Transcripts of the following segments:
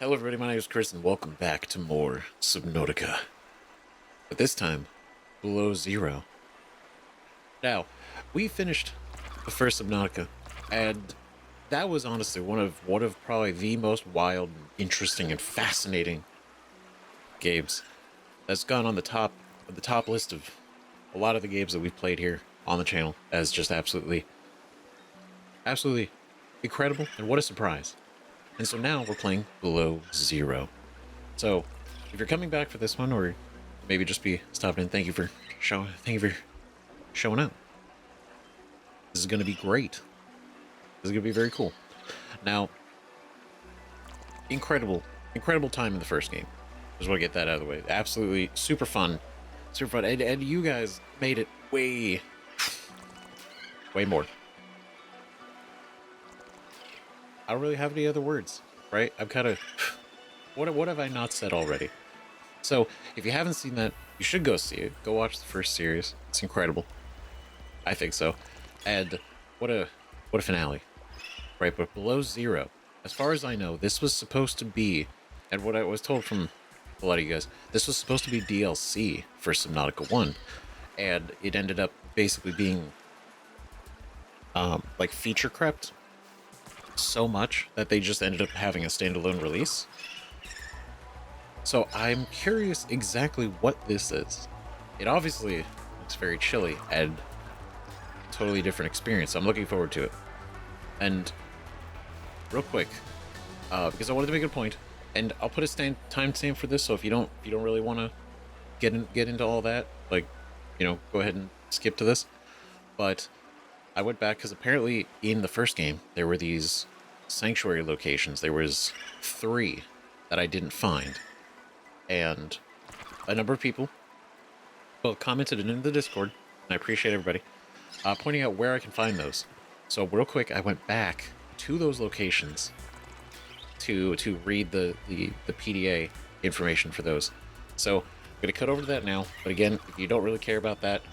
Hello everybody, my name is Chris and welcome back to more Subnautica. But this time, Below Zero. Now, we finished the first Subnautica, and that was honestly one of probably the most wild, interesting, and fascinating games that's gone on the top list of a lot of the games that we've played here on the channel as just absolutely incredible, and what a surprise. And so now we're playing Below Zero. So if you're coming back for this one, or maybe just be stopping in, thank you for showing up. This is gonna be great. This is gonna be very cool. Now, incredible time in the first game. Just want to get that out of the way. Absolutely super fun, and you guys made it way more. I don't really have any other words, right? I'm kind of... What have I not said already? So, if you haven't seen that, you should go see it. Go watch the first series. It's incredible. I think so. And what a finale. Right, but Below Zero, as far as I know, this was supposed to be, and what I was told from a lot of you guys, this was supposed to be DLC for Subnautica 1. And it ended up basically being, like, feature crept so much that they just ended up having a standalone release. So I'm curious exactly what this is. It obviously looks very chilly and totally different experience. I'm looking forward to it. And real quick, because I wanted to make a point, and I'll put a timestamp for this. So if you don't really want to get into all that, like, go ahead and skip to this. But I went back because apparently in the first game there were these sanctuary locations. There was 3 that I didn't find, and a number of people both commented in the Discord, and I appreciate everybody pointing out where I can find those. So real quick, I went back to those locations to read the PDA information for those. So I'm gonna cut over to that now. But again, if you don't really care about that,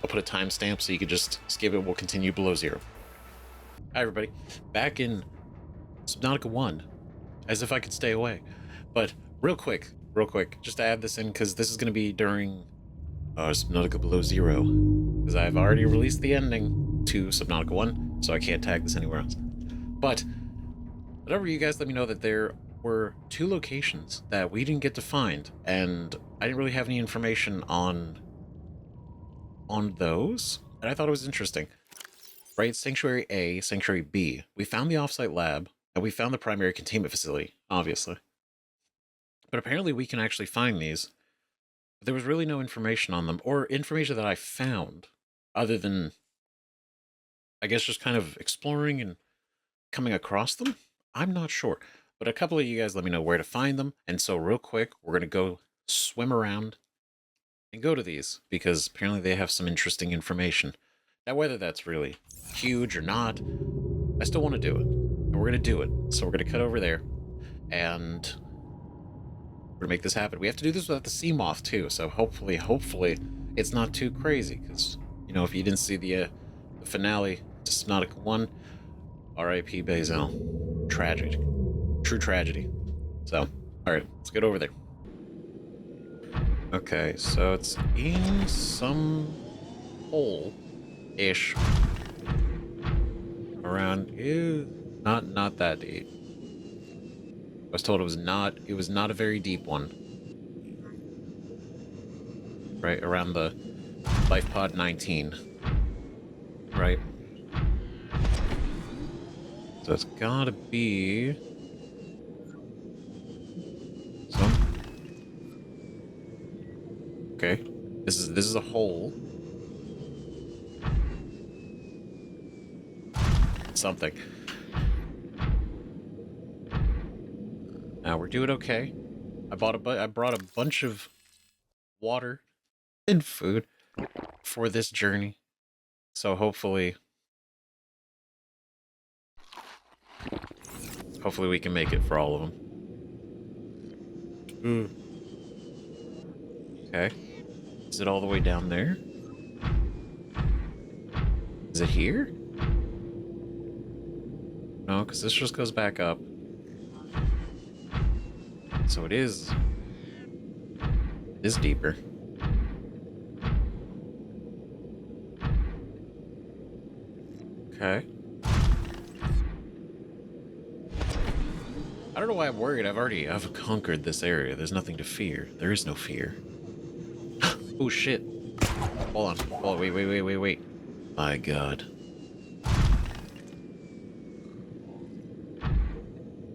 I'll put a timestamp so you can just skip it. We'll continue Below Zero. Hi everybody, back in Subnautica 1, as if I could stay away. But real quick, just to add this in, because this is going to be during Subnautica Below Zero, because I've already released the ending to Subnautica 1, so I can't tag this anywhere else. But whatever, you guys let me know that there were 2 locations that we didn't get to find, and I didn't really have any information on those, and I thought it was interesting. Right, Sanctuary A, Sanctuary B. We found the offsite lab, and we found the primary containment facility, obviously. But apparently we can actually find these. But there was really no information on them, or information that I found, other than, I guess, just kind of exploring and coming across them. I'm not sure. But a couple of you guys let me know where to find them, and so real quick, we're going to go swim around and go to these, because apparently they have some interesting information. Now, whether that's really huge or not, I still want to do it. And we're going to do it. So we're going to cut over there, and we're going to make this happen. We have to do this without the sea moth, too. So hopefully, it's not too crazy. Because, if you didn't see the finale to Subnautica 1, R.I.P. Bazel. Tragic. True tragedy. So, alright, let's get over there. Okay, so it's in some hole-ish around. Not that deep. I was told it was not a very deep one. Right around the life pod 19. Right. So it's gotta be some. Okay. This is a hole. Something. Now we're doing okay. I brought a bunch of water and food for this journey, so hopefully we can make it for all of them. Okay. Is it all the way down there? Is it here? No, because this just goes back up. So it is deeper. Okay. I don't know why I'm worried. I've conquered this area. There's nothing to fear. There is no fear. Oh shit. Hold on. Oh, wait. My god.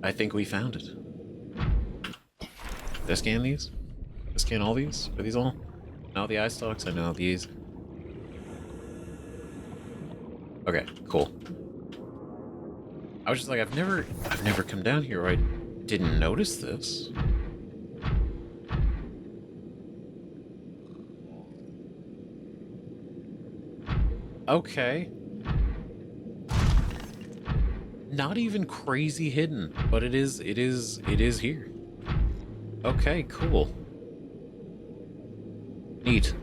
I think we found it. Did I scan these? Did I scan all these? Are these all? No, the eye stalks? I know these. Okay, cool. I was just like, I've never come down here where I didn't notice this. Okay. Not even crazy hidden, but it is here. Okay, cool. Neat.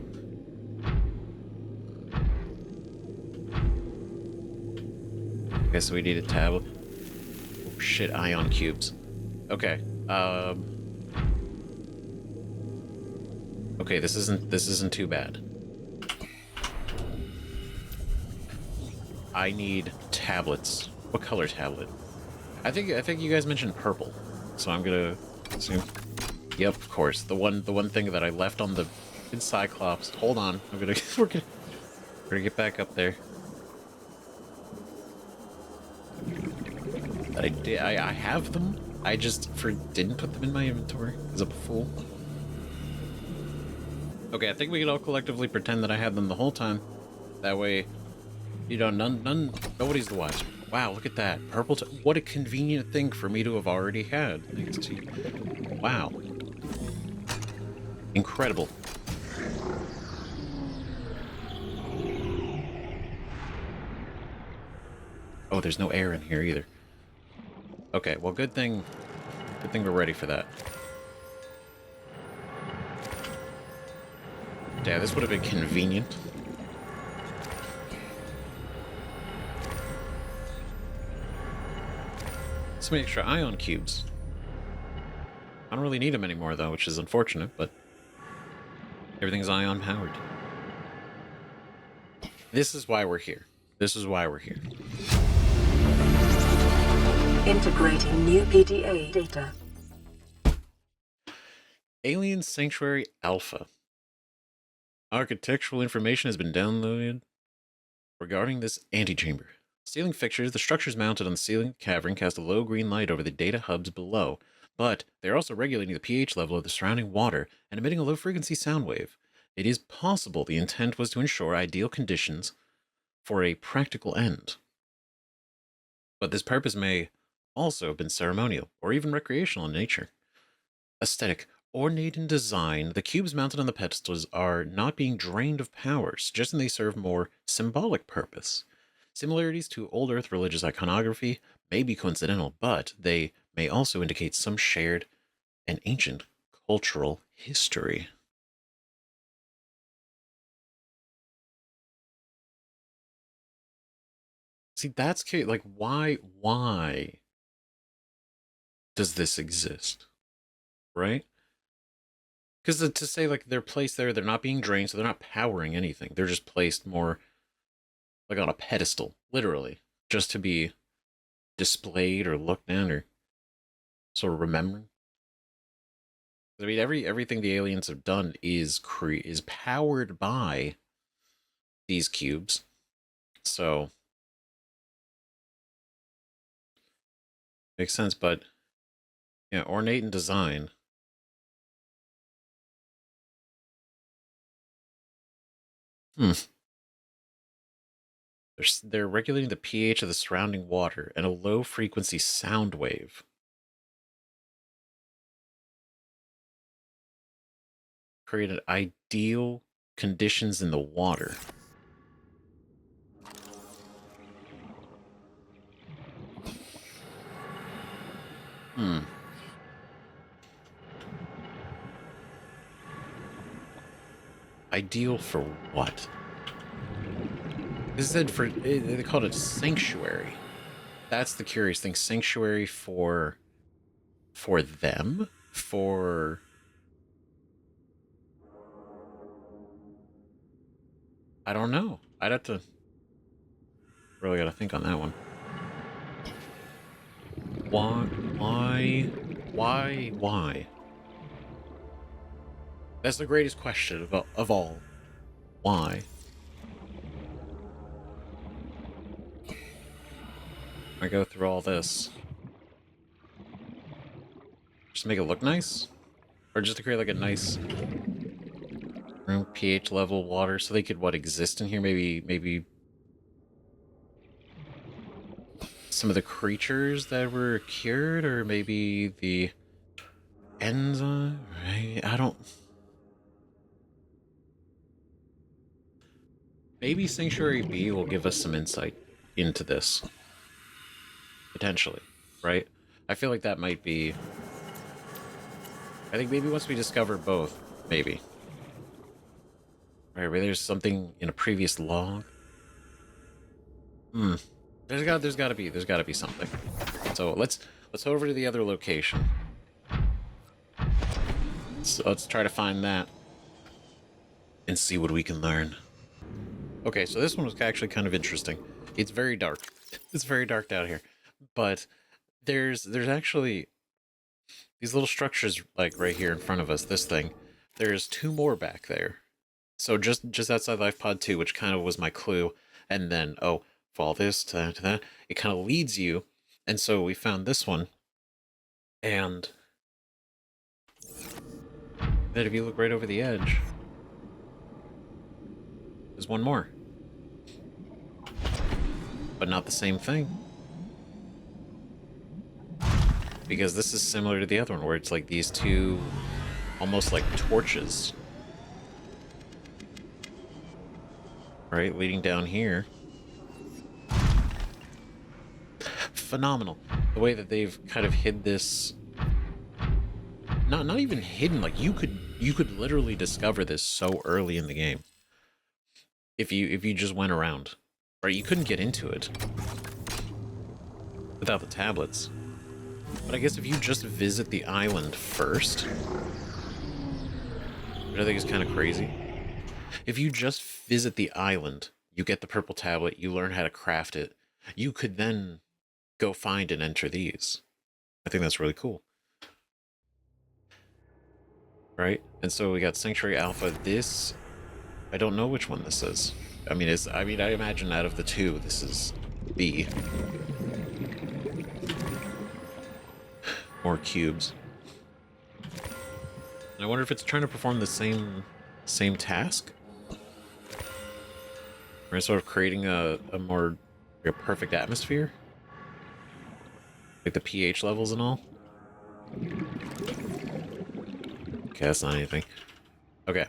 Okay, so we need a tablet. Oh shit, ion cubes. Okay. Okay, this isn't too bad. I need tablets. What color tablet? I think you guys mentioned purple, so I'm gonna assume. Yep, of course. The one thing that I left on the Cyclops. Hold on, we're gonna get back up there. I have them. I just didn't put them in my inventory because I'm a fool. Okay, I think we can all collectively pretend that I had them the whole time. That way, you know, nobody's the wiser. Wow, look at that. Purple, what a convenient thing for me to have already had. Wow. Incredible. Oh, there's no air in here either. Okay, well, good thing we're ready for that. Yeah, this would have been convenient. Some extra ion cubes. I don't really need them anymore, though, which is unfortunate, but everything's ion powered. This is why we're here. This is why we're here. Integrating new PDA data. Alien Sanctuary Alpha. Architectural information has been downloaded regarding this antechamber. Ceiling fixtures, the structures mounted on the ceiling of the cavern cast a low green light over the data hubs below, but they're also regulating the pH level of the surrounding water and emitting a low-frequency sound wave. It is possible the intent was to ensure ideal conditions for a practical end. But this purpose may also have been ceremonial, or even recreational in nature. Aesthetic. Ornate in design, the cubes mounted on the pedestals are not being drained of power, suggesting they serve more symbolic purpose. Similarities to old Earth religious iconography may be coincidental, but they may also indicate some shared and ancient cultural history. See, that's like, why does this exist? Right? Because to say, like, they're placed there, they're not being drained, so they're not powering anything. They're just placed more, like, on a pedestal, literally, just to be displayed or looked at or sort of remembered. I mean, everything the aliens have done is powered by these cubes. So, makes sense, but, yeah, ornate in design. They're regulating the pH of the surrounding water and a low-frequency sound wave. Created ideal conditions in the water. Ideal for what? This said they called it sanctuary. That's the curious thing. Sanctuary for them? for... I don't know. I'd have to... Really gotta think on that one. Why? That's the greatest question of all. Why? I go through all this. Just to make it look nice? Or just to create like a nice room pH level water so they could what exist in here? Maybe some of the creatures that were cured, or maybe the enzyme, right? I don't... Maybe Sanctuary B will give us some insight into this. Potentially, right? I feel like that might be... I think maybe once we discover both, maybe. Right, maybe there's something in a previous log. There's gotta be something. So let's head over to the other location. So let's try to find that and see what we can learn. Okay, so this one was actually kind of interesting. It's very dark. It's very dark down here. But there's actually these little structures like right here in front of us, this thing. There's two more back there. So just outside Life Pod 2, which kind of was my clue. And then, oh, follow this to that. It kind of leads you. And so we found this one. And then if you look right over the edge, there's one more. But not the same thing. Because this is similar to the other one, where it's like these two almost like torches. Right, leading down here. Phenomenal. The way that they've kind of hid this... Not even hidden, like you could literally discover this so early in the game. If you just went around. Right, you couldn't get into it without the tablets. But I guess if you just visit the island first, which I think is kind of crazy. If you just visit the island, you get the purple tablet, you learn how to craft it, you could then go find and enter these. I think that's really cool. Right? And so we got Sanctuary Alpha. This, I don't know which one this is. I mean, I imagine out of the two, this is B. More cubes. And I wonder if it's trying to perform the same task? Or sort of creating a more perfect atmosphere? Like the pH levels and all? Okay, that's not anything. Okay.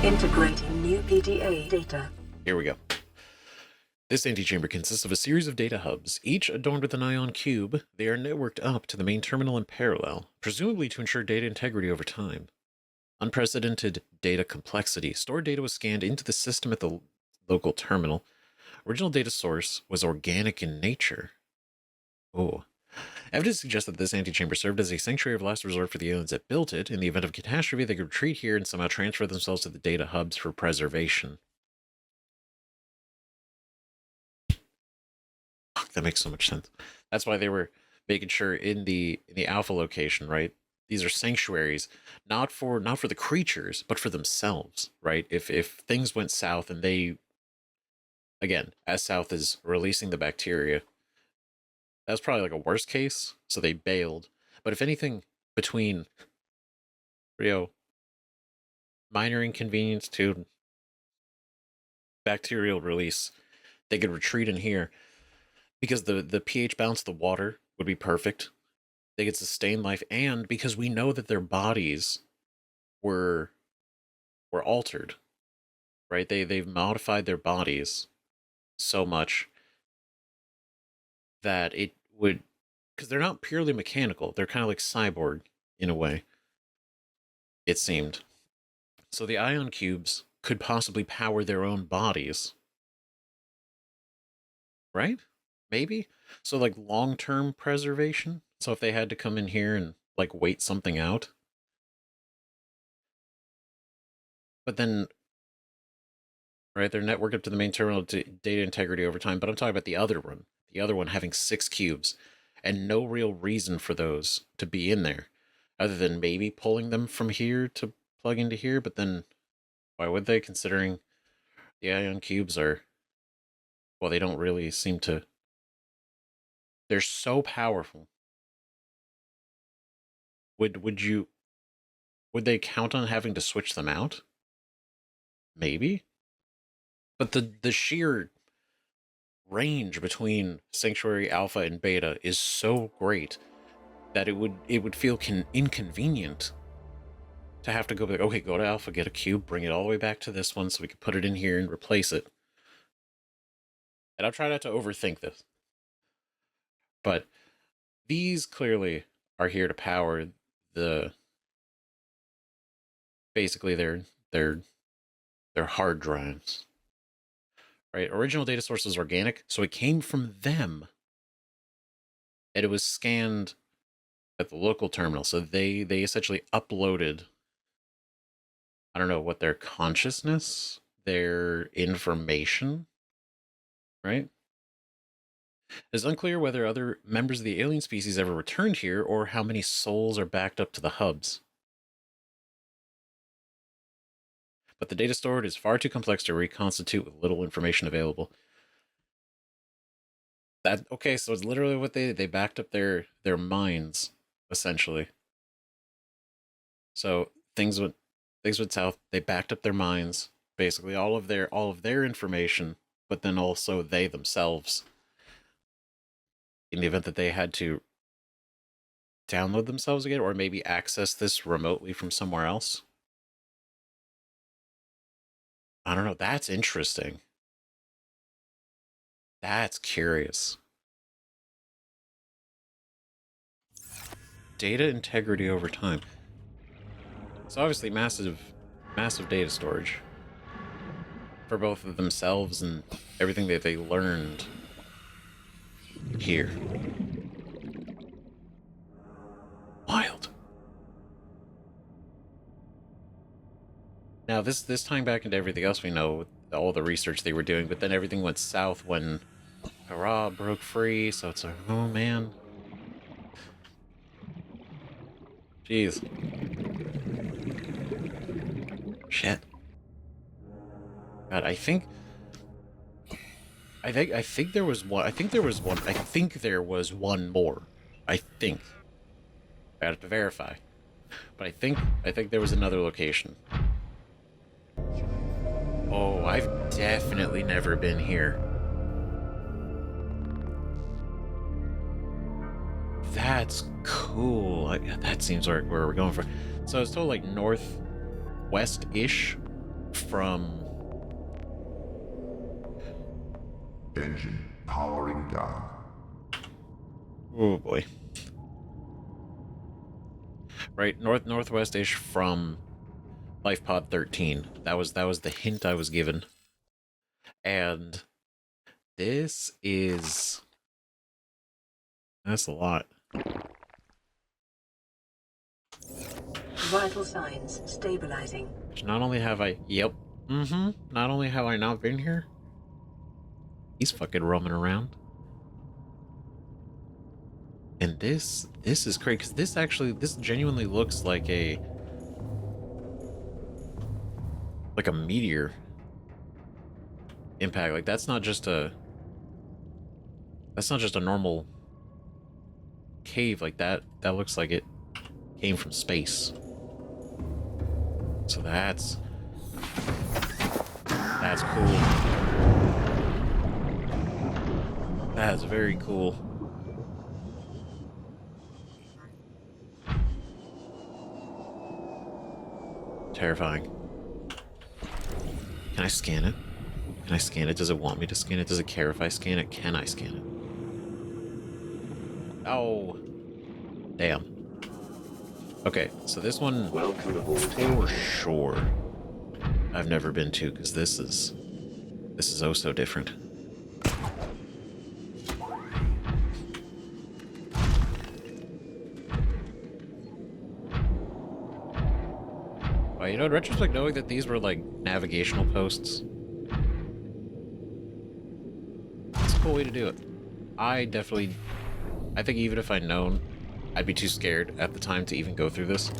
Integrating new PDA data. Here we go. This antechamber consists of a series of data hubs, each adorned with an ion cube. They are networked up to the main terminal in parallel, presumably to ensure data integrity over time. Unprecedented data complexity. Stored data was scanned into the system at the local terminal. Original data source was organic in nature. Oh. Evidence suggests that this antechamber served as a sanctuary of last resort for the aliens that built it. In the event of catastrophe, they could retreat here and somehow transfer themselves to the data hubs for preservation. Fuck, that makes so much sense. That's why they were making sure in the alpha location, right? These are sanctuaries, not for the creatures, but for themselves, right? If things went south and they, again, as south as releasing the bacteria, that was probably like a worst case, so they bailed. But if anything, between, minor inconvenience to bacterial release, they could retreat in here because the pH balance of the water would be perfect. They could sustain life, and because we know that their bodies were altered, right? They've modified their bodies so much that it would, because they're not purely mechanical, they're kind of like cyborg in a way, it seemed. So the ion cubes could possibly power their own bodies, right? Maybe? So like long-term preservation So if they had to come in here and like wait something out, but then right, they're networked up to the main terminal to data integrity over time. But I'm talking about the other one having 6 cubes, and no real reason for those to be in there, other than maybe pulling them from here to plug into here. But then why would they, considering the ion cubes are, well, they don't really seem to, they're so powerful. Would they count on having to switch them out? Maybe. But the sheer range between Sanctuary Alpha and Beta is so great that it would feel inconvenient to have to go like, okay, go to Alpha, get a cube, bring it all the way back to this one so we can put it in here and replace it. And I'll try not to overthink this. But these clearly are here to power the basically their hard drives. Right? Original data source was organic, so it came from them. And it was scanned at the local terminal. So they essentially uploaded, I don't know what, their consciousness, their information, right? It's unclear whether other members of the alien species ever returned here or how many souls are backed up to the hubs. But the data stored is far too complex to reconstitute with little information available. Okay, so it's literally what they backed up their minds, essentially. So things went south. They backed up their minds, basically all of their information, but then also they themselves, in the event that they had to download themselves again, or maybe access this remotely from somewhere else. I don't know. That's interesting. That's curious. Data integrity over time. It's obviously massive data storage for both of themselves and everything that they learned here. Wild. Now this tying back into everything else we know with all the research they were doing, but then everything went south when Hurrah broke free, so it's like, oh man. Jeez. Shit. God, I think there was one. I think there was one more. I think. I have to verify. But I think there was another location. Oh, I've definitely never been here. That's cool. That seems like where we're going for. So it's told like northwest-ish from... Engine powering down. Oh boy. Right, northwest-ish from Life Pod 13. That was the hint I was given. And this is... that's a lot. Vital signs stabilizing. Not only have I... Yep. Not only have I not been here, he's fucking roaming around. And this is crazy, because this genuinely looks like a meteor impact. Like that's not just a normal cave. Like that looks like it came from space. So that's cool. That's very cool. Terrifying. Can I scan it? Can I scan it? Does it want me to scan it? Does it care if I scan it? Can I scan it? Oh. Damn. Okay, so this one, for sure, I've never been to, because this is oh so different. But, you know, in retrospect, knowing that these were, like, navigational posts, it's a cool way to do it. I think even if I'd known, I'd be too scared at the time to even go through this.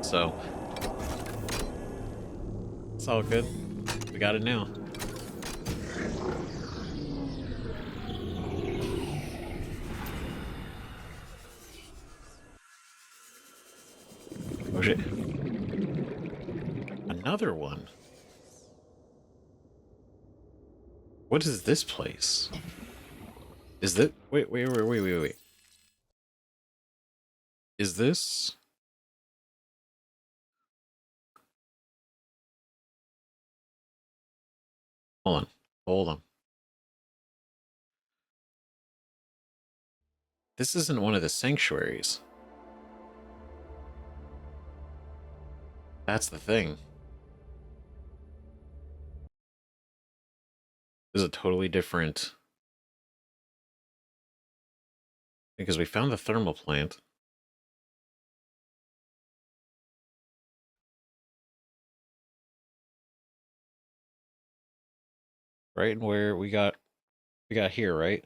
So, it's all good. We got it now. Oh shit. Another one. What is this place? Is that... Wait. Is this... Hold on. This isn't one of the sanctuaries. That's the thing. This is a totally different... Because we found the thermal plant. Right, and where we got here, right?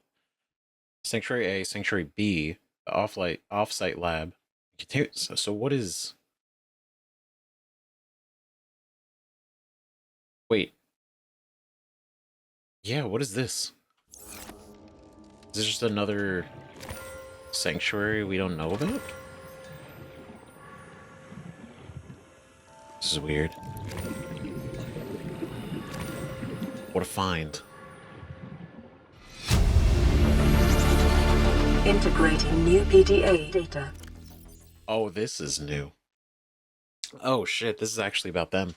Sanctuary A, Sanctuary B, the off-site lab. So what is... Wait. Yeah, what is this? Is this just another sanctuary we don't know about? This is weird. What a find. Integrating new PDA data. Oh, this is new. Oh shit, this is actually about them.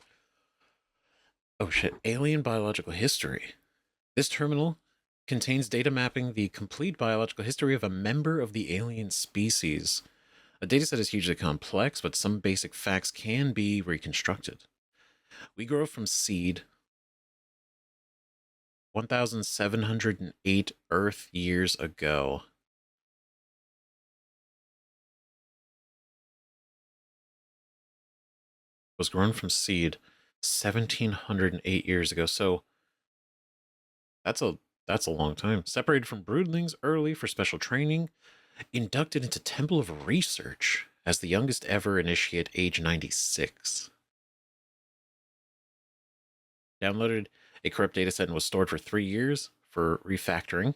Oh shit, alien biological history. This terminal contains data mapping the complete biological history of a member of the alien species. A dataset is hugely complex, but some basic facts can be reconstructed. We grow from seed 1,708 Earth years ago. Was grown from seed 1,708 years ago. So that's a long time. Separated from broodlings early for special training, inducted into Temple of Research as the youngest ever initiate, age 96. Downloaded a corrupt dataset and was stored for 3 years for refactoring.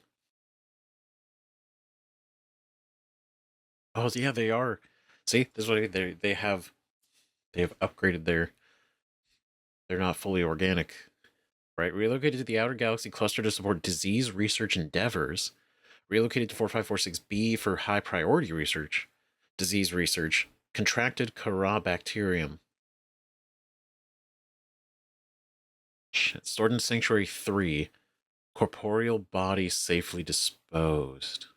Oh yeah, they are. See, this is what they have upgraded their... They're not fully organic, right? Relocated to the Outer Galaxy Cluster to support disease research endeavors. Relocated to 4546B for high priority research, disease research. Contracted Carabacterium. Shit. Stored in Sanctuary 3. Corporeal body safely disposed.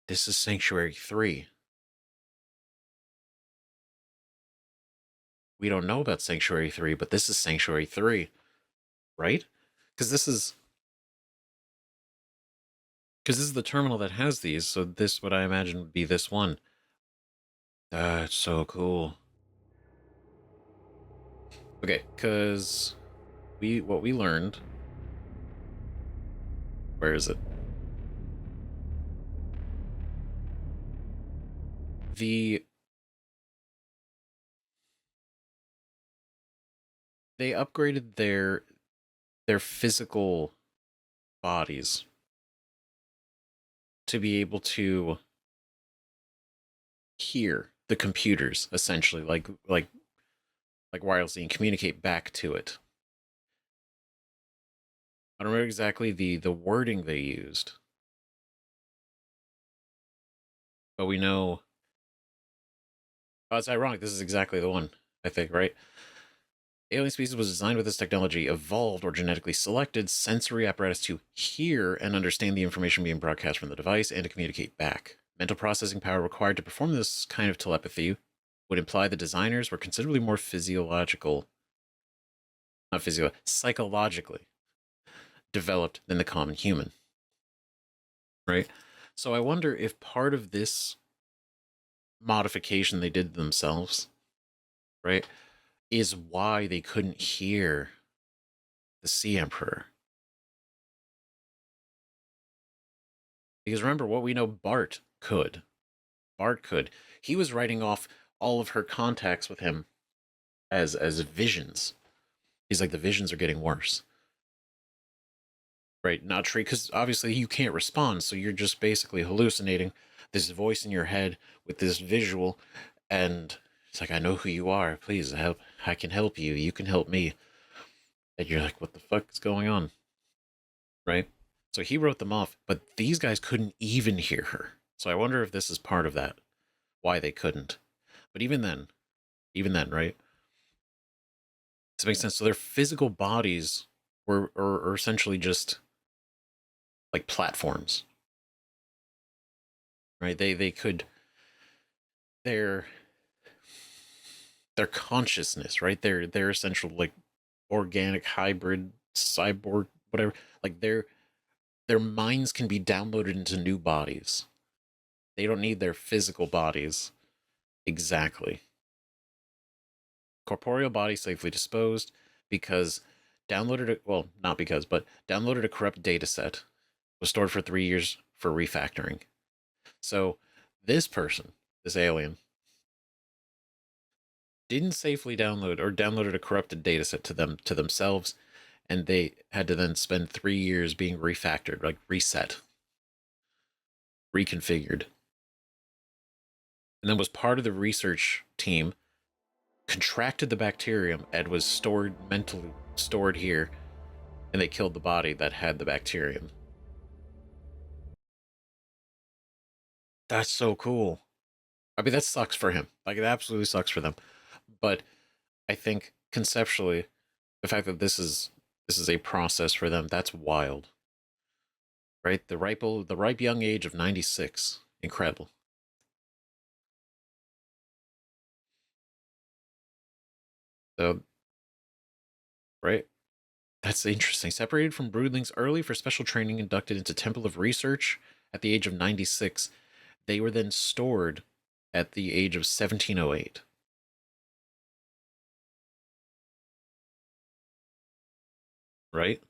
This is Sanctuary 3. We don't know about Sanctuary 3, but this is Sanctuary 3, right? Because this is the terminal that has these, so this, what I imagine, would be this one. That's so cool. Okay, because what we learned... Where is it? They upgraded their physical bodies to be able to hear the computers, essentially, like wirelessly, and communicate back to it. I don't remember exactly the wording they used, but we know... Oh, it's ironic. This is exactly the one, I think, right? Alien species was designed with this technology, evolved or genetically selected sensory apparatus to hear and understand the information being broadcast from the device and to communicate back. Mental processing power required to perform this kind of telepathy would imply the designers were considerably more psychologically developed than the common human. Right? So I wonder if part of this modification they did themselves, right, is why they couldn't hear the Sea Emperor. Because remember what we know Bart could. Bart could. He was writing off all of her contacts with him as visions. He's like, the visions are getting worse. Right? Not true, because obviously you can't respond, so you're just basically hallucinating this voice in your head with this visual, and it's like, I know who you are. Please help. I can help you. You can help me. And you're like, what the fuck is going on? Right? So he wrote them off, but these guys couldn't even hear her. So I wonder if this is part of that, why they couldn't. But even then, right? This makes sense. So their physical bodies are essentially just like platforms, right? They could their consciousness, right? Their essential like organic hybrid cyborg whatever, like their minds can be downloaded into new bodies. They don't need their physical bodies. Exactly. Corporeal body safely disposed because not because, but downloaded a corrupt data set, was stored for 3 years for refactoring. So this person, this alien, didn't safely download or downloaded a corrupted data set to themselves, and they had to then spend 3 years being refactored, like reset, reconfigured. And then was part of the research team, contracted the bacterium, and was mentally stored here, and they killed the body that had the bacterium. That's so cool. I mean, that sucks for him. Like, it absolutely sucks for them. But I think conceptually, the fact that this is a process for them, that's wild. Right? The ripe young age of 96. Incredible. So, right? That's interesting. Separated from broodlings early for special training, inducted into Temple of Research at the age of 96. They were then stored at the age of 1708. Right?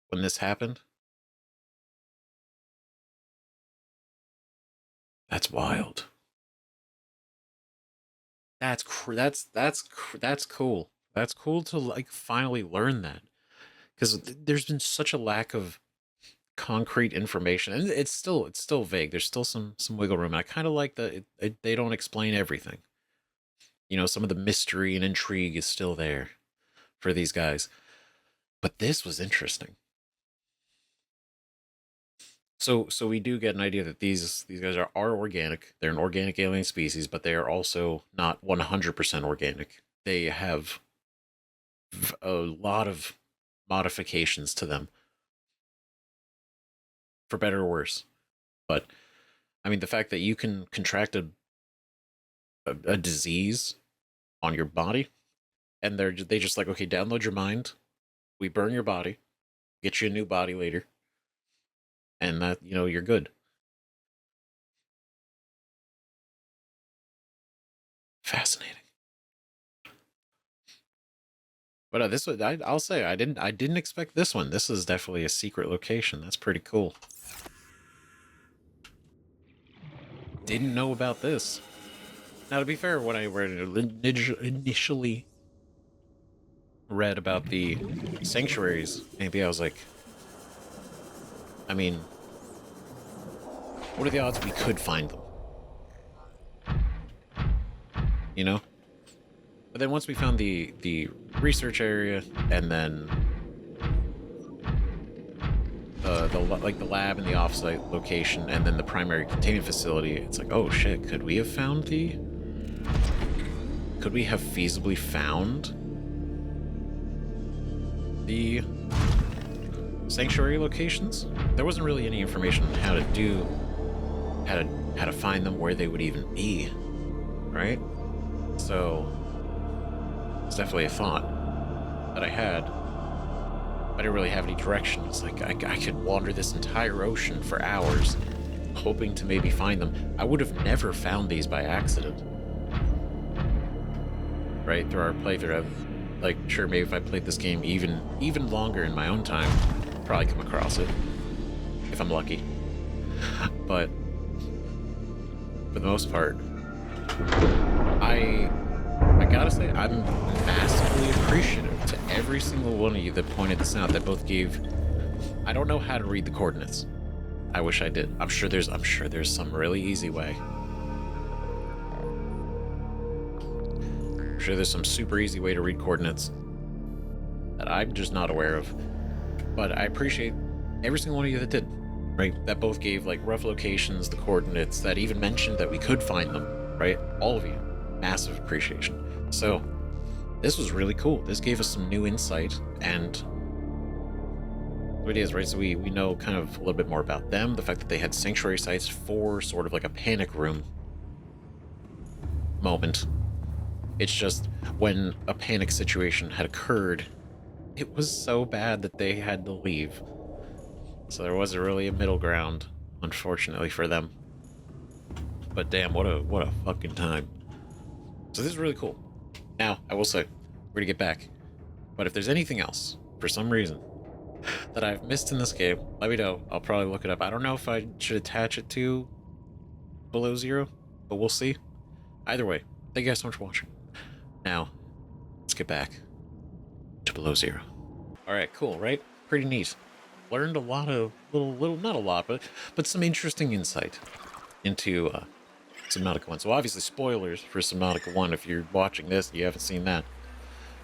When this happened? That's wild. That's cool. That's cool to like finally learn that, because there's been such a lack of concrete information, and it's still vague. There's still some wiggle room. And I kind of like that they don't explain everything. Some of the mystery and intrigue is still there for these guys. But this was interesting. So we do get an idea that these guys are organic. They're an organic alien species, but they are also not 100% organic. They have a lot of modifications to them, for better or worse. But I mean, the fact that you can contract a disease on your body, and they just like, okay, download your mind, we burn your body, get you a new body later, and that you're good. Fascinating. But this was, I'll say, I didn't expect this one. This is definitely a secret location. That's pretty cool. Didn't know about this. Now, to be fair, when I initially read about the sanctuaries, maybe I was like, I mean, what are the odds we could find them? But then once we found the research area, and then the lab and the offsite location, and then the primary containment facility, it's like, oh shit, could we have feasibly found the sanctuary locations? There wasn't really any information on how to find them, where they would even be, right? So it's definitely a thought that I had. I didn't really have any direction. It's like I could wander this entire ocean for hours hoping to maybe find them. I would have never found these by accident. Right, through our playthrough, like, sure, maybe if I played this game even longer in my own time, I'd probably come across it, if I'm lucky. But for the most part, I gotta say, I'm massively appreciative to every single one of you that pointed this out, that both gave... I don't know how to read the coordinates. I wish I did. I'm sure there's some really easy way. I'm sure there's some super easy way to read coordinates that I'm just not aware of. But I appreciate every single one of you that did, right? That both gave like rough locations, the coordinates, that even mentioned that we could find them, right? All of you, massive appreciation. So this was really cool. This gave us some new insight, and it is, right? So we know kind of a little bit more about them, the fact that they had sanctuary sites for sort of like a panic room moment. It's just when a panic situation had occurred, it was so bad that they had to leave. So there wasn't really a middle ground, unfortunately for them. But damn, what a fucking time. So this is really cool. Now, I will say, we're gonna get back. But if there's anything else, for some reason, that I've missed in this game, let me know. I'll probably look it up. I don't know if I should attach it to Below Zero, but we'll see. Either way, thank you guys so much for watching. Now, let's get back to Below Zero. Alright, cool, right? Pretty neat. Learned a lot of little not a lot, but some interesting insight into Subnautica 1. So obviously spoilers for Subnautica 1 if you're watching this and you haven't seen that.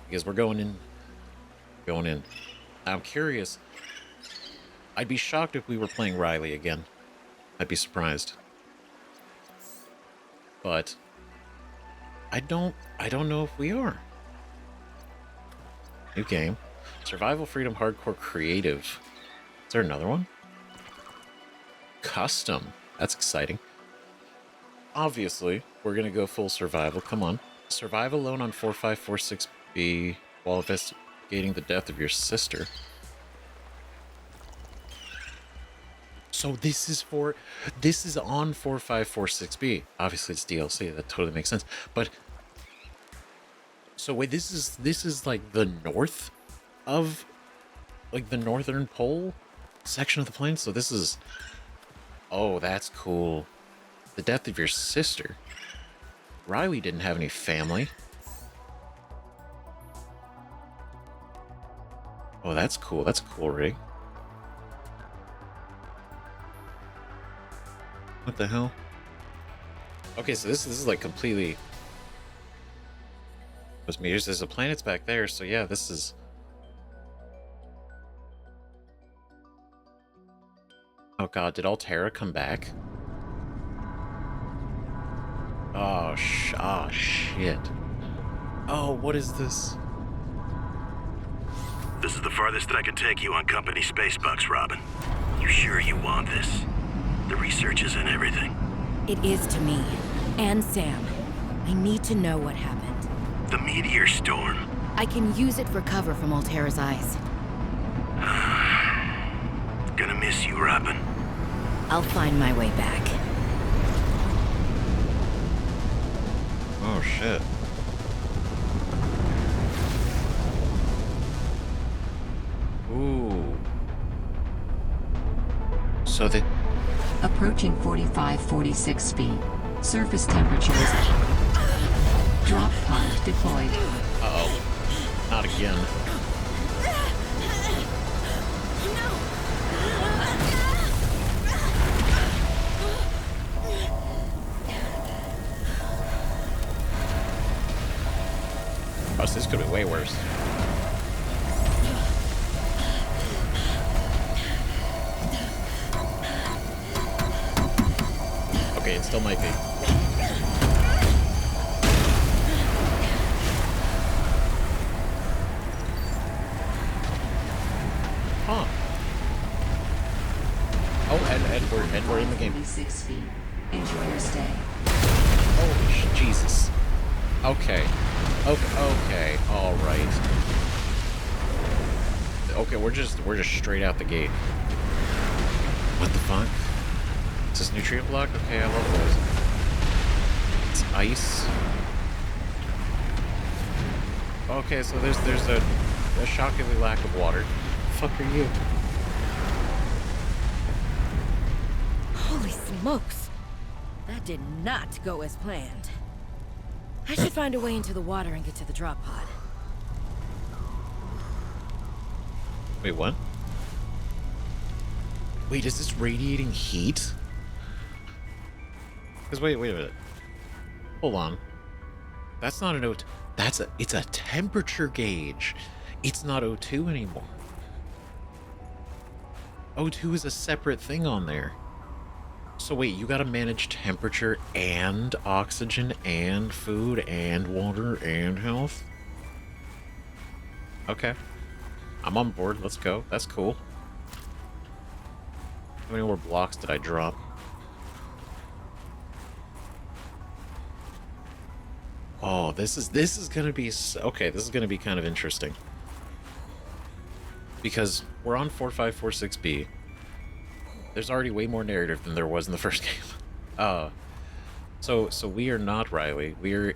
Because we're going in. I'm curious. I'd be shocked if we were playing Riley again. I'd be surprised. But I don't know if we are. New game. Survival, Freedom, Hardcore, Creative. Is there another one? Custom. That's exciting. Obviously, we're going to go full survival. Come on. Survive alone on 4546B while investigating the death of your sister. So this is on 4546B. Obviously, it's DLC. That totally makes sense. But so wait, this is like the north of like the northern pole section of the planet. So this is, oh, that's cool. The death of your sister. Riley didn't have any family. Oh, that's cool. That's a cool rig. What the hell? Okay, so this is like completely... Those meters, there's a planet's back there, so yeah, this is... Oh god, did Alterra come back? Oh, shit. Oh, what is this? This is the farthest that I can take you on company space bucks, Robin. You sure you want this? The research is in everything. It is to me. And Sam. I need to know what happened. The meteor storm. I can use it for cover from Alterra's eyes. Gonna miss you, Robin. I'll find my way back. Oh, shit. Ooh. So they... Approaching 4546 speed. Surface temperatures. Drop pod deployed. Uh-oh. Not again. Oh, so this could be way worse. Okay, it still might be. Huh. Oh, and we're in the game. 46 feet. Enjoy your stay. Holy Jesus. Okay. Okay. All right. Okay, we're just straight out the gate. What the fuck? This this nutrient block? Okay, I love those. It's ice. Okay, so there's a shockingly lack of water. The fuck are you? Holy smokes! That did not go as planned. I should find a way into the water and get to the drop pod. Wait, what? Wait, is this radiating heat? Because wait a minute. Hold on. That's not an O2. It's a temperature gauge. It's not O2 anymore. O2 is a separate thing on there. So wait, you gotta manage temperature and oxygen and food and water and health? Okay. I'm on board. Let's go. That's cool. How many more blocks did I drop? Oh, this is gonna be okay. This is gonna be kind of interesting because we're on 4546B. There's already way more narrative than there was in the first game. So we are not Riley. We're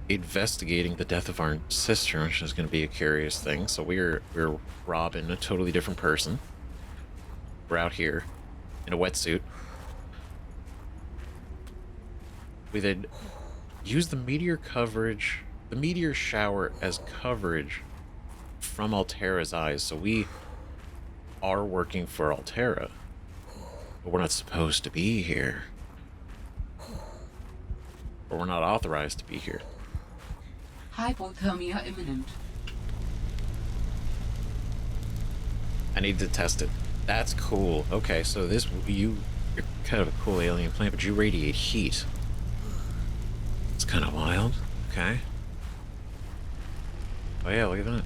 investigating the death of our sister, which is going to be a curious thing. So we're Robin, a totally different person. We're out here in a wetsuit. We then use the meteor shower as coverage from Alterra's eyes. So we are working for Alterra, but we're not supposed to be here. Or we're not authorized to be here. Hypothermia imminent. I need to test it. That's cool. Okay, so you're kind of a cool alien plant, but you radiate heat. It's kind of wild. Okay. Oh yeah, look at that.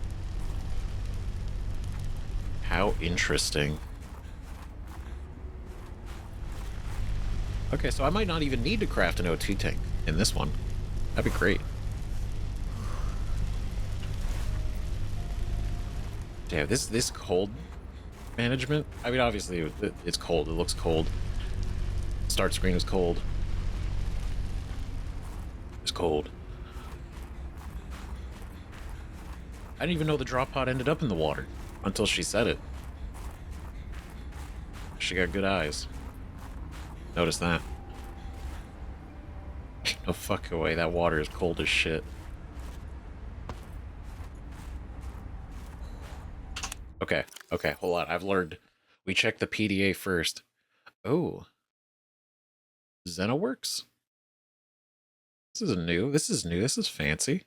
How interesting. Okay, so I might not even need to craft an O2 tank in this one. That'd be great. Damn, this cold management. I mean, obviously it's cold. It looks cold. Start screen was cold. It's cold. I didn't even know the drop pod ended up in the water until she said it. She got good eyes. Notice that. No fucking way. That water is cold as shit. Okay, hold on. I've learned. We check the PDA first. Oh. Xenoworks? This is new. This is fancy.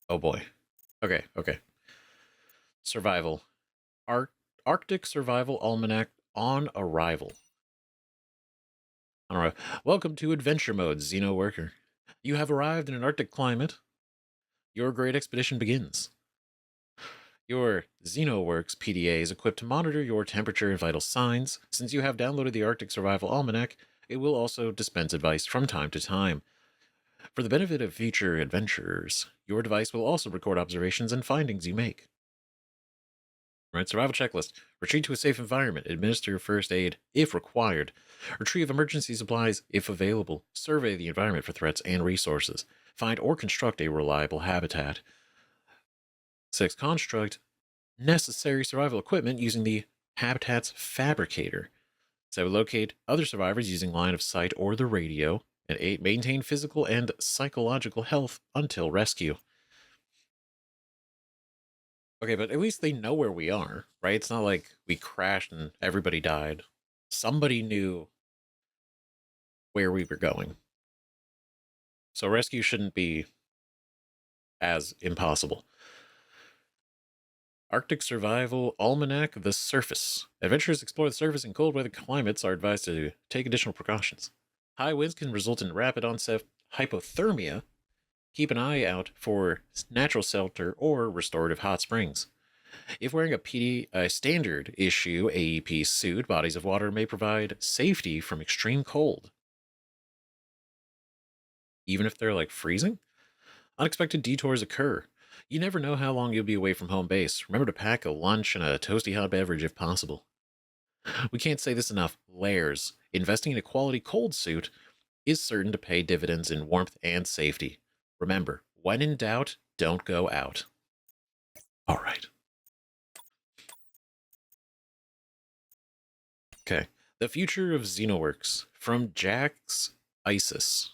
Oh boy. Okay. Survival. Arctic Survival Almanac on arrival. Alright. Welcome to Adventure Mode, Xeno Worker. You have arrived in an Arctic climate. Your great expedition begins. Your XenoWorks PDA is equipped to monitor your temperature and vital signs. Since you have downloaded the Arctic Survival Almanac, it will also dispense advice from time to time. For the benefit of future adventurers, your device will also record observations and findings you make. Right, survival checklist. Retreat to a safe environment. Administer first aid if required. Retrieve emergency supplies if available. Survey the environment for threats and resources. Find or construct a reliable habitat. 6. Construct necessary survival equipment using the Habitat's Fabricator. 7. Locate other survivors using line of sight or the radio. And 8. Maintain physical and psychological health until rescue. Okay, but at least they know where we are, right? It's not like we crashed and everybody died. Somebody knew where we were going. So rescue shouldn't be as impossible. Arctic Survival Almanac, The Surface. Adventurers explore the surface in cold weather climates are advised to take additional precautions. High winds can result in rapid onset hypothermia. Keep an eye out for natural shelter or restorative hot springs. If wearing a standard issue AEP suit, bodies of water may provide safety from extreme cold. Even if they're like freezing? Unexpected detours occur. You never know how long you'll be away from home base. Remember to pack a lunch and a toasty hot beverage if possible. We can't say this enough. Layers. Investing in a quality cold suit is certain to pay dividends in warmth and safety. Remember, when in doubt, don't go out. All right. Okay. The future of Xenoworks from Jack's ISIS.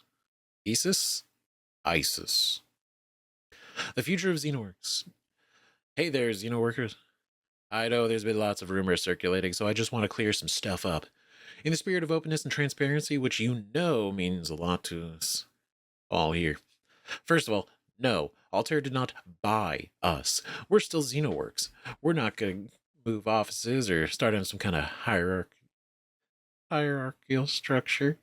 ISIS? ISIS. The future of Xenoworks. Hey there, Xenoworkers. I know there's been lots of rumors circulating, so I just want to clear some stuff up. In the spirit of openness and transparency, which you know means a lot to us all here. First of all, no, Alterra did not buy us. We're still Xenoworks. We're not going to move offices or start on some kind of hierarchical structure,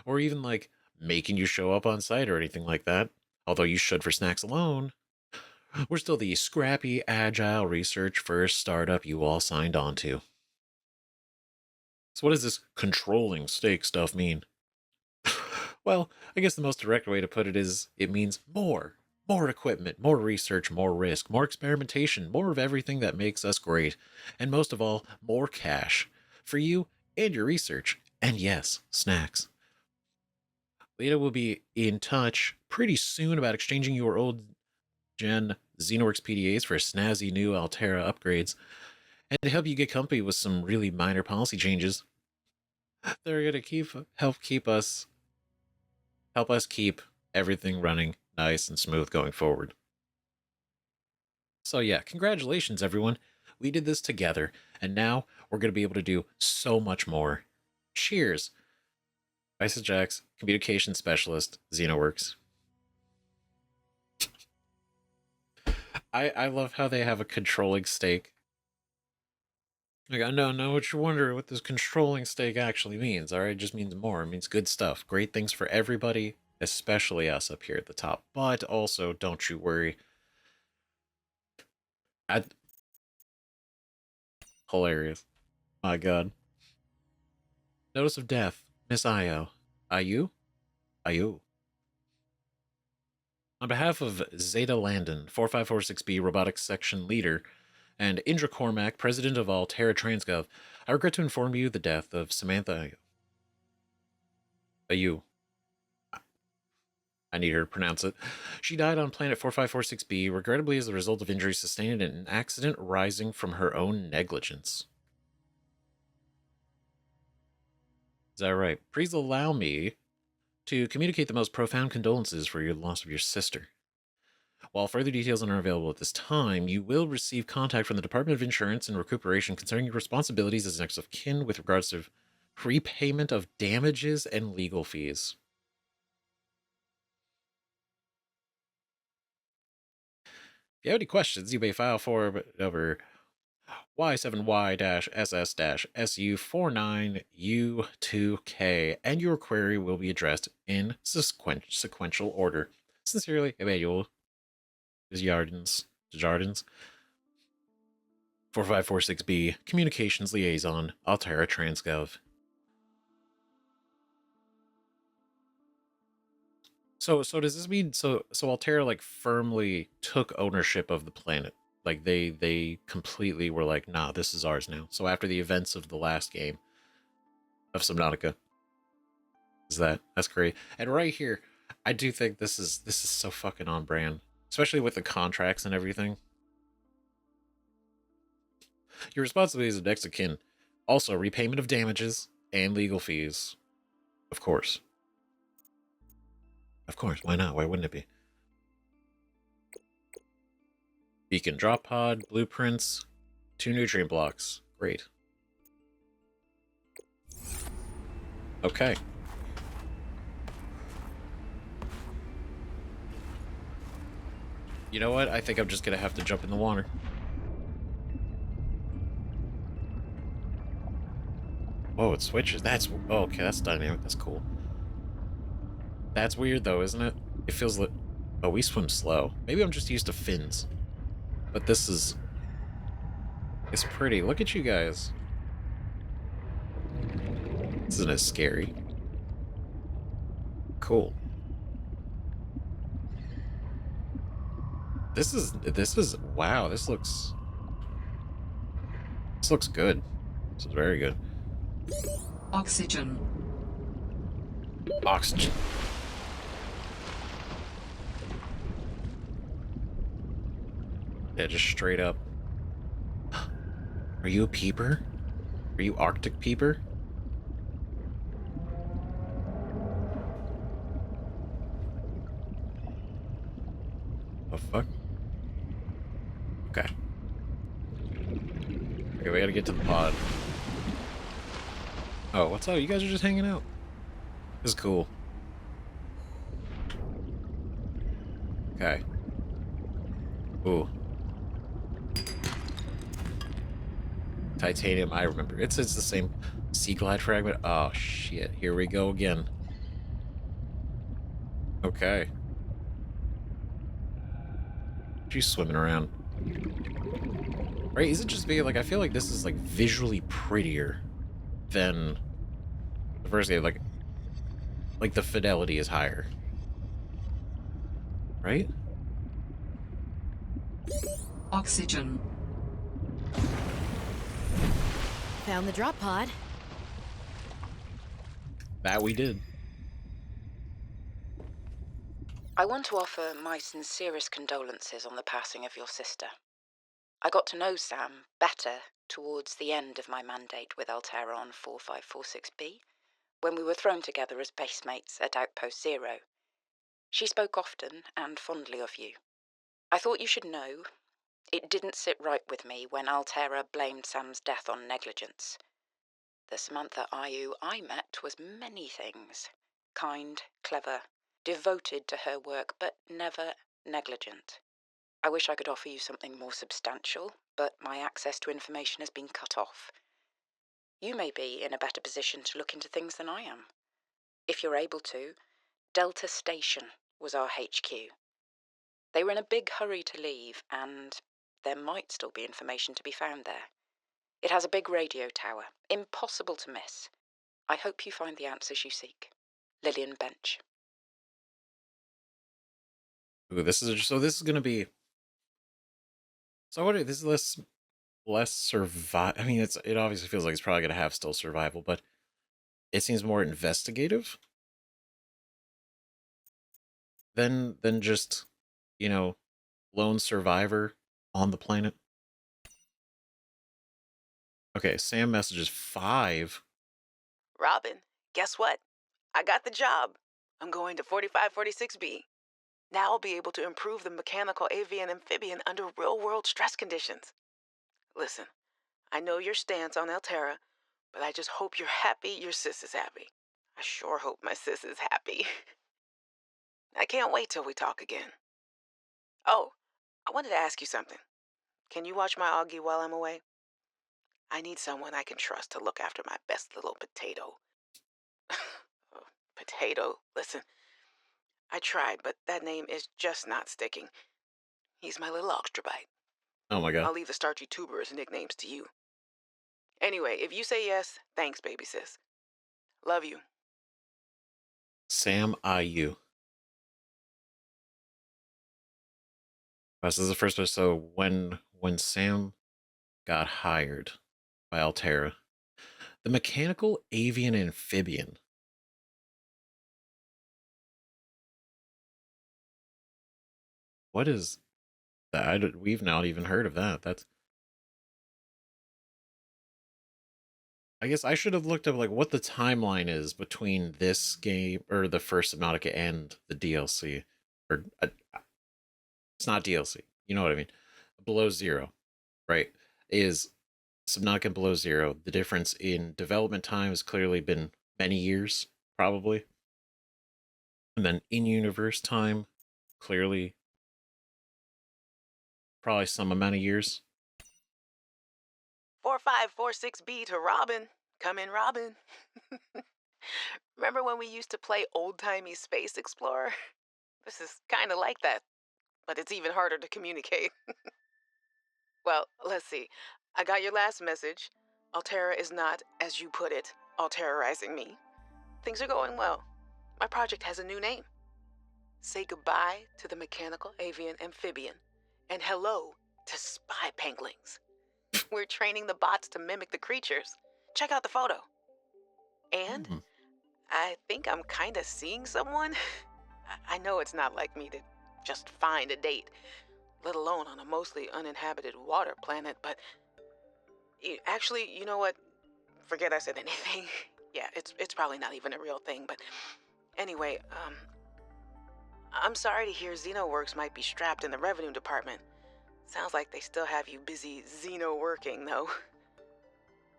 or even like making you show up on site or anything like that, although you should for snacks alone. We're still the scrappy, agile, research-first startup you all signed on to. So what does this controlling stake stuff mean? Well, I guess the most direct way to put it is it means more. More equipment, more research, more risk, more experimentation, more of everything that makes us great. And most of all, more cash. For you and your research. And yes, snacks. Lita will be in touch pretty soon about exchanging your old gen Xenoworks PDAs for snazzy new Alterra upgrades, and to help you get comfy with some really minor policy changes. They're gonna help us keep everything running nice and smooth going forward. So yeah, congratulations everyone. We did this together, and now we're gonna be able to do so much more. Cheers. Isis Jax, communication specialist, Xenoworks. I love how they have a controlling stake. Like, I don't know what you're wondering what this controlling stake actually means. All right, it just means more. It means good stuff. Great things for everybody, especially us up here at the top. But also, don't you worry. Hilarious. My god. Notice of death. Miss Io. Ayu? Ayu. On behalf of Zeta Landon, 4546B Robotics Section Leader, and Indra Cormac, President of Alterra Transgov, I regret to inform you the death of Samantha Ayu. I need her to pronounce it. She died on planet 4546B, regrettably as a result of injuries sustained in an accident arising from her own negligence. Is that right? Please allow me to communicate the most profound condolences for your loss of your sister. While further details are not available at this time, you will receive contact from the Department of Insurance and Recuperation concerning your responsibilities as next of kin with regards to prepayment of damages and legal fees. If you have any questions, you may file for over Y7Y-SS-SU49U2K, and your query will be addressed in sequential order. Sincerely, Emmanuel Desjardins. 4546B, Communications Liaison, Alterra Transgov. So does this mean so Alterra like firmly took ownership of the planet? Like they completely were like, nah, this is ours now. So after the events of the last game of Subnautica, that's great. And right here, I do think this is so fucking on brand, especially with the contracts and everything. Your responsibilities of next of kin, also repayment of damages and legal fees, of course. Of course, why not? Why wouldn't it be? Beacon drop pod, blueprints, 2 nutrient blocks. Great. Okay. You know what? I think I'm just gonna have to jump in the water. Whoa, it switches. That's... Oh, okay, that's dynamic. That's cool. That's weird, though, isn't it? It feels like... Oh, we swim slow. Maybe I'm just used to fins. But this is... It's pretty. Look at you guys. This isn't as scary. Cool. This is... Wow, this looks good. This is very good. Oxygen. Oxygen. Yeah, just straight up. Are you a peeper? Are you Arctic peeper? The fuck? Okay. Okay, we gotta get to the pod. Oh, what's up? You guys are just hanging out. This is cool. Okay. Ooh. Titanium, I remember. It's the same Sea Glide fragment. Oh, shit. Here we go again. Okay. She's swimming around. Right? Is it just me? Like, I feel like this is, like, visually prettier than the first game. Like the fidelity is higher. Right? Oxygen. Found the drop pod. That we did. I want to offer my sincerest condolences on the passing of your sister. I got to know Sam better towards the end of my mandate with Alterra on 4546B, when we were thrown together as basemates at Outpost Zero. She spoke often and fondly of you. I thought you should know, it didn't sit right with me when Alterra blamed Sam's death on negligence. The Samantha Ayu I met was many things. Kind, clever, devoted to her work, but never negligent. I wish I could offer you something more substantial, but my access to information has been cut off. You may be in a better position to look into things than I am. If you're able to, Delta Station was our HQ. They were in a big hurry to leave, and there might still be information to be found there. It has a big radio tower, impossible to miss. I hope you find the answers you seek. Lillian Bench. Ooh, this is gonna be. So what? This is less survive. I mean, it obviously feels like it's probably gonna have still survival, but it seems more investigative than just, you know, lone survivor on the planet. Okay, Sam messages 5. Robin, guess what? I got the job. I'm going to 4546B. Now I'll be able to improve the mechanical avian amphibian under real-world stress conditions. Listen, I know your stance on Alterra, but I just hope you're happy your sis is happy. I sure hope my sis is happy. I can't wait till we talk again. Oh, I wanted to ask you something. Can you watch my Augie while I'm away? I need someone I can trust to look after my best little potato. Oh, potato, listen. I tried, but that name is just not sticking. He's my little oxtrabite. Oh my god. I'll leave the starchy tuberous nicknames to you. Anyway, if you say yes, thanks, baby sis. Love you. Sam IU. This is the first one. So when Sam got hired by Alterra, the mechanical avian amphibian. What is that? We've not even heard of that. I guess I should have looked up like what the timeline is between this game or the first Subnautica and the DLC. Or it's not DLC. You know what I mean? Below Zero, right? Is Subnautica Below Zero. The difference in development time has clearly been many years, probably. And then in-universe time, clearly, probably some amount of years. 4546B to Robin. Come in, Robin. Remember when we used to play old-timey Space Explorer? This is kind of like that, but it's even harder to communicate. Well, let's see. I got your last message. Alterra is not, as you put it, alterrorizing me. Things are going well. My project has a new name. Say goodbye to the mechanical avian amphibian, and hello to spy penguins. We're training the bots to mimic the creatures. Check out the photo. And Hmm. I think I'm kind of seeing someone. I know it's not like me to just find a date, let alone on a mostly uninhabited water planet, but actually, you know what? Forget I said anything. Yeah, it's probably not even a real thing, but anyway, I'm sorry to hear XenoWorks might be strapped in the revenue department. Sounds like they still have you busy Xeno working, though.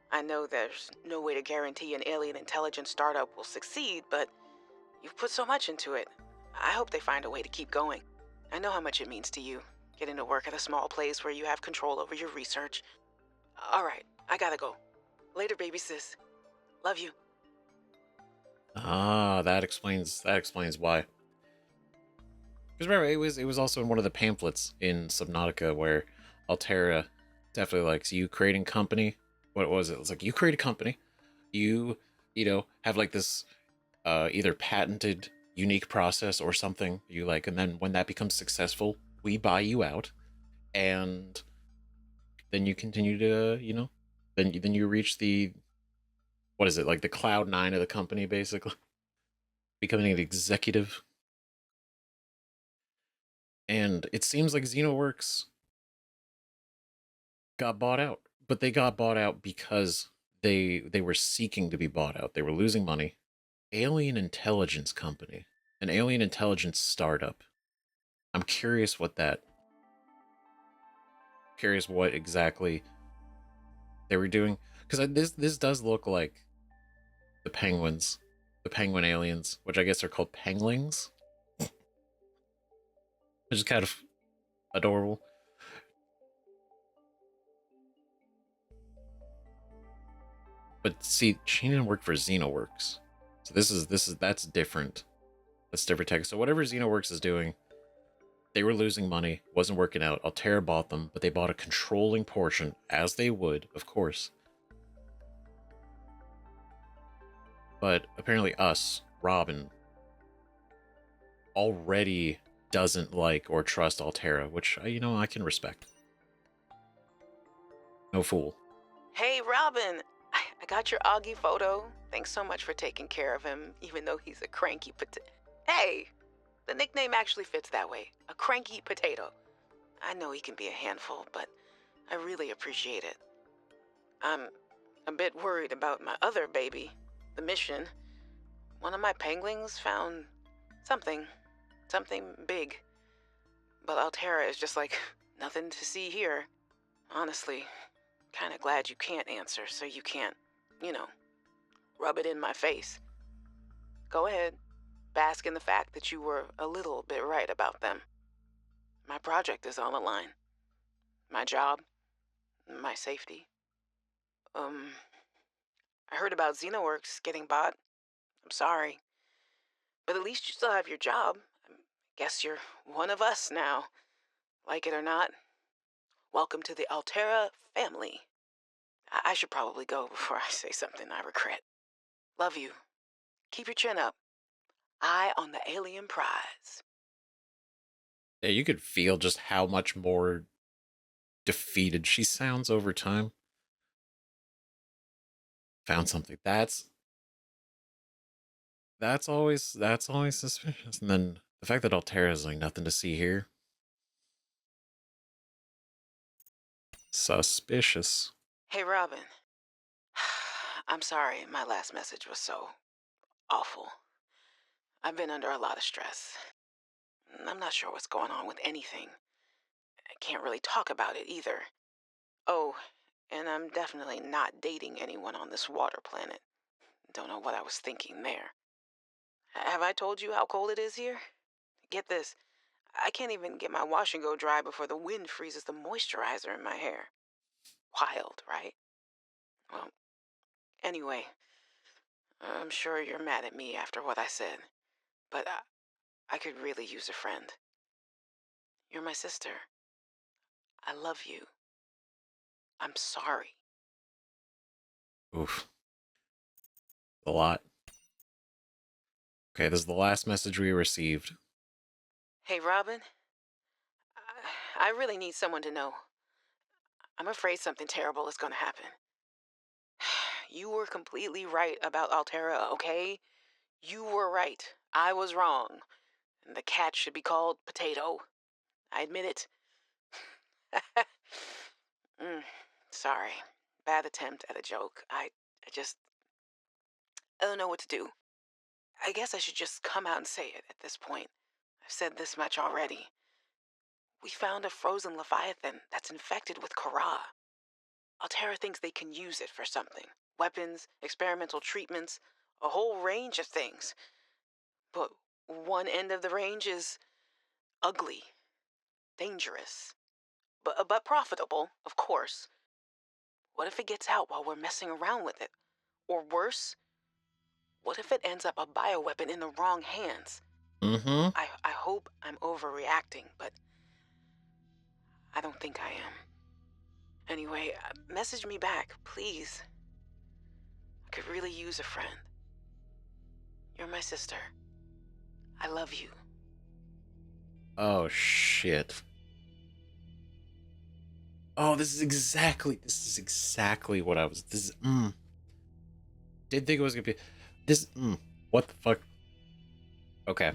I know there's no way to guarantee an alien intelligence startup will succeed, but you've put so much into it. I hope they find a way to keep going. I know how much it means to you, getting to work at a small place where you have control over your research. All right, I gotta go. Later, baby sis. Love you. Ah, that explains why. Because remember, it was also in one of the pamphlets in Subnautica where Alterra definitely likes you creating company. What was it? It was like you create a company, you know have like this either patented unique process or something you like, and then when that becomes successful, we buy you out, and then you continue to then you reach the what is it like the cloud nine of the company basically, becoming an executive. And it seems like Xenoworks got bought out, but they got bought out because they were seeking to be bought out. They were losing money. Alien intelligence company, an alien intelligence startup. I'm curious what that. Curious what exactly they were doing, because this does look like the penguins, the penguin aliens, which I guess are called penglings, which is kind of adorable. But see, she didn't work for Xenoworks, so that's different. That's different tech. So whatever Xenoworks is doing, they were losing money, wasn't working out. Alterra bought them, but they bought a controlling portion, as they would, of course. But apparently, Robin, already doesn't like or trust Alterra, which I can respect. No fool. Hey, Robin. I got your Augie photo. Thanks so much for taking care of him, even though he's a cranky Hey, the nickname actually fits that way. A cranky potato. I know he can be a handful, but I really appreciate it. I'm a bit worried about my other baby, the mission. One of my penguins found something big. But Alterra is just like, nothing to see here. Honestly, kinda glad you can't answer, so you can't, you know, rub it in my face. Go ahead, bask in the fact that you were a little bit right about them. My project is on the line. My job, my safety. I heard about Xenoworks getting bought. I'm sorry. But at least you still have your job. I guess you're one of us now. Like it or not. Welcome to the Alterra family. I should probably go before I say something I regret. Love you. Keep your chin up. Eye on the alien prize. Yeah, you could feel just how much more defeated she sounds over time. Found something. That's always suspicious. And then the fact that Alterra is like nothing to see here. Suspicious. Hey, Robin. I'm sorry my last message was so awful. I've been under a lot of stress. I'm not sure what's going on with anything. I can't really talk about it either. Oh, and I'm definitely not dating anyone on this water planet. Don't know what I was thinking there. Have I told you how cold it is here? Get this. I can't even get my wash and go dry before the wind freezes the moisturizer in my hair. Wild, right? Well, anyway, I'm sure you're mad at me after what I said, but I could really use a friend. You're my sister. I love you. I'm sorry. Oof. A lot. Okay, this is the last message we received. Hey, Robin. I really need someone to know. I'm afraid something terrible is going to happen. you were completely right about Alterra, okay? You were right. I was wrong. And the cat should be called Potato. I admit it. mm, sorry. Bad attempt at a joke. I don't know what to do. I guess I should just come out and say it at this point. I've said this much already. We found a frozen leviathan that's infected with Kara. Alterra thinks they can use it for something. Weapons, experimental treatments, a whole range of things. But one end of the range is ugly, dangerous, but profitable, of course. What if it gets out while we're messing around with it? Or worse, what if it ends up a bioweapon in the wrong hands? Mm-hmm. I hope I'm overreacting, but I don't think I am. Anyway, message me back, please. I could really use a friend. You're my sister. I love you. Oh, shit. Oh, this is exactly what I was, didn't think it was gonna be, what the fuck? Okay,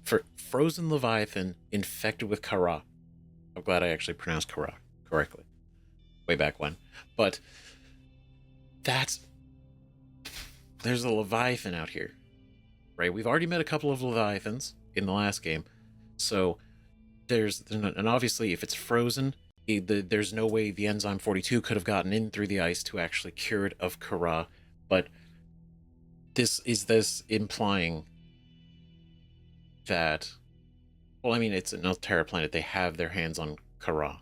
for Frozen Leviathan infected with Kara. I'm glad I actually pronounced Kara correctly. Way back when. But, there's a Leviathan out here. Right? We've already met a couple of Leviathans in the last game. So, and obviously if it's frozen, there's no way the Enzyme 42 could have gotten in through the ice to actually cure it of Kara. But this implying that, well, I mean, it's an Alterra planet. They have their hands on Kara.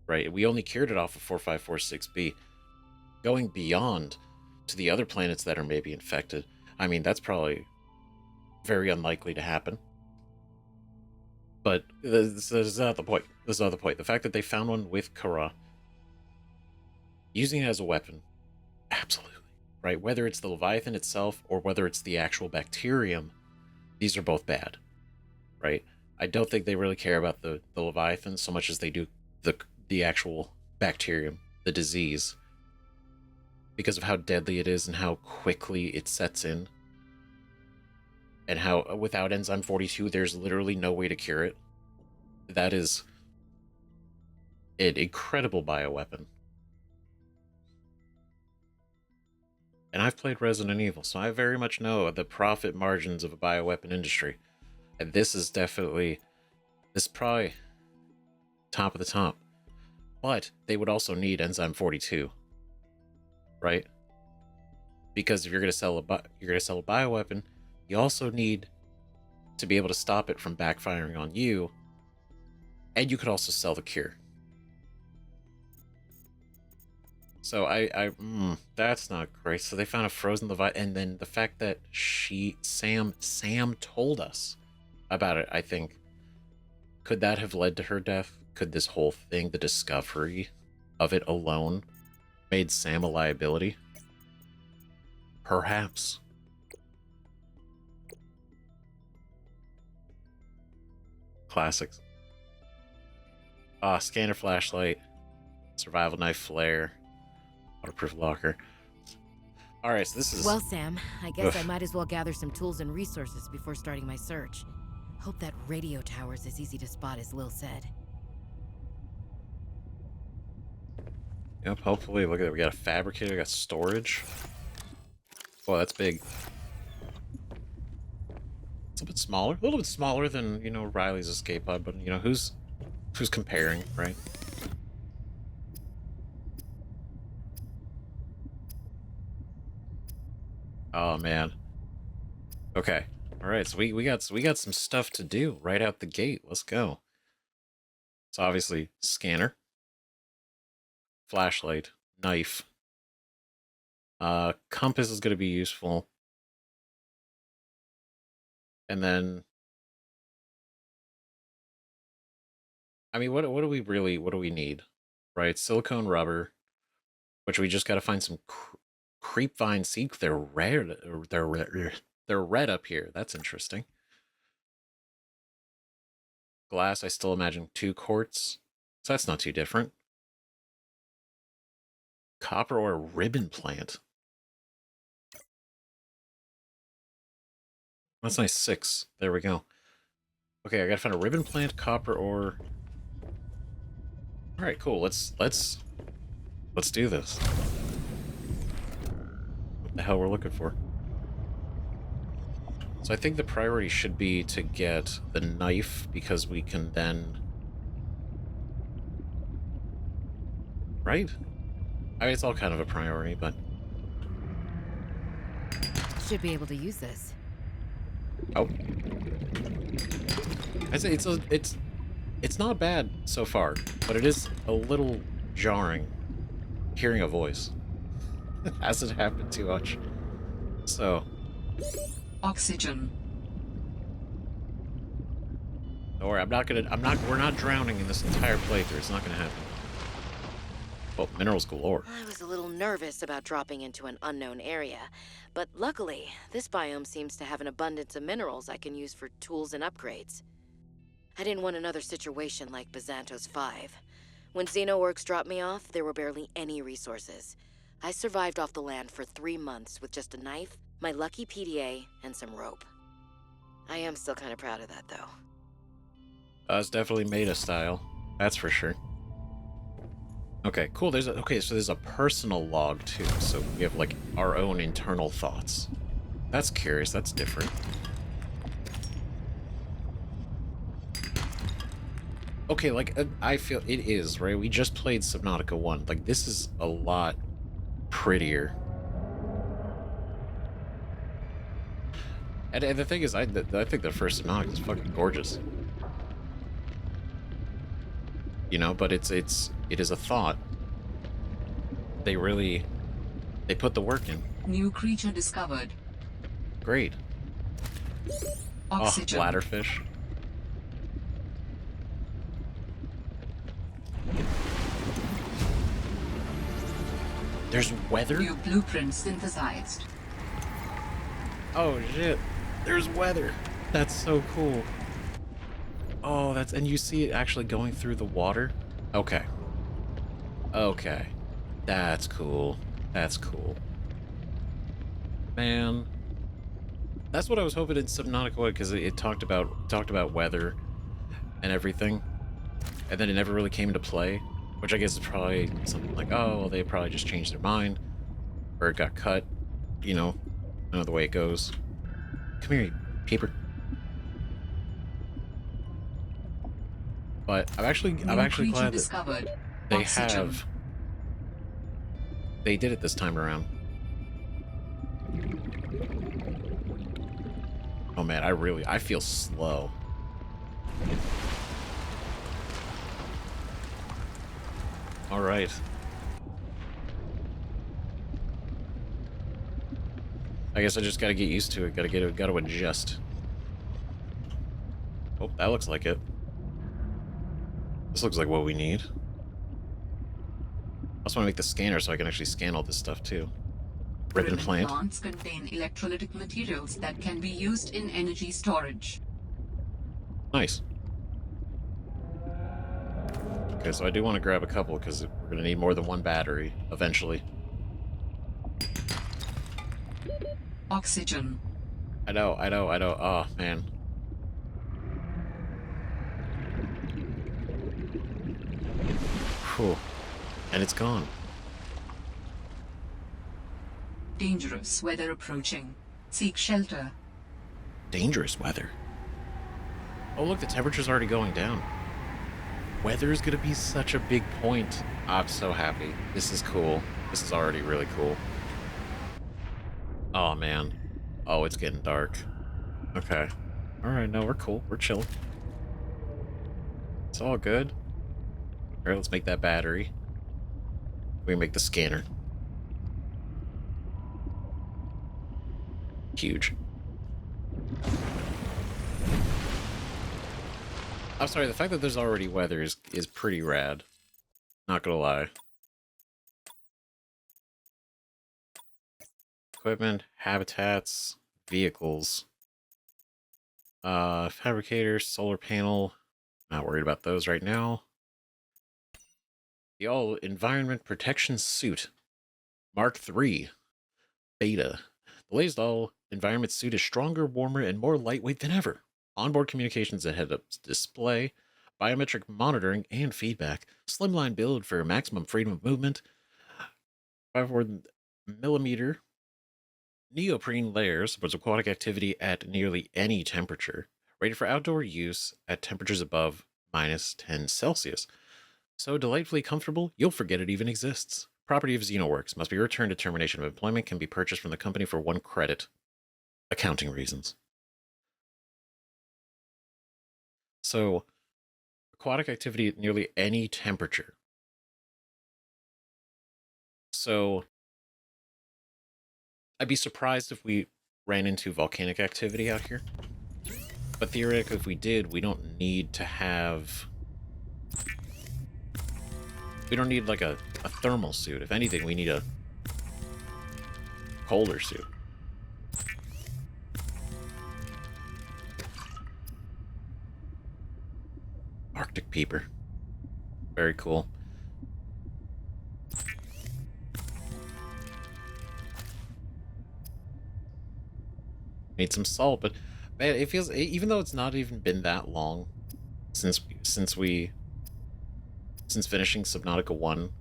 Right? We only cured it off of 4546b. Going beyond to the other planets that are maybe infected, I mean, that's probably very unlikely to happen. But this is not the point. The fact that they found one with Kara, using it as a weapon, absolutely. Right? Whether it's the Leviathan itself or whether it's the actual bacterium, these are both bad. Right? I don't think they really care about the Leviathan so much as they do the actual bacterium, the disease, because of how deadly it is and how quickly it sets in. And how without Enzyme 42, there's literally no way to cure it. That is an incredible bioweapon. And I've played Resident Evil, so I very much know the profit margins of a bioweapon industry. And this is probably top of the top. But they would also need Enzyme 42. Right? Because if you're going to sell a bioweapon, you also need to be able to stop it from backfiring on you, and you could also sell the cure. So that's not great. So they found a frozen Leviathan, and then the fact that Sam told us about it, I think, could that have led to her death? Could this whole thing, the discovery of it alone, made Sam a liability? Perhaps. Classics. Scanner flashlight, survival knife flare, waterproof locker. Alright, so this is... Well, Sam, I guess I might as well gather some tools and resources before starting my search. Hope that radio tower's as easy to spot as Lil said. Yep, hopefully. Look at that. We got a fabricator, we got storage. Whoa, that's big. It's a little bit smaller than, Riley's escape pod, but, who's comparing, right? Oh, man. Okay. All right, so we got some stuff to do right out the gate. Let's go. So obviously, scanner, flashlight, knife. Compass is going to be useful. And then, I mean, what do we need? Right? Silicone rubber, which we just got to find some creepvine seed. They're rare. They're red up here. That's interesting. Glass, I still imagine 2 quarts. So that's not too different. Copper ore ribbon plant. That's nice. 6. There we go. Okay, I gotta find a ribbon plant, copper ore. All right, cool. Let's do this. What the hell we're looking for? So I think the priority should be to get the knife because we can then, right? I mean, it's all kind of a priority, but Should be able to use this. oh, I'd say it's not bad so far, but it is a little jarring hearing a voice. It hasn't happened too much, so Oxygen. don't worry. We're not drowning in this entire playthrough. It's not gonna happen. Oh, minerals galore. I was a little nervous about dropping into an unknown area, but luckily, this biome seems to have an abundance of minerals I can use for tools and upgrades. I didn't want another situation like Bazantos 5. When Xenoworks dropped me off, there were barely any resources. I survived off the land for 3 months with just a knife, my lucky PDA, and some rope. I am still kind of proud of that, though. It's definitely meta style. That's for sure. Okay, cool. So there's a personal log too. So we have like our own internal thoughts. That's curious. That's different. Okay, like I feel it is, right? We just played Subnautica 1. Like this is a lot prettier. And the thing is, I think the first Subnautica is fucking gorgeous. You know, but it is a thought. They put the work in. New creature discovered. Great. Oxygen. Oh, bladderfish. There's weather? New blueprint synthesized. Oh shit. There's weather. That's so cool. Oh, and you see it actually going through the water? Okay. Okay. That's cool. That's cool. Man. That's what I was hoping in Subnautica 1, because it talked about weather and everything. And then it never really came into play. Which I guess is probably something like, oh, well, they probably just changed their mind. Or it got cut. You know the way it goes. Come here, you paper. But I'm actually glad that they did it this time around. Oh man, I feel slow. All right. I guess I just gotta get used to it. Gotta adjust. Oh, that looks like it. This looks like what we need. I also want to make the scanner so I can actually scan all this stuff too. Ribbon plant. Plants contain electrolytic materials that can be used in energy storage. Nice. Okay, so I do want to grab a couple because we're going to need more than one battery eventually. Oxygen. I know. Oh, man. Whew. And it's gone. Dangerous weather approaching. Seek shelter. Dangerous weather. Oh, look, the temperature's already going down. Weather is going to be such a big point. I'm so happy. This is cool. This is already really cool. Oh, man. Oh, it's getting dark. Okay. Alright, no, we're cool. We're chilling. It's all good. Alright, let's make that battery. We can make the scanner. Huge. I'm sorry, the fact that there's already weather is pretty rad. Not gonna lie. Equipment, habitats, vehicles. Fabricator, solar panel. Not worried about those right now. The all environment protection suit. Mark III Beta. The latest all environment suit is stronger, warmer, and more lightweight than ever. Onboard communications and head-up display, biometric monitoring and feedback, slimline build for maximum freedom of movement, 5 millimeter neoprene layers supports aquatic activity at nearly any temperature, rated for outdoor use at temperatures above -10 Celsius. So delightfully comfortable, you'll forget it even exists. Property of XenoWorks must be returned at termination of employment, can be purchased from the company for 1 credit. Accounting reasons. So, aquatic activity at nearly any temperature. So, I'd be surprised if we ran into volcanic activity out here. But theoretically, if we did, we don't need to have... We don't need, like, a thermal suit. If anything, we need a colder suit. Arctic peeper. Very cool. Need some salt, but man, it feels, even though it's not even been that long since finishing Subnautica 1,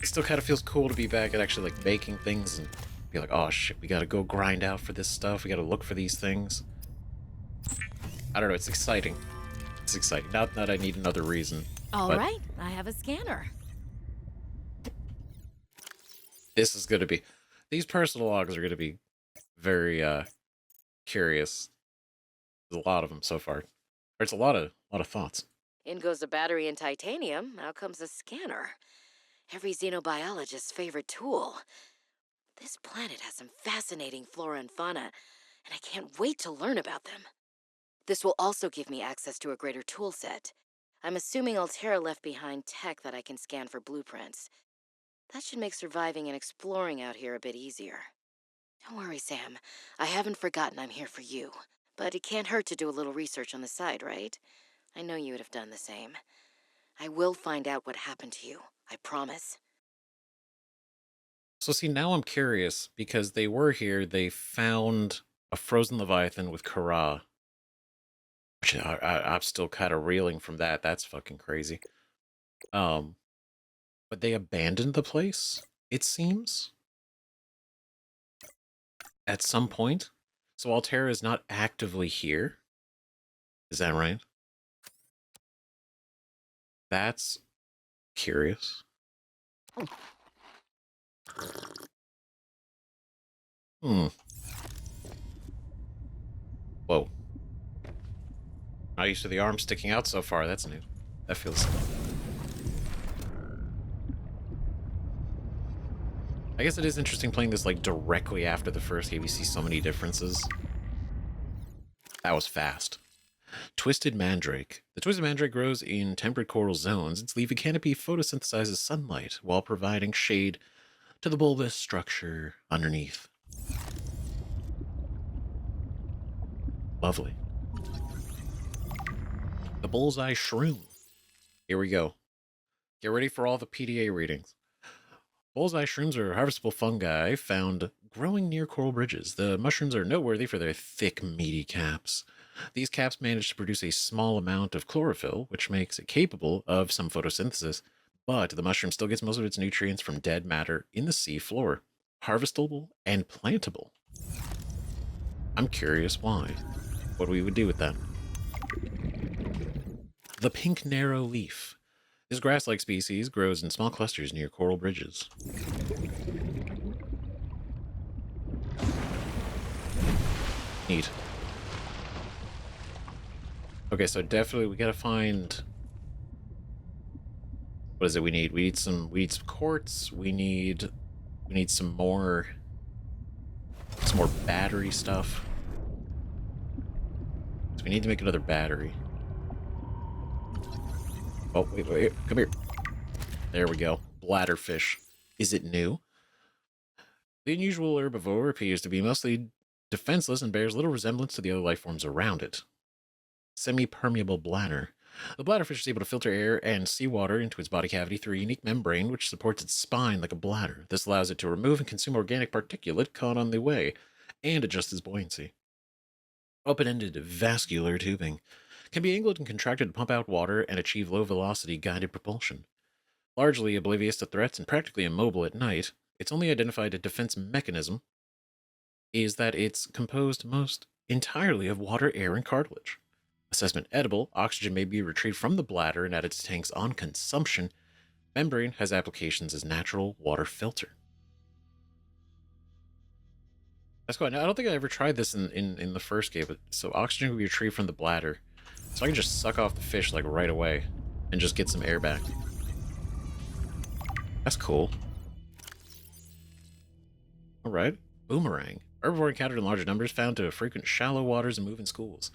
it still kind of feels cool to be back at actually like making things and be like, oh shit, we gotta go grind out for this stuff, we gotta look for these things. I don't know, it's exciting. It's exciting. Not that I need another reason. All right, I have a scanner. This is gonna be, these personal logs are gonna be very curious. There's a lot of them so far. There's a lot of thoughts. In goes a battery and titanium, out comes a scanner. Every xenobiologist's favorite tool. This planet has some fascinating flora and fauna, and I can't wait to learn about them. This will also give me access to a greater tool set. I'm assuming Alterra left behind tech that I can scan for blueprints. That should make surviving and exploring out here a bit easier. Don't worry, Sam. I haven't forgotten I'm here for you. But it can't hurt to do a little research on the side, right? I know you would have done the same. I will find out what happened to you. I promise. So see, now I'm curious, because they were here, they found a frozen Leviathan with Kara. Which I'm still kind of reeling from that. That's fucking crazy. But they abandoned the place, it seems. At some point. So Alterra is not actively here. Is that right? That's curious. Whoa. Not used to the arm sticking out so far. That's new. That feels... I guess it is interesting playing this like directly after the first game. You see so many differences. That was fast. Twisted Mandrake. The Twisted Mandrake grows in temperate coral zones. Its leafy canopy photosynthesizes sunlight while providing shade to the bulbous structure underneath. Lovely. The Bullseye Shroom. Here we go. Get ready for all the PDA readings. Bullseye shrooms are harvestable fungi found growing near coral bridges. The mushrooms are noteworthy for their thick, meaty caps. These caps manage to produce a small amount of chlorophyll, which makes it capable of some photosynthesis, but the mushroom still gets most of its nutrients from dead matter in the sea floor. Harvestable and plantable. I'm curious why. What we would do with that. The pink narrow leaf. This grass-like species grows in small clusters near coral bridges. Neat. Okay, so definitely we gotta find... What is it we need? We need some quartz. We need some more battery stuff. So we need to make another battery. Oh, wait, come here. There we go. Bladderfish. Is it new? The unusual herbivore appears to be mostly defenseless and bears little resemblance to the other life forms around it. Semi-permeable bladder. The bladderfish is able to filter air and seawater into its body cavity through a unique membrane which supports its spine like a bladder. This allows it to remove and consume organic particulate caught on the way and adjust its buoyancy. Open-ended vascular tubing can be angled and contracted to pump out water and achieve low-velocity guided propulsion. Largely oblivious to threats and practically immobile at night, its only identified defense mechanism is that it's composed most entirely of water, air, and cartilage. Assessment edible, oxygen may be retrieved from the bladder and added to tanks on consumption. Membrane has applications as natural water filter. That's cool. Now, I don't think I ever tried this in the first game, but so oxygen can be retrieved from the bladder. So I can just suck off the fish like right away and just get some air back. That's cool. Alright. Boomerang. Herbivore encountered in larger numbers, found to frequent shallow waters and move in schools.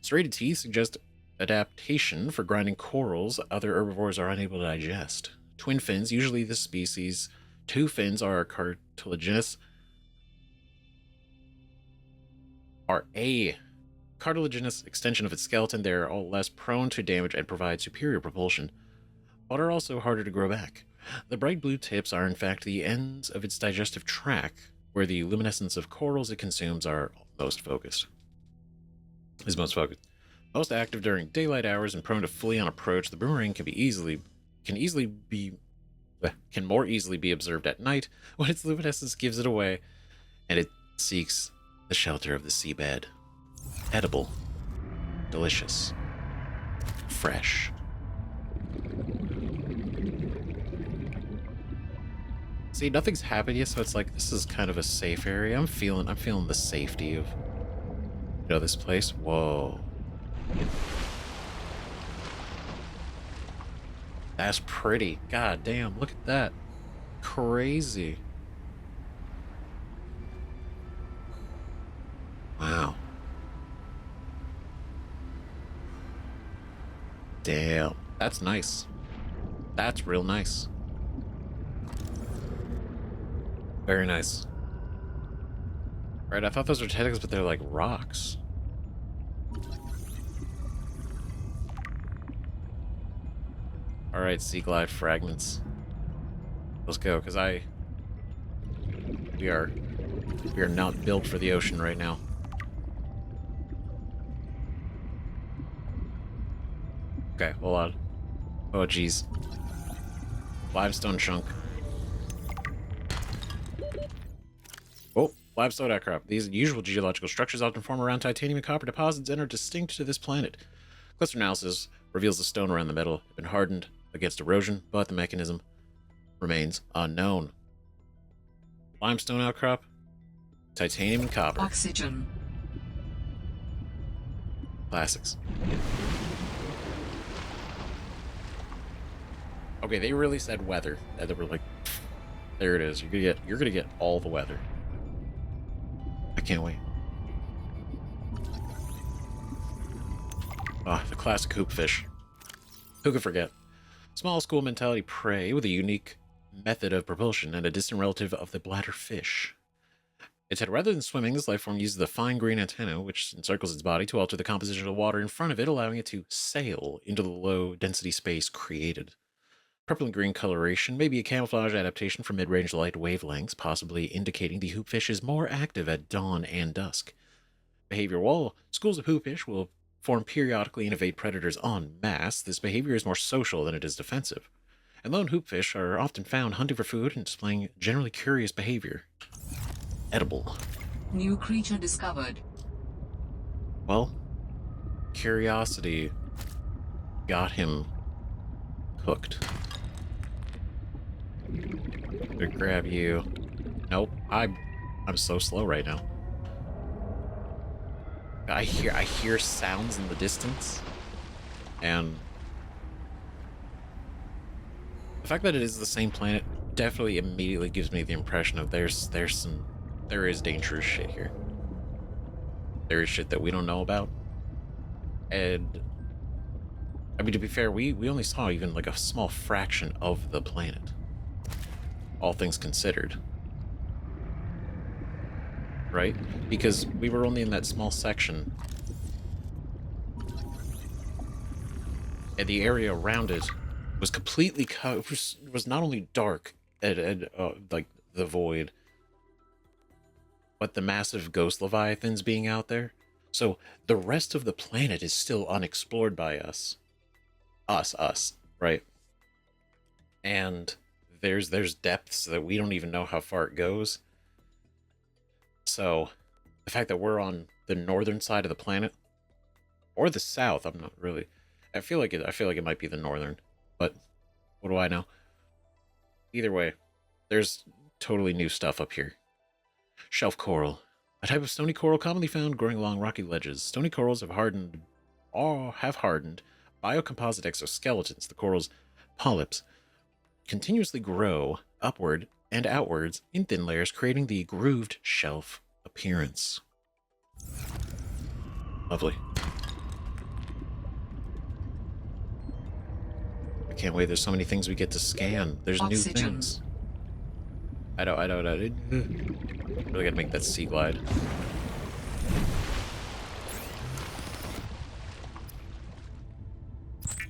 Serrated teeth suggest adaptation for grinding corals other herbivores are unable to digest. Twin fins, usually this species, two fins are cartilaginous, are a cartilaginous extension of its skeleton. They are all less prone to damage and provide superior propulsion, but are also harder to grow back. The bright blue tips are in fact the ends of its digestive tract, where the luminescence of corals it consumes are most focused. Most active during daylight hours and prone to flee on approach, the boomerang can more easily be observed at night when its luminescence gives it away, and it seeks the shelter of the seabed. Edible, delicious, fresh. See, nothing's happened yet, so it's like this is kind of a safe area. I'm feeling the safety of, this place. Whoa. That's pretty. God damn, look at that. Crazy. Wow. Damn. That's nice. That's real nice. Very nice. Right, I thought those were tentacles, but they're like rocks. Alright, sea glide fragments. Let's go, because we are not built for the ocean right now. Okay, hold on. Oh, jeez. Limestone chunk. Oh, limestone outcrop. These unusual geological structures often form around titanium and copper deposits and are distinct to this planet. Cluster analysis reveals the stone around the metal had been hardened against erosion, but the mechanism remains unknown. Limestone outcrop, titanium and copper. Oxygen. Classics. Okay, they really said weather. They were like, there it is. You're gonna get all the weather. I can't wait. Ah, the classic hoopfish. Who could forget? Small school mentality prey with a unique method of propulsion and a distant relative of the bladderfish. Instead, rather than swimming, this life form uses the fine green antenna, which encircles its body to alter the composition of the water in front of it, allowing it to sail into the low-density space created. Purple and green coloration may be a camouflage adaptation for mid-range light wavelengths, possibly indicating the hoopfish is more active at dawn and dusk. Behavior: while schools of hoopfish will form periodically and evade predators en masse, this behavior is more social than it is defensive. And lone hoopfish are often found hunting for food and displaying generally curious behavior. Edible. New creature discovered. Well, curiosity got him cooked. To grab you. Nope, I'm so slow right now. I hear sounds in the distance, and the fact that it is the same planet definitely immediately gives me the impression of there is dangerous shit here. There is shit that we don't know about, and I mean, to be fair, we only saw even like a small fraction of the planet, all things considered. Right? Because we were only in that small section. and the area around it was completely was not only dark and like the void, but the massive ghost leviathans being out there. So the rest of the planet is still unexplored by us. Us, right? And there's depths that we don't even know how far it goes. So the fact that we're on the northern side of the planet, or the south, I'm not really. I feel like it might be the northern, but what do I know? Either way, there's totally new stuff up here. Shelf coral, a type of stony coral commonly found growing along rocky ledges. Stony corals have hardened biocomposite exoskeletons. The coral's polyps continuously grow upward and outwards in thin layers, creating the grooved shelf appearance. Lovely. I can't wait. There's so many things we get to scan. There's Oxygen. new things. I really gotta make that sea glide.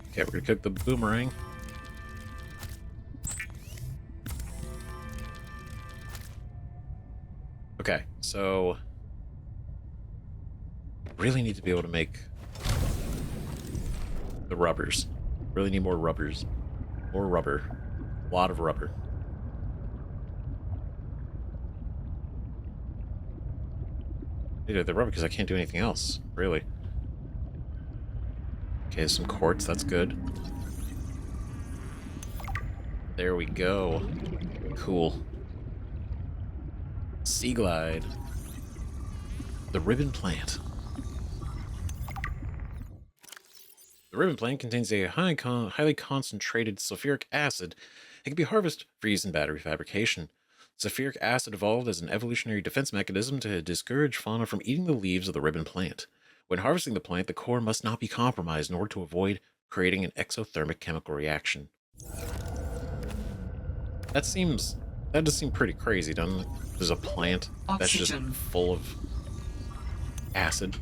Okay, we're gonna cook the boomerang. Okay, so really need to be able to make the rubbers. Really need more rubbers. More rubber. A lot of rubber. Need the rubber because I can't do anything else, really. Okay, some quartz, that's good. There we go. Cool. Sea glide. The ribbon plant. The ribbon plant contains a highly concentrated sulfuric acid. It can be harvested for use in battery fabrication. Sulfuric acid evolved as an evolutionary defense mechanism to discourage fauna from eating the leaves of the ribbon plant. When harvesting the plant, the core must not be compromised in order to avoid creating an exothermic chemical reaction. That does seem pretty crazy, doesn't it? There's a plant that's just Oxygen. full of acid.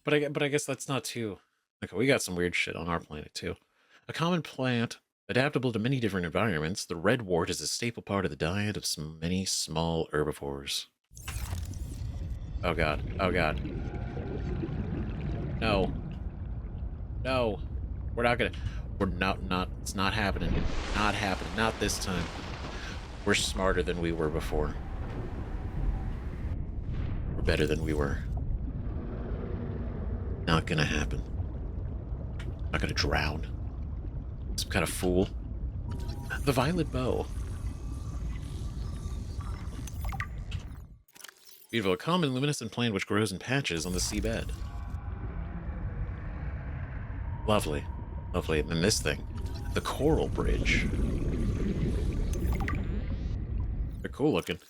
But I guess that's not too... Okay, we got some weird shit on our planet, too. A common plant, adaptable to many different environments, the red wart is a staple part of the diet of many small herbivores. Oh god. Oh god. No. No. We're not gonna... We're not... It's not happening. Not happening. Not this time. We're smarter than we were before. We're better than we were. Not gonna happen. Not gonna drown. Some kind of fool. The violet bow. Beautiful. A common luminescent plant which grows in patches on the seabed. Lovely. Lovely. And then this thing. The coral bridge. They're cool looking.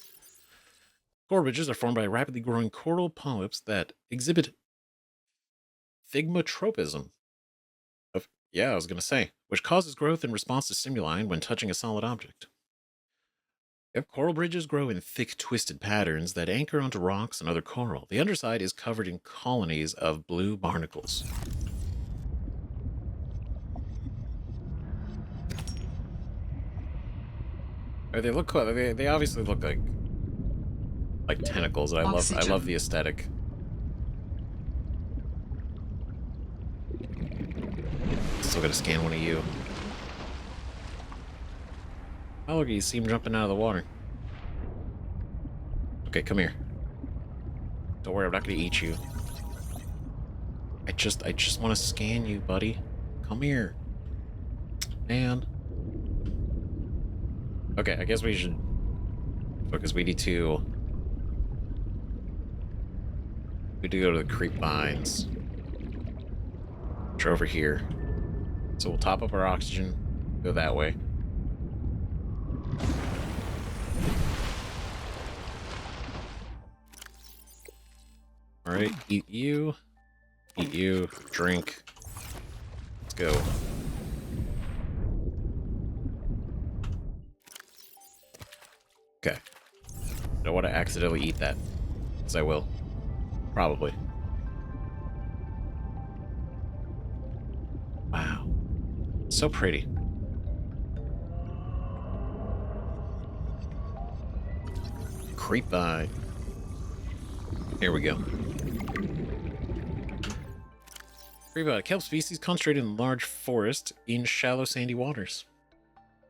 Coral bridges are formed by rapidly growing coral polyps that exhibit thigmotropism. Yeah, I was going to say, which causes growth in response to stimuli when touching a solid object. Yep, coral bridges grow in thick, twisted patterns that anchor onto rocks and other coral. The underside is covered in colonies of blue barnacles. They look cool. They obviously look like tentacles. I love the aesthetic. Still gotta scan one of you. Oh, look, you see him jumping out of the water. Okay, come here. Don't worry, I'm not gonna eat you. I just want to scan you, buddy. Come here. Man. Okay, I guess we should focus. We need to go to the creep vines. Which are over here. So we'll top up our oxygen, go that way. Alright, eat you, drink. Let's go. Okay. Don't want to accidentally eat that, because I will. Probably. So pretty. Creepvine. Here we go. Creepvine, a kelp species concentrated in large forest in shallow sandy waters.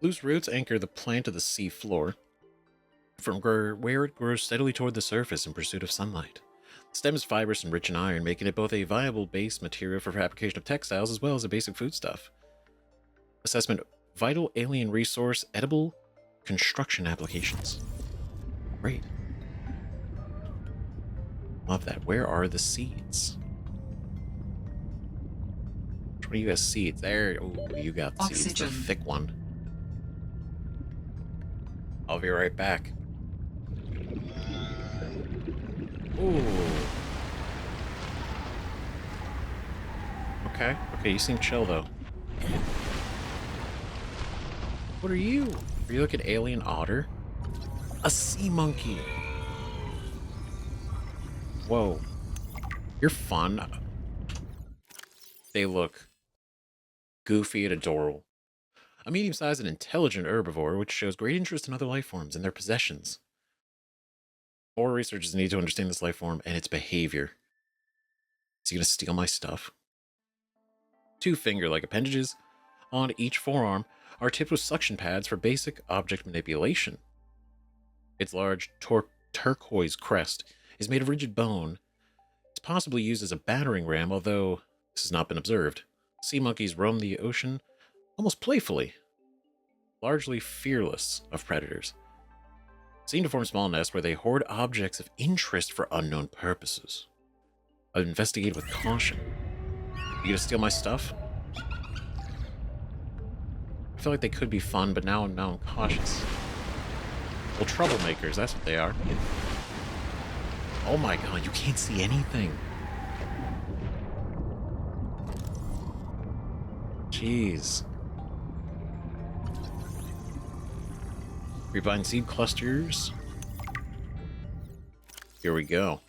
Loose roots anchor the plant to the sea floor, from where it grows steadily toward the surface in pursuit of sunlight. The stem is fibrous and rich in iron, making it both a viable base material for fabrication of textiles as well as a basic foodstuff. Assessment: vital alien resource, edible construction applications. Great. Love that. Where are the seeds? Which one of you has seeds? There. Oh, you got seeds. The Oxygen. thick one. I'll be right back. Ooh. Okay. Okay, you seem chill, though. What are you? Are you like an alien otter? A sea monkey. Whoa. You're fun. They look goofy and adorable. A medium-sized and intelligent herbivore, which shows great interest in other life forms and their possessions. More researchers need to understand this life form and its behavior. Is he gonna steal my stuff? Two finger-like appendages on each forearm are tipped with suction pads for basic object manipulation. Its large turquoise crest is made of rigid bone. It's possibly used as a battering ram, although this has not been observed. Sea monkeys roam the ocean almost playfully, largely fearless of predators. Seen to form small nests where they hoard objects of interest for unknown purposes. I'll investigate with caution. You gonna steal my stuff? I feel like they could be fun, but now I'm cautious. Well, troublemakers, that's what they are. Oh my god, you can't see anything. Jeez. Creepvine seed clusters. Here we go.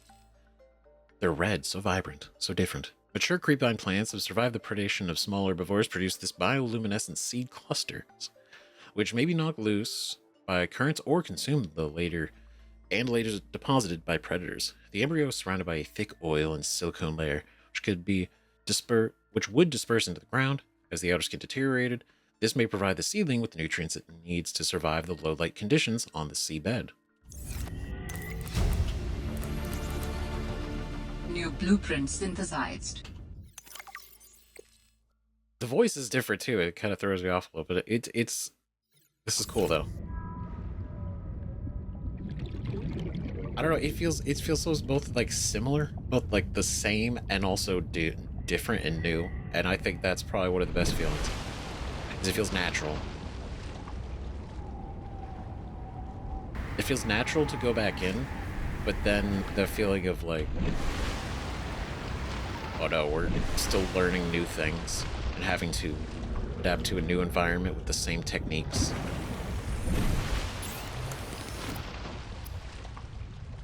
They're red, so vibrant, so different. Mature creepvine plants have survived the predation of small herbivores, produce this bioluminescent seed clusters, which may be knocked loose by currents or consumed later deposited by predators. The embryo is surrounded by a thick oil and silicone layer, which would disperse into the ground as the outer skin deteriorated. This may provide the seedling with the nutrients it needs to survive the low light conditions on the seabed. New blueprint synthesized. The voice is different too. It kind of throws me off a little bit. This is cool though. I don't know. It feels so both like similar, both like the same and also different and new. And I think that's probably one of the best feelings. Because it feels natural. It feels natural to go back in, but then the feeling of like, oh no, we're still learning new things and having to adapt to a new environment with the same techniques.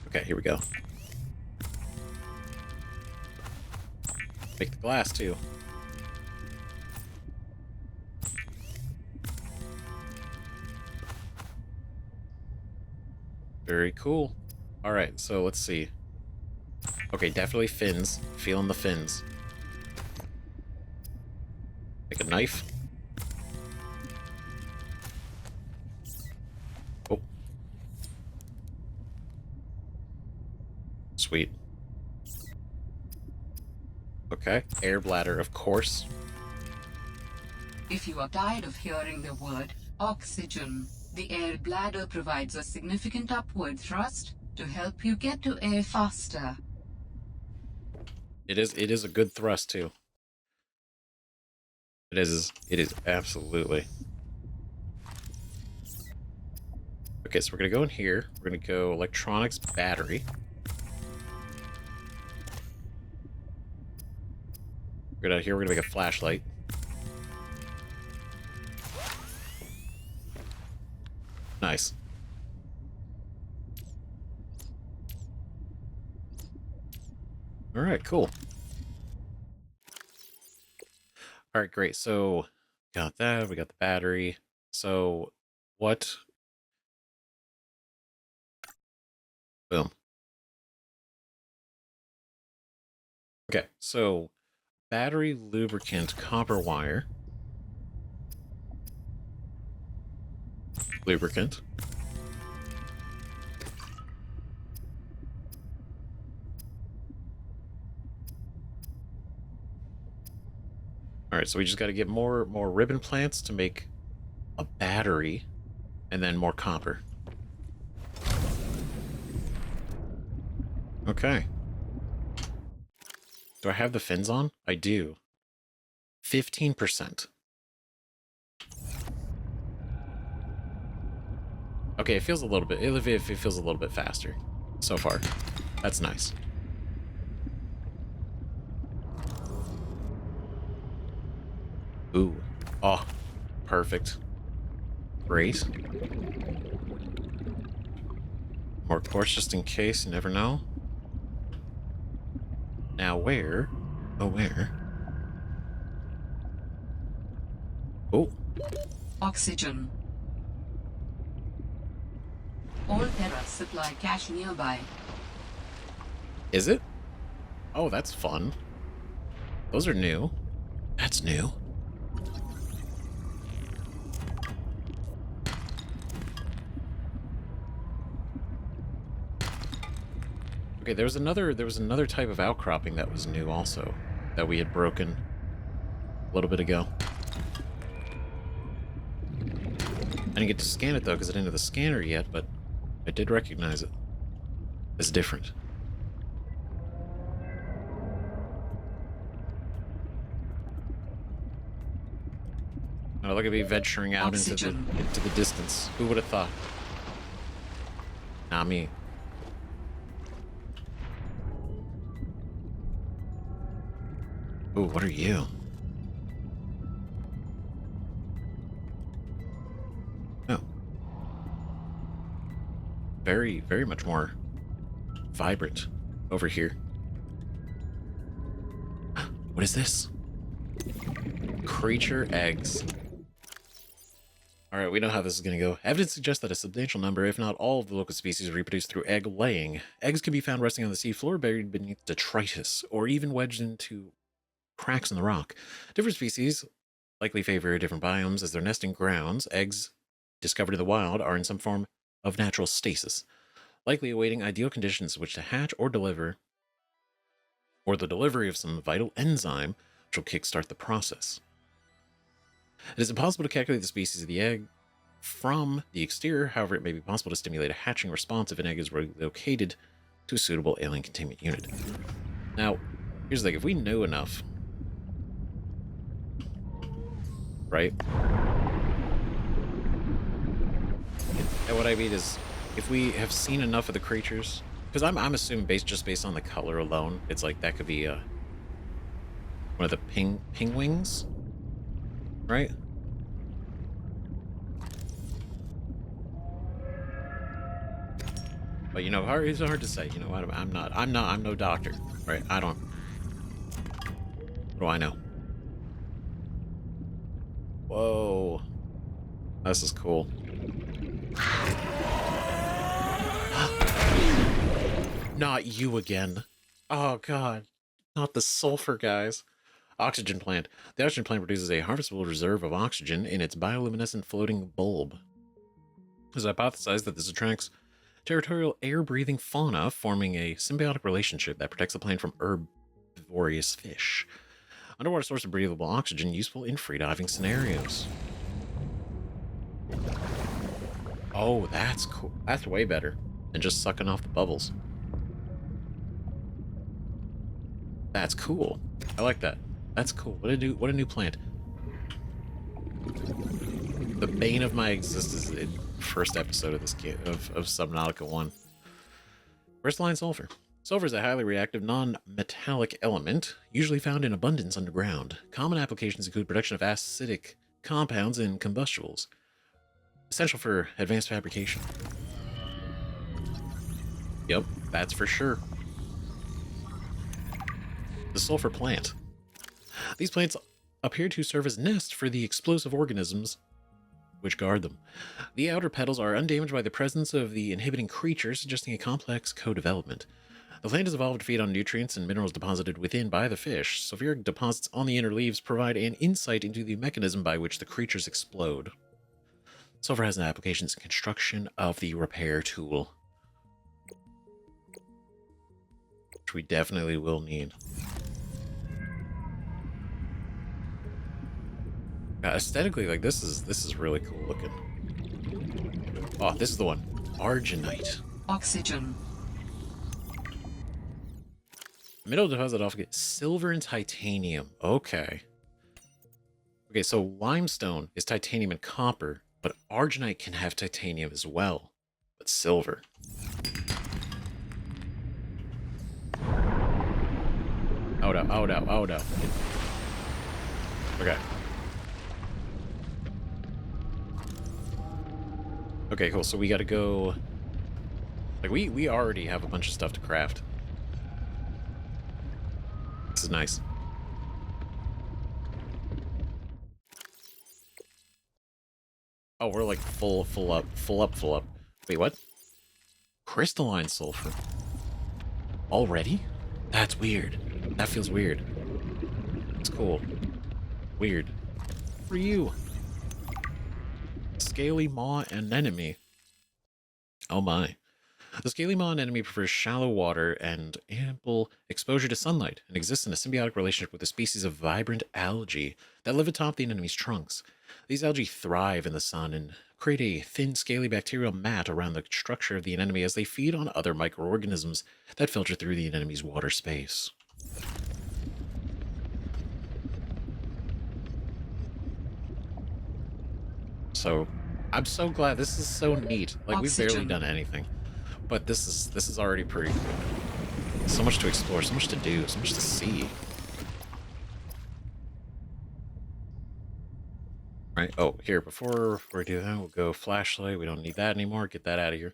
Okay, here we go. Make the glass too. Very cool. Alright, so let's see. Okay, definitely fins. Feeling the fins. Make a knife. Oh. Sweet. Okay, air bladder, of course. If you are tired of hearing the word oxygen, the air bladder provides a significant upward thrust to help you get to air faster. It is a good thrust too. It is absolutely. Okay, so we're gonna go in here. We're gonna go electronics battery. We're gonna make a flashlight. Nice. Alright, cool. Alright, great. So, Got that. We got the battery. So what? Boom. Okay, so battery, lubricant, copper wire. Lubricant. All right, so we just got to get more ribbon plants to make a battery, and then more copper. Okay. Do I have the fins on? I do. 15%. Okay, it feels a little bit. It feels a little bit faster so far. That's nice. Ooh. Oh, perfect. Great. More quartz just in case, you never know. Now where? Oh, where? Oh. Oxygen. Alterra supply cache nearby. Is it? Oh, that's fun. Those are new. That's new. Okay, there was another type of outcropping that was new also, that we had broken a little bit ago. I didn't get to scan it though because I didn't have the scanner yet, but I did recognize it as different. Oh, look at me venturing out into the distance. Who would have thought? Not me. Ooh, what are you? Oh. Very, very much more vibrant over here. What is this? Creature eggs. Alright, we know how this is going to go. Evidence suggests that a substantial number, if not all, of the local species reproduce through egg laying. Eggs can be found resting on the seafloor, buried beneath detritus, or even wedged into cracks in the rock. Different species likely favor different biomes as their nesting grounds. Eggs discovered in the wild are in some form of natural stasis, likely awaiting ideal conditions in which to hatch or deliver, or the delivery of some vital enzyme which will kickstart the process. It is impossible to calculate the species of the egg from the exterior. However, it may be possible to stimulate a hatching response if an egg is relocated to a suitable alien containment unit. Now, here's the thing. If we know enough, right? And what I mean is, if we have seen enough of the creatures, because I'm assuming just based on the color alone, it's like that could be one of the pingwings, right? But you know, it's hard to say. You know, I'm no doctor, right? What do I know? Whoa, this is cool. Not you again. Oh god, not the sulfur guys. Oxygen plant. The oxygen plant produces a harvestable reserve of oxygen in its bioluminescent floating bulb. It is hypothesized that this attracts territorial air-breathing fauna, forming a symbiotic relationship that protects the plant from herbivorous fish. Underwater source of breathable oxygen useful in freediving scenarios. Oh, that's cool. That's way better than just sucking off the bubbles. That's cool. I like that. That's cool. What a new plant. The bane of my existence in the first episode of this game of Subnautica 1. Crystalline sulfur. Sulfur is a highly reactive, non-metallic element, usually found in abundance underground. Common applications include production of acidic compounds and combustibles, essential for advanced fabrication. Yep, that's for sure. The sulfur plant. These plants appear to serve as nests for the explosive organisms which guard them. The outer petals are undamaged by the presence of the inhibiting creatures, suggesting a complex co-development. The plant has evolved to feed on nutrients and minerals deposited within by the fish. Sulfuric deposits on the inner leaves provide an insight into the mechanism by which the creatures explode. Sulfur has an application in construction of the repair tool, which we definitely will need. Aesthetically, like this is really cool looking. Oh, this is the one. Arginite. Oxygen. Mineral deposit often gets silver and titanium. Okay. Okay, so limestone is titanium and copper, but arginite can have titanium as well, but silver. Oh no, oh no, oh no. Okay. Okay, cool. So we gotta go... Like, we already have a bunch of stuff to craft. This is nice. Oh, we're like full up. Wait, what? Crystalline sulfur. Already? That's weird. That feels weird. It's cool. Weird. For you. Scaly maw anemone. Oh my. The scaly maw anemone prefers shallow water and ample exposure to sunlight and exists in a symbiotic relationship with a species of vibrant algae that live atop the anemone's trunks. These algae thrive in the sun and create a thin, scaly bacterial mat around the structure of the anemone as they feed on other microorganisms that filter through the anemone's water space. So, I'm so glad. This is so neat. Like, we've barely done anything. But this is already pretty cool. So much to explore, so much to do, so much to see. Right, oh, here, before we do that, we'll go flashlight. We don't need that anymore. Get that out of here.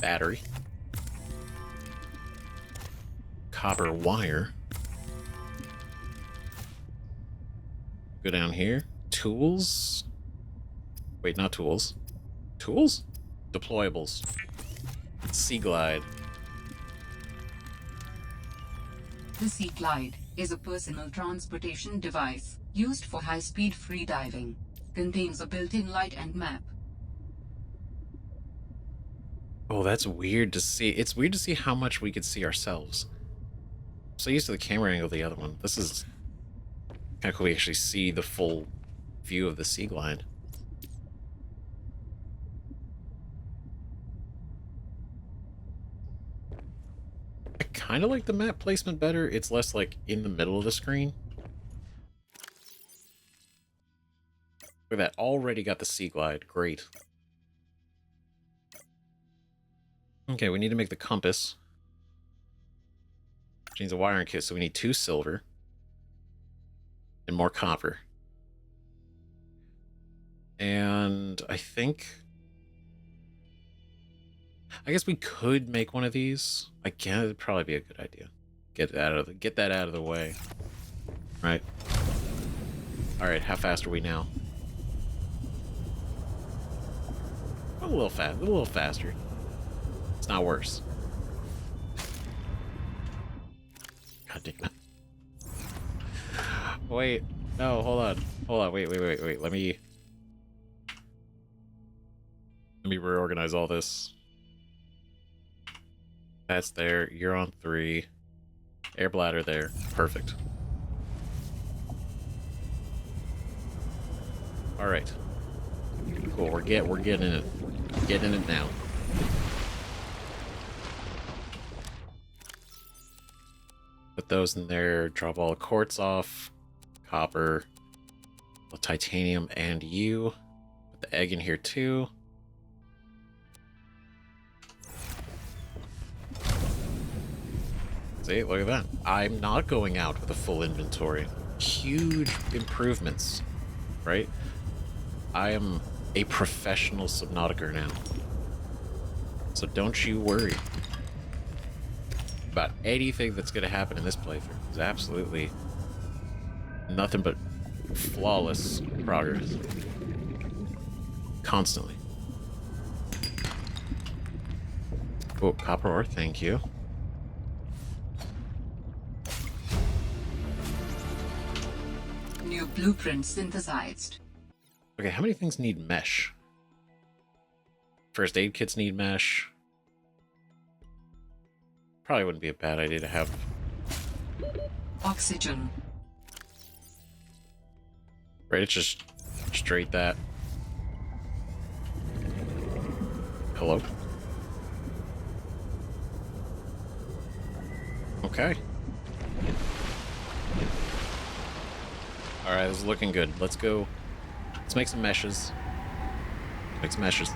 Battery. Copper wire. Go down here. Tools. Wait, not tools. Tools? Deployables. Sea Glide. The Sea Glide is a personal transportation device used for high-speed freediving. Contains a built-in light and map. Oh, that's weird to see. It's weird to see how much we could see ourselves. I'm so used to the camera angle of the other one. This is kind of cool. We actually see the full view of the Sea Glide. I kind of like the map placement better. It's less like in the middle of the screen. Look at that. Already got the Sea Glide. Great. Okay, we need to make the compass. Which needs a wiring kit, so we need 2 silver. And more copper. And I think... I guess we could make one of these. I guess it'd probably be a good idea. Get that out of the way. Right. Alright, how fast are we now? A little faster. It's not worse. God damn it. Wait. No, hold on. Wait. Let me reorganize all this. That's there. You're on 3. Air bladder there. Perfect. Alright. Cool, we're getting in it. Getting in it now. Put those in there, drop all the quartz off. Copper. The titanium and you. Put the egg in here too. See, look at that. I'm not going out with a full inventory. Huge improvements, right? I am a professional Subnautica now. So don't you worry. about anything that's going to happen in this playthrough. It's absolutely nothing but flawless progress. Constantly. Oh, copper ore, thank you. New blueprint synthesized. Okay, how many things need mesh? First aid kits need mesh. Probably wouldn't be a bad idea to have. Oxygen. Right, it's just straight that. Hello? Okay. Alright, this is looking good. Let's go. Let's make some meshes. Make some meshes.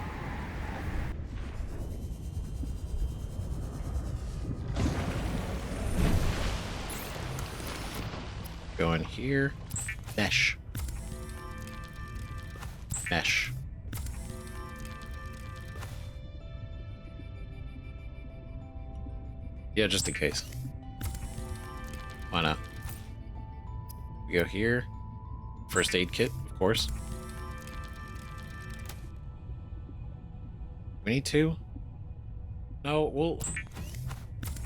Go in here. Mesh. Mesh. Yeah, just in case. Why not? We go here. First aid kit, of course. We need two? No, we'll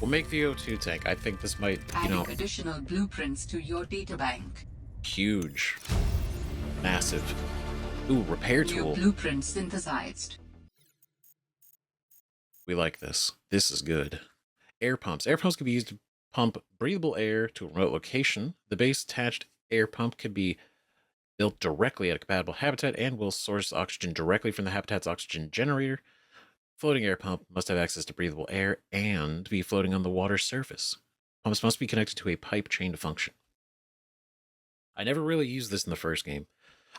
make the O2 tank. I think this might, you know, Adding additional blueprints to your databank. huge. Massive. Ooh, repair New tool. blueprint synthesized. We like this. This is good. Air pumps. Air pumps can be used to pump breathable air to a remote location. The base attached air pump can be built directly at a compatible habitat and will source oxygen directly from the habitat's oxygen generator. Floating air pump must have access to breathable air and be floating on the water's surface. Pumps must be connected to a pipe chain to function. I never really used this in the first game.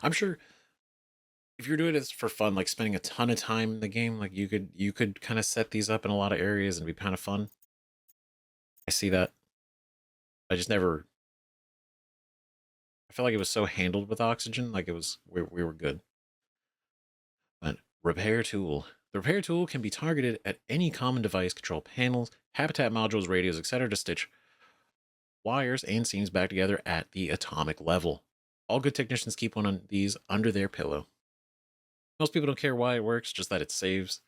I'm sure if you're doing this for fun, like spending a ton of time in the game, like you could kind of set these up in a lot of areas and be kind of fun. I see that. I just never. I felt like it was so handled with oxygen, like it was we were good. But repair tool. The repair tool can be targeted at any common device, control panels, habitat modules, radios, etc. to stitch wires and seams back together at the atomic level. All good technicians keep one of these under their pillow. Most people don't care why it works, just that it saved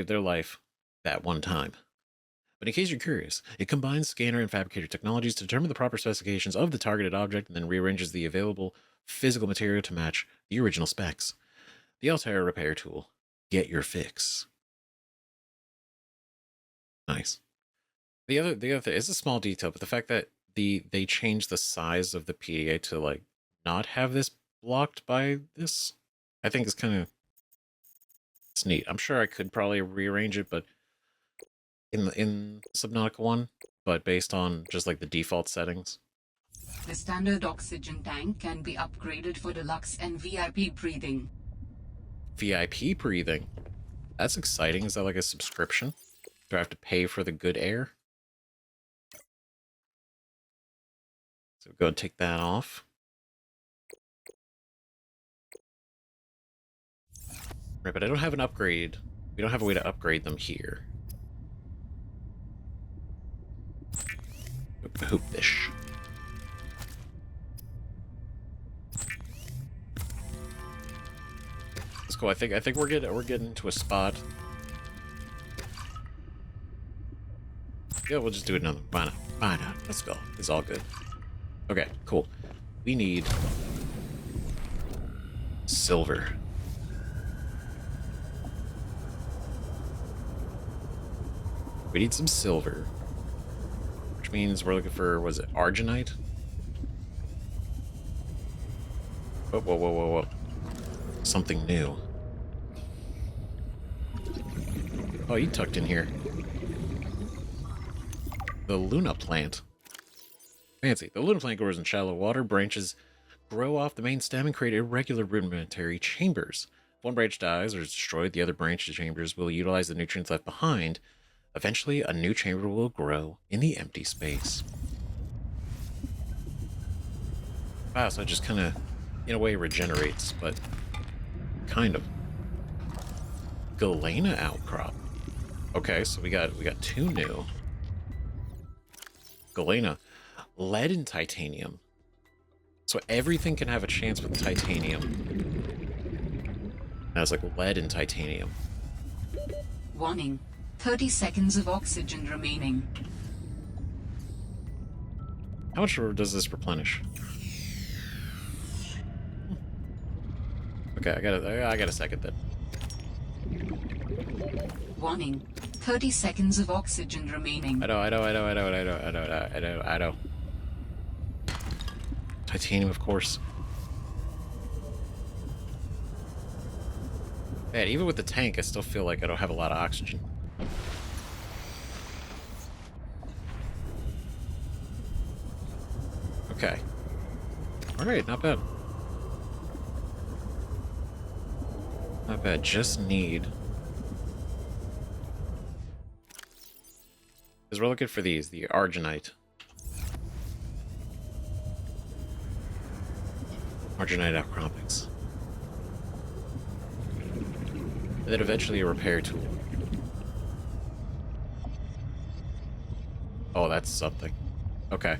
their life that one time. But in case you're curious, it combines scanner and fabricator technologies to determine the proper specifications of the targeted object and then rearranges the available physical material to match the original specs. The Alterra repair tool. Get your fix. Nice. The other thing is a small detail, but the fact that they changed the size of the PDA to like not have this blocked by this, I think is kind of, it's neat. I'm sure I could probably rearrange it, but in Subnautica 1, but based on just like the default settings. The standard oxygen tank can be upgraded for deluxe and VIP breathing. VIP breathing. That's exciting. Is that like a subscription? Do I have to pay for the good air? So go and take that off. Right, but I don't have an upgrade. We don't have a way to upgrade them here. Hoop fish. That's cool. I think we're getting to a spot. Yeah, we'll just do another. Why not? Why not? Let's go. It's all good. Okay, cool. We need silver. We need some silver. Which means we're looking for, was it arginite? Whoa, whoa, whoa, whoa, whoa. Something new. Oh, you tucked in here. The Luna plant. Fancy. The Luna plant grows in shallow water. Branches grow off the main stem and create irregular rudimentary chambers. If one branch dies or is destroyed, the other branch chambers will utilize the nutrients left behind. Eventually, a new chamber will grow in the empty space. Wow, so it just kind of, in a way, regenerates, but kind of. Galena outcrop. Okay, so we got two new. galena. Lead and titanium. So everything can have a chance with titanium. And I was like, lead and titanium. Warning. 30 seconds of oxygen remaining. How much does this replenish? Okay, I got a second then. Warning. 30 seconds of oxygen remaining. I know. Titanium, of course. Man, even with the tank, I still feel like I don't have a lot of oxygen. Okay. Alright, not bad. Not bad, just need... Because we're looking for these, the Arginite. Arginite outcroppings. And then eventually a repair tool. Oh, that's something. Okay.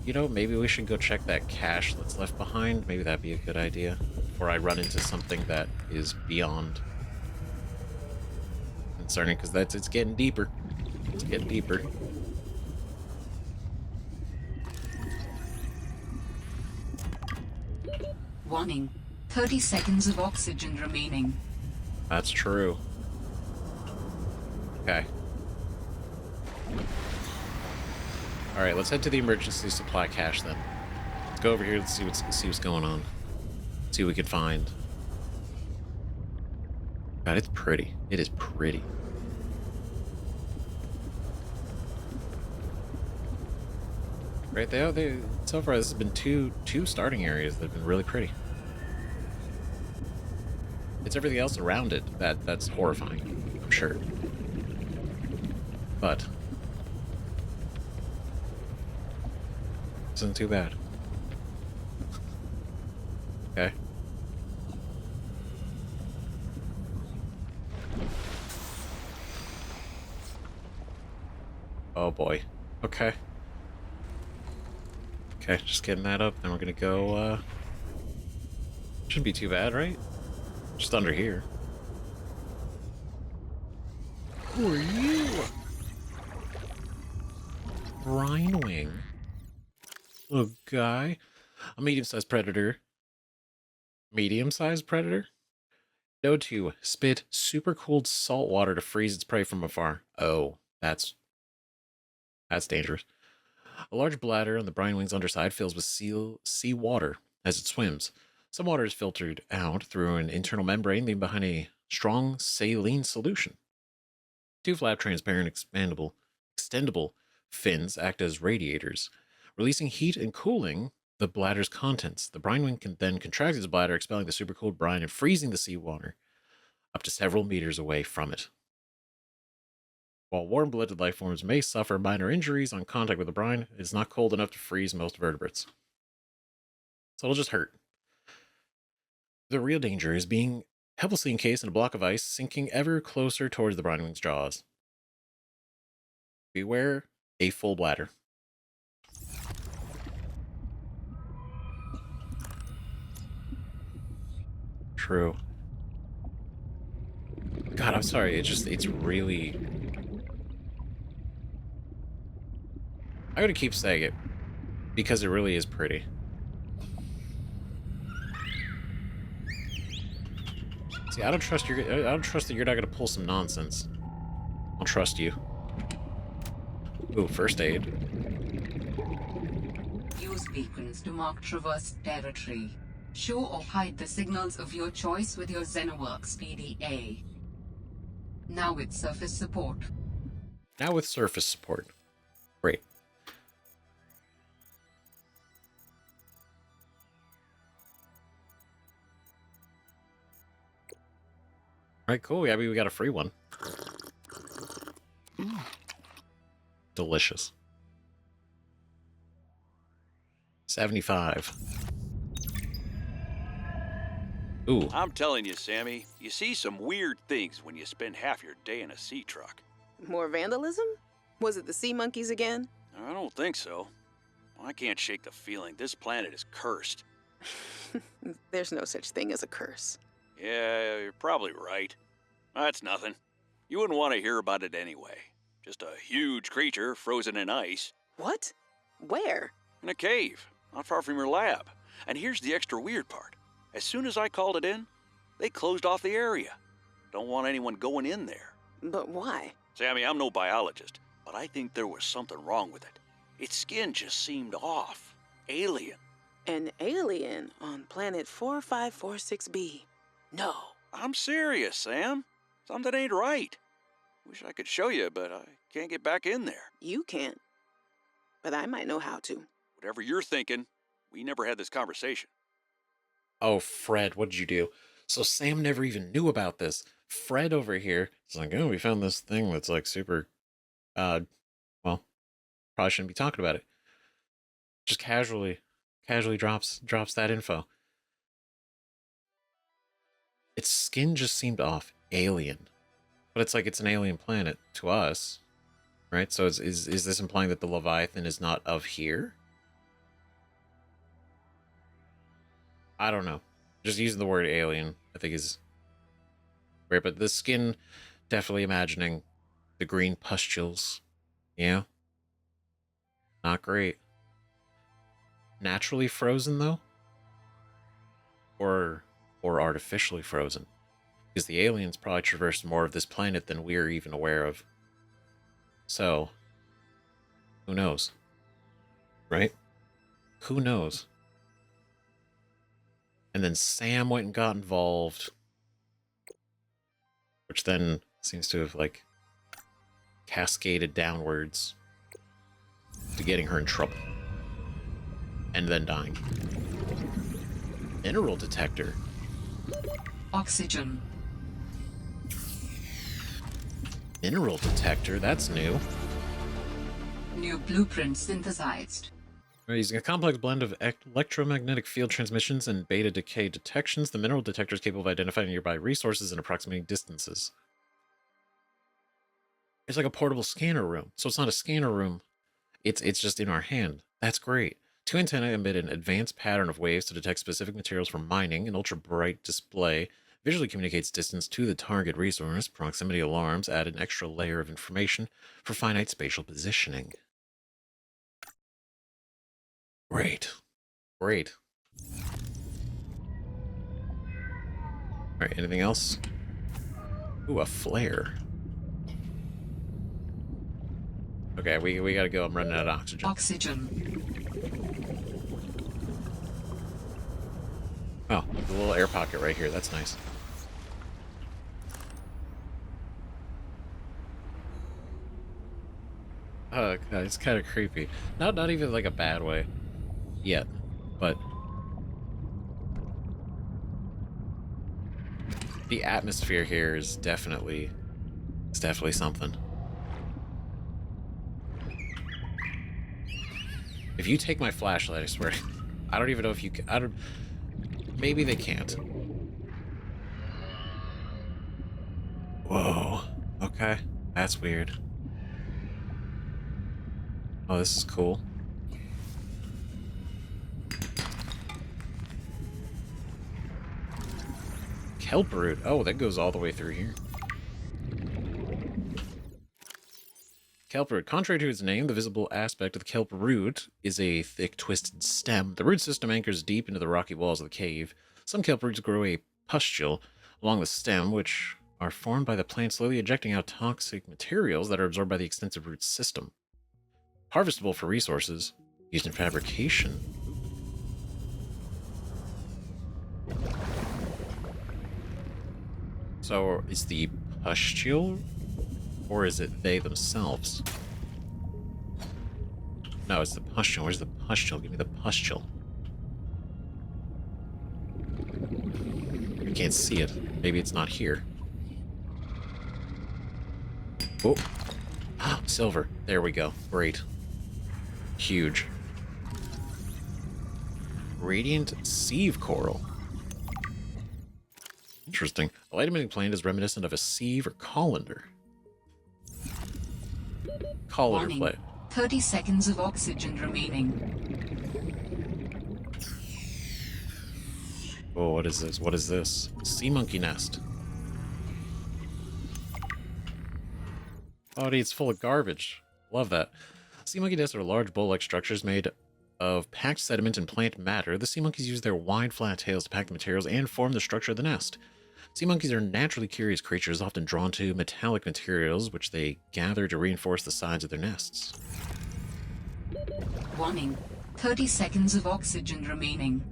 You know, maybe we should go check that cache that's left behind. Maybe that'd be a good idea. Before I run into something that is beyond concerning, because it's getting deeper. It's getting deeper. Warning. 30 seconds of oxygen remaining. That's true. Okay. Alright, let's head to the emergency supply cache then. Let's go over here and see what's going on. See what we can find. God, it's pretty. It is pretty. Right there, so far this has been two starting areas that have been really pretty. It's everything else around it that's horrifying, I'm sure. But isn't too bad. Okay. Oh boy. Okay. Okay, just getting that up, then we're gonna go, shouldn't be too bad, right? Just under here. Who are you? Rhinewing. Little guy. A medium-sized predator. Medium-sized predator? Known to spit super cooled salt water to freeze its prey from afar. Oh, that's dangerous. A large bladder on the brinewing's underside fills with sea water as it swims. Some water is filtered out through an internal membrane leaving behind a strong saline solution. Two flat, transparent, extendable fins act as radiators, releasing heat and cooling the bladder's contents. The brinewing can then contract its bladder, expelling the supercooled brine and freezing the seawater up to several meters away from it. While warm-blooded life forms may suffer minor injuries on contact with the brine, it is not cold enough to freeze most vertebrates. So it'll just hurt. The real danger is being helplessly encased in a block of ice, sinking ever closer towards the brinewing's jaws. Beware a full bladder. True. God, I'm sorry. It's really... I'm gonna keep saying it because it really is pretty. See, I don't trust that you're not gonna pull some nonsense. I'll trust you. Ooh, first aid. Use beacons to mark traverse territory. Show or hide the signals of your choice with your Xenoworks PDA. Now with surface support. Now with surface support. Great. Alright, cool. Yeah, we got a free one. Delicious. 75. Ooh. I'm telling you, Sammy, you see some weird things when you spend half your day in a sea truck. More vandalism? Was it the sea monkeys again? I don't think so. I can't shake the feeling this planet is cursed. There's no such thing as a curse. Yeah, you're probably right. That's nothing. You wouldn't want to hear about it anyway. Just a huge creature frozen in ice. What? Where? In a cave, not far from your lab. And here's the extra weird part. As soon as I called it in, they closed off the area. Don't want anyone going in there. But why? Sammy, I'm no biologist, but I think there was something wrong with it. Its skin just seemed off. Alien. An alien on planet 4546b. No. I'm serious, Sam. Something ain't right. Wish I could show you, but I can't get back in there. You can't. But I might know how to. Whatever you're thinking, we never had this conversation. Oh, Fred, what did you do? So Sam never even knew about this. Fred over here is like, oh, we found this thing that's like super, well, probably shouldn't be talking about it. Just casually drops that info. Its skin just seemed off. Alien. But it's like it's an alien planet to us, right? So is this implying that the Leviathan is not of here? I don't know. Just using the word alien, I think is right. But the skin, definitely imagining the green pustules. Yeah. Not great. Naturally frozen, though? Or artificially frozen? Because the aliens probably traversed more of this planet than we're even aware of. So, who knows? Right? Who knows? And then Sam went and got involved. Which then seems to have, like, cascaded downwards to getting her in trouble. And then dying. Mineral detector. Oxygen. Mineral detector? That's new. New blueprint synthesized. Using a complex blend of electromagnetic field transmissions and beta decay detections, the mineral detector is capable of identifying nearby resources and approximating distances. It's like a portable scanner room. So it's not a scanner room. It's just in our hand. That's great. Two antennae emit an advanced pattern of waves to detect specific materials for mining. An ultra-bright display visually communicates distance to the target resource. Proximity alarms add an extra layer of information for finite spatial positioning. Great. Great. Alright, anything else? Ooh, a flare. Okay, we gotta go. I'm running out of oxygen. Oxygen. Oh, a little air pocket right here. That's nice. Oh, God, it's kind of creepy. Not even like a bad way yet, but the atmosphere here is definitely something. If you take my flashlight, I swear, I don't even know if you can. I don't. Maybe they can't. Whoa. Okay, that's weird. Oh, this is cool. Kelp root. Oh, that goes all the way through here. Kelp root. Contrary to its name, the visible aspect of the kelp root is a thick, twisted stem. The root system anchors deep into the rocky walls of the cave. Some kelp roots grow a pustule along the stem, which are formed by the plant slowly ejecting out toxic materials that are absorbed by the extensive root system. Harvestable for resources, used in fabrication. So, is the pustule, or is it they themselves? No, it's the pustule. Where's the pustule? Give me the pustule. I can't see it. Maybe it's not here. Oh, silver. There we go. Great. Huge. Radiant sieve coral. Interesting. A light-emitting plant is reminiscent of a sieve or colander. Colander Warning. plant. 30 seconds of oxygen remaining. Oh, what is this? What is this? Sea monkey nest. Oh, it's full of garbage. Love that. Sea monkey nests are large bowl-like structures made of packed sediment and plant matter. The sea monkeys use their wide, flat tails to pack the materials and form the structure of the nest. Sea monkeys are naturally curious creatures, often drawn to metallic materials, which they gather to reinforce the sides of their nests. Warning. 30 seconds of oxygen remaining.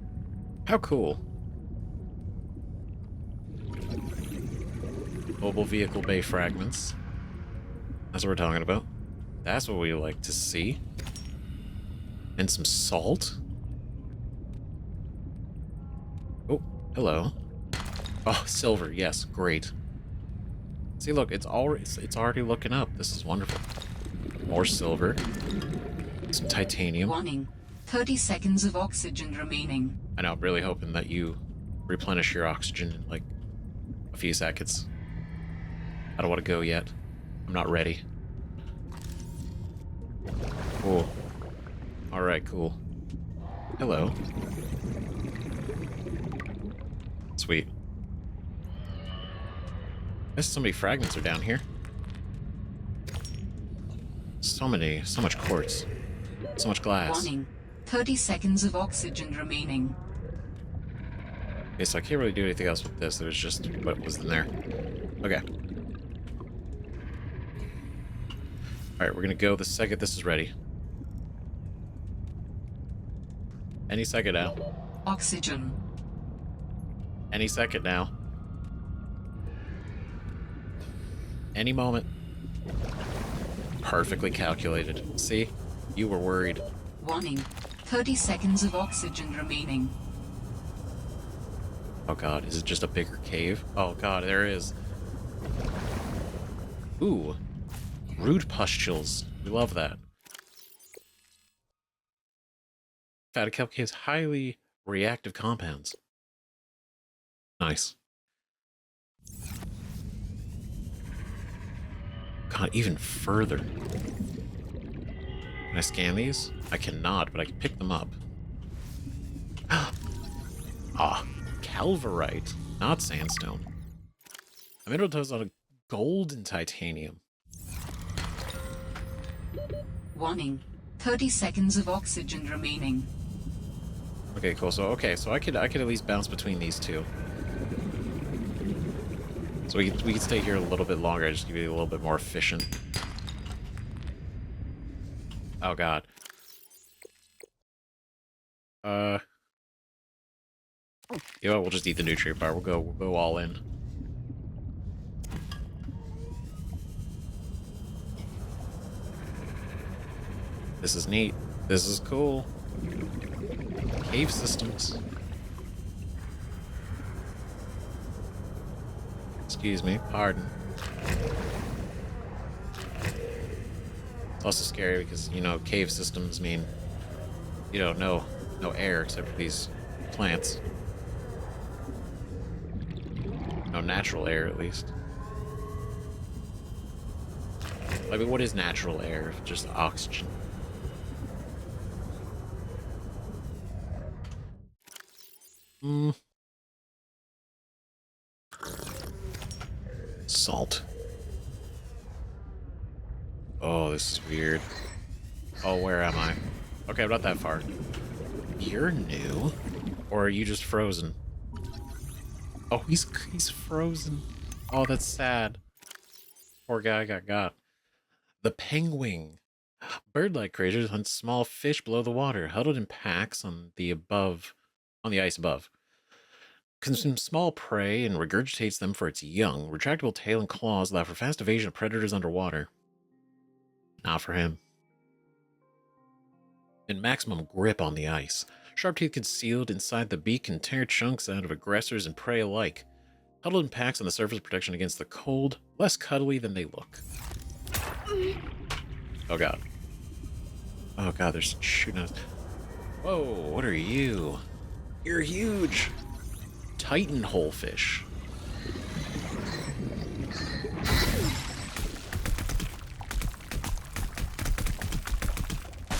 How cool. Mobile vehicle bay fragments. That's what we're talking about. That's what we like to see. And some salt. Oh, hello. Oh, silver. Yes, great. See, look, it's already looking up. This is wonderful. More silver. Some titanium. Warning. 30 seconds of oxygen remaining. I know, I'm really hoping that you replenish your oxygen in, like, a few seconds. I don't want to go yet. I'm not ready. Cool. Alright, cool. Hello. Sweet. There's so many fragments are down here. So much quartz. So much glass. Warning. 30 seconds of oxygen remaining. Okay, so I can't really do anything else with this. It was just what was in there. Okay. Alright, we're gonna go the second this is ready. Any second now. Oxygen. Any second now. Any moment. Perfectly calculated. See? You were worried. Warning. 30 seconds of oxygen remaining. Oh god, is it just a bigger cave? Oh god, there is. Ooh. Rude pustules. We love that. Fat kelp caves highly reactive compounds. Nice. God, even further. Can I scan these? I cannot, but I can pick them up. Ah, calvarite, not sandstone. A mineral deposits on gold and titanium. Warning. 30 seconds of oxygen remaining. Okay, cool. So I could at least bounce between these two. So we could stay here a little bit longer, just to be a little bit more efficient. Oh god. You know what, we'll just eat the nutrient bar. We'll go all in. This is neat. This is cool. Cave systems. Excuse me, pardon. It's also scary because, you know, cave systems mean, you know, no air except for these plants. No natural air, at least. I mean, what is natural air? Just oxygen. Salt. Oh, this is weird. Oh, where am I? Okay, I'm not that far. You're new? Or are you just frozen? Oh, he's frozen. Oh, that's sad. Poor guy got. The penguin. Bird-like creatures hunt small fish below the water, huddled in packs on the ice above. Consumes small prey and regurgitates them for its young. Retractable tail and claws allow for fast evasion of predators underwater. Not for him. And maximum grip on the ice. Sharp teeth concealed inside the beak can tear chunks out of aggressors and prey alike. Huddled in packs on the surface, protection against the cold, less cuddly than they look. Oh god. Oh god, they're shooting us. Whoa, what are you? You're huge! Titan holefish.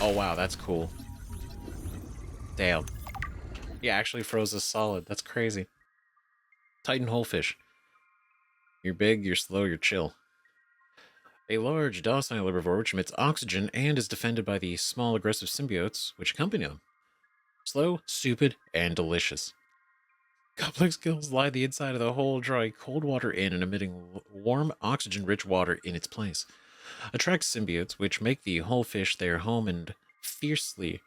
Oh, wow, that's cool. Damn. He actually froze us solid. That's crazy. Titan Holefish. You're big, you're slow, you're chill. A large, docile herbivore which emits oxygen and is defended by the small, aggressive symbiotes which accompany them. Slow, stupid, and delicious. Complex gills line the inside of the hole, drawing cold water in and emitting warm, oxygen-rich water in its place. Attracts symbiotes, which make the holefish their home and fiercely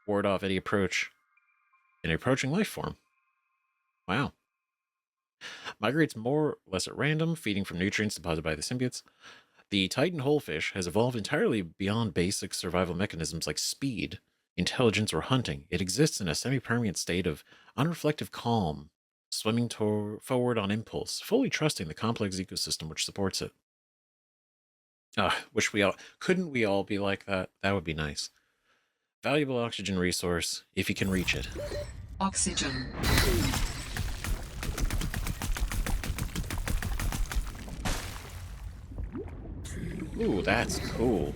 ward off any approaching life form. Wow. Migrates more or less at random, feeding from nutrients deposited by the symbiotes. The Titan holefish has evolved entirely beyond basic survival mechanisms like speed, intelligence, or hunting. It exists in a semi-permanent state of unreflective calm, swimming forward on impulse, fully trusting the complex ecosystem which supports it. Couldn't we all be like that? That would be nice. Valuable oxygen resource, if you can reach it. Oxygen. Ooh, that's cool.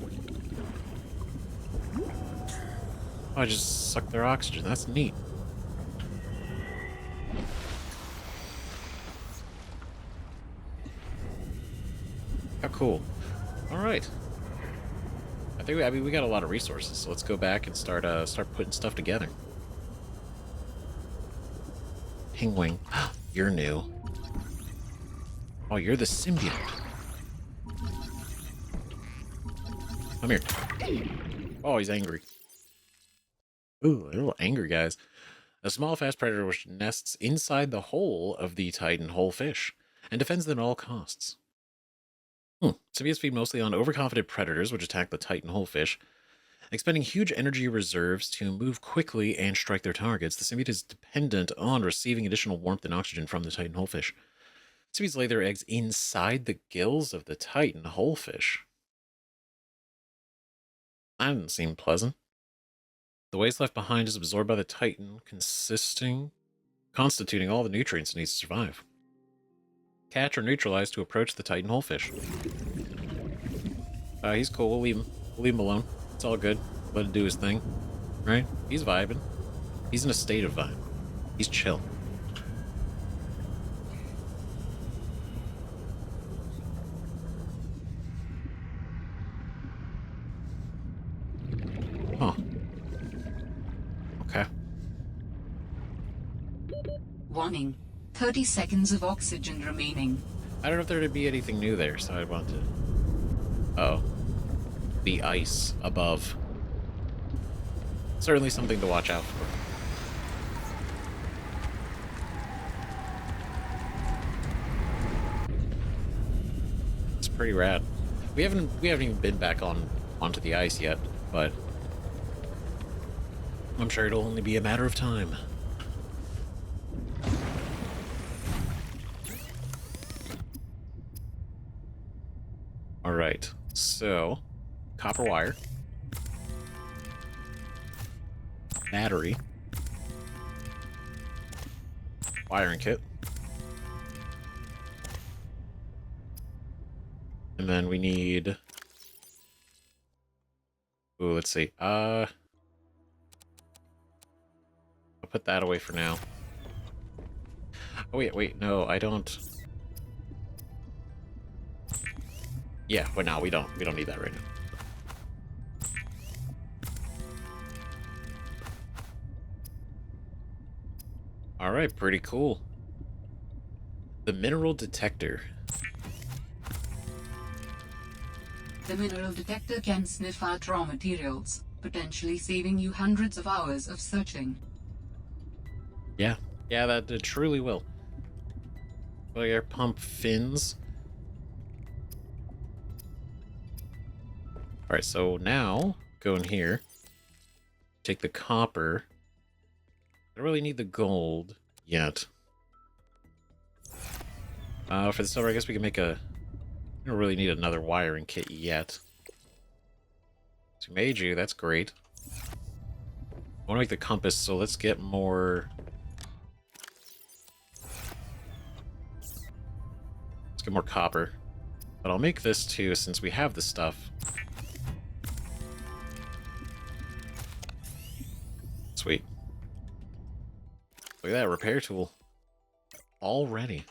Oh, I just sucked their oxygen. That's neat. How cool. All right. I mean, we got a lot of resources, so let's go back and start putting stuff together. Pingwing. You're new. Oh, you're the symbiote. Come here. Oh, he's angry. Ooh, little angry guys. A small, fast predator which nests inside the hole of the Titan holefish and defends them at all costs. Symbiotes feed mostly on overconfident predators which attack the Titan holefish. Expending huge energy reserves to move quickly and strike their targets, the symbiote is dependent on receiving additional warmth and oxygen from the Titan holefish. Symbiotes lay their eggs inside the gills of the Titan holefish. That didn't seem pleasant. The waste left behind is absorbed by the Titan, constituting all the nutrients it needs to survive. Catch or neutralize to approach the Titan holefish. He's cool. We'll leave him. We'll leave him alone. It's all good. Let him do his thing. Right? He's vibing. He's in a state of vibe. He's chill. Huh. Okay. Warning. 30 seconds of oxygen remaining. I don't know if there'd be anything new there, so I'd want to... Uh-oh. The ice above. Certainly something to watch out for. It's pretty rad. We haven't even been back onto the ice yet, but I'm sure it'll only be a matter of time. All right, so copper wire, battery, wiring kit, and then we need. Ooh, let's see. I'll put that away for now. Oh wait, no, I don't. Yeah, well, no, we don't need that right now. All right, pretty cool. The mineral detector. The mineral detector can sniff out raw materials, potentially saving you hundreds of hours of searching. Yeah, that it truly will. Like air pump fins. All right, so now go in here. Take the copper. I don't really need the gold yet. For the silver, I guess we can make a... We don't really need another wiring kit yet. So we made you, that's great. I want to make the compass, so let's get more... Let's get more copper. But I'll make this too, since we have the stuff. Look at that repair tool. Already.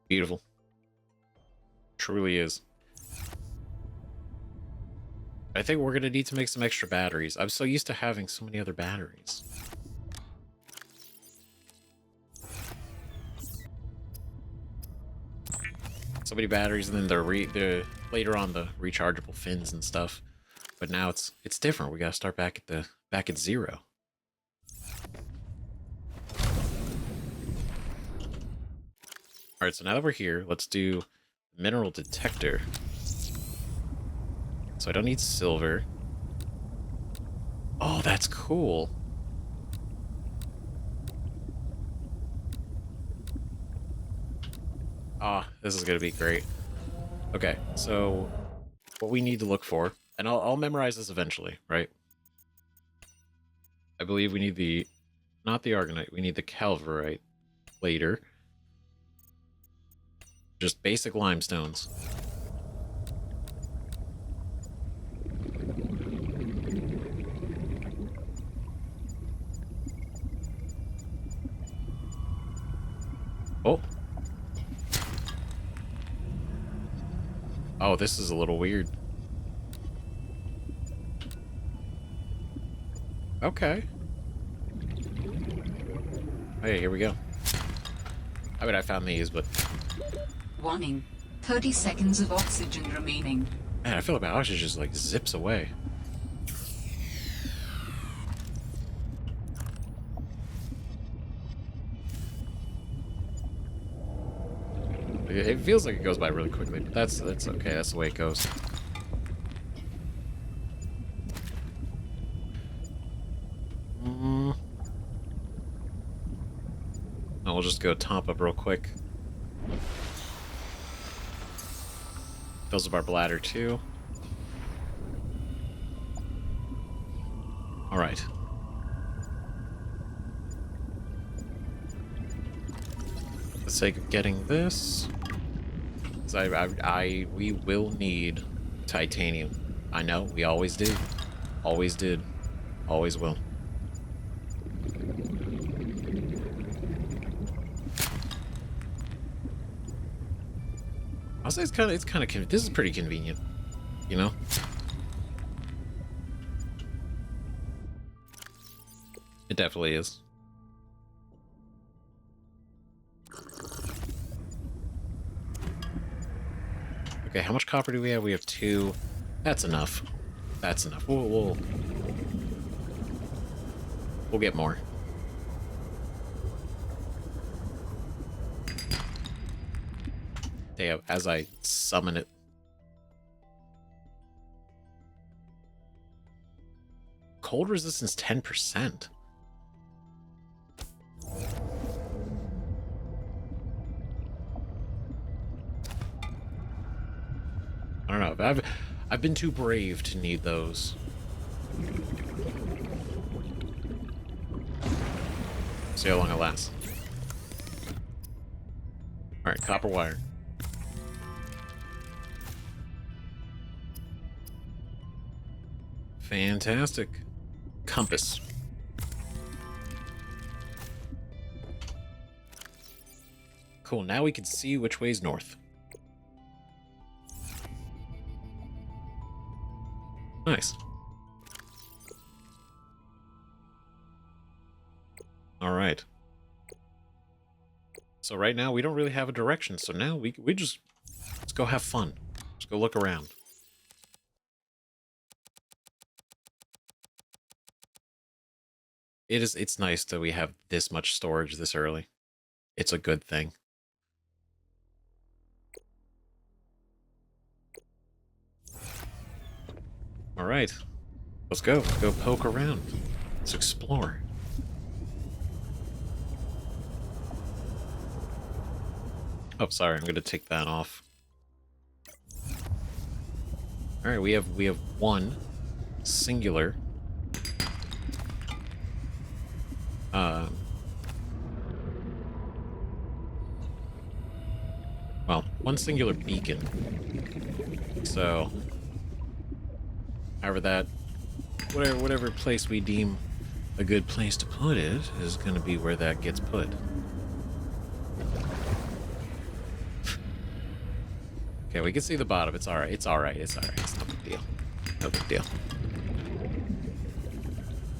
Beautiful. Truly is. I think we're gonna need to make some extra batteries. I'm so used to having so many other batteries. So many batteries, and then the later on the rechargeable fins and stuff. But now it's different. We gotta start back at zero. All right, so now that we're here, let's do mineral detector. So I don't need silver. Oh, that's cool. Ah, this is gonna be great. Okay, so what we need to look for, and I'll memorize this eventually, right? I believe we need not the argonite, we need the calverite later. Just basic limestones. Oh. Oh, this is a little weird. Okay. Hey, here we go. I mean, I found these, but... Warning. 30 seconds of oxygen remaining. Man, I feel like my oxygen just, like, zips away. It feels like it goes by really quickly, but that's okay. That's the way it goes. I'll just go top up real quick. Fills up our bladder too. All right. For the sake of getting this, we will need titanium. I know, we always do. Always did. Always will. I'll say it's kind of this is pretty convenient, you know? It definitely is. Okay, how much copper do we have? We have 2. That's enough. That's enough. We'll get more. Damn, as I summon it. Cold resistance 10%. I don't know, but I've been too brave to need those. See how long it lasts. Alright, copper wire. Fantastic. Compass. Cool, now we can see which way's north. Nice. All right. So right now we don't really have a direction, so now we just let's go have fun. Let's go look around. It's nice that we have this much storage this early. It's a good thing. All right. Let's go. Let's go poke around. Let's explore. Oh, sorry. I'm going to take that off. All right, we have one singular well, one singular beacon. So However, that whatever place we deem a good place to put it is going to be where that gets put. Okay, we can see the bottom. It's all right. It's all right. It's all right. It's no big deal. No big deal.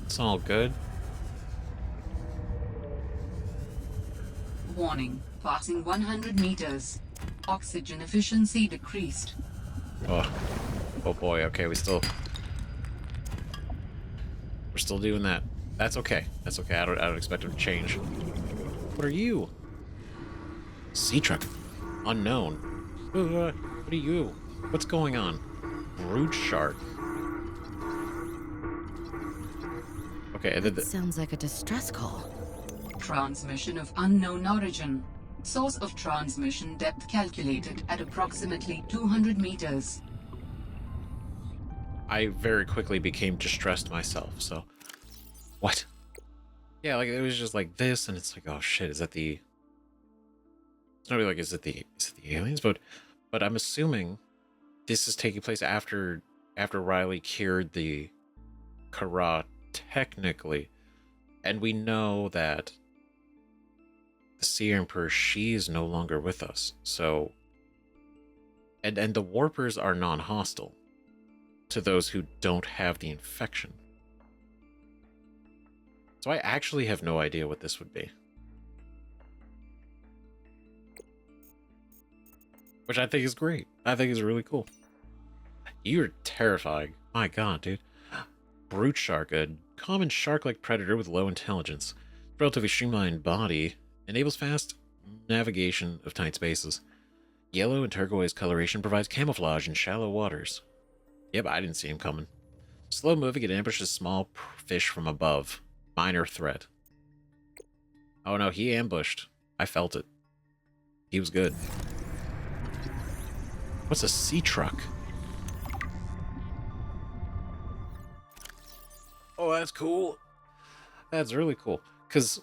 It's all good. Warning. Passing 100 meters. Oxygen efficiency decreased. Oh boy. Okay, we're still doing that. That's okay. That's okay. I don't expect it to change. What are you? Sea truck. Unknown. What are you? What's going on? Brood shark. Okay, Sounds like a distress call. Transmission of unknown origin. Source of transmission depth calculated at approximately 200 meters. I very quickly became distressed myself, so... What? Yeah, like, it was just like this, and it's like, oh shit, is that the... It's not really like, is it the aliens? But I'm assuming this is taking place after Riley cured the Kara, technically. And we know that the Sea Emperor, she is no longer with us. So... And the Warpers are non-hostile to those who don't have the infection. So I actually have no idea what this would be. Which I think is great. I think is really cool. You're terrifying. My god, dude. Brute shark, a common shark-like predator with low intelligence. Relatively streamlined body. Enables fast navigation of tight spaces. Yellow and turquoise coloration provides camouflage in shallow waters. Yep, I didn't see him coming. Slow moving, it ambushes small fish from above. Minor threat. Oh no, he ambushed. I felt it. He was good. What's a sea truck? Oh, that's cool. That's really cool. Because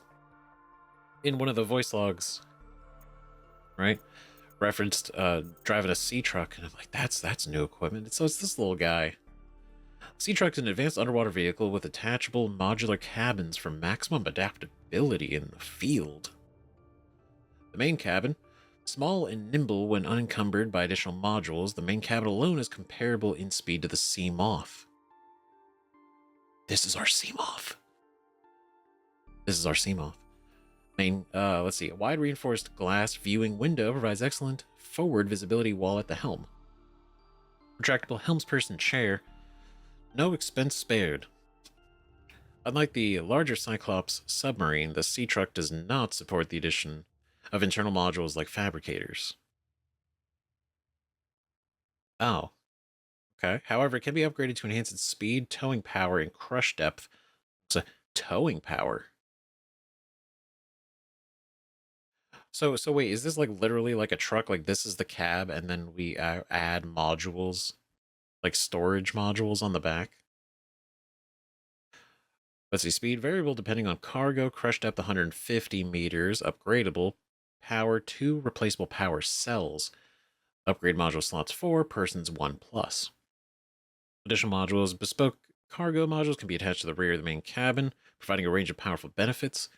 in one of the voice logs, right, referenced driving a sea truck, and I'm like, that's new equipment. So it's this little guy. Sea Truck is an advanced underwater vehicle with attachable modular cabins for maximum adaptability in the field. The main cabin, small and nimble when unencumbered by additional modules, the main cabin alone is comparable in speed to the Sea Moth. This is our Sea Moth. This is our Sea Moth. Let's see. A wide reinforced glass viewing window provides excellent forward visibility while at the helm. Retractable helmsperson chair. No expense spared. Unlike the larger Cyclops submarine, the Sea Truck does not support the addition of internal modules like fabricators. Oh. Okay. However, it can be upgraded to enhance its speed, towing power, and crush depth. So, towing power. So wait, is this like literally like a truck? Like this is the cab, and then we add modules, like storage modules on the back? Let's see, speed variable depending on cargo, crush depth 150 meters, upgradable, power 2 replaceable power cells, upgrade module slots 4, persons 1+. Additional modules, bespoke cargo modules can be attached to the rear of the main cabin, providing a range of powerful benefits.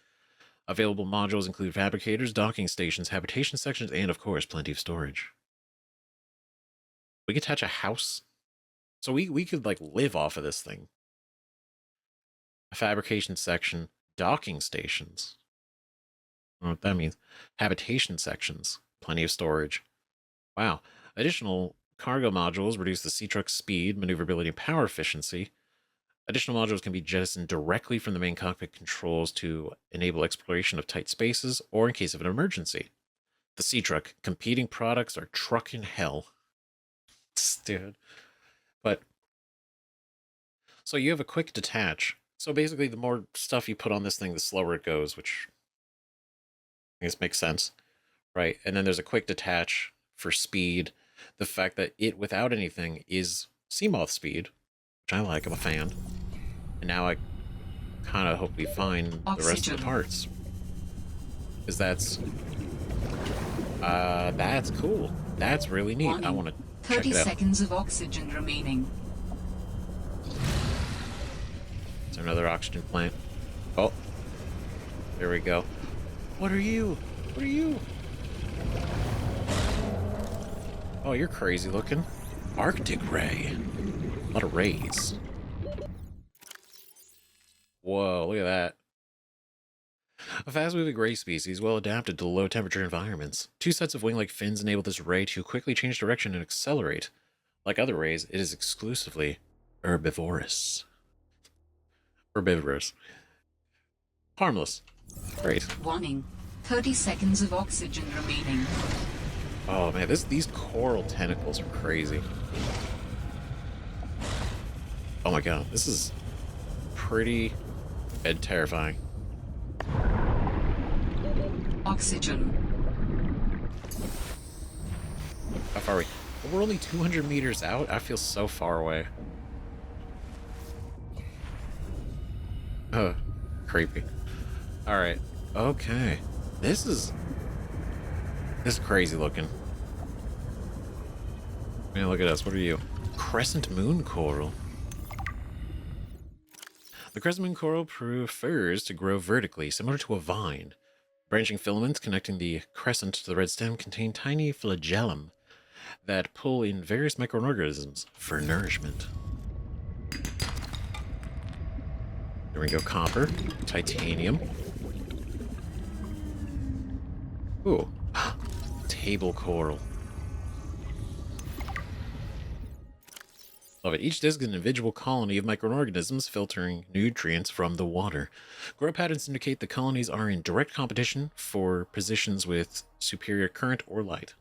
Available modules include fabricators, docking stations, habitation sections, and of course, plenty of storage. We could attach a house. So we could like live off of this thing. A fabrication section, docking stations. I don't know what that means. Habitation sections, plenty of storage. Wow. Additional cargo modules reduce the Sea Truck's speed, maneuverability, and power efficiency. Additional modules can be jettisoned directly from the main cockpit controls to enable exploration of tight spaces or in case of an emergency. The Sea Truck, competing products are trucking hell. Dude. But, so you have a quick detach. So basically the more stuff you put on this thing, the slower it goes, which I guess makes sense, right? And then there's a quick detach for speed. The fact that it, without anything, is Seamoth speed, which I like, I'm a fan. And now I kind of hope we find the rest of the parts. Because that's cool. That's really neat. I want to check 30 it out. seconds of oxygen remaining. Is there another oxygen plant? Oh, there we go. What are you? What are you? Oh, you're crazy looking. Arctic ray. A lot of rays. Whoa, look at that. A fast-moving ray species well adapted to low-temperature environments. Two sets of wing-like fins enable this ray to quickly change direction and accelerate. Like other rays, it is exclusively herbivorous. Herbivorous. Harmless. Great. Warning. 30 seconds of oxygen remaining. Oh man, these coral tentacles are crazy. Oh my god, this is pretty and terrifying. Oxygen. How far are we? We're only 200 meters out? I feel so far away. Creepy. Alright. Okay. This is crazy looking. Man, look at us. What are you? Crescent moon coral. The crescent moon coral prefers to grow vertically, similar to a vine. Branching filaments connecting the crescent to the red stem contain tiny flagellum that pull in various microorganisms for nourishment. There we go. Copper, titanium. Ooh, table coral. Love it. Each disc is an individual colony of microorganisms filtering nutrients from the water. Grow patterns indicate the colonies are in direct competition for positions with superior current or light.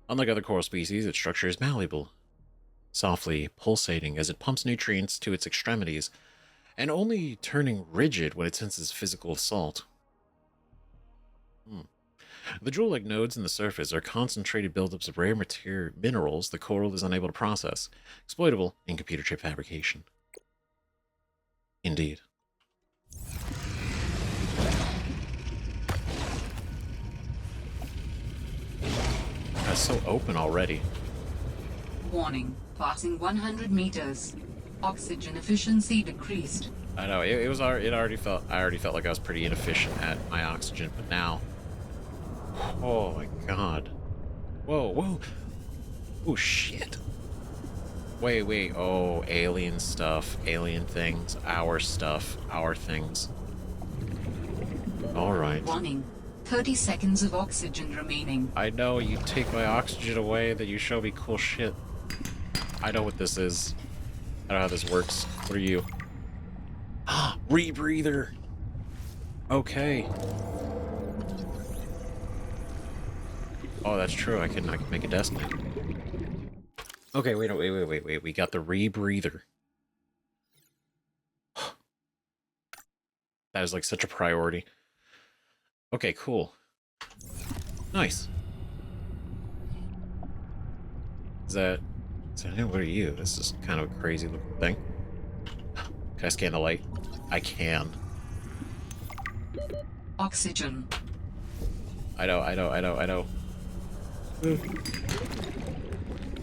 Unlike other coral species, its structure is malleable, softly pulsating as it pumps nutrients to its extremities, and only turning rigid when it senses physical assault. The jewel-like nodes in the surface are concentrated buildups of rare minerals the coral is unable to process, exploitable in computer chip fabrication. Indeed. That's so open already. Warning. Passing 100 meters. Oxygen efficiency decreased. I know, I already felt like I was pretty inefficient at my oxygen, but now... Oh my god. Whoa, whoa. Oh shit. Wait. Oh, alien stuff. Alien things. Our stuff. Our things. Alright. Warning. 30 seconds of oxygen remaining. I know, you take my oxygen away, then you show me cool shit. I know what this is. I know how this works. What are you? Rebreather! Okay. Oh, that's true. I can make a destiny. Okay, wait. We got the rebreather. That is like such a priority. Okay, cool. Nice. What are you? This is kind of a crazy looking thing. Can I scan the light? I can. Oxygen. I know.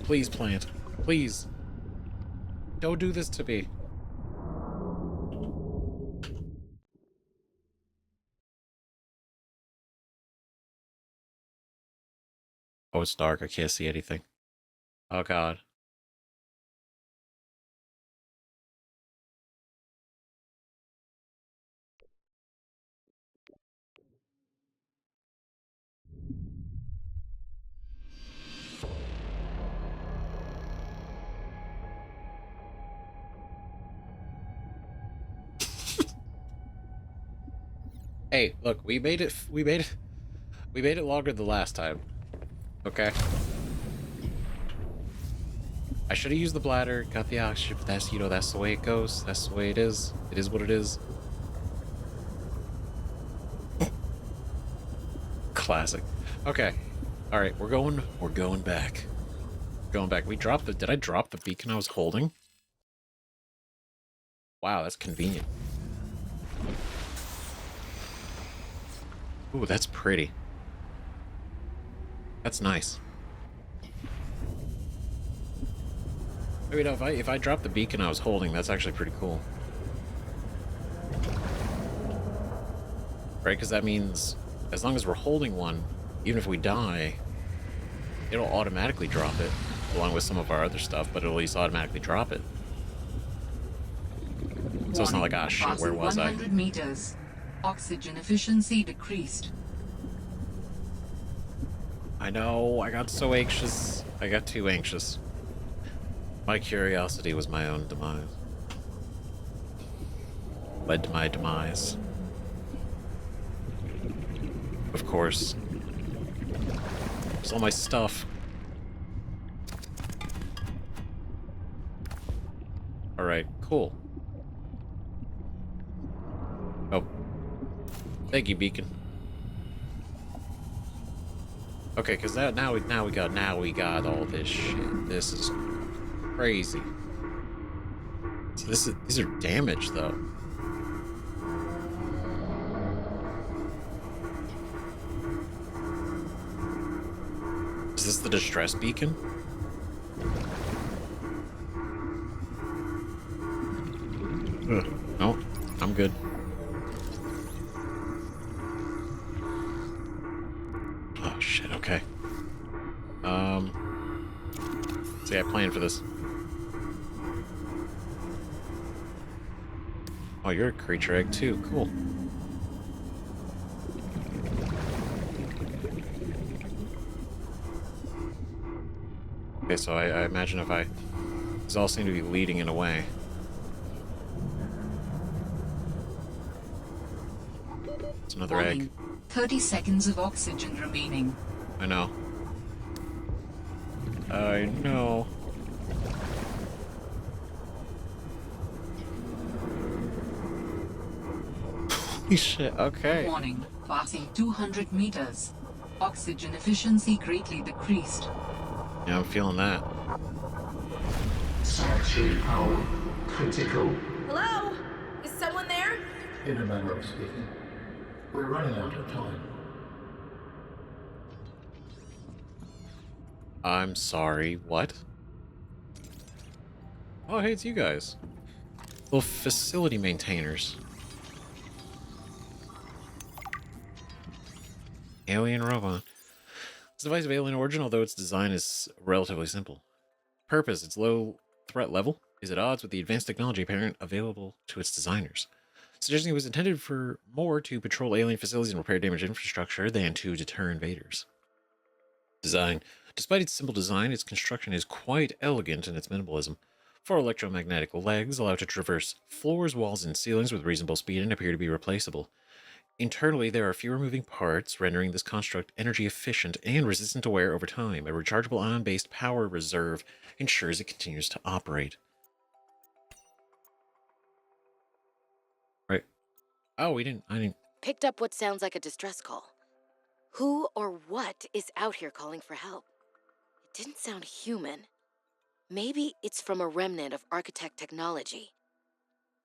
Please, plant. Please. Don't do this to me. Oh, it's dark. I can't see anything. Oh, God. Hey, look, we made it longer than last time. Okay? I should have used the bladder, got the oxygen, but that's, that's the way it goes. That's the way it is. It is what it is. Classic. Okay. Alright, we're going back. Going back. Did I drop the beacon I was holding? Wow, that's convenient. Ooh, that's pretty. That's nice. I mean, if I drop the beacon I was holding, that's actually pretty cool. right? Because that means as long as we're holding one, even if we die, it'll automatically drop it, along with some of our other stuff, but it'll at least automatically drop it. So it's not like, ah, shit, where was I? 100 meters. Oxygen efficiency decreased. I know, I got so anxious. I got too anxious. My curiosity was my own demise. Led to my demise. Of course. There's all my stuff. Alright, cool. Oh. Thank you, Beacon. Okay, because now we got all this shit. This is crazy. So these are damaged though. Is this the distress beacon? No, I'm good. Oh shit, okay. See, I planned for this. Oh, you're a creature egg too, cool. Okay, so I imagine if these all seem to be leading in a way. It's another Warning. egg. 30 seconds of oxygen remaining. I know. I know. Holy shit, okay. Warning. Passing 200 meters. Oxygen efficiency greatly decreased. Yeah, I'm feeling that. Sanctuary power critical. Hello? Is someone there? Inner Monroe speaking. We're running out of time. I'm sorry, what? Oh, hey, it's you guys. Little facility maintainers. Alien robot. This device of alien origin, although its design is relatively simple. Purpose, its low threat level, is at odds with the advanced technology apparent available to its designers, suggesting it was intended for more to patrol alien facilities and repair damaged infrastructure than to deter invaders. Design. Despite its simple design, its construction is quite elegant in its minimalism. 4 electromagnetic legs allow it to traverse floors, walls, and ceilings with reasonable speed and appear to be replaceable. Internally, there are fewer moving parts, rendering this construct energy efficient and resistant to wear over time. A rechargeable ion-based power reserve ensures it continues to operate. Right. Oh, I didn't. Picked up what sounds like a distress call. Who or what is out here calling for help? It didn't sound human. Maybe it's from a remnant of architect technology.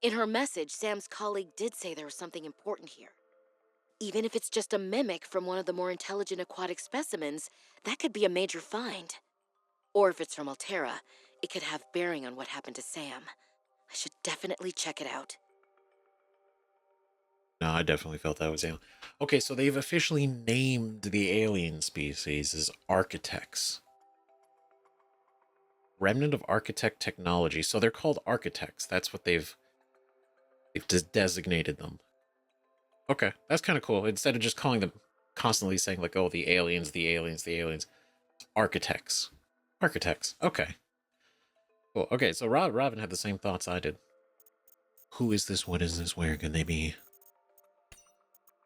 In her message, Sam's colleague did say there was something important here. Even if it's just a mimic from one of the more intelligent aquatic specimens, that could be a major find. Or if it's from Alterra, it could have bearing on what happened to Sam. I should definitely check it out. No, I definitely felt that was alien. Okay, so they've officially named the alien species as architects. Remnant of architect technology. So they're called architects. That's what they've designated them. Okay, that's kind of cool. Instead of just calling them, constantly saying like, oh, the aliens, the aliens, the aliens. Architects. Architects. Okay. Cool. Okay, so Robin had the same thoughts I did. Who is this? What is this? Where can they be?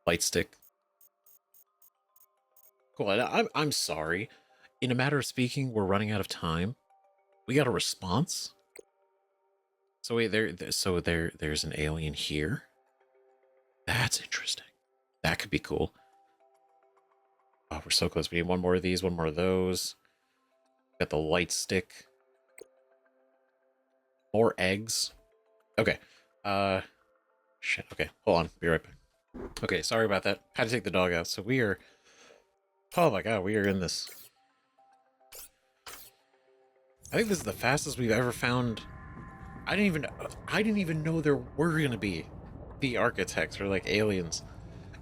Light stick. Cool. I'm sorry. In a matter of speaking, we're running out of time. We got a response. So wait, there's an alien here. That's interesting. That could be cool. Oh, we're so close. We need one more of these, one more of those. Got the light stick. More eggs. Okay. Shit. Okay, hold on. Be right back. Okay, sorry about that. Had to take the dog out. So we are... Oh my god, we are in this. I think this is the fastest we've ever found. I didn't even know there were gonna be the architects or like aliens.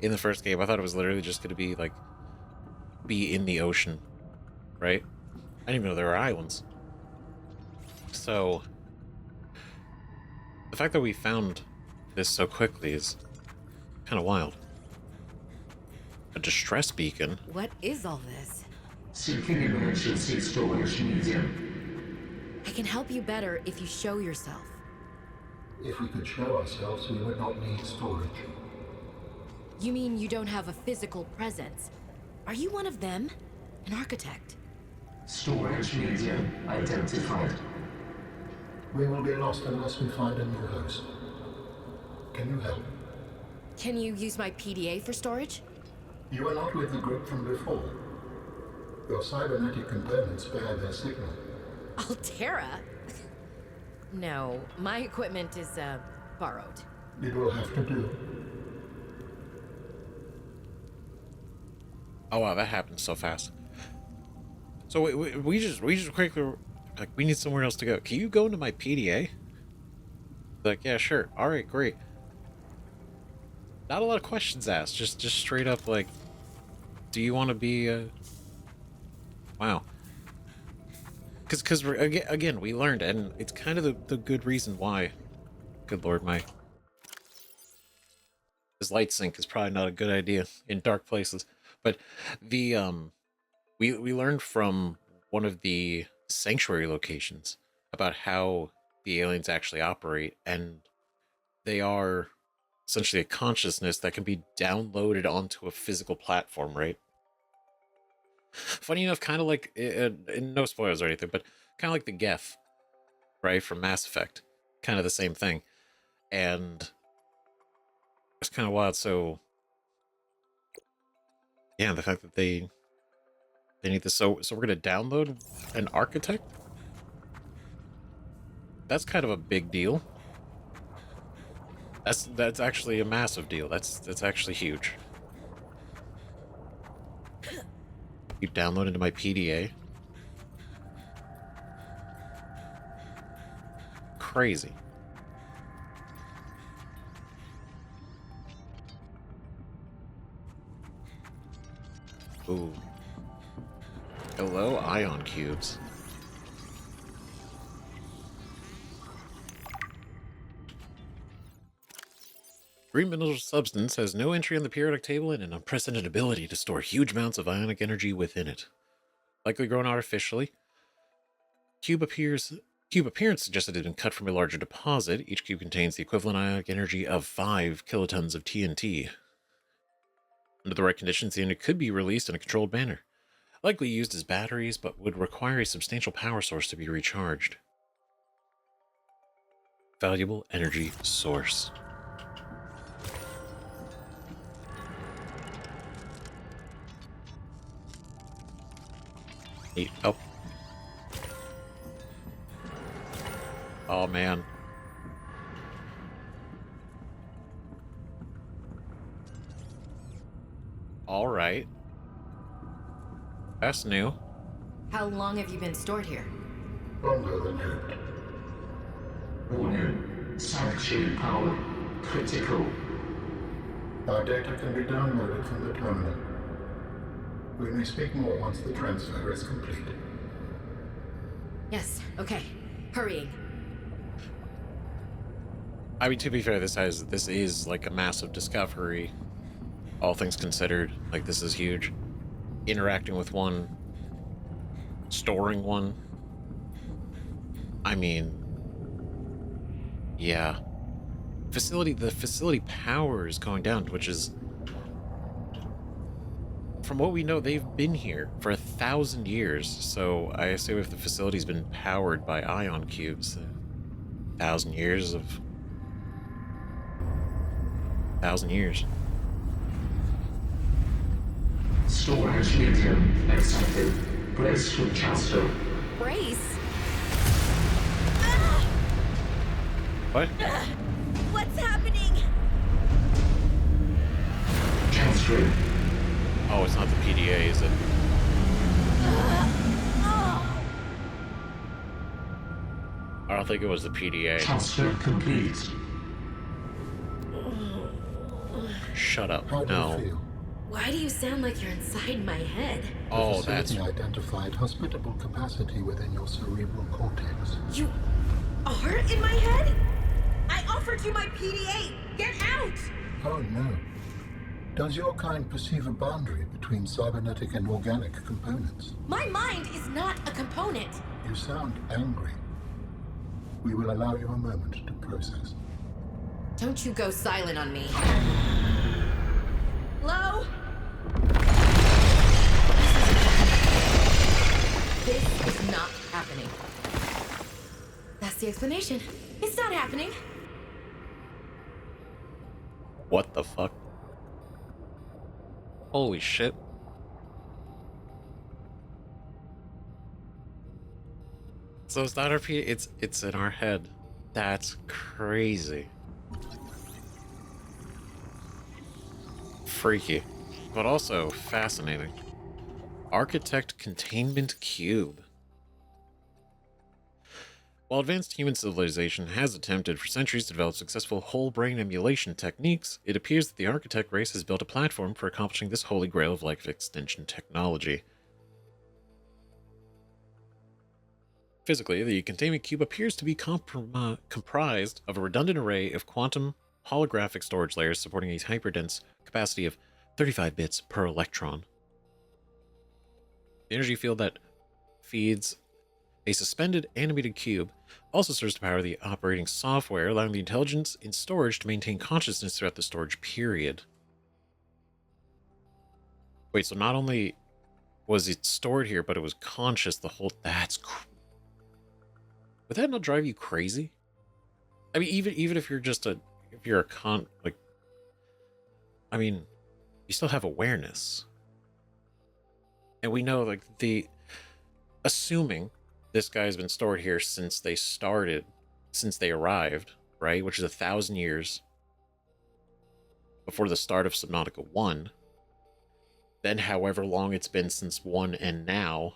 in the first game. I thought it was literally just going to be like be in the ocean, right? I didn't even know there were islands. So the fact that we found this so quickly is kind of wild. A distress beacon. What is all this? Seeking emergency storage medium. I can help you better if you show yourself. If we could show ourselves, we would not need storage. You mean you don't have a physical presence? Are you one of them? An architect? Storage medium identified. We will be lost unless we find a new host. Can you help? Can you use my PDA for storage? You are not with the group from before. Your cybernetic components bear their signal. Alterra? No, my equipment is, borrowed. It will have to do. Oh wow, that happened so fast. So we just quickly, like, we need somewhere else to go. Can you go into my PDA? Like, yeah, sure. All right, great. Not a lot of questions asked. Just straight up like, do you want to be? Wow. Because again, we learned, and it's kind of the good reason why. Good lord, this light sync is probably not a good idea in dark places. But the we learned from one of the sanctuary locations about how the aliens actually operate, and they are essentially a consciousness that can be downloaded onto a physical platform, right? Funny enough, kind of like, no spoilers or anything, but kind of like the Geth, right, from Mass Effect. Kind of the same thing. And it's kind of wild. So yeah, the fact that they need this. So we're going to download an architect? That's kind of a big deal. That's actually a massive deal. That's actually huge. You download into my PDA. Crazy. Ooh. Hello, ion cubes. Green mineral substance has no entry on the periodic table and an unprecedented ability to store huge amounts of ionic energy within it. Likely grown artificially. Cube appearance suggests it has been cut from a larger deposit. Each cube contains the equivalent ionic energy of 5 kilotons of TNT. Under the right conditions, the unit could be released in a controlled manner. Likely used as batteries, but would require a substantial power source to be recharged. Valuable energy source. Oh. Oh, man. All right. That's new. How long have you been stored here? Longer than hoped. Warning. Sanctuary power critical. Our data can be downloaded from the terminal. We may speak more once the transfer is complete. Yes, okay. Hurrying. I mean, to be fair, this is like a massive discovery. All things considered, like, this is huge. Interacting with one, storing one. I mean, yeah. The facility power is going down, which is, from what we know, they've been here for 1,000 years. So I assume if the facility's been powered by ion cubes, 1,000 years of 1,000 years. Storage medium accepted. Brace for transfer. Brace? What? What's happening? Transfer. Oh, it's not the PDA, is it? I don't think it was the PDA. Transfer complete. Shut up. How do No. you feel? Why do you sound like you're inside my head? Oh, The that's... facility identified hospitable capacity within your cerebral cortex. You are in my head? I offered you my PDA! Get out! Oh no. Does your kind perceive a boundary between cybernetic and organic components? My mind is not a component! You sound angry. We will allow you a moment to process. Don't you go silent on me. Hello? This is not happening. That's the explanation. It's not happening. What the fuck? Holy shit. So it's not our it's in our head. That's crazy. Freaky. But also fascinating. Architect Containment Cube. While advanced human civilization has attempted for centuries to develop successful whole brain emulation techniques, it appears that the architect race has built a platform for accomplishing this holy grail of life extension technology. Physically, the containment cube appears to be comprised of a redundant array of quantum holographic storage layers supporting a hyperdense capacity of 35 bits per electron. The energy field that feeds a suspended animated cube also serves to power the operating software, allowing the intelligence in storage to maintain consciousness throughout the storage period. Wait, so not only was it stored here, but it was conscious the whole... Would that not drive you crazy? I mean, even if you're just a... If you're a I mean, you still have awareness. And we know, like, assuming this guy's been stored here since they arrived, right? Which is 1,000 years before the start of Subnautica 1. Then however long it's been since 1 and now.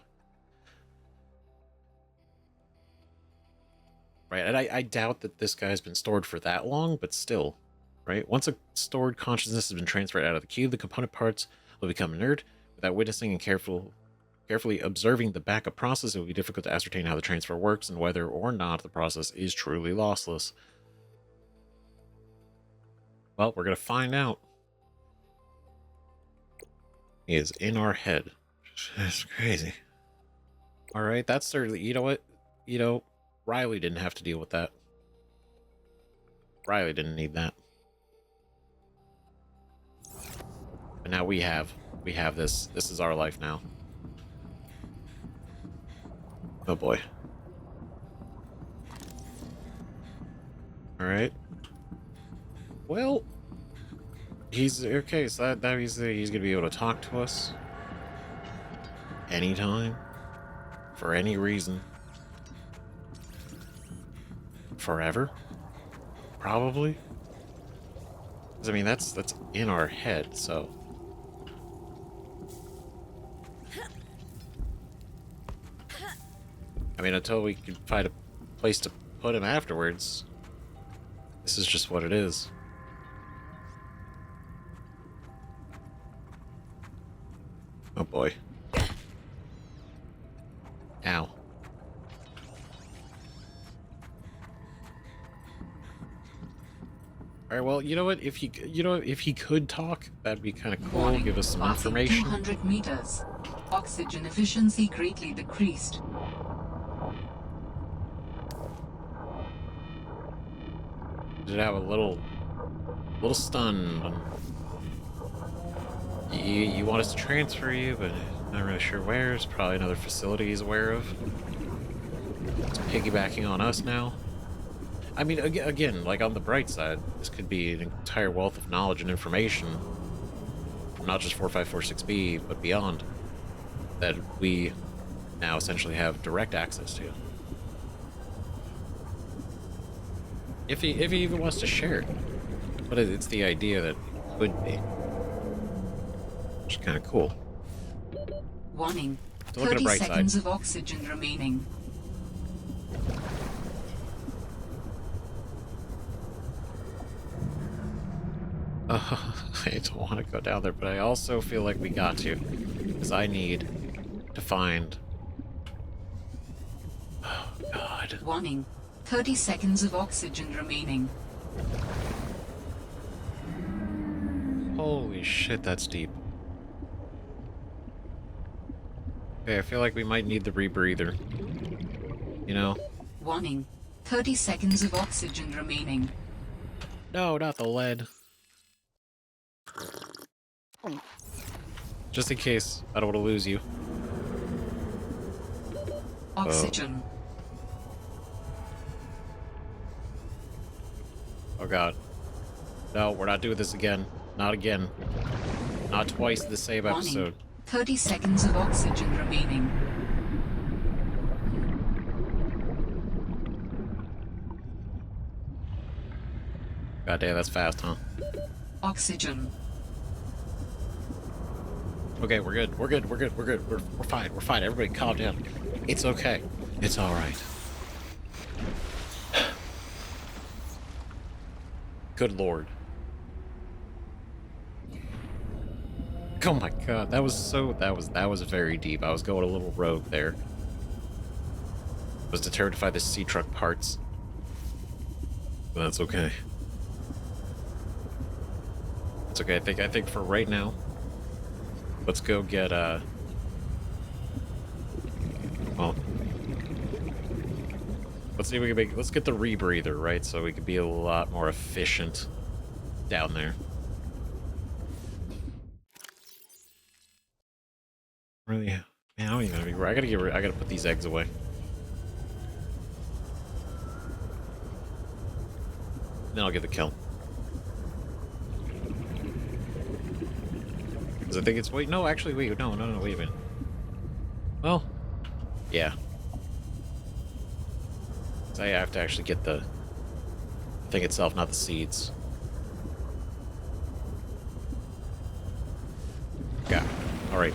Right, and I doubt that this guy's been stored for that long, but still, right? Once a stored consciousness has been transferred out of the cube, the component parts will become inert. Without witnessing and carefully observing the backup process, it will be difficult to ascertain how the transfer works and whether or not the process is truly lossless. Well, we're going to find out. He is in our head. That's crazy. Alright, that's certainly... You know what? You know, Riley didn't have to deal with that. Riley didn't need that. But now we have this. This is our life now. Oh boy. Alright. Well, he's okay, so that means that he's gonna be able to talk to us anytime, for any reason. Forever? Probably? 'Cause, I mean, that's in our head, so... I mean, until we can find a place to put him afterwards, this is just what it is. Oh boy. Ow. Alright, well, you know what? If he could talk, that'd be kind of cool. Warning. Give us some Passing information. 200 meters. Oxygen efficiency greatly decreased. Did have a little stun. You want us to transfer you, but not really sure where. It's probably another facility he's aware of. It's piggybacking on us now. I mean, again, like on the bright side, this could be an entire wealth of knowledge and information from not just 4546B, but beyond, that we now essentially have direct access to. If he even wants to share it. But it's the idea that it would be. Which is kind of cool. Warning. To look at a 30 bright seconds side. of oxygen remaining. I don't want to go down there, but I also feel like we got to. Because I need to find... Oh, God. Warning. 30 seconds of oxygen remaining. Holy shit, that's deep. Okay, I feel like we might need the rebreather. You know? Warning. 30 seconds of oxygen remaining. No, not the lead. Just in case. I don't want to lose you. Oxygen. Oh god. No, we're not doing this again. Not again. Not twice in the same Warning. episode. 30 seconds of oxygen remaining. God damn, that's fast, huh? Oxygen. Okay, we're good. We're good. We're good. We're good. We're fine. We're fine. Everybody calm down. It's okay. It's alright. Good lord. Oh my god, that was very deep. I was going a little rogue there. I was determined to find the sea truck parts. But that's okay. It's okay. I think for right now, let's go get well, let's see if we can make, let's get the rebreather, right? So we can be a lot more efficient down there. Really? Man, I don't even know. I gotta put these eggs away. Then I'll get the kill. Because I think it's... Wait, no, actually, wait. No, wait a minute. Well, yeah. Because I have to actually get the thing itself, not the seeds. Yeah. Alright.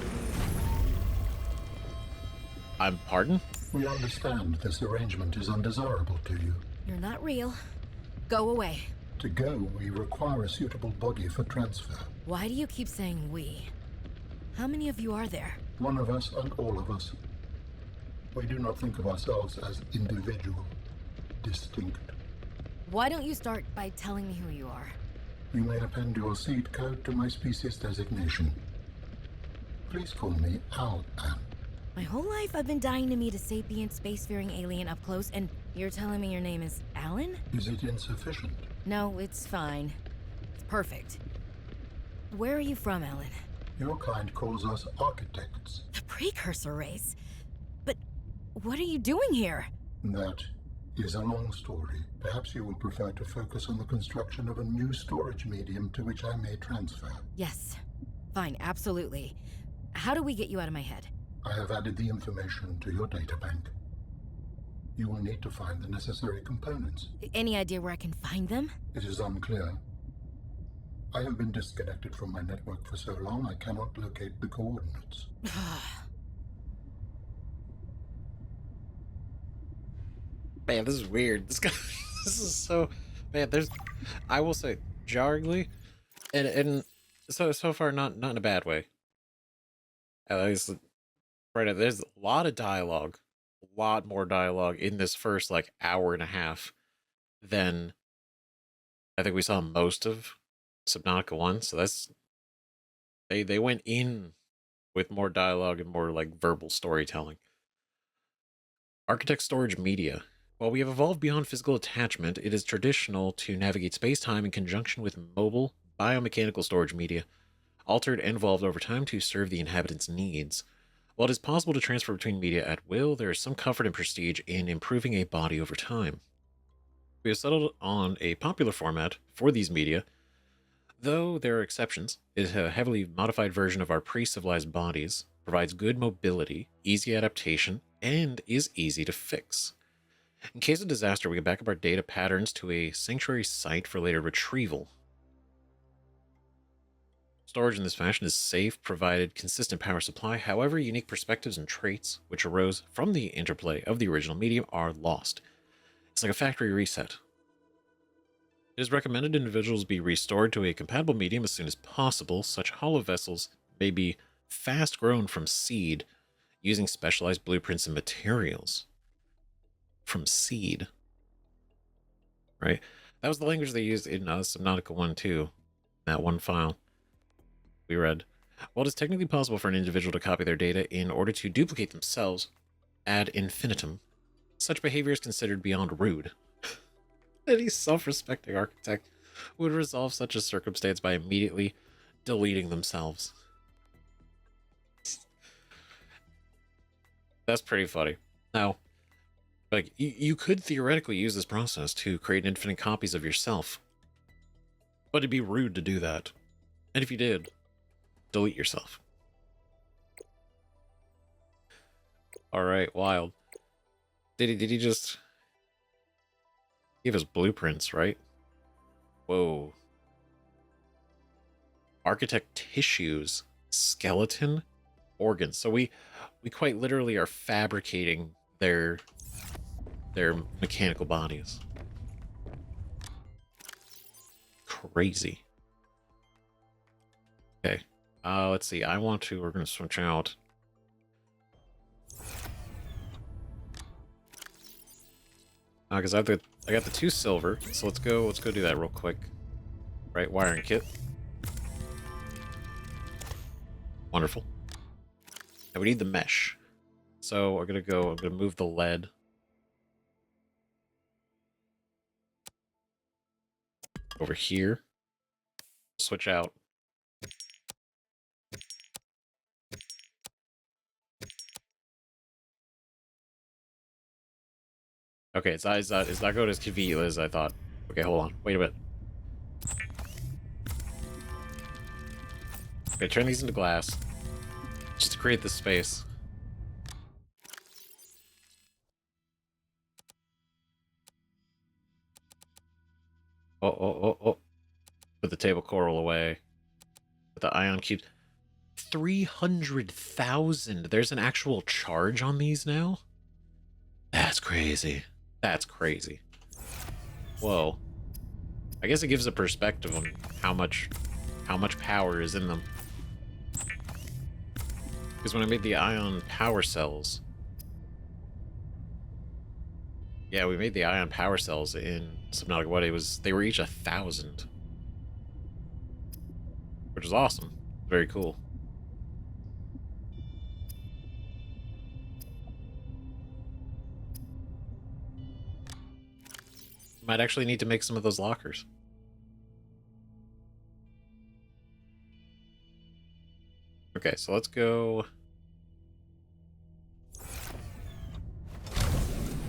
Pardon? We understand this arrangement is undesirable to you. You're not real. Go away. To go, we require a suitable body for transfer. Why do you keep saying we? How many of you are there? One of us and all of us. We do not think of ourselves as individual, distinct. Why don't you start by telling me who you are? You may append your seed code to my species designation. Please call me Al-An. My whole life I've been dying to meet a sapient spacefaring alien up close, and you're telling me your name is Alan? Is it insufficient? No, it's fine. It's perfect. Where are you from, Alan? Your kind calls us architects. The precursor race? But what are you doing here? That is a long story. Perhaps you would prefer to focus on the construction of a new storage medium to which I may transfer. Yes. Fine, absolutely. How do we get you out of my head? I have added the information to your databank. You will need to find the necessary components. Any idea where I can find them? It is unclear. I have been disconnected from my network for so long I cannot locate the coordinates. Man, this is weird. This guy, this is so... Man, there's... I will say, jarringly, and so far, not in a bad way. At least, right now, there's a lot of dialogue. A lot more dialogue in this first, like, hour and a half than I think we saw most of Subnautica 1. So that's... They went in with more dialogue and more, like, verbal storytelling. Architect Storage Media. While we have evolved beyond physical attachment, it is traditional to navigate space-time in conjunction with mobile, biomechanical storage media, altered and evolved over time to serve the inhabitants' needs. While it is possible to transfer between media at will, there is some comfort and prestige in improving a body over time. We have settled on a popular format for these media, though there are exceptions. It is a heavily modified version of our pre-civilized bodies, provides good mobility, easy adaptation, and is easy to fix. In case of disaster, we can back up our data patterns to a sanctuary site for later retrieval. Storage in this fashion is safe, provided consistent power supply. However, unique perspectives and traits, which arose from the interplay of the original medium, are lost. It's like a factory reset. It is recommended individuals be restored to a compatible medium as soon as possible. Such hollow vessels may be fast grown from seed using specialized blueprints and materials. From seed. Right? That was the language they used in Subnautica 1 too. That one file we read. While it is technically possible for an individual to copy their data in order to duplicate themselves ad infinitum, such behavior is considered beyond rude. Any self-respecting architect would resolve such a circumstance by immediately deleting themselves. That's pretty funny. Now, like, you could theoretically use this process to create infinite copies of yourself, but it'd be rude to do that. And if you did, delete yourself. Alright, wild. Did he just give us blueprints, right? Whoa. Architect tissues, skeleton, organs. So we quite literally are fabricating their mechanical bodies. Crazy. Okay. Let's see. We're gonna switch out. Because I got the 2 silver, so let's go do that real quick. Right, wiring kit. Wonderful. And we need the mesh. So I'm gonna move the lead. Over here. Switch out. Okay, it's not going as conveniently as I thought. Okay, hold on. Wait a minute. Okay, turn these into glass. Just to create this space. Oh. Put the table coral away. Put the ion cube. 300,000. There's an actual charge on these now? That's crazy. That's crazy. Whoa. I guess it gives a perspective on how much power is in them. Because when I made the ion power cells... Yeah, we made the ion power cells in Subnautica. What it was, they were each 1,000. Which is awesome. Very cool. Might actually need to make some of those lockers. Okay, so let's go...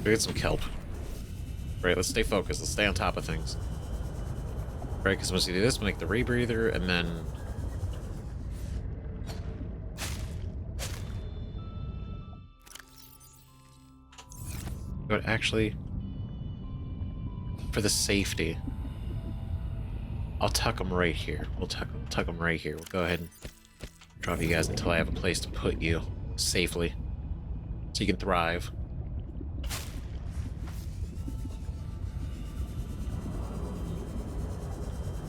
Go get some kelp. Right, let's stay focused. Let's stay on top of things. Right, because once you do this, make the rebreather, and then... But actually... For the safety... I'll tuck them right here. We'll tuck them right here. We'll go ahead and drop you guys until I have a place to put you safely. So you can thrive.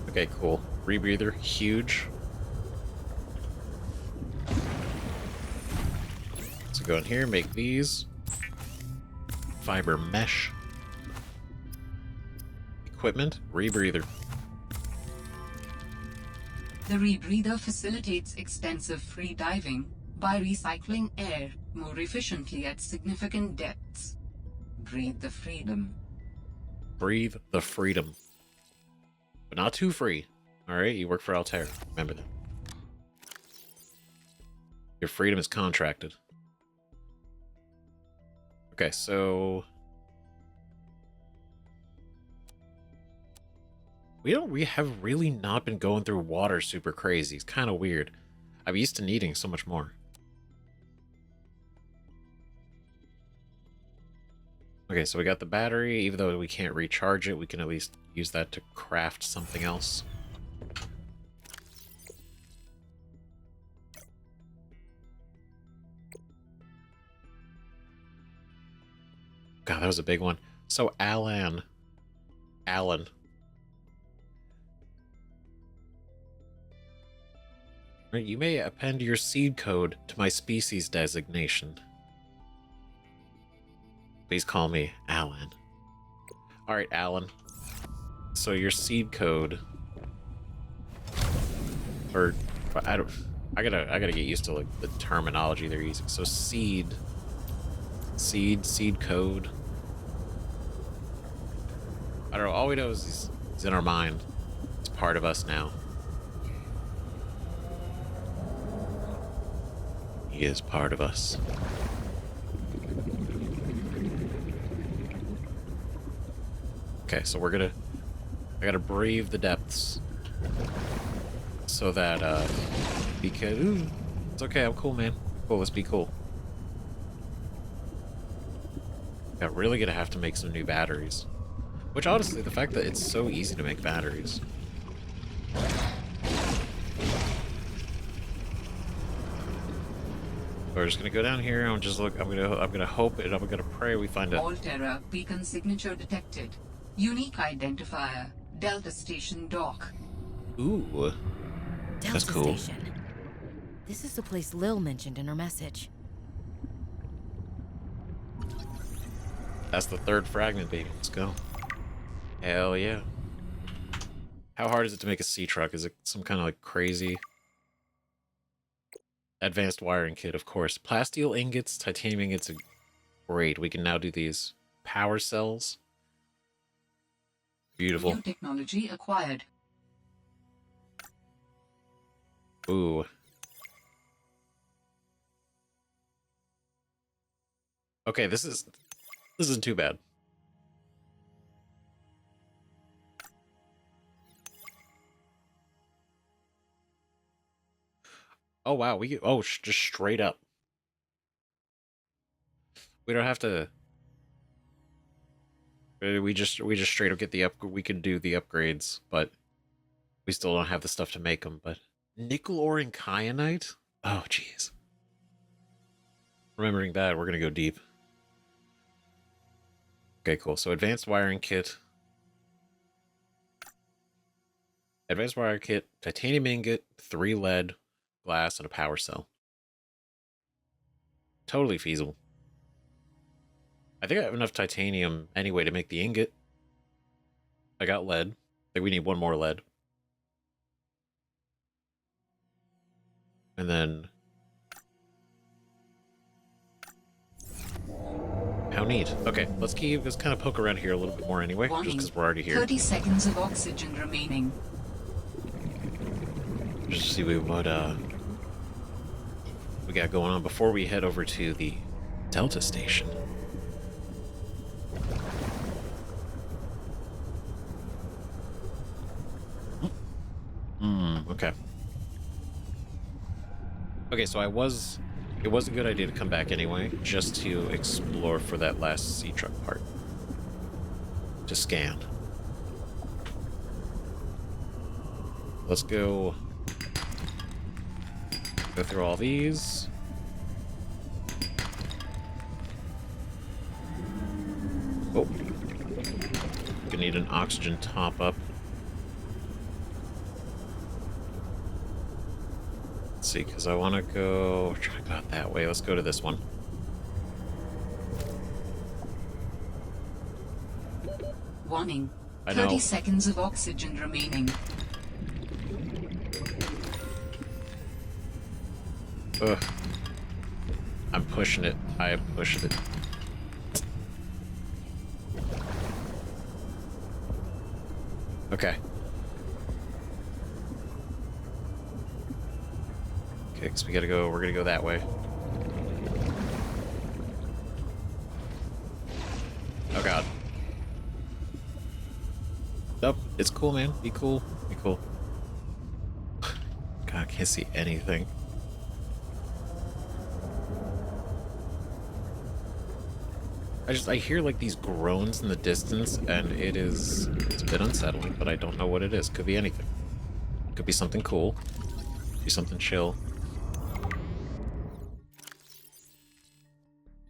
Okay, cool. Rebreather, huge. So go in here, make these. Fiber mesh. Equipment, rebreather. The rebreather facilitates extensive free diving by recycling air more efficiently at significant depths. Breathe the freedom. Breathe the freedom. But not too free. Alright, you work for Alterra. Remember that. Your freedom is contracted. Okay, so... We have really not been going through water super crazy. It's kind of weird. I'm used to needing so much more. Okay, so we got the battery. Even though we can't recharge it, we can at least use that to craft something else. God, that was a big one. So Alan. Right, you may append your seed code to my species designation. Please call me Alan. Alright, Alan. So your seed code... Or... I gotta get used to, like, the terminology they're using. So seed code. I don't know, all we know is he's in our mind. It's part of us now. He is part of us. Okay, so I gotta brave the depths. So that, because, ooh, it's okay, I'm cool, man. Cool, let's be cool. Yeah, really gonna have to make some new batteries. Which, honestly, the fact that it's so easy to make batteries. We're just gonna go down here and just look. I'm gonna hope and I'm gonna pray we find a Alterra beacon signature detected. Unique identifier. Delta Station dock. Ooh. That's Delta cool. Station. This is the place Lil mentioned in her message. That's the third fragment, baby. Let's go. Hell yeah. How hard is it to make a sea truck? Is it some kind of like crazy advanced wiring kit? Of course. Plasteel ingots, titanium ingots. Great. We can now do these power cells. Beautiful. New technology acquired. Ooh. Okay, this isn't too bad. Oh wow, just straight up. We don't have to. We just straight up get the we can do the upgrades, but we still don't have the stuff to make them. But nickel ore and kyanite? Oh jeez. Remembering that, we're gonna go deep. Okay, cool. So advanced wiring kit. Advanced wiring kit, titanium ingot, 3 lead, glass, and a power cell. Totally feasible. I think I have enough titanium anyway to make the ingot. I got lead. I think we need 1 more lead. And then... How neat. Okay, let's kind of poke around here a little bit more anyway, just because we're already here. 30 seconds of oxygen remaining. Just see what we got going on before we head over to the Delta Station. Okay. Okay, so it was a good idea to come back anyway, just to explore for that last sea truck part. To scan. Let's go through all these. Oh. We need an oxygen top up. Let's see, because I want to go... Try to go out that way. Let's go to this one. Warning. I know. 30 seconds of oxygen remaining. Ugh. I'm pushing it. I am pushing it. Okay. Okay, because we're gonna go that way. Oh god. Nope, it's cool, man. Be cool. Be cool. God, I can't see anything. I hear like these groans in the distance, and it's a bit unsettling, but I don't know what it is. Could be anything. Could be something cool. Could be something chill.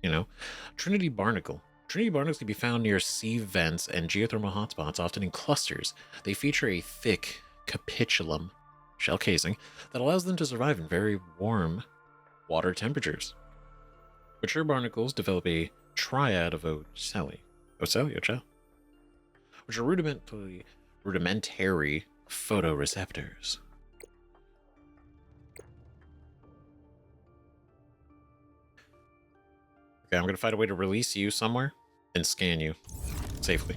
You know? Trinity Barnacle. Trinity barnacles can be found near sea vents and geothermal hotspots, often in clusters. They feature a thick capitulum shell casing that allows them to survive in very warm water temperatures. Mature barnacles develop a triad of ocelli, which are rudimentary photoreceptors. Okay, I'm gonna find a way to release you somewhere and scan you safely.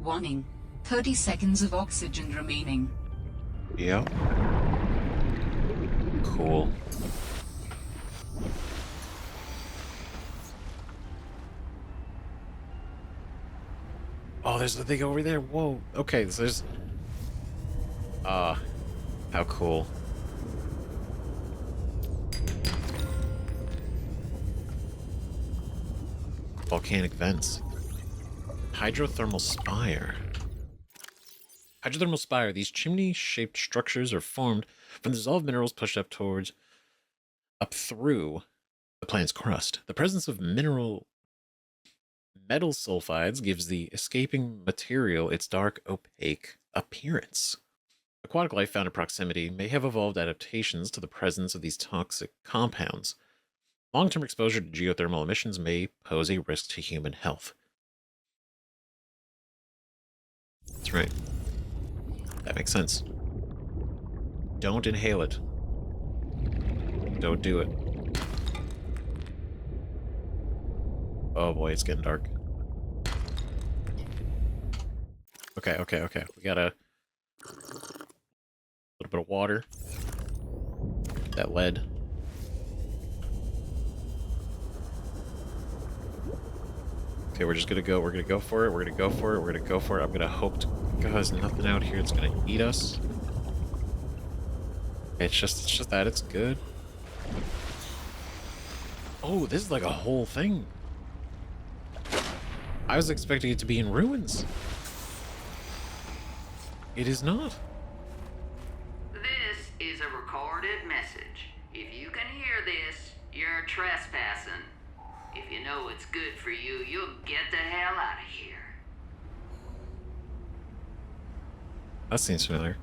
Warning. 30 seconds of oxygen remaining. Yep. Cool. Oh, there's the thing over there. Whoa. Okay, so there's... how cool. Volcanic vents. Hydrothermal spire. Hydrothermal spire. These chimney-shaped structures are formed from dissolved minerals pushed up through the planet's crust. The presence of metal sulfides gives the escaping material its dark, opaque appearance. Aquatic life found in proximity may have evolved adaptations to the presence of these toxic compounds. Long-term exposure to geothermal emissions may pose a risk to human health. That's right. That makes sense. Don't inhale it. Don't do it. Oh boy, it's getting dark. Okay. We got a little bit of water. That lead. Okay, we're just gonna go. We're gonna go for it. We're gonna go for it. We're gonna go for it. I'm gonna hope to God there's nothing out here that's gonna eat us. It's just that it's good. Oh, this is like a whole thing. I was expecting it to be in ruins. It is not. This is a recorded message. If you can hear this, you're trespassing. If you know what's good for you, you'll get the hell out of here. That seems familiar.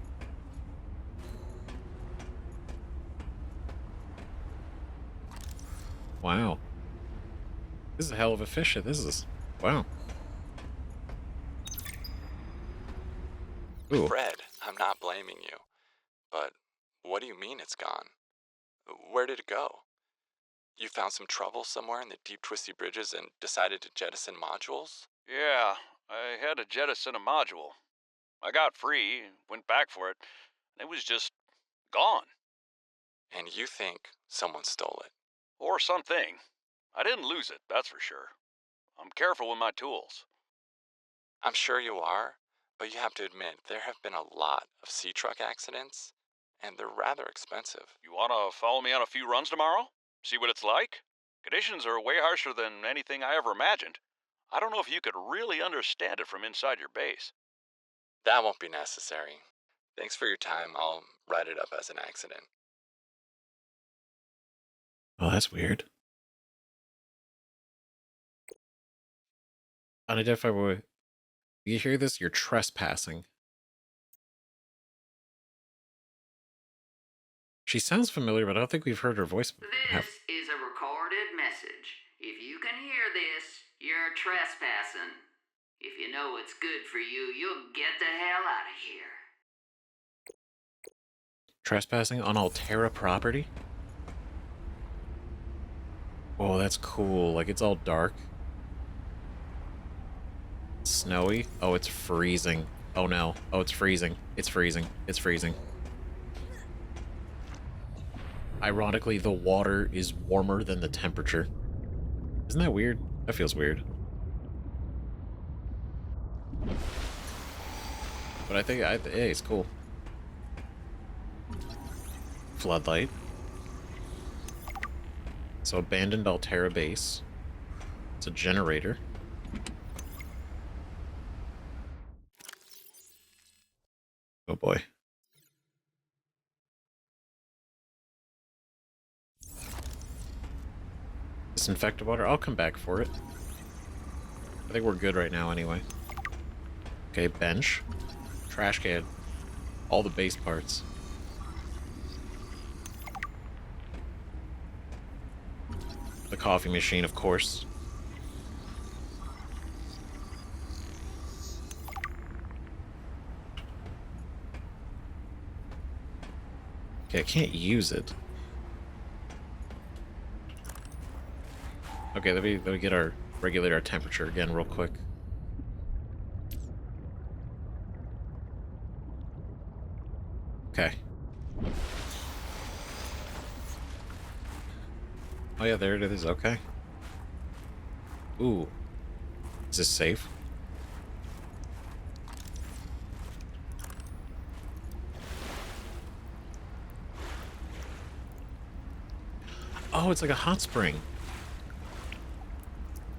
Wow. This is a hell of a fish. This is... Wow. Ooh. Fred, I'm not blaming you. But what do you mean it's gone? Where did it go? You found some trouble somewhere in the deep twisty bridges and decided to jettison modules? Yeah, I had to jettison a module. I got free, went back for it, and it was just gone. And you think someone stole it? Or something. I didn't lose it, that's for sure. I'm careful with my tools. I'm sure you are, but you have to admit there have been a lot of sea truck accidents, and they're rather expensive. You want to follow me on a few runs tomorrow? See what it's like? Conditions are way harsher than anything I ever imagined. I don't know if you could really understand it from inside your base. That won't be necessary. Thanks for your time. I'll write it up as an accident. Oh, that's weird. Unidentified boy. You hear this? You're trespassing. She sounds familiar, but I don't think we've heard her voice. This is a recorded message. If you can hear this, you're trespassing. If you know what's good for you, you'll get the hell out of here. Trespassing on Alterra property? Oh, that's cool. Like, it's all dark. Snowy? Oh, it's freezing. Oh no. Oh, it's freezing. It's freezing. It's freezing. Ironically, the water is warmer than the temperature. Isn't that weird? That feels weird. But I think, hey, it's cool. Floodlight. So, abandoned Alterra base. It's a generator. Oh boy. Disinfected water. I'll come back for it. I think we're good right now anyway. Okay, bench. Trash can. All the base parts. The coffee machine, of course. Okay, I can't use it. Okay, let me regulate our temperature again real quick. Okay. Oh yeah, there it is. Okay. Ooh. Is this safe? Oh, it's like a hot spring.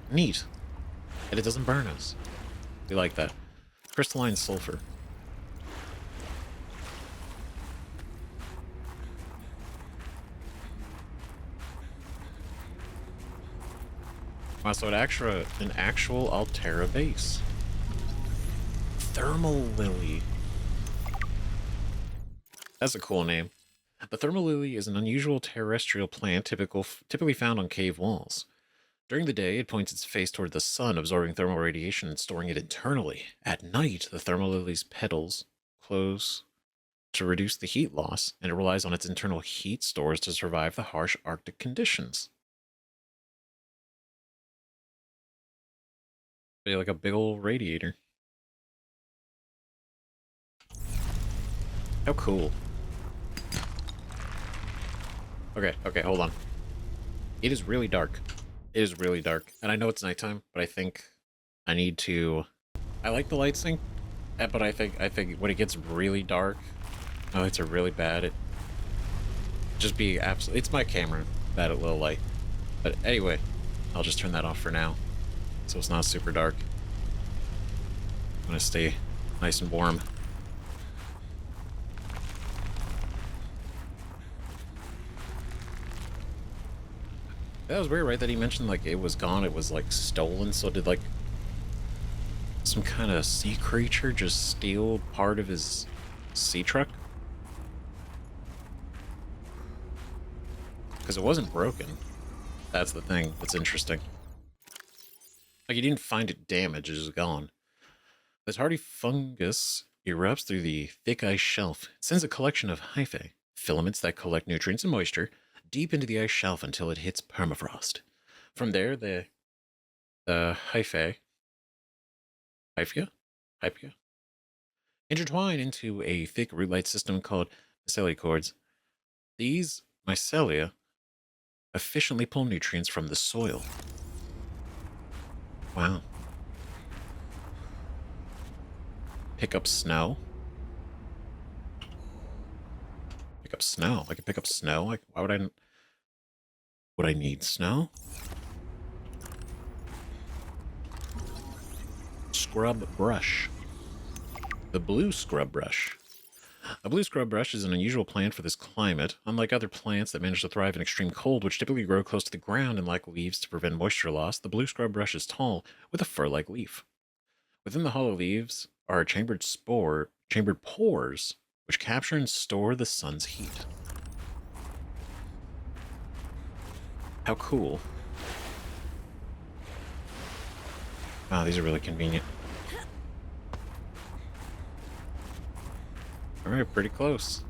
Neat. And it doesn't burn us. We like that. Crystalline sulfur. Wow, so an actual Alterra base. Thermal lily. That's a cool name. The thermal lily is an unusual terrestrial plant typically found on cave walls. During the day, it points its face toward the sun, absorbing thermal radiation and storing it internally. At night, the thermal lily's petals close to reduce the heat loss, and it relies on its internal heat stores to survive the harsh Arctic conditions. Be like a big old radiator. How cool. Okay, hold on. It is really dark. It is really dark. And I know it's nighttime, but I think I need to... I like the light sync, but I think when it gets really dark, my lights are really bad. It just be absolutely... It's my camera, bad at low light. But anyway, I'll just turn that off for now, so it's not super dark. I'm gonna stay nice and warm. That was weird, right? That he mentioned, like, it was gone, it was, like, stolen, so did, like, some kind of sea creature just steal part of his sea truck? Because it wasn't broken. That's the thing that's interesting. Like, you didn't find it damaged, it was gone. This hardy fungus erupts through the thick ice shelf. It sends a collection of hyphae, filaments that collect nutrients and moisture, deep into the ice shelf until it hits permafrost. From there, the hyphae intertwine into a thick root-like system called mycelicords. These mycelia efficiently pull nutrients from the soil. Wow. Pick up snow. Pick up snow. I can pick up snow. Like, why would I? Would I need snow? Scrub brush. The blue scrub brush. A blue scrub brush is an unusual plant for this climate. Unlike other plants that manage to thrive in extreme cold, which typically grow close to the ground and lack leaves to prevent moisture loss, the blue scrub brush is tall with a fur-like leaf. Within the hollow leaves are chambered pores, which capture and store the sun's heat. How cool. Wow, these are really convenient. Alright, pretty close.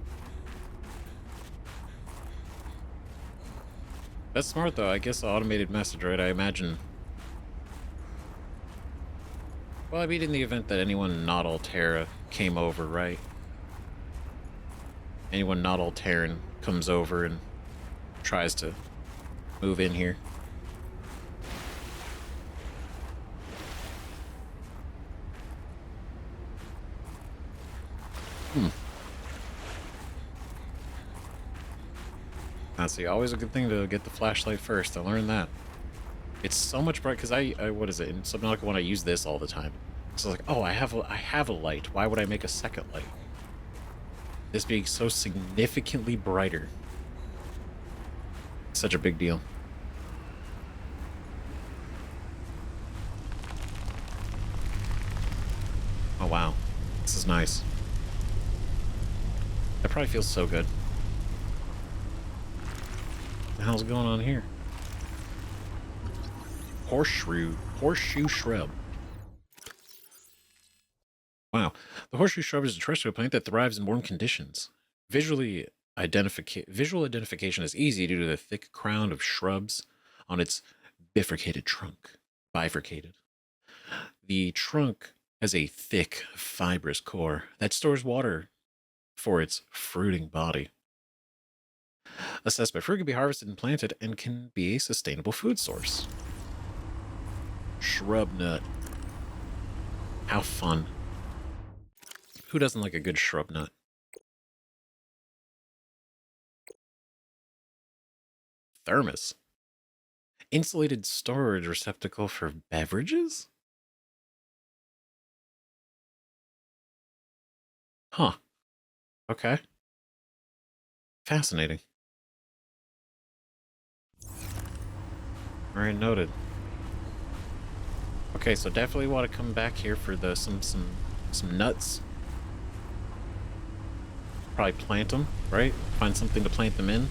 That's smart, though. I guess automated message, right? I imagine. Well, I mean, in the event that anyone not Alterra came over, right? Anyone not Alterran comes over and tries to move in here. That's always a good thing to get the flashlight first. I learned that. It's so much bright because I what is it in Subnautica when I use this all the time. So it's like, oh, I have a light. Why would I make a second light? This being so significantly brighter. Such a big deal. Oh wow. This is nice. That probably feels so good. What the hell's going on here? Horseshoe shrub. Wow. The horseshoe shrub is a terrestrial plant that thrives in warm conditions. Visual identification is easy due to the thick crown of shrubs on its bifurcated trunk. Bifurcated. The trunk has a thick, fibrous core that stores water for its fruiting body. Assessed by fruit can be harvested and planted and can be a sustainable food source. Shrub nut. How fun. Who doesn't like a good shrub nut? Thermos. Insulated storage receptacle for beverages? Huh. Okay. Fascinating. Alright, noted. Okay, so definitely want to come back here for the some nuts. Probably plant them, right? Find something to plant them in.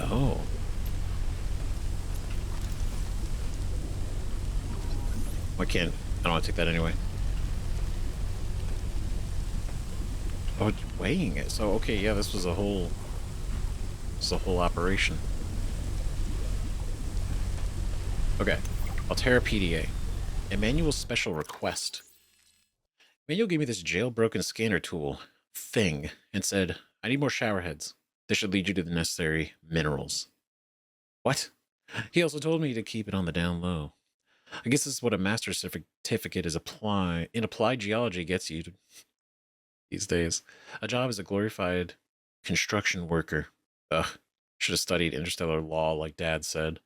Oh. I can't. I don't want to take that anyway. Oh, it's weighing it. So, okay, yeah, this was a whole operation. Okay. Alterra PDA. Emmanuel's special request. Emmanuel gave me this jailbroken scanner tool thing and said, I need more shower heads. This should lead you to the necessary minerals. What? He also told me to keep it on the down low. I guess this is what a master's certificate in applied geology gets you these days. A job as a glorified construction worker. Ugh. Should have studied interstellar law like Dad said.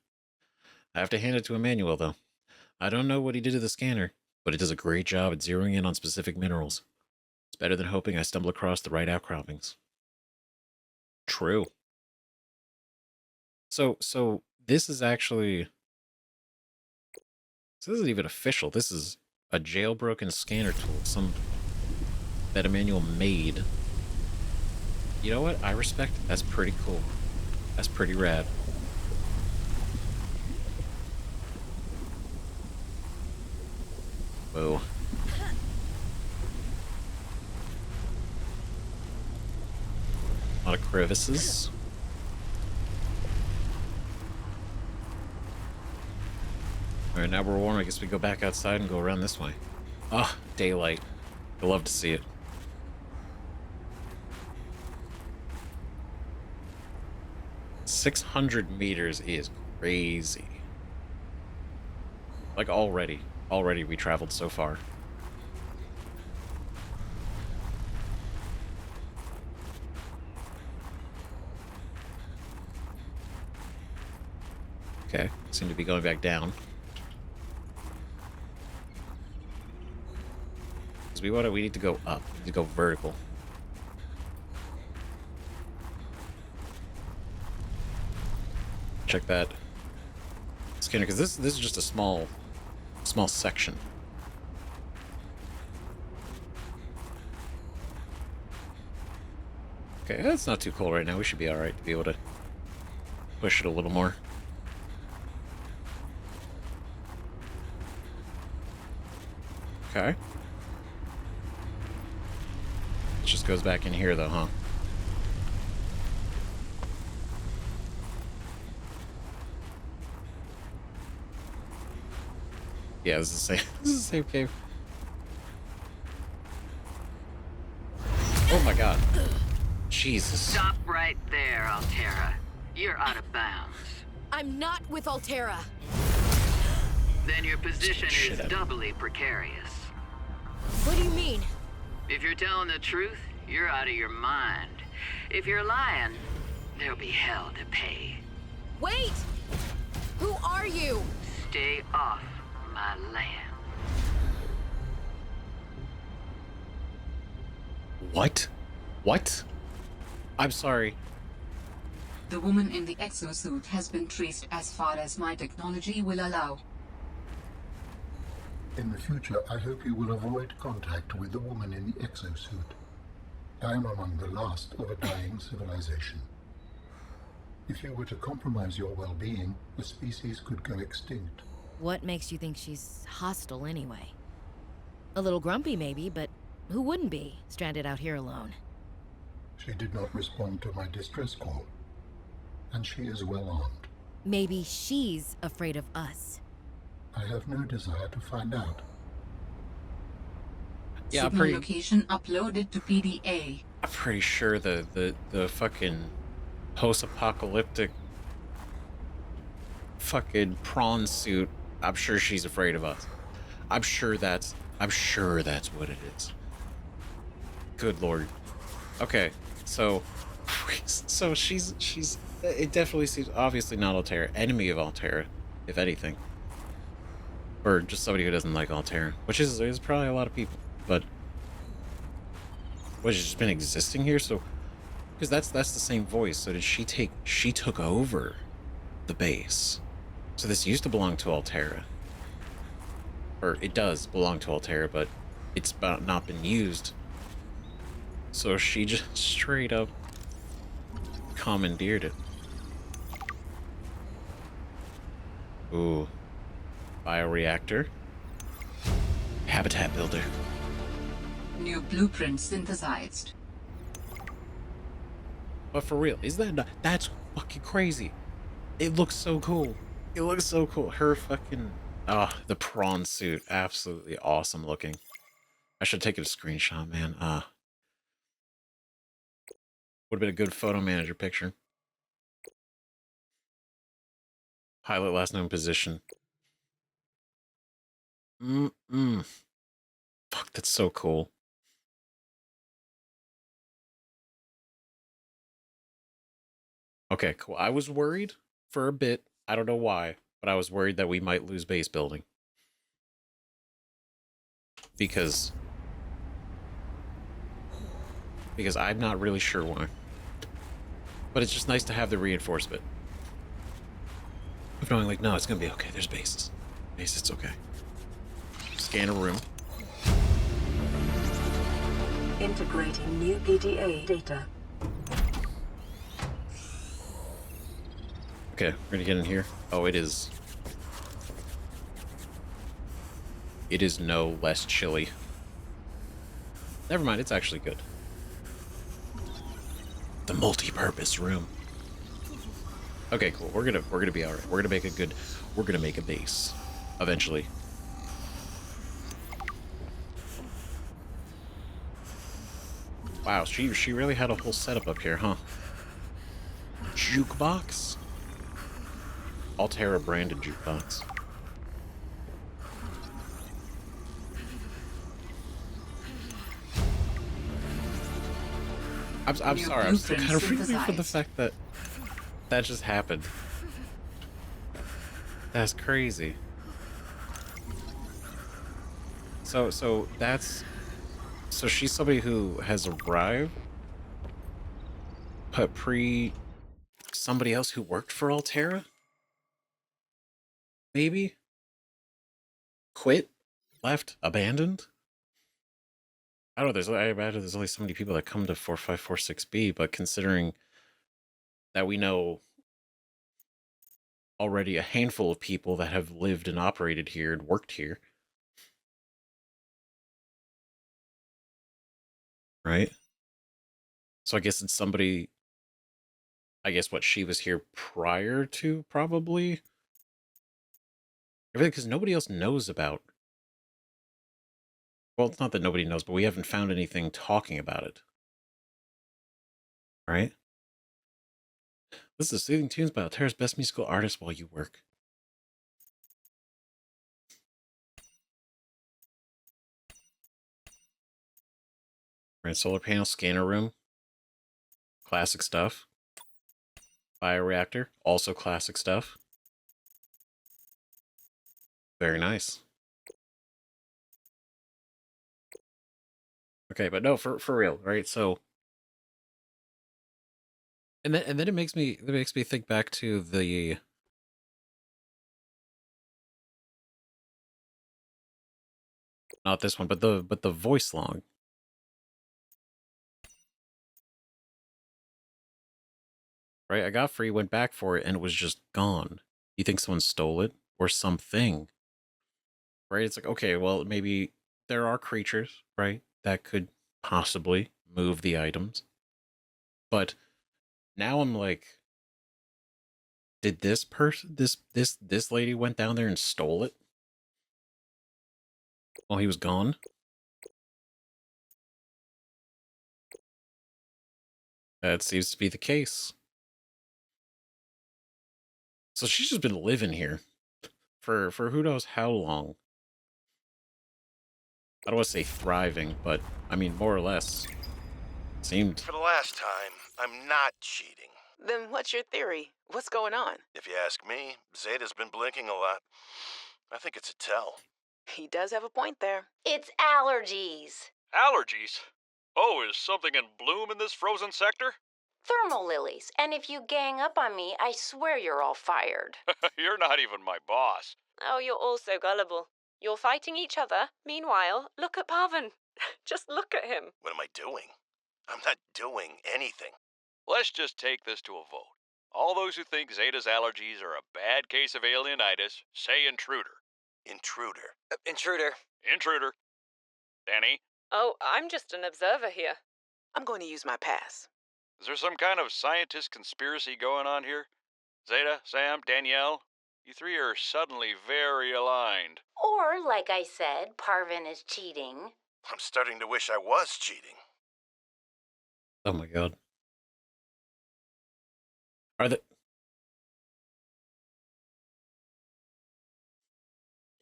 I have to hand it to Emmanuel, though. I don't know what he did to the scanner, but it does a great job at zeroing in on specific minerals. It's better than hoping I stumble across the right outcroppings. True. So this is actually... So this isn't even official. This is a jailbroken scanner tool, that Emmanuel made. You know what? I respect it. That's pretty cool. That's pretty rad. Whoa. A lot of crevices. Alright, now we're warm. I guess we go back outside and go around this way. Ah, daylight. I love to see it. $600 meters is crazy. Like already we traveled so far. Okay, seem to be going back down. Because we need to go up. We need to go vertical. Check that scanner, because this is just a small section. Okay, that's not too cold right now. We should be alright to be able to push it a little more. Okay. It just goes back in here though, huh? Yeah, this is the same. This is the same cave. Oh my god. Jesus. Stop right there, Alterra. You're out of bounds. I'm not with Alterra. Then your position is doubly precarious. What do you mean? If you're telling the truth, you're out of your mind. If you're lying, there'll be hell to pay. Wait! Who are you? Stay off my land. What? What? I'm sorry. The woman in the exosuit has been traced as far as my technology will allow. In the future, I hope you will avoid contact with the woman in the exosuit. I am among the last of a dying civilization. If you were to compromise your well-being, the species could go extinct. What makes you think she's hostile anyway? A little grumpy maybe, but who wouldn't be, stranded out here alone? She did not respond to my distress call, and she is well armed. Maybe she's afraid of us. I have no desire to find out. Yeah, Signal location uploaded to PDA. I'm pretty sure the fucking post-apocalyptic fucking prawn suit, I'm sure she's afraid of us. I'm sure that's what it is. Good lord. Okay, so she's it definitely seems obviously not Alterra, enemy of Alterra, if anything. Or just somebody who doesn't like Alterra, which is probably a lot of people. But she's just been existing here, so because that's the same voice. So did she took over the base. So this used to belong to Alterra. Or it does belong to Alterra, but it's not been used. So she just straight up commandeered it. Ooh. Bioreactor. Habitat builder. New blueprint synthesized. But for real, is that not, that's fucking crazy. It looks so cool. It looks so cool. Her fucking the prawn suit, absolutely awesome looking. I should take a screenshot, man. Would have been a good photo manager picture. Pilot last known position. Fuck, that's so cool. Okay, cool. I was worried for a bit. I don't know why, but I was worried that we might lose base building. Because I'm not really sure why. But it's just nice to have the reinforcement. Of knowing, like, no, it's gonna be okay. There's bases. Base, it's okay. Scan a room. Integrating new PDA data. Okay, we're gonna get in here. Oh, it is. It is no less chilly. Never mind, it's actually good. The multi-purpose room. Okay, cool. We're gonna be alright. We're gonna make a base. Eventually. Wow, she really had a whole setup up here, huh? Jukebox? Alterra branded jukebox. I'm sorry, I'm still kind of reeling for the fact that that just happened. That's crazy. So she's somebody who has arrived, but pre somebody else who worked for Alterra? Maybe? Quit? Left? Abandoned? I don't know, I imagine there's only so many people that come to 4546B, but considering that we know already a handful of people that have lived and operated here and worked here. Right? So I guess it's somebody, I guess what she was here prior to, probably? Everything, because nobody else knows about. Well, it's not that nobody knows, but we haven't found anything talking about it. Right? This is soothing tunes by Alterra's best musical artist while you work. Right, solar panel, scanner room. Classic stuff. Bioreactor, also classic stuff. Very nice. Okay, but no, for real, right? So, and then it makes me think back to the Not this one, but the voice log. Right? I got free, went back for it, and it was just gone. You think someone stole it? Or something? Right? It's like, okay, well, maybe there are creatures, right, that could possibly move the items. But now I'm like, did this person, this lady went down there and stole it while he was gone? That seems to be the case. So she's just been living here for who knows how long. I don't want to say thriving, but I mean more or less. Seemed. For the last time, I'm not cheating. Then what's your theory? What's going on? If you ask me, Zeta's been blinking a lot. I think it's a tell. He does have a point there. It's allergies. Allergies? Oh, is something in bloom in this frozen sector? Thermal lilies. And if you gang up on me, I swear you're all fired. You're not even my boss. Oh, you're all so gullible. You're fighting each other. Meanwhile, look at Parvin. Just look at him. What am I doing? I'm not doing anything. Let's just take this to a vote. All those who think Zeta's allergies are a bad case of alienitis, say intruder. Intruder. Intruder. Intruder. Danny? Oh, I'm just an observer here. I'm going to use my pass. Is there some kind of scientist conspiracy going on here? Zeta, Sam, Danielle? You three are suddenly very aligned. Or, like I said, Parvin is cheating. I'm starting to wish I was cheating. Oh my god. Are the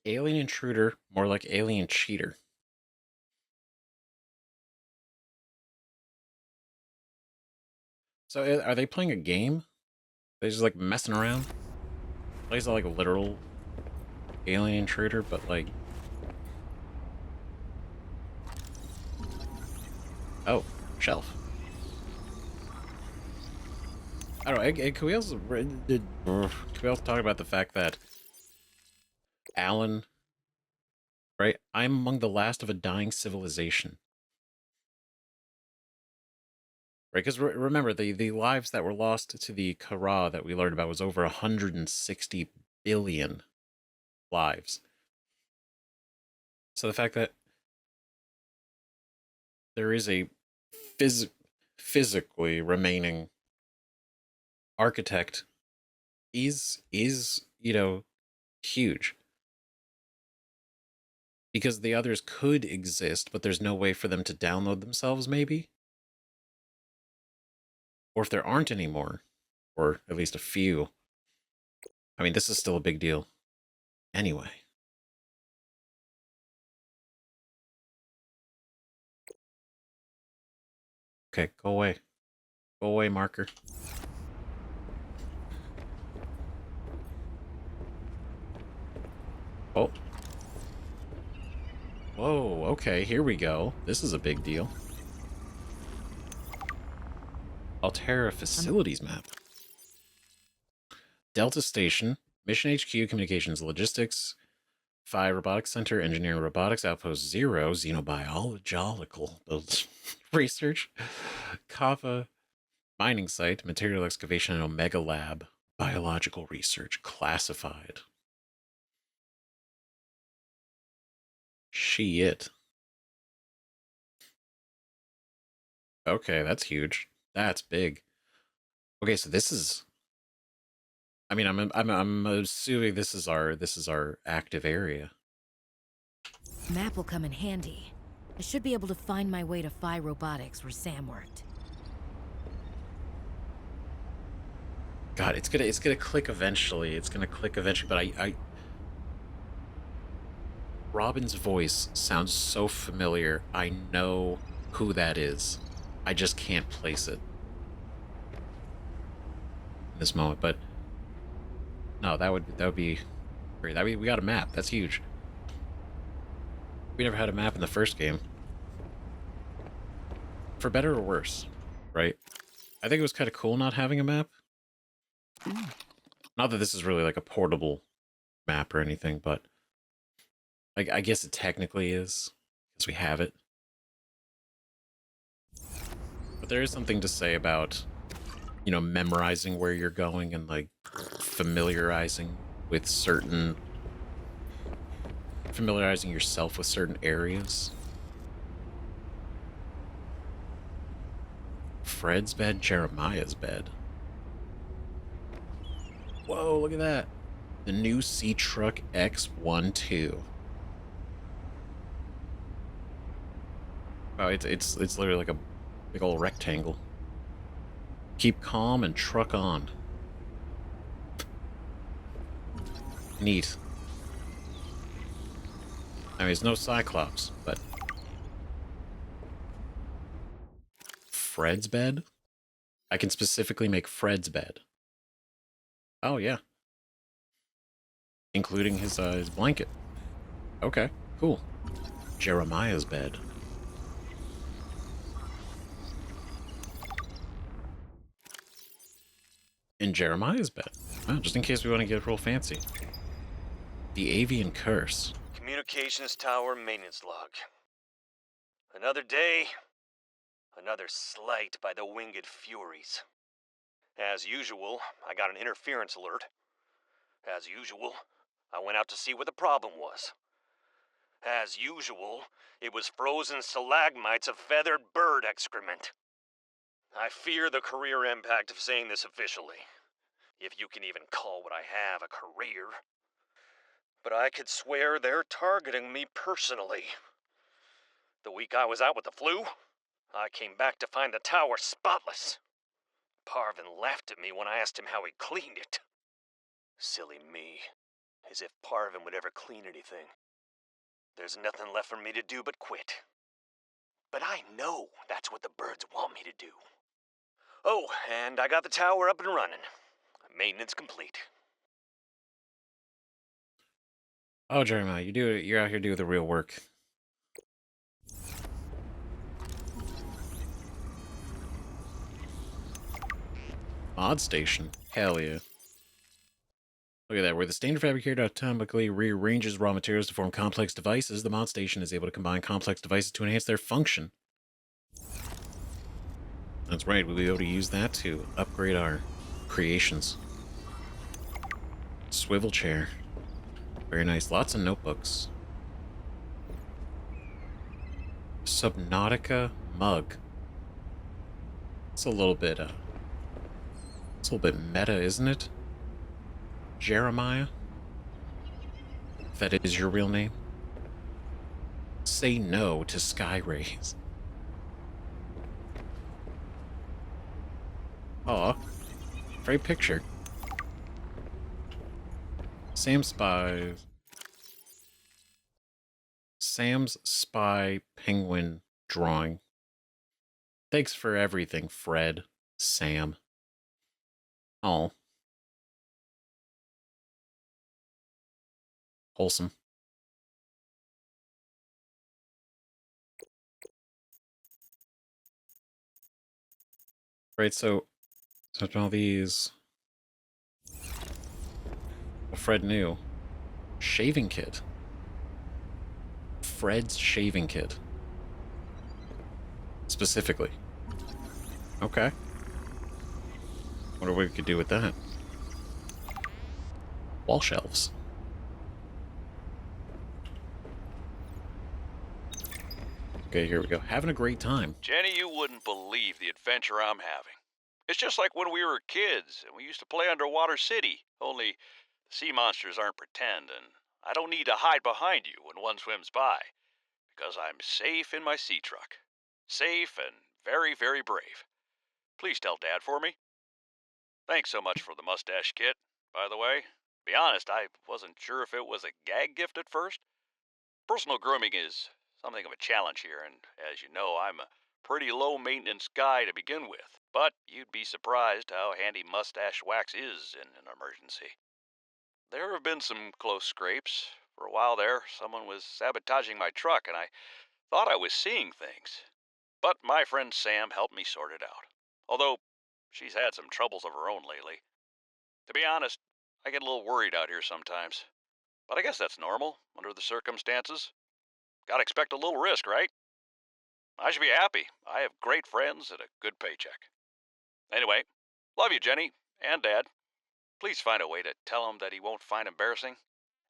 alien intruder more like alien cheater? So are they playing a game? They just like messing around? Plays like a literal alien intruder, but like, oh, shelf. I don't know. Can we also talk about the fact that Alan, right? I'm among the last of a dying civilization. Right, because remember, the lives that were lost to the Kara that we learned about was over 160 billion lives. So the fact that there is a physically remaining architect is you know, huge. Because the others could exist, but there's no way for them to download themselves, maybe? Or if there aren't any more, or at least a few. I mean, this is still a big deal. Anyway. Okay, go away. Go away, marker. Oh. Whoa, okay, here we go. This is a big deal. Alterra facilities map. Delta Station, Mission HQ, Communications Logistics, 5 Robotics Center, Engineering Robotics, Outpost 0, Xenobiological Research, Kava, Mining Site, Material Excavation and Omega Lab, Biological Research, Classified. Shit. Okay, that's huge. That's big. Okay, so this is. I mean, I'm assuming this is our active area. Map will come in handy. I should be able to find my way to Phi Robotics where Sam worked. God, it's gonna click eventually. It's gonna click eventually, but I Robin's voice sounds so familiar. I know who that is. I just can't place it in this moment, but no, that would be great. I mean, we got a map. That's huge. We never had a map in the first game. For better or worse, right? I think it was kind of cool not having a map. Not that this is really like a portable map or anything, but I guess it technically is, because we have it. But there is something to say about, you know, memorizing where you're going and, like, familiarizing yourself with certain areas. Fred's bed, Jeremiah's bed. Whoa, look at that. The new Sea-Truck X12. Oh, it's literally like a big old rectangle. Keep calm and truck on. Neat. I mean, it's no Cyclops, but... Fred's bed? I can specifically make Fred's bed. Oh, yeah. Including his blanket. Okay, cool. Jeremiah's bed. In Jeremiah's bed. Oh, just in case we want to get real fancy. The Avian Curse. Communications tower maintenance log. Another day, another slight by the winged furies. As usual, I got an interference alert. As usual, I went out to see what the problem was. As usual, it was frozen stalagmites of feathered bird excrement. I fear the career impact of saying this officially, if you can even call what I have a career. But I could swear they're targeting me personally. The week I was out with the flu, I came back to find the tower spotless. Parvin laughed at me when I asked him how he cleaned it. Silly me. As if Parvin would ever clean anything. There's nothing left for me to do but quit. But I know that's what the birds want me to do. Oh, and I got the tower up and running. Maintenance complete. Oh, Jeremiah, you're out here doing the real work. Mod station? Hell yeah. Look at that. Where the standard fabricator automatically rearranges raw materials to form complex devices, the mod station is able to combine complex devices to enhance their function. That's right, we'll be able to use that to upgrade our creations. Swivel chair. Very nice. Lots of notebooks. Subnautica mug. It's a little bit meta, isn't it? Jeremiah? If that is your real name. Say no to sky rays. Aw. Great picture. Sam's spy penguin drawing. Thanks for everything, Fred. Sam. Oh. Wholesome. Right, so all these... Fred knew. Shaving kit. Fred's shaving kit. Specifically. Okay. Wonder what we could do with that. Wall shelves. Okay, here we go. Having a great time. Jenny, you wouldn't believe the adventure I'm having. It's just like when we were kids and we used to play Underwater City, only the sea monsters aren't pretend, and I don't need to hide behind you when one swims by, because I'm safe in my sea truck. Safe and very, very brave. Please tell Dad for me. Thanks so much for the mustache kit, by the way. Be honest, I wasn't sure if it was a gag gift at first. Personal grooming is something of a challenge here, and as you know, I'm a pretty low-maintenance guy to begin with. But you'd be surprised how handy mustache wax is in an emergency. There have been some close scrapes. For a while there, someone was sabotaging my truck, and I thought I was seeing things. But my friend Sam helped me sort it out. Although, she's had some troubles of her own lately. To be honest, I get a little worried out here sometimes. but I guess that's normal under the circumstances. Gotta expect a little risk, right? I should be happy. I have great friends and a good paycheck. Anyway, love you, Jenny and Dad. Please find a way to tell him that he won't find embarrassing.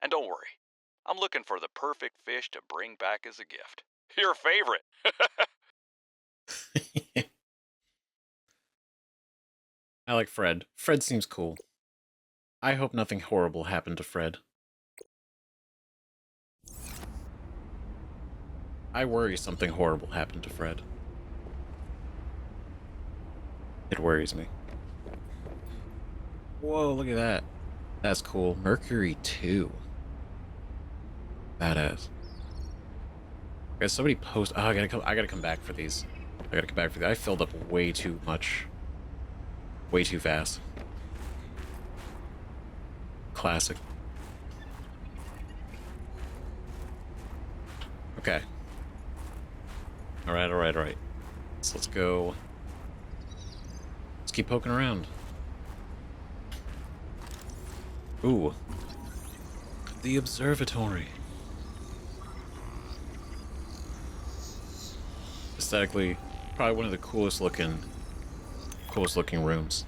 And don't worry, I'm looking for the perfect fish to bring back as a gift. Your favorite. I like Fred. Fred seems cool. I hope nothing horrible happened to Fred. I worry something horrible happened to Fred. It worries me. Whoa, look at that. That's cool. Mercury 2. Badass. Okay, somebody post. Oh, I gotta come back for these. I gotta come back for these. I filled up way too much. Way too fast. Classic. Okay. Alright. So let's go. Let's keep poking around. Ooh. The observatory. Aesthetically, probably one of the coolest looking rooms.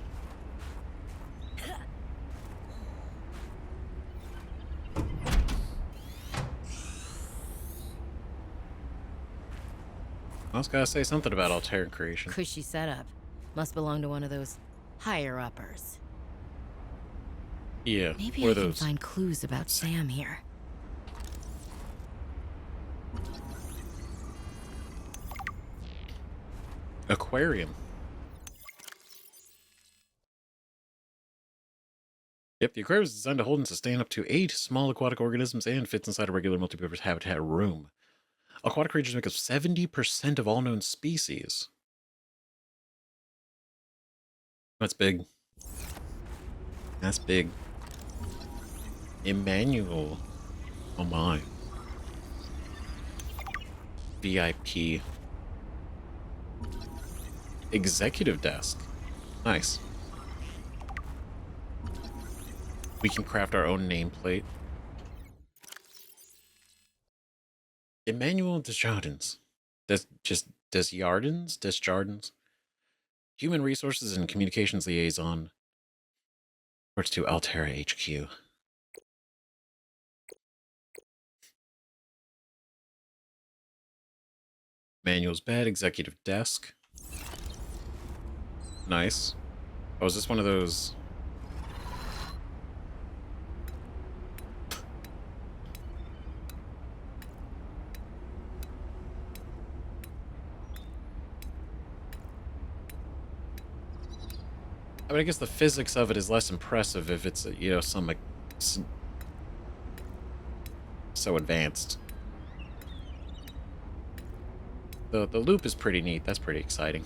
I was gotta say something about Alterra creation. Cushy setup. Must belong to one of those higher-uppers. Yeah, Maybe I can find clues about Sam here. Aquarium. Yep, the aquarium is designed to hold and sustain up to 8 small aquatic organisms and fits inside a regular multipurpose habitat room. Aquatic creatures make up 70% of all known species. That's big. That's big. Emmanuel. Oh my. VIP. Executive desk. Nice. We can craft our own nameplate. Emmanuel Desjardins. Desjardins. Human Resources and Communications Liaison. Reports to Alterra HQ. Manuel's bed, executive desk. Nice. Oh, is this one of those? I mean, I guess the physics of it is less impressive if it's, you know, some like so advanced. The loop is pretty neat. That's pretty exciting.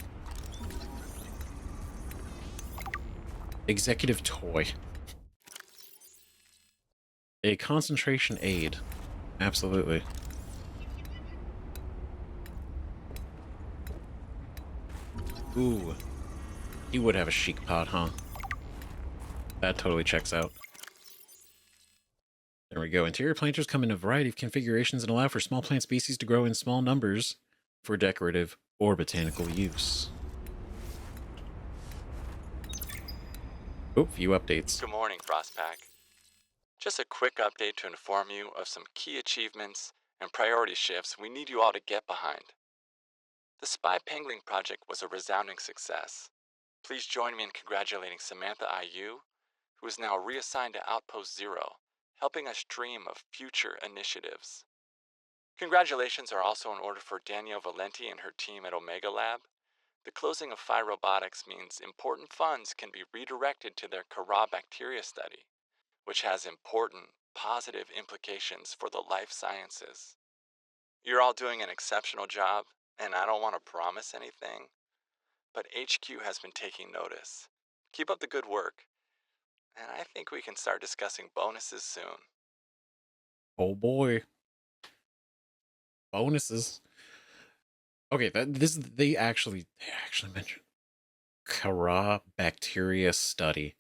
Executive toy. A concentration aid. Absolutely. Ooh. You would have a chic pod, huh? That totally checks out. There we go. Interior planters come in a variety of configurations and allow for small plant species to grow in small numbers for decorative or botanical use. Oh, few updates. Good morning, Frostpack. Just a quick update to inform you of some key achievements and priority shifts we need you all to get behind. The Spy Pangling project was a resounding success. Please join me in congratulating Samantha IU, who is now reassigned to Outpost Zero, helping us dream of future initiatives. Congratulations are also in order for Danielle Valenti and her team at Omega Lab. The closing of Phi Robotics means important funds can be redirected to their Kara bacteria study, which has important, positive implications for the life sciences. You're all doing an exceptional job, and I don't want to promise anything, but HQ has been taking notice. Keep up the good work, and I think we can start discussing bonuses soon. Oh boy. Bonuses. Okay, they actually mentioned Kara bacteria study.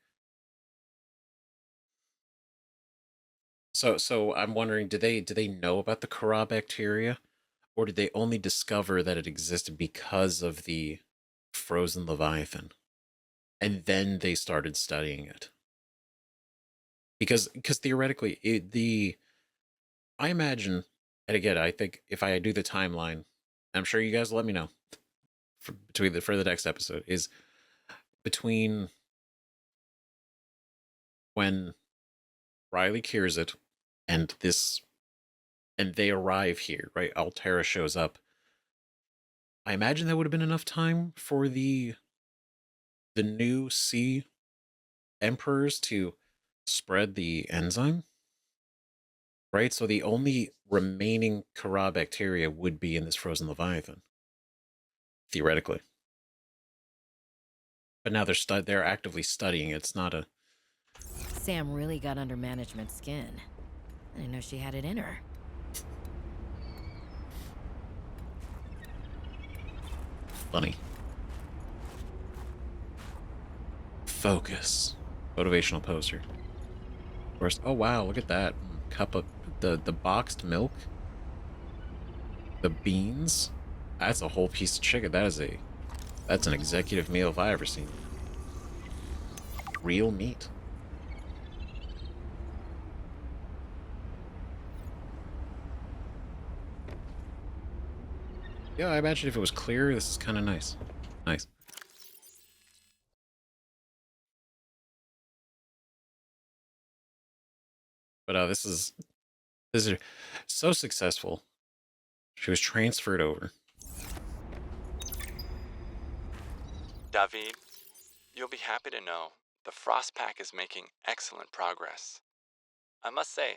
So I'm wondering, did they know about the Kara bacteria, or did they only discover that it existed because of the frozen Leviathan, and then they started studying it? Because theoretically, I imagine, and again, I think if I do the timeline, I'm sure you guys will let me know for the next episode, is between when Riley cures it and they arrive here, right? Alterra shows up. I imagine that would have been enough time for the new sea emperors to spread the enzyme, right? So the only remaining Kara bacteria would be in this frozen Leviathan, theoretically. But now they're actively studying it. It's not a... Sam really got under management's skin. I didn't know she had it in her. Funny. Focus. Motivational poster. Of course. Oh wow, look at that. Cup of the boxed milk. The beans. That's a whole piece of chicken. That's an executive meal if I ever seen it. Real meat. Yeah, I imagine if it was clear, this is kind of nice. Nice. But this is so successful. She was transferred over. David, you'll be happy to know the Frost Pack is making excellent progress. I must say,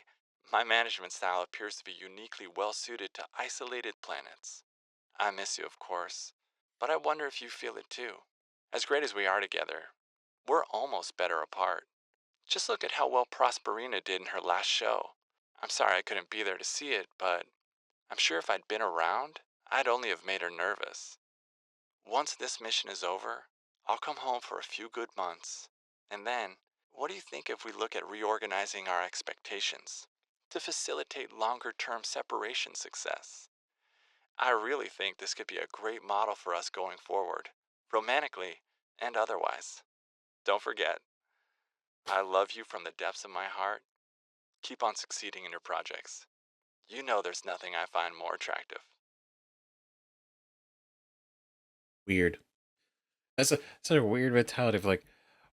my management style appears to be uniquely well suited to isolated planets. I miss you, of course, but I wonder if you feel it too. As great as we are together, we're almost better apart. Just look at how well Prosperina did in her last show. I'm sorry I couldn't be there to see it, but I'm sure if I'd been around, I'd only have made her nervous. Once this mission is over, I'll come home for a few good months. And then, what do you think if we look at reorganizing our expectations to facilitate longer-term separation success? I really think this could be a great model for us going forward, romantically and otherwise. Don't forget, I love you from the depths of my heart. Keep on succeeding in your projects. You know there's nothing I find more attractive. Weird. That's a weird mentality of like,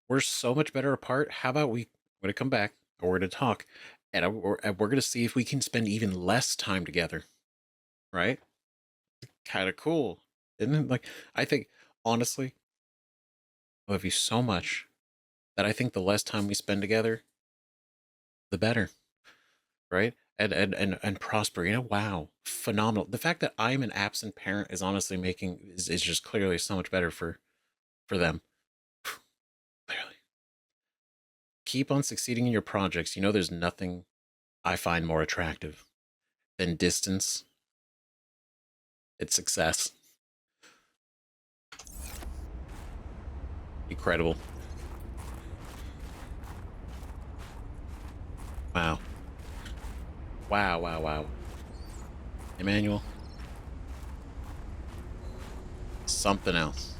we're so much better apart. How about we're going to come back, or we're going to talk, and we're going to see if we can spend even less time together. Right? Kind of cool. Isn't it? Like, I think, honestly, I love you so much that I think the less time we spend together, the better. Right? And prosper. You know, wow. Phenomenal. The fact that I'm an absent parent is honestly is just clearly so much better for them. Clearly. Keep on succeeding in your projects. You know, there's nothing I find more attractive than distance. It's success. Incredible. Wow. Wow, wow, wow. Emmanuel. Something else.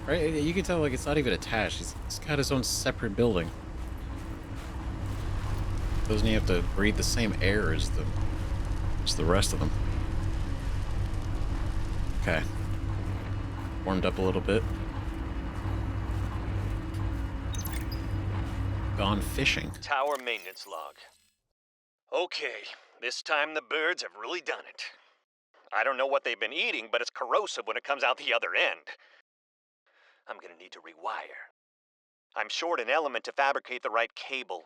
Right? You can tell, like, it's not even attached. He's got his own separate building. Doesn't he have to breathe the same air as the rest of them? Okay. Warmed up a little bit. Gone fishing. Tower maintenance log. Okay, this time the birds have really done it. I don't know what they've been eating, but it's corrosive when it comes out the other end. I'm gonna need to rewire. I'm short an element to fabricate the right cable.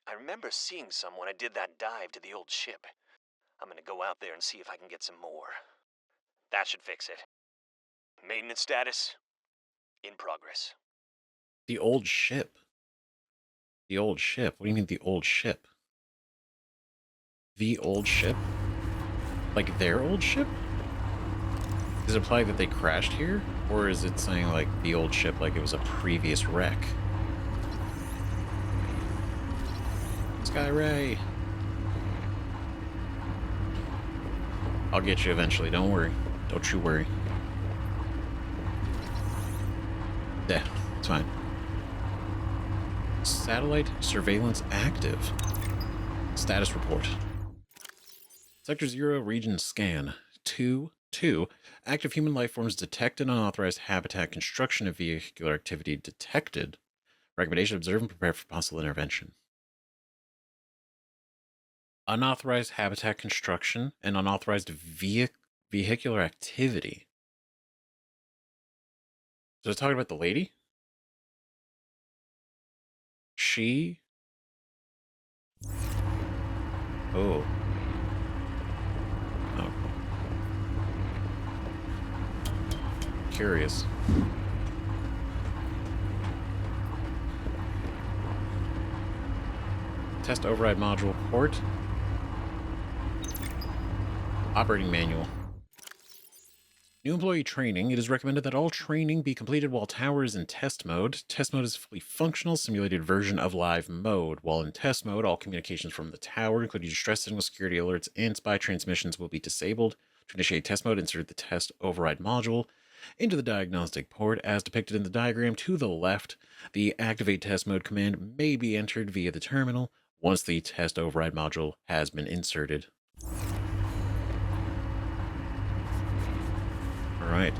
I remember seeing some when I did that dive to the old ship. I'm gonna go out there and see if I can get some more. That should fix it. Maintenance status, in progress. The old ship. The old ship? What do you mean the old ship? The old ship? Like their old ship? Does it imply that they crashed here? Or is it saying like the old ship like it was a previous wreck? Sky Ray. I'll get you eventually, don't worry. Don't you worry. Yeah, it's fine. Satellite surveillance active. Status report. Sector 0 region scan. 2. Active human life forms detected. Unauthorized habitat construction of vehicular activity detected. Recommendation: observe and prepare for possible intervention. Unauthorized habitat construction and unauthorized vehicular activity. So it's talking about the lady? She? Oh. Oh. Curious. Test override module port. Operating manual. New employee training. It is recommended that all training be completed while tower is in test mode. Test mode is a fully functional, simulated version of live mode. While in test mode, all communications from the tower, including distress signals, security alerts, and spy transmissions, will be disabled. To initiate test mode, insert the test override module into the diagnostic port as depicted in the diagram to the left. The activate test mode command may be entered via the terminal once the test override module has been inserted. All right.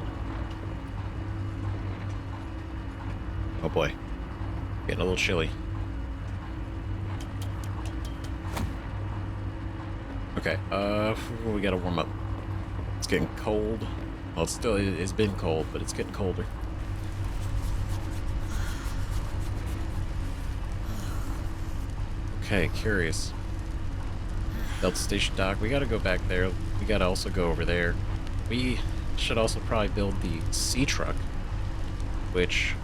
Oh boy. Getting a little chilly. Okay, we gotta warm up. It's getting cold. Well, it's been cold, but it's getting colder. Okay, curious. Delta Station Dock, we gotta go back there. We gotta also go over there. We should also probably build the sea truck, which,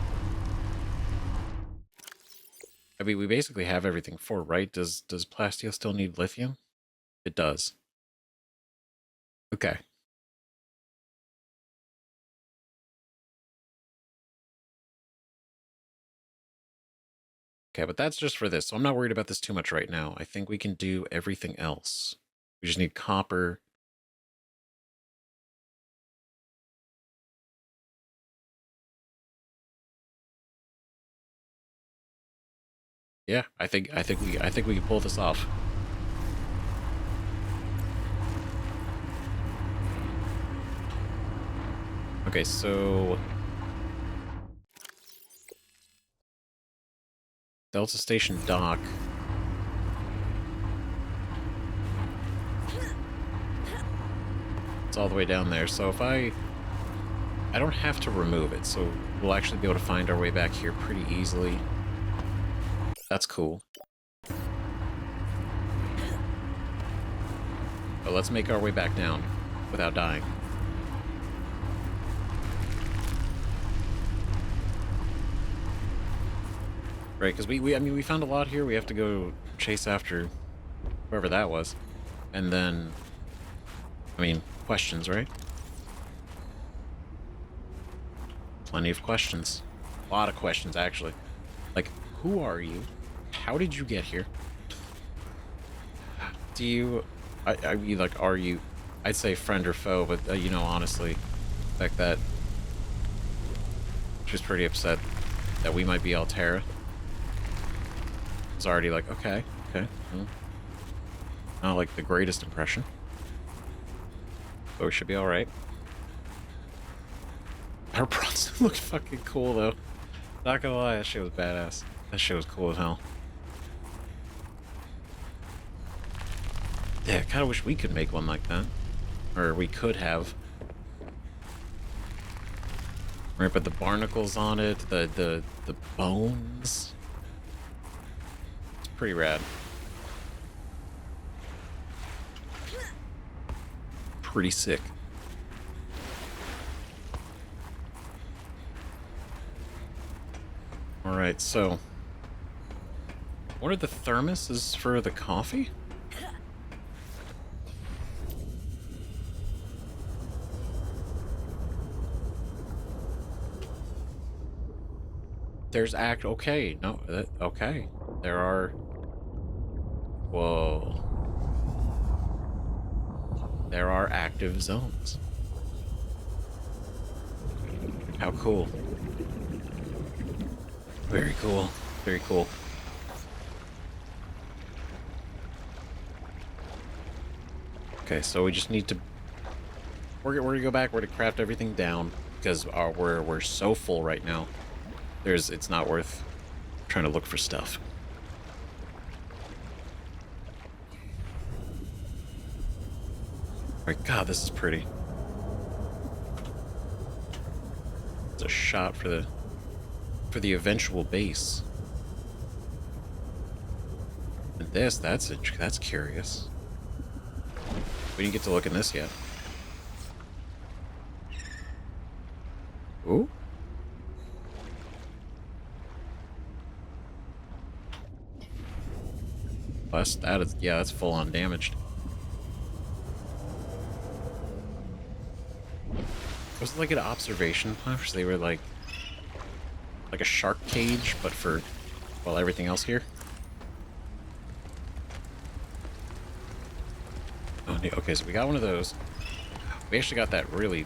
I mean, we basically have everything for, right? Does Plasteel still need lithium? It does. Okay. Okay, but that's just for this, so I'm not worried about this too much right now. I think we can do everything else. We just need copper. Yeah, I think we can pull this off. Okay, so Delta Station Dock. It's all the way down there. So if I don't have to remove it, so we'll actually be able to find our way back here pretty easily. That's cool. But let's make our way back down without dying. Right, because I mean, we found a lot here. We have to go chase after whoever that was. And then, I mean, questions, right? Plenty of questions. A lot of questions, actually. Like, who are you? How did you get here? Do you... I mean, like, are you... I'd say friend or foe, but, you know, honestly, the fact that she was pretty upset that we might be Alterra. It's already like, okay. Not like the greatest impression. But we should be alright. Her Bronson looked fucking cool, though. Not gonna lie, that shit was badass. That shit was cool as hell. Yeah, I kinda wish we could make one like that. Or we could have. Right, but the barnacles on it, the bones. It's pretty rad. Pretty sick. Alright, so what are the thermoses for the coffee? There's okay. No, okay. There are Whoa. There are active zones. How cool. Very cool. Very cool. Okay, so we just need to... We're gonna go back. We're gonna craft everything down because we're so full right now. It's not worth trying to look for stuff. My God, this is pretty. It's a shot for the eventual base. And that's curious. We didn't get to look in this yet. Ooh. That's full on damaged. Was it like an observation post? They were like a shark cage, but for, well, everything else here. Oh, okay, so we got one of those. We actually got that really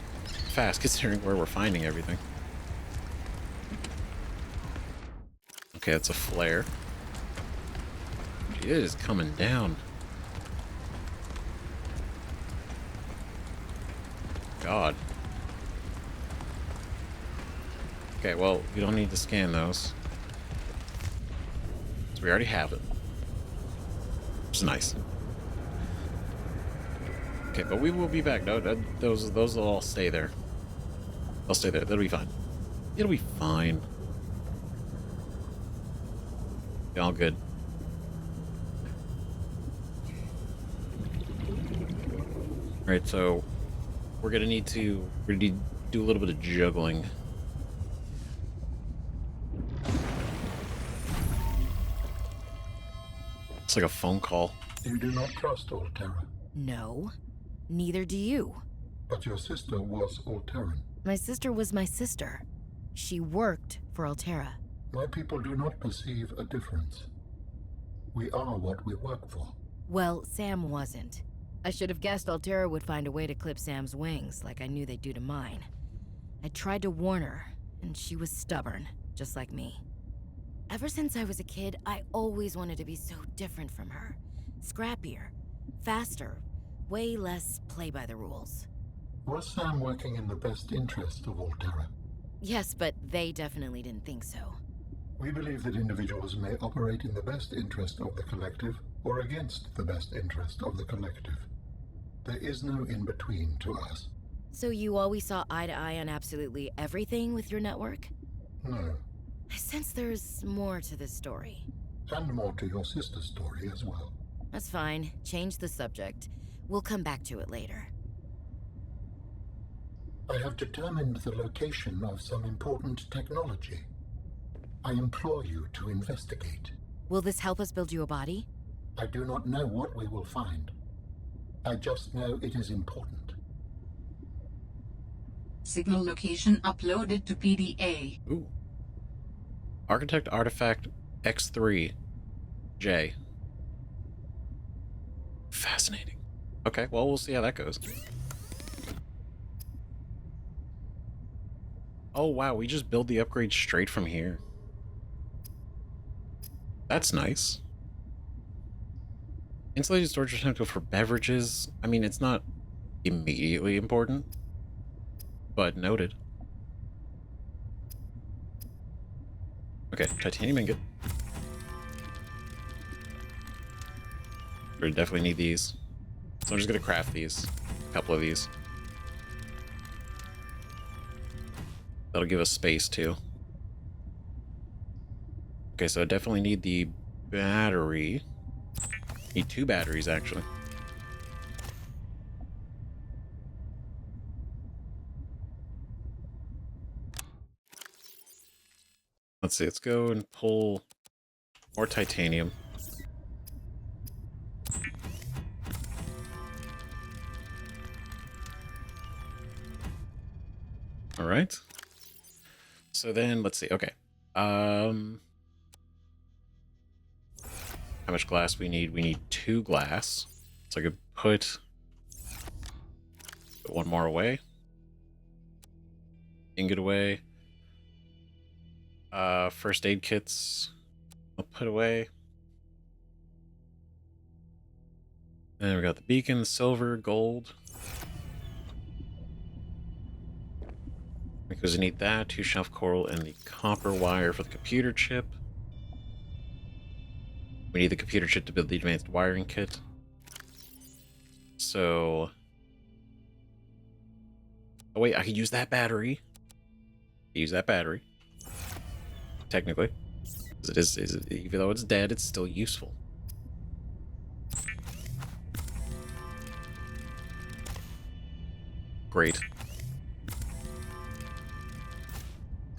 fast, considering where we're finding everything. Okay, that's a flare. It is coming down. God. Okay, well, we don't need to scan those. So we already have it. Which is nice. Okay, but we will be back. No, those will all stay there. They'll stay there. That'll be fine. It'll be fine. Be all good. Alright, so we're gonna need to do a little bit of juggling. It's like a phone call. You do not trust Alterra. No, neither do you. But your sister was Alterran. My sister was my sister. She worked for Alterra. My people do not perceive a difference. We are what we work for. Well, Sam wasn't. I should have guessed Alterra would find a way to clip Sam's wings, like I knew they'd do to mine. I tried to warn her, and she was stubborn, just like me. Ever since I was a kid, I always wanted to be so different from her. Scrappier, faster, way less play by the rules. Was Sam working in the best interest of Alterra? Yes, but they definitely didn't think so. We believe that individuals may operate in the best interest of the collective or against the best interest of the collective. There is no in-between to us. So you always saw eye to eye on absolutely everything with your network? No. I sense there's more to this story. And more to your sister's story as well. That's fine. Change the subject. We'll come back to it later. I have determined the location of some important technology. I implore you to investigate. Will this help us build you a body? I do not know what we will find. I just know it is important. Signal location uploaded to PDA. Ooh. Architect Artifact X3 J. Fascinating. Okay, well, we'll see how that goes. Oh, wow, we just build the upgrade straight from here. That's nice. Insulated storage receptacle for beverages. I mean, it's not immediately important, but noted. Okay, titanium ingot. We definitely need these. So I'm just gonna craft these. A couple of these. That'll give us space too. Okay, so I definitely need the battery. Need 2 batteries actually. Let's see, let's go and pull more titanium. All right. So then let's see. Okay. How how much glass we need. We need 2 glass. So I could put one more away. Ingot away. First aid kits I'll put away. Then we got the beacon, silver, gold. Because we need that, 2 shelf coral, and the copper wire for the computer chip. We need the computer chip to build the advanced wiring kit. So... oh wait, I could use that battery. Use that battery. Technically. Because even though it's dead, it's still useful. Great.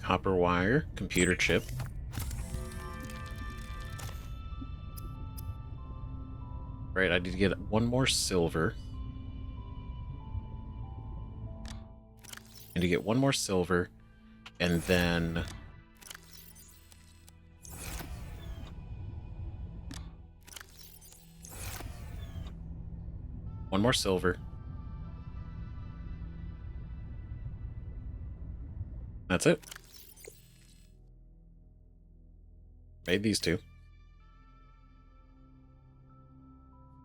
Copper wire, computer chip. Right, I need to get 1 more silver. I need to get 1 more silver, and then... one more silver. That's it. Made these 2.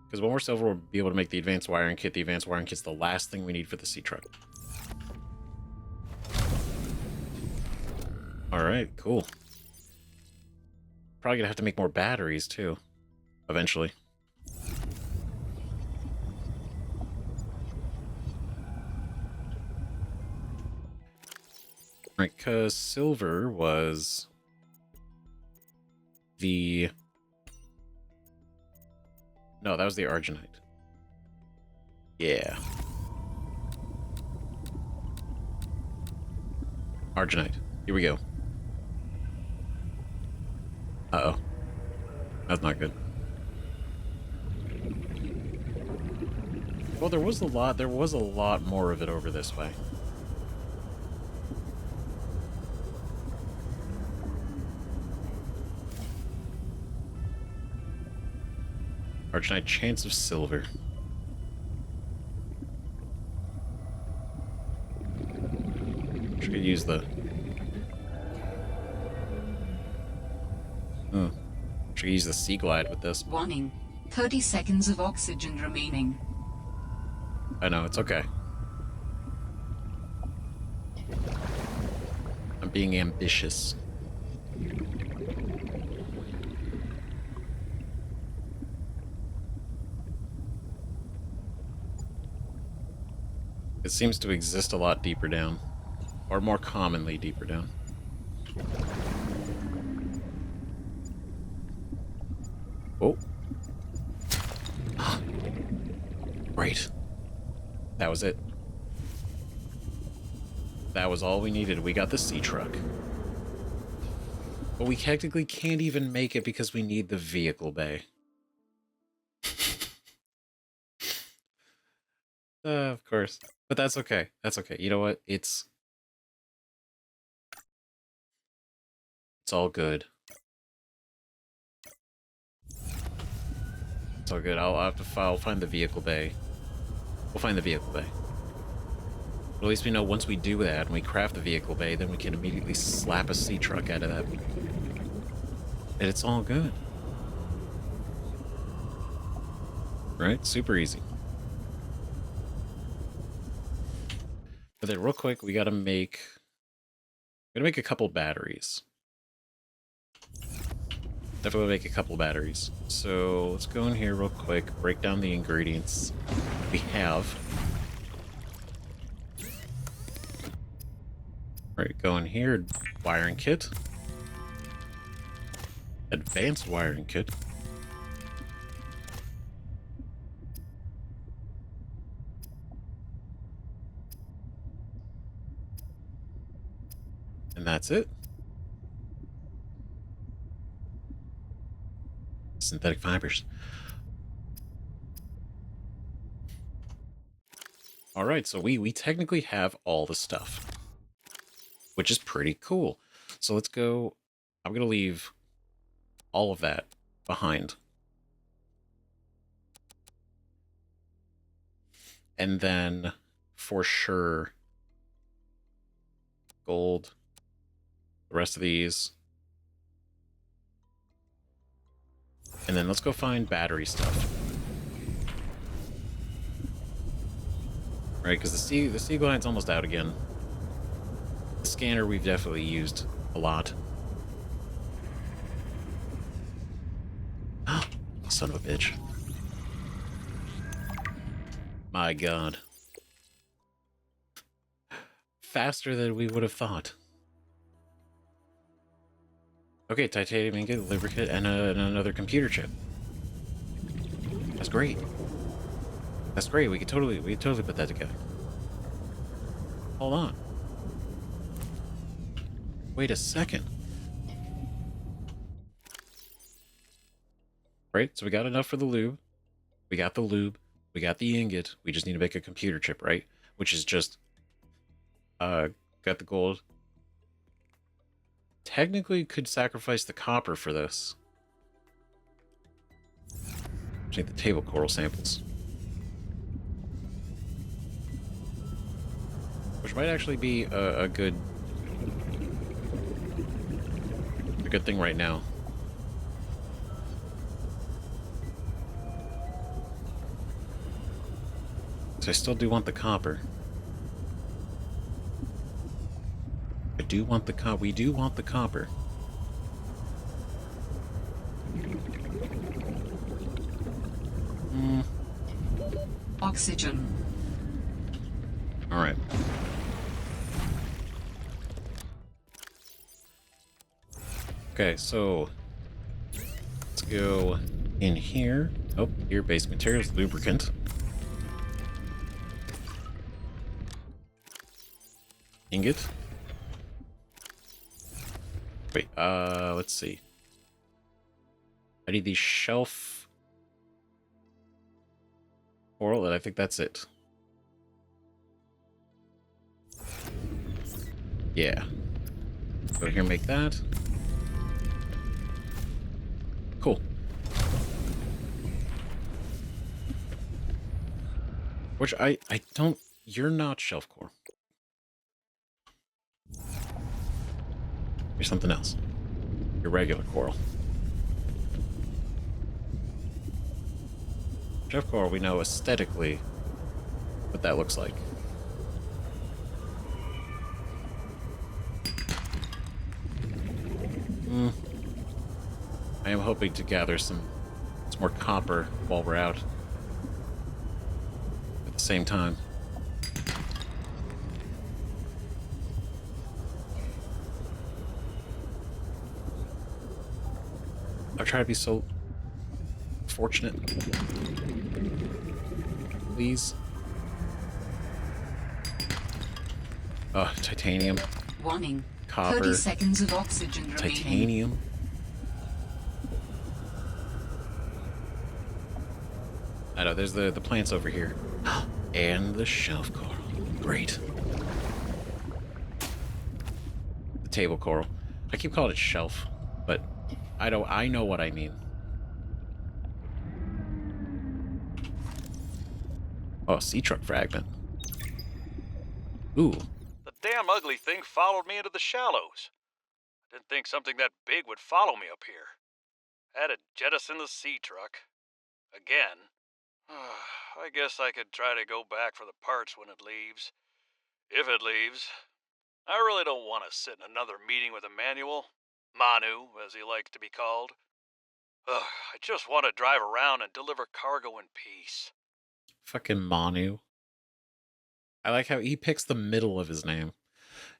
Because 1 more silver will be able to make the advanced wiring kit. The advanced wiring kit's the last thing we need for the sea truck. Alright, cool. Probably gonna have to make more batteries, too. Eventually. Right, because silver was... the... no, that was the arginite. Yeah. Arginite. Here we go. Uh-oh. That's not good. Well, there was a lot more of it over this way. Arginite, chance of silver. Should use the... oh. Should use the Sea Glide with this. Warning. 30 seconds of oxygen remaining. I know, it's okay. I'm being ambitious. It seems to exist a lot deeper down. Or more commonly deeper down. Oh. Great. That was it. That was all we needed. We got the sea truck. But we technically can't even make it because we need the vehicle bay. Of course. But that's okay. That's okay. You know what? It's all good. It's all good. I'll find the vehicle bay. We'll find the vehicle bay. But at least we know once we do that and we craft the vehicle bay, then we can immediately slap a sea truck out of that. And it's all good. Right? Super easy. But then real quick, we gotta make... a couple batteries. Definitely make a couple batteries. So let's go in here real quick, break down the ingredients we have. Right, go in here, wiring kit. Advanced wiring kit. And that's it. Synthetic fibers. Alright, so we technically have all the stuff. Which is pretty cool. So let's go... I'm going to leave all of that behind. And then, for sure, gold. The rest of these. And then let's go find battery stuff. Right, because the sea glide's almost out again. The scanner we've definitely used a lot. Son of a bitch. My god. Faster than we would have thought. Okay, titanium ingot, lubricant, and another computer chip. That's great. That's great. We could totally put that together. Hold on. Wait a second. Right, so we got enough for the lube. We got the lube. We got the ingot. We just need to make a computer chip, right? Which is just got the gold. Technically could sacrifice the copper for this. Just need the table coral samples. Which might actually be a good thing right now. So I still do want the copper. I do want the copper. We do want the copper. Oxygen. All right. Okay, so let's go in here. Oh, here, base materials, lubricant. Ingot. Wait, let's see. I need the shelf coral, and I think that's it. Yeah. Go here, make that. Cool. Which I don't... You're not shelf core. You're something else. You're regular coral. Shelf coral, we know aesthetically what that looks like. I am hoping to gather some more copper while we're out. At the same time. I've tried to be so fortunate. Please. Oh, titanium. Warning. Copper. 30 seconds of oxygen remaining. Titanium. I know, there's the plants over here. And the shelf coral. Great. The table coral. I keep calling it shelf, but I know what I mean. Oh, sea truck fragment. Ooh. The damn ugly thing followed me into the shallows. I didn't think something that big would follow me up here. Had to jettison the sea truck. Again. I guess I could try to go back for the parts when it leaves. If it leaves. I really don't want to sit in another meeting with Emmanuel. Manu, as he likes to be called. I just want to drive around and deliver cargo in peace. Fucking Manu. I like how he picks the middle of his name.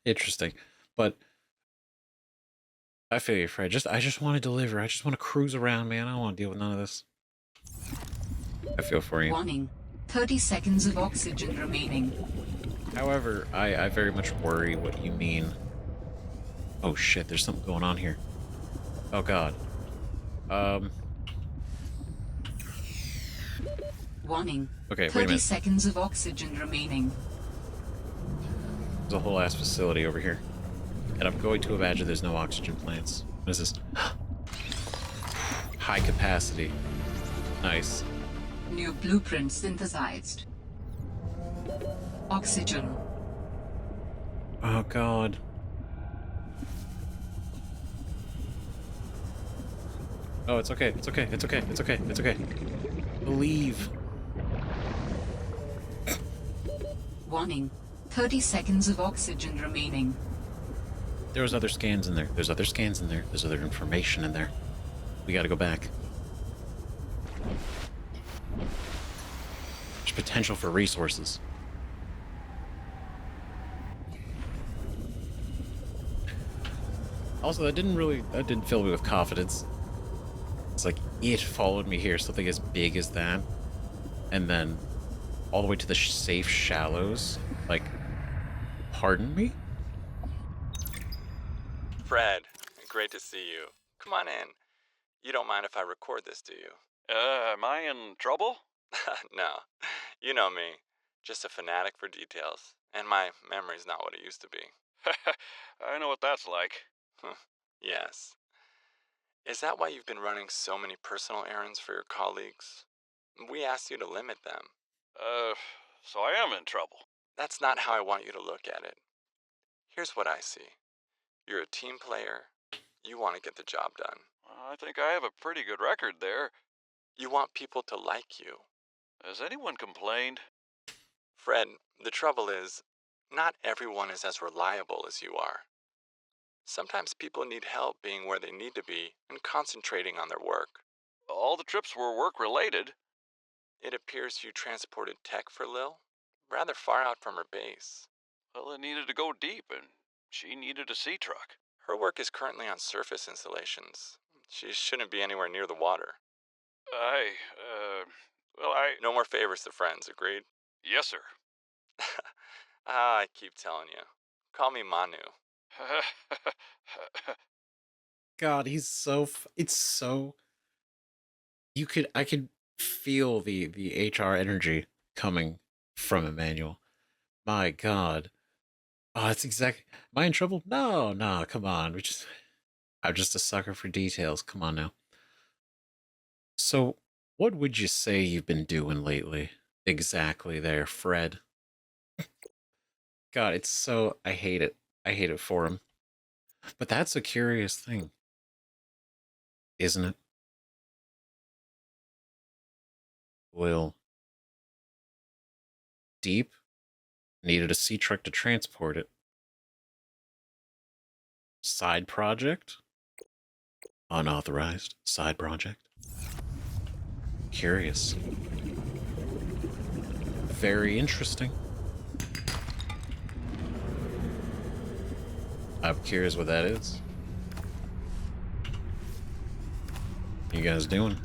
Interesting. But I feel you, Fred. I just want to deliver. I just want to cruise around, man. I don't want to deal with none of this. I feel for you. Warning. 30 seconds of oxygen remaining. However, I very much worry what you mean. Oh shit, there's something going on here. Oh god. Warning. Okay, wait a 30 minute. seconds of oxygen remaining. There's a whole ass facility over here. And I'm going to imagine there's no oxygen plants. What is this? High capacity. Nice. New blueprint synthesized. Oxygen. Oh, God. Oh, it's okay. It's okay. It's okay. It's okay. It's okay. Believe. Warning. 30 seconds of oxygen remaining. There was other scans in there. There's other scans in there. There's other information in there. We gotta go back. There's potential for resources. Also, that didn't fill me with confidence. It's like, it followed me here, something as big as that. And then, all the way to the safe shallows. Like, pardon me? Fred, great to see you. Come on in. You don't mind if I record this, do you? Am I in trouble? No. You know me. Just a fanatic for details. And my memory's not what it used to be. I know what that's like. Yes. Is that why you've been running so many personal errands for your colleagues? We asked you to limit them. So I am in trouble. That's not how I want you to look at it. Here's what I see. You're a team player. You want to get the job done. I think I have a pretty good record there. You want people to like you. Has anyone complained? Fred, the trouble is, not everyone is as reliable as you are. Sometimes people need help being where they need to be and concentrating on their work. All the trips were work-related. It appears you transported tech for Lil, rather far out from her base. Well, it needed to go deep, and she needed a sea truck. Her work is currently on surface installations. She shouldn't be anywhere near the water. No more favors to friends, agreed? Yes, sir. I keep telling you. Call me Manu. God, he's so... it's so... I could feel the HR energy coming from Emmanuel. My God. Oh, it's exactly... Am I in trouble? No, come on. I'm just a sucker for details. Come on now. So, what would you say you've been doing lately? Exactly there, Fred. God, it's so... I hate it. I hate it for him. But that's a curious thing. Isn't it? Well, deep, needed a sea truck to transport it. Side project? Unauthorized side project. Curious. Very interesting. I'm curious what that is. You guys doing?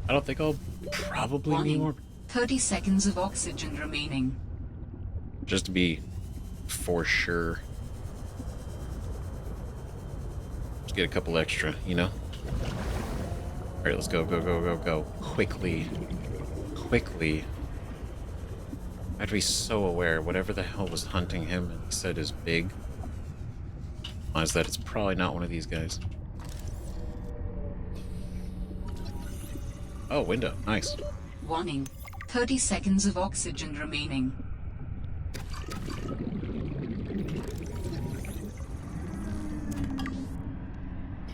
I don't think I'll probably need more. 30 seconds of oxygen remaining. Just to be for sure. Just get a couple extra, you know? Alright, let's go. Quickly. I have to be so aware. Whatever the hell was hunting him and he said is big. Is that it's probably not one of these guys. Oh, window. Nice. Warning. 30 seconds of oxygen remaining.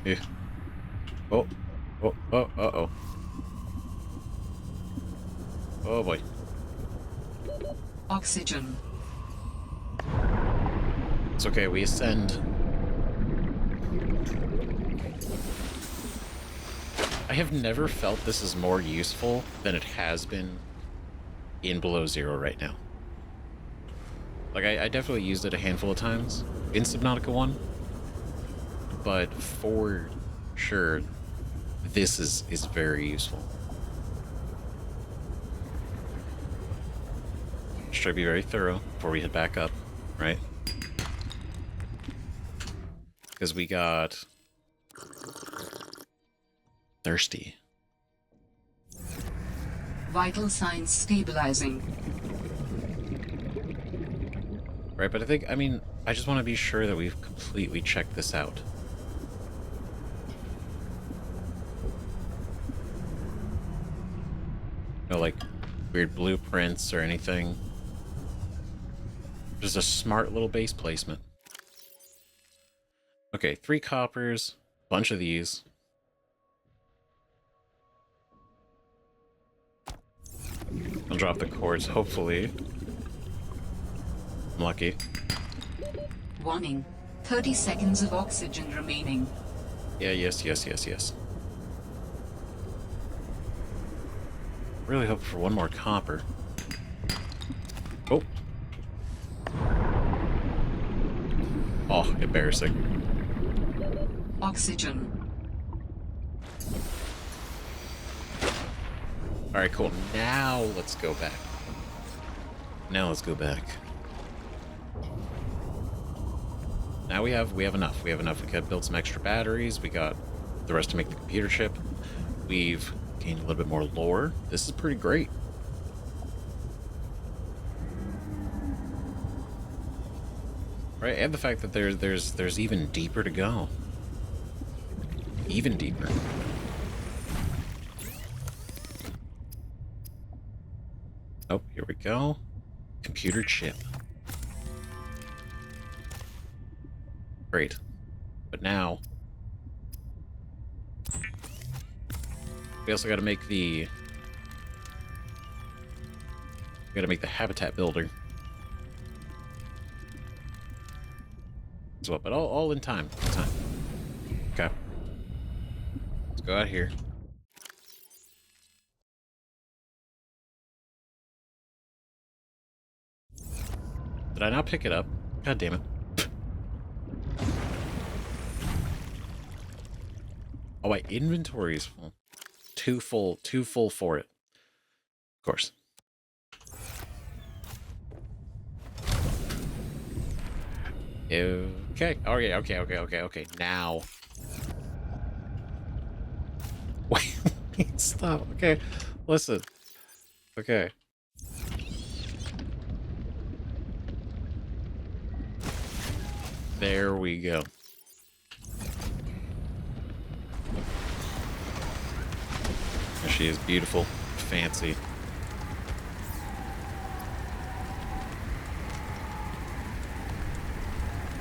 Yeah. Oh. Uh-oh. Oh, boy. Oxygen. It's okay, we ascend. I have never felt this is more useful than it has been in Below Zero right now. Like, I definitely used it a handful of times in Subnautica 1, but for sure, this is very useful. Should try to be very thorough before we head back up, right? Because we got... thirsty. Vital signs stabilizing. Right, but I think, I mean, I just want to be sure that we've completely checked this out. No, like, weird blueprints or anything. Just a smart little base placement. Okay, 3 coppers, bunch of these. I'll drop the quartz, hopefully. I'm lucky. Warning. 30 seconds of oxygen remaining. Yeah, yes. Really hope for one more copper. Oh. Oh, embarrassing. Oxygen. Alright, cool. Now let's go back. Now let's go back. Now we have enough. We have enough. We could build some extra batteries. We got the rest to make the computer chip. We've gained a little bit more lore. This is pretty great. Right, and the fact that there's even deeper to go. Even deeper. Oh, here we go. Computer chip. Great. But now we also got to make the habitat builder as well, but all in time. Okay. Let's go out here. Did I not pick it up? God damn it. Oh, my inventory is full. Too full for it. Of course. Okay. Okay. Now. Wait, stop. Okay. Listen. Okay. There we go. She is beautiful, fancy.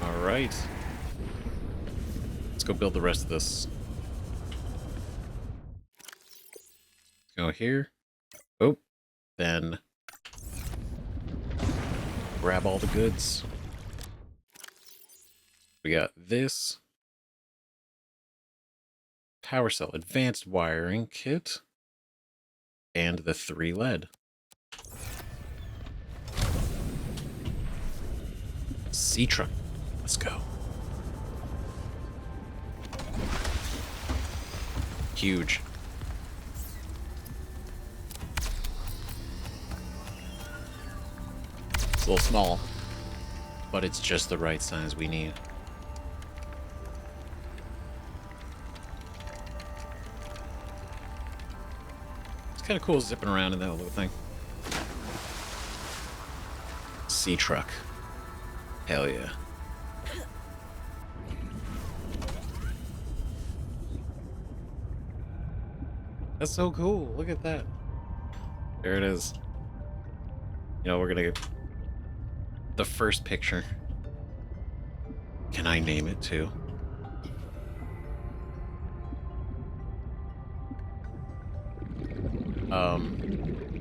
All right. Let's go build the rest of this. Let's go here. Oh, then grab all the goods. We got this power cell advanced wiring kit and the 3 lead. Sea truck. Let's go. Huge. It's a little small, but it's just the right size we need. It's kind of cool zipping around in that little thing. Sea truck. Hell yeah. That's so cool. Look at that. There it is. You know, we're gonna get the first picture. Can I name it too?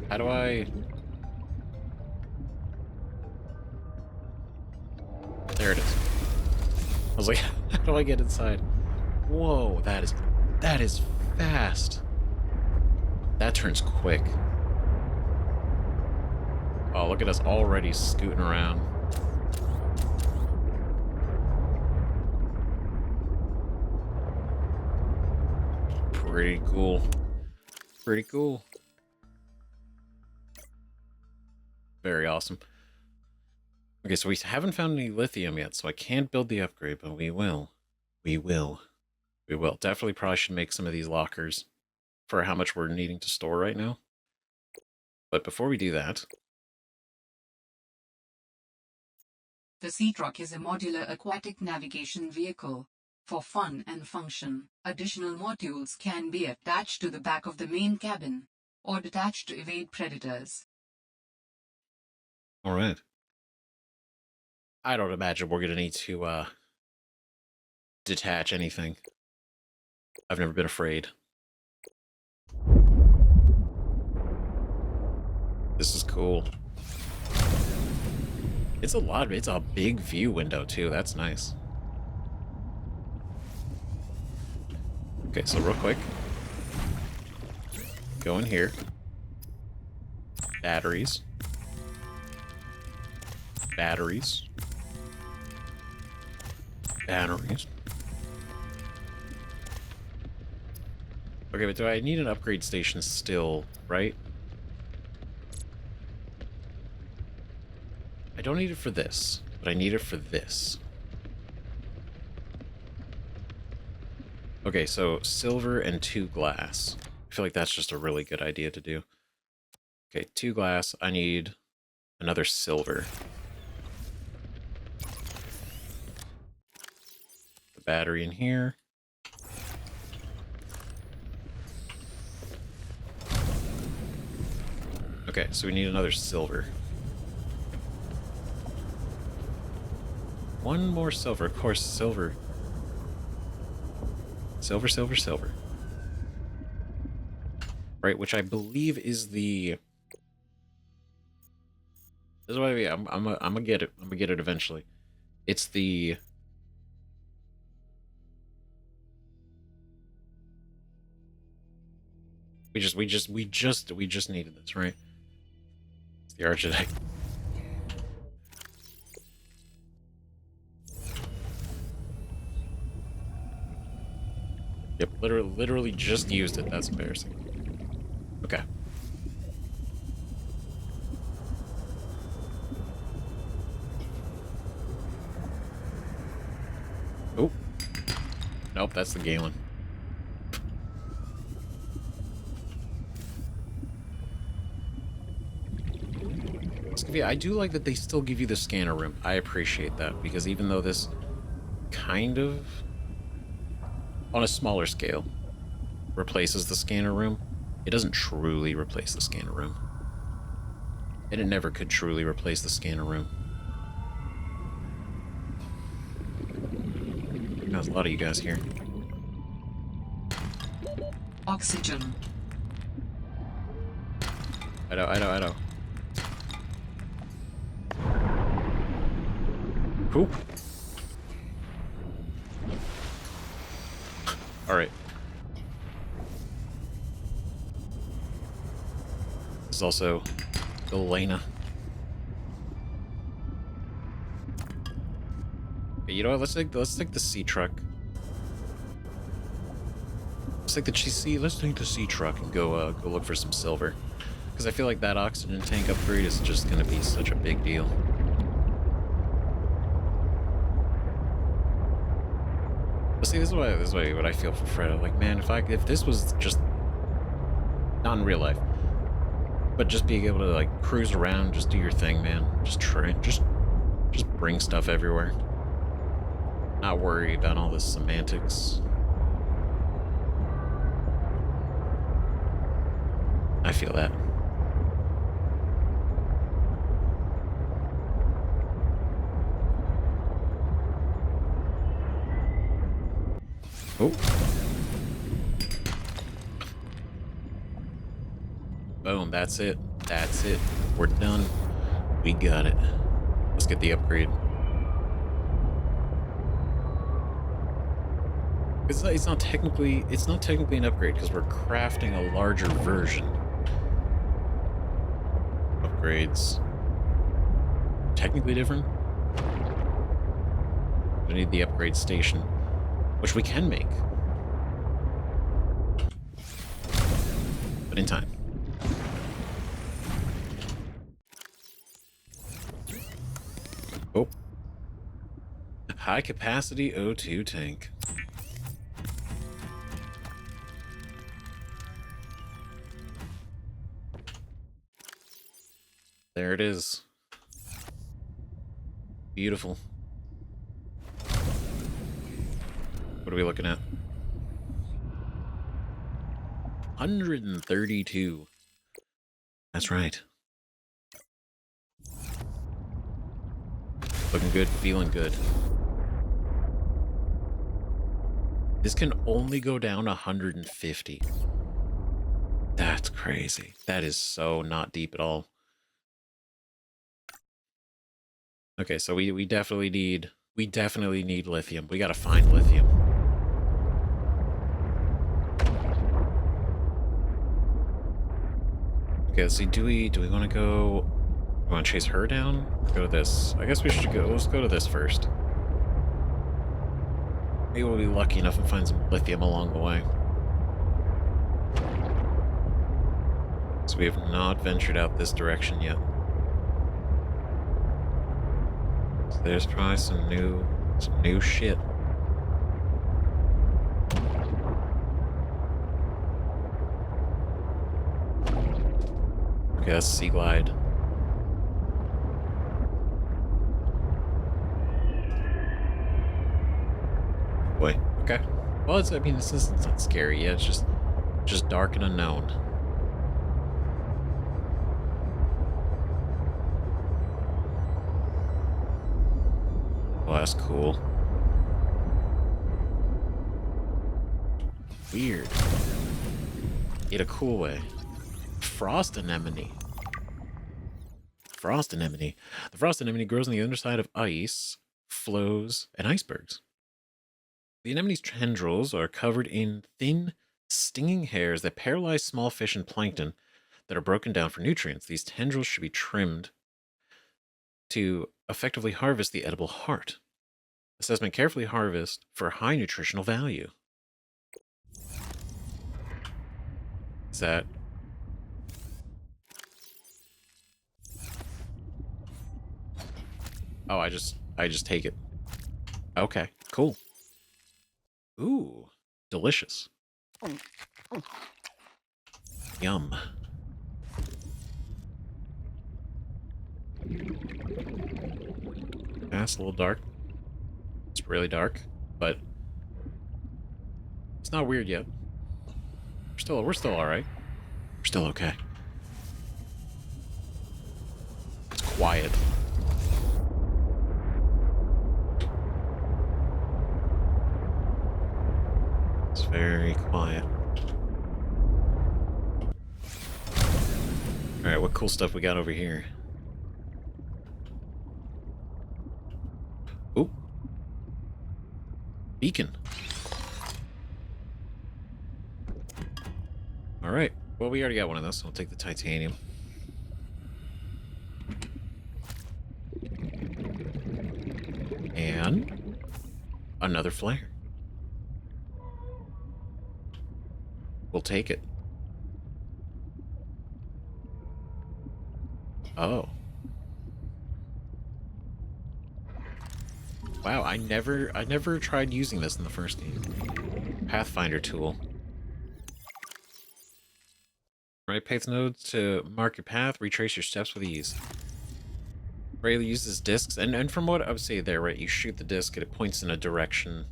How do I... There it is. I was like, how do I get inside? Whoa, that is fast. That turns quick. Oh, look at us already scooting around. Pretty cool. Pretty cool. Very awesome. Okay, so we haven't found any lithium yet, so I can't build the upgrade, but we will. We will. We will. Definitely probably should make some of these lockers for how much we're needing to store right now. But before we do that, The Sea Truck is a modular aquatic navigation vehicle. For fun and function, additional modules can be attached to the back of the main cabin, or detached to evade predators. All right. I don't imagine we're gonna need to detach anything. I've never been afraid. This is cool. It's a big view window too. That's nice. Okay, so real quick. Go in here. Batteries. Batteries. Batteries. Okay, but do I need an upgrade station still, right? I don't need it for this, but I need it for this. Okay, so silver and 2 glass. I feel like that's just a really good idea to do. Okay, 2 glass. I need another silver. The battery in here. Okay, so we need another silver. One more silver. Of course, silver. Silver, silver, silver. Right, which I believe is the... This is what I'm gonna get it. I'm gonna get it eventually. It's the... We just needed this, right? It's the Architect. Yep, literally just used it. That's embarrassing. Okay. Oh. Nope, that's the Galen. I do like that they still give you the scanner room. I appreciate that, because even though this kind of, on a smaller scale, replaces the scanner room, it doesn't truly replace the scanner room. And it never could truly replace the scanner room. There's a lot of you guys here. Oxygen. I know. Cool. Alright. This is also Elena. Okay, you know what? Let's take the sea truck. Let's take the sea truck and go look for some silver. Because I feel like that oxygen tank upgrade is just gonna be such a big deal. But see, this is what I feel for Fred. Like, man, if this was just not in real life, but just being able to like cruise around, just do your thing, man. Just bring stuff everywhere. Not worry about all this semantics. I feel that. Oh. Boom, that's it. That's it. We're done. We got it. Let's get the upgrade. It's not technically an upgrade because we're crafting a larger version. Upgrades. Technically different. We need the upgrade station, which we can make. But in time. Oh. High capacity O2 tank. There it is. Beautiful. What are we looking at? 132. That's right. Looking good, feeling good. This can only go down 150. That's crazy. That is so not deep at all. Okay, so we definitely need lithium. We gotta find lithium. Okay, let's see. Do we want to go? We want to chase her down? Go to this. I guess we should go. Let's go to this first. Maybe we'll be lucky enough and find some lithium along the way. So we have not ventured out this direction yet. So there's probably some new shit. Okay, that's Sea Glide. Boy, okay. Well, it's, I mean, this isn't that scary yet. It's just dark and unknown. Oh, that's cool. Weird. In a cool way. Frost anemone. Frost anemone. The frost anemone grows on the underside of ice, floes, and icebergs. The anemone's tendrils are covered in thin, stinging hairs that paralyze small fish and plankton that are broken down for nutrients. These tendrils should be trimmed to effectively harvest the edible heart. Assessment: carefully harvest for high nutritional value. Is that... Oh, I just take it. Okay, cool. Ooh, delicious. Yum. That's a little dark. It's really dark, but it's not weird yet. We're still all right. We're still okay. It's quiet. It's very quiet. All right, what cool stuff we got over here? Ooh. Beacon. All right. Well, we already got one of those, so I'll take the titanium. And another flare. We'll take it. Oh. Wow, I never tried using this in the first game. Pathfinder tool. Right path nodes to mark your path, retrace your steps with ease. Rayleigh uses discs, and from what I would say there, right, you shoot the disc and it points in a direction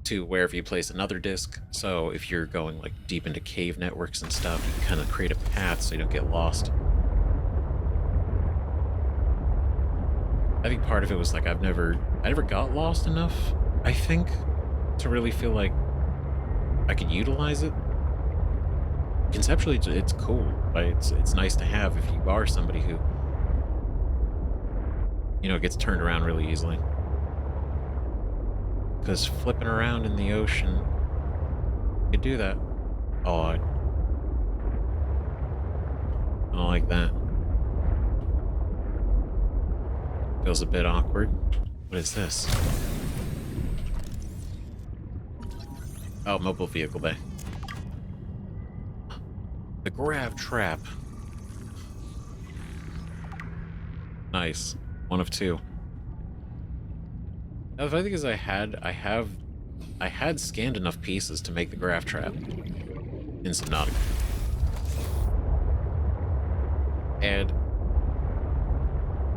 to wherever you place another disc. So if you're going like deep into cave networks and stuff, you can kind of create a path so you don't get lost. I think part of it was like I never got lost enough, I think, to really feel like I could utilize it. Conceptually, it's cool, right? It's nice to have if you are somebody who, you know, gets turned around really easily. Because flipping around in the ocean, you could do that. Oh, I don't like that. Feels a bit awkward. What is this? Oh, mobile vehicle bay. The grav trap. Nice. One of two. Now, the funny thing is I had scanned enough pieces to make the grav trap in Subnautica.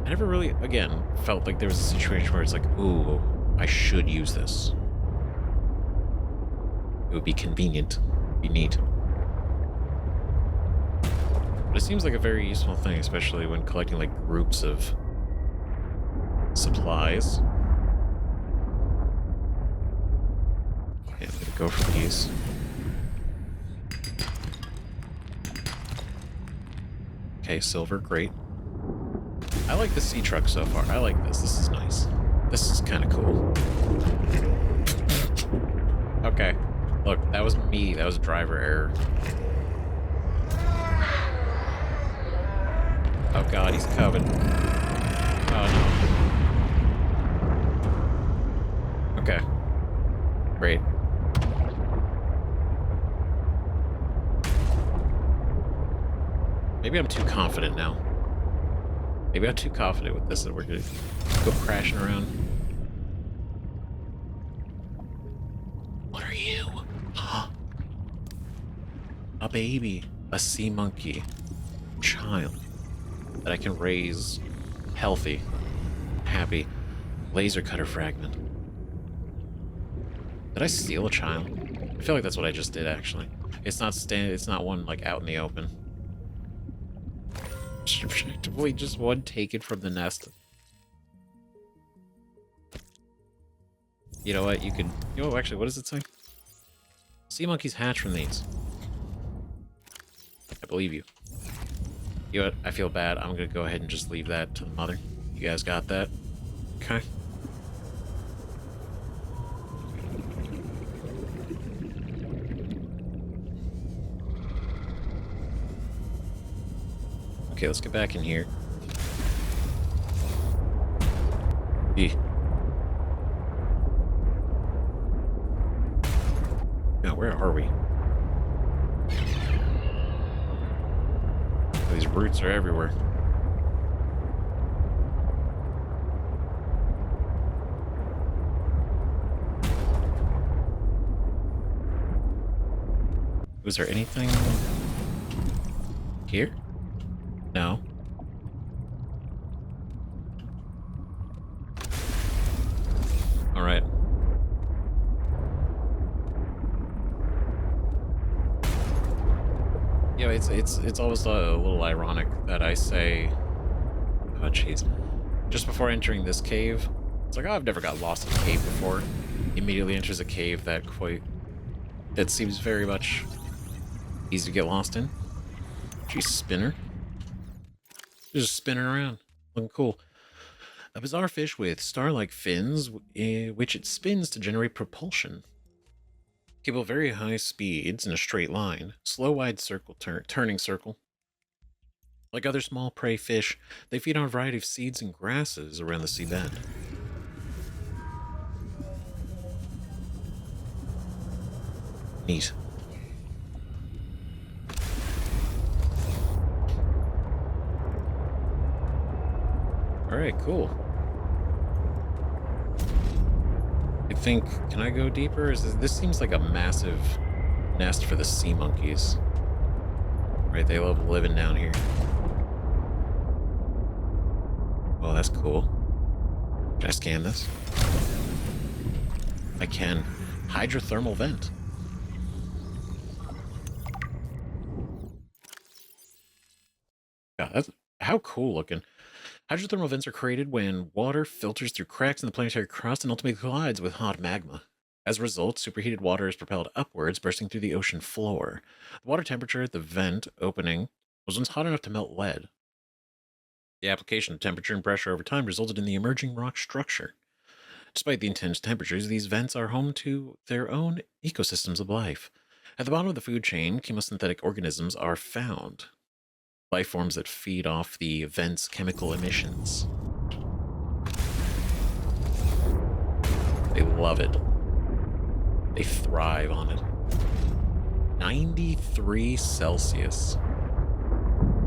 I never really, again, felt like there was a situation where it's like, ooh, I should use this. It would be convenient, be neat. But it seems like a very useful thing, especially when collecting like groups of supplies. Okay, I'm gonna go for these. Okay, silver, great. I like the sea truck so far. I like this. This is nice. This is kind of cool. Okay. Look, that was me. That was driver error. Oh god, he's coming. Oh no. Okay. Great. Maybe I'm too confident now. Maybe I'm too confident with this that we're gonna go crashing around. What are you? A baby. A sea monkey. Child. That I can raise healthy. Happy. Laser cutter fragment. Did I steal a child? I feel like that's what I just did, actually. It's not one, like, out in the open. Objectively, just one taken from the nest. You know what? You can... You know, actually, what does it say? Sea monkeys hatch from these. I believe you. You know what? I feel bad. I'm gonna go ahead and just leave that to the mother. You guys got that? Okay. Okay, let's get back in here. Now, where are we? These roots are everywhere. Was there anything here? No. All right. Yeah, it's almost a little ironic that I say, oh jeez, just before entering this cave, it's like, oh, I've never got lost in a cave before. Immediately enters a cave that seems very much easy to get lost in. Geez, spinner. Just spinning around, looking cool. A bizarre fish with star-like fins, which it spins to generate propulsion. Capable of very high speeds in a straight line, slow wide circle turning circle. Like other small prey fish, they feed on a variety of seeds and grasses around the seabed. Neat. Alright, cool. I think, can I go deeper? This seems like a massive nest for the sea monkeys. Right, they love living down here. Oh, that's cool. Can I scan this? I can. Hydrothermal vent. Yeah, that's how cool looking. Hydrothermal vents are created when water filters through cracks in the planetary crust and ultimately collides with hot magma. As a result, superheated water is propelled upwards, bursting through the ocean floor. The water temperature at the vent opening was once hot enough to melt lead. The application of temperature and pressure over time resulted in the emerging rock structure. Despite the intense temperatures, these vents are home to their own ecosystems of life. At the bottom of the food chain, chemosynthetic organisms are found. Life forms that feed off the vent's chemical emissions. They love it. They thrive on it. 93 Celsius.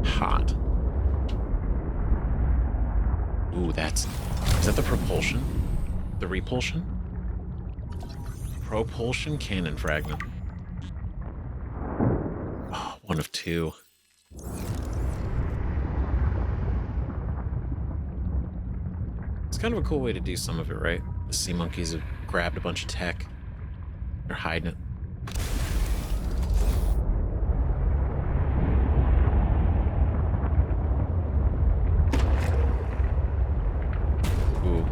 Hot. Ooh, is that the propulsion? The repulsion? Propulsion cannon fragment. Oh, one of two. It's kind of a cool way to do some of it, right? The sea monkeys have grabbed a bunch of tech. They're hiding it. Ooh.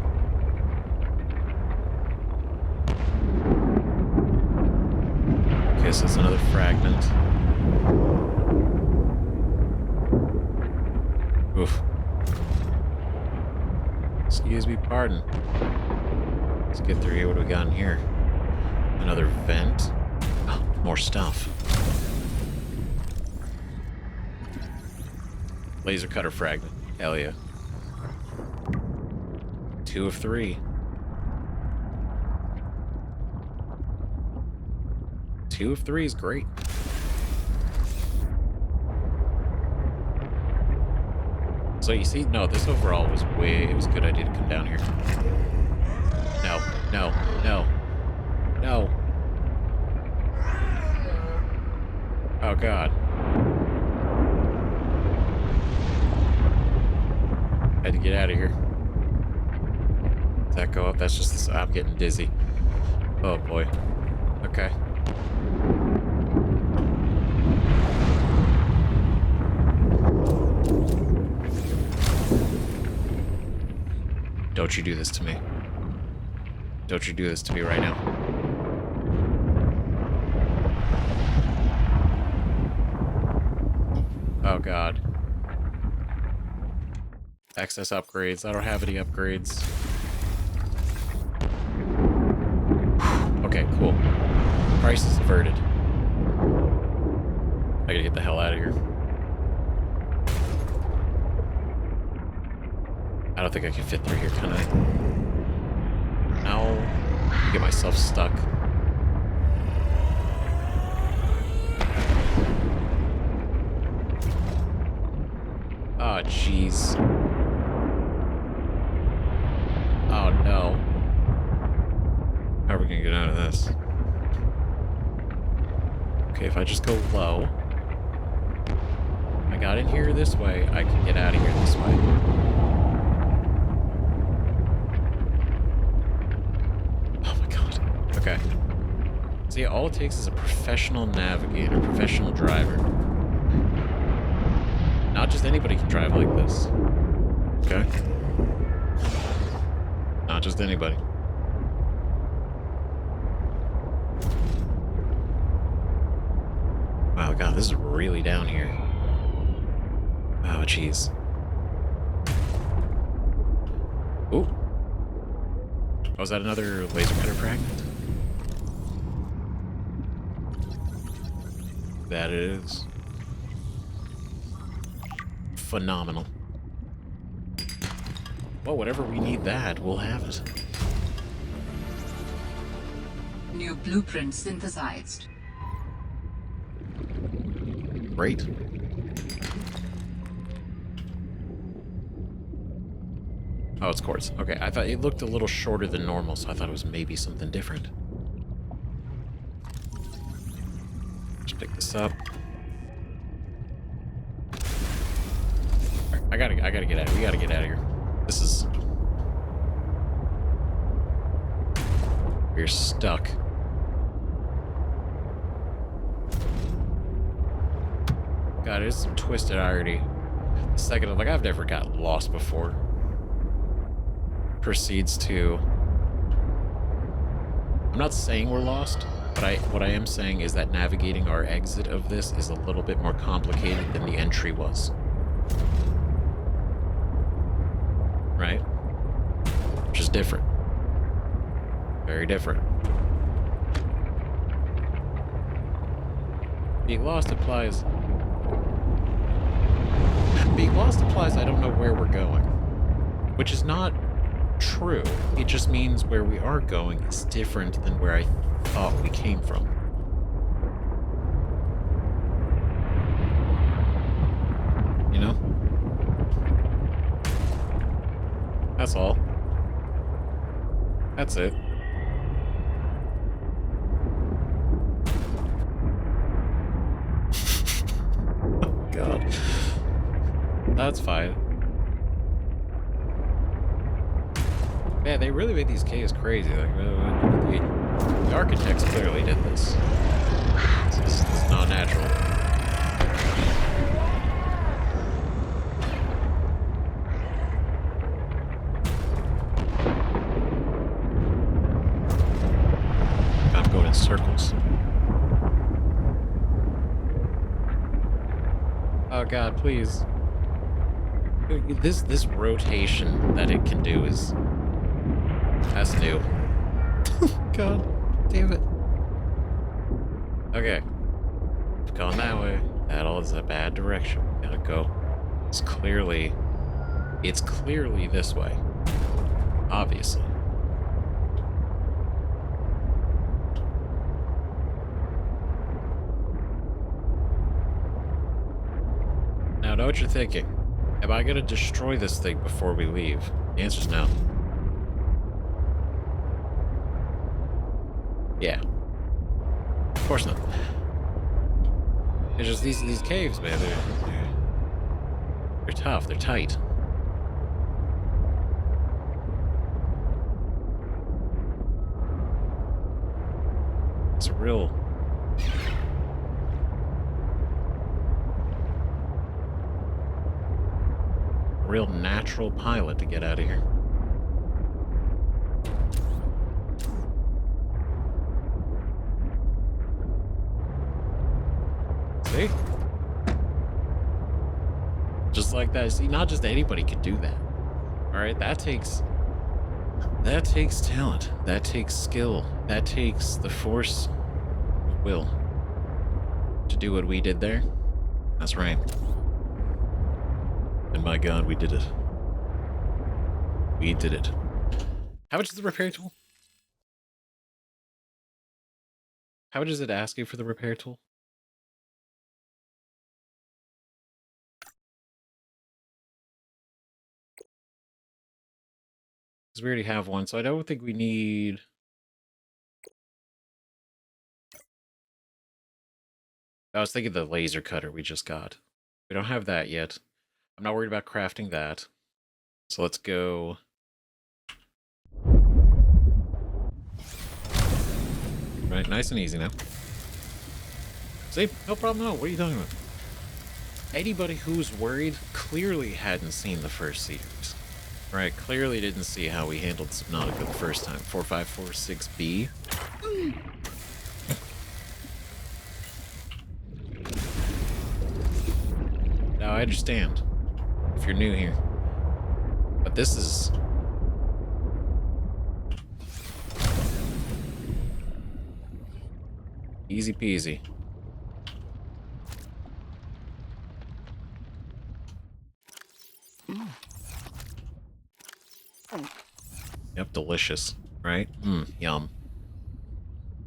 Okay, so it's another fragment. Oof. Excuse me, pardon. Let's get through here. What do we got in here? Another vent. Oh, more stuff. Laser cutter fragment. Hell yeah. 2 of 3. 2 of 3 is great. So you see, no, this overall was it was a good idea to come down here. No, no, no, no. Oh God. Had to get out of here. Does that go up? That's just this. I'm getting dizzy. Oh boy. Okay. Don't you do this to me. Don't you do this to me right now. Oh God. Access upgrades. I don't have any upgrades. Okay, cool. Crisis averted. I gotta get the hell out of here. I don't think I can fit through here, can I? No. Get myself stuck. Oh, jeez. Oh, no. How are we gonna get out of this? Okay, if I just go low. I got in here this way. I can get out of here this way. Okay. See, all it takes is a professional navigator, professional driver. Not just anybody can drive like this. Okay? Not just anybody. Wow, God, this is really down here. Oh, jeez. Ooh. Oh, is that another laser cutter fragment? That is phenomenal. Well, whatever we need that, we'll have it. New blueprint synthesized. Great. Oh, it's quartz. Okay, I thought it looked a little shorter than normal, so I thought it was maybe something different. Just pick this up. I gotta get out of here. We gotta get out of here. This is... We're stuck. God, it is some twisted irony. The second of, like, I've never gotten lost before. Proceeds to... I'm not saying we're lost, but what I am saying is that navigating our exit of this is a little bit more complicated than the entry was. Right? Which is different. Very different. Being lost implies I don't know where we're going. Which is not true. It just means where we are going is different than where I thought we came from. You know? That's all. That's it. Oh, God. That's fine. Yeah, they really made these caves crazy. Like, the architects clearly did this. This is not natural. I'm going in circles. Oh god, please. This rotation that it can do is... That's new. God damn it. Okay. I've gone that way. That all is a bad direction. Gotta go. It's clearly this way. Obviously. Now, I know what you're thinking. Am I gonna destroy this thing before we leave? The answer's no. Yeah. Of course not. It's just these caves, man. They're tough. They're tight. It's a real natural pilot to get out of here. See? Just like that. See, not just anybody can do that. Alright, that takes talent. That takes skill. That takes the force of will to do what we did there. That's right. And my god, we did it. We did it. How much is the repair tool? How much is it asking for the repair tool? Because we already have one, so I don't think we need... I was thinking the laser cutter we just got. We don't have that yet. I'm not worried about crafting that. So let's go... Right, nice and easy now. See? No problem at all. What are you talking about? Anybody who's worried clearly hadn't seen the first series. Right, clearly didn't see how we handled Subnautica the first time. 4546B. Now, I understand if you're new here. But this is... easy peasy. Yep, delicious, right? Yum.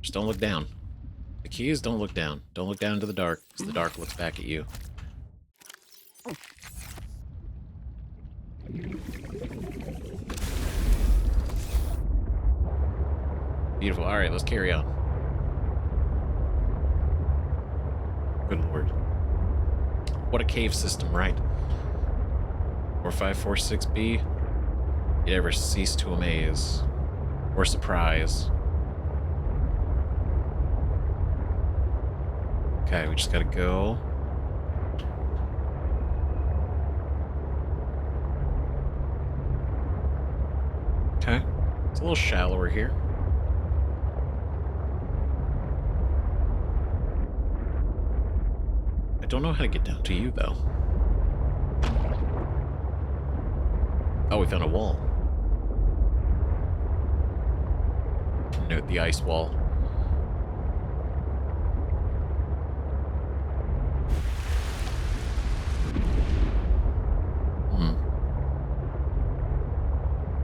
Just don't look down. The key is don't look down. Don't look down into the dark, because the dark looks back at you. Beautiful. Alright, let's carry on. Good lord. What a cave system, right? 4546B. You never cease to amaze or surprise. Okay, we just gotta go. Okay, it's a little shallower here. I don't know how to get down to you, though. Oh, we found a wall. Note the ice wall.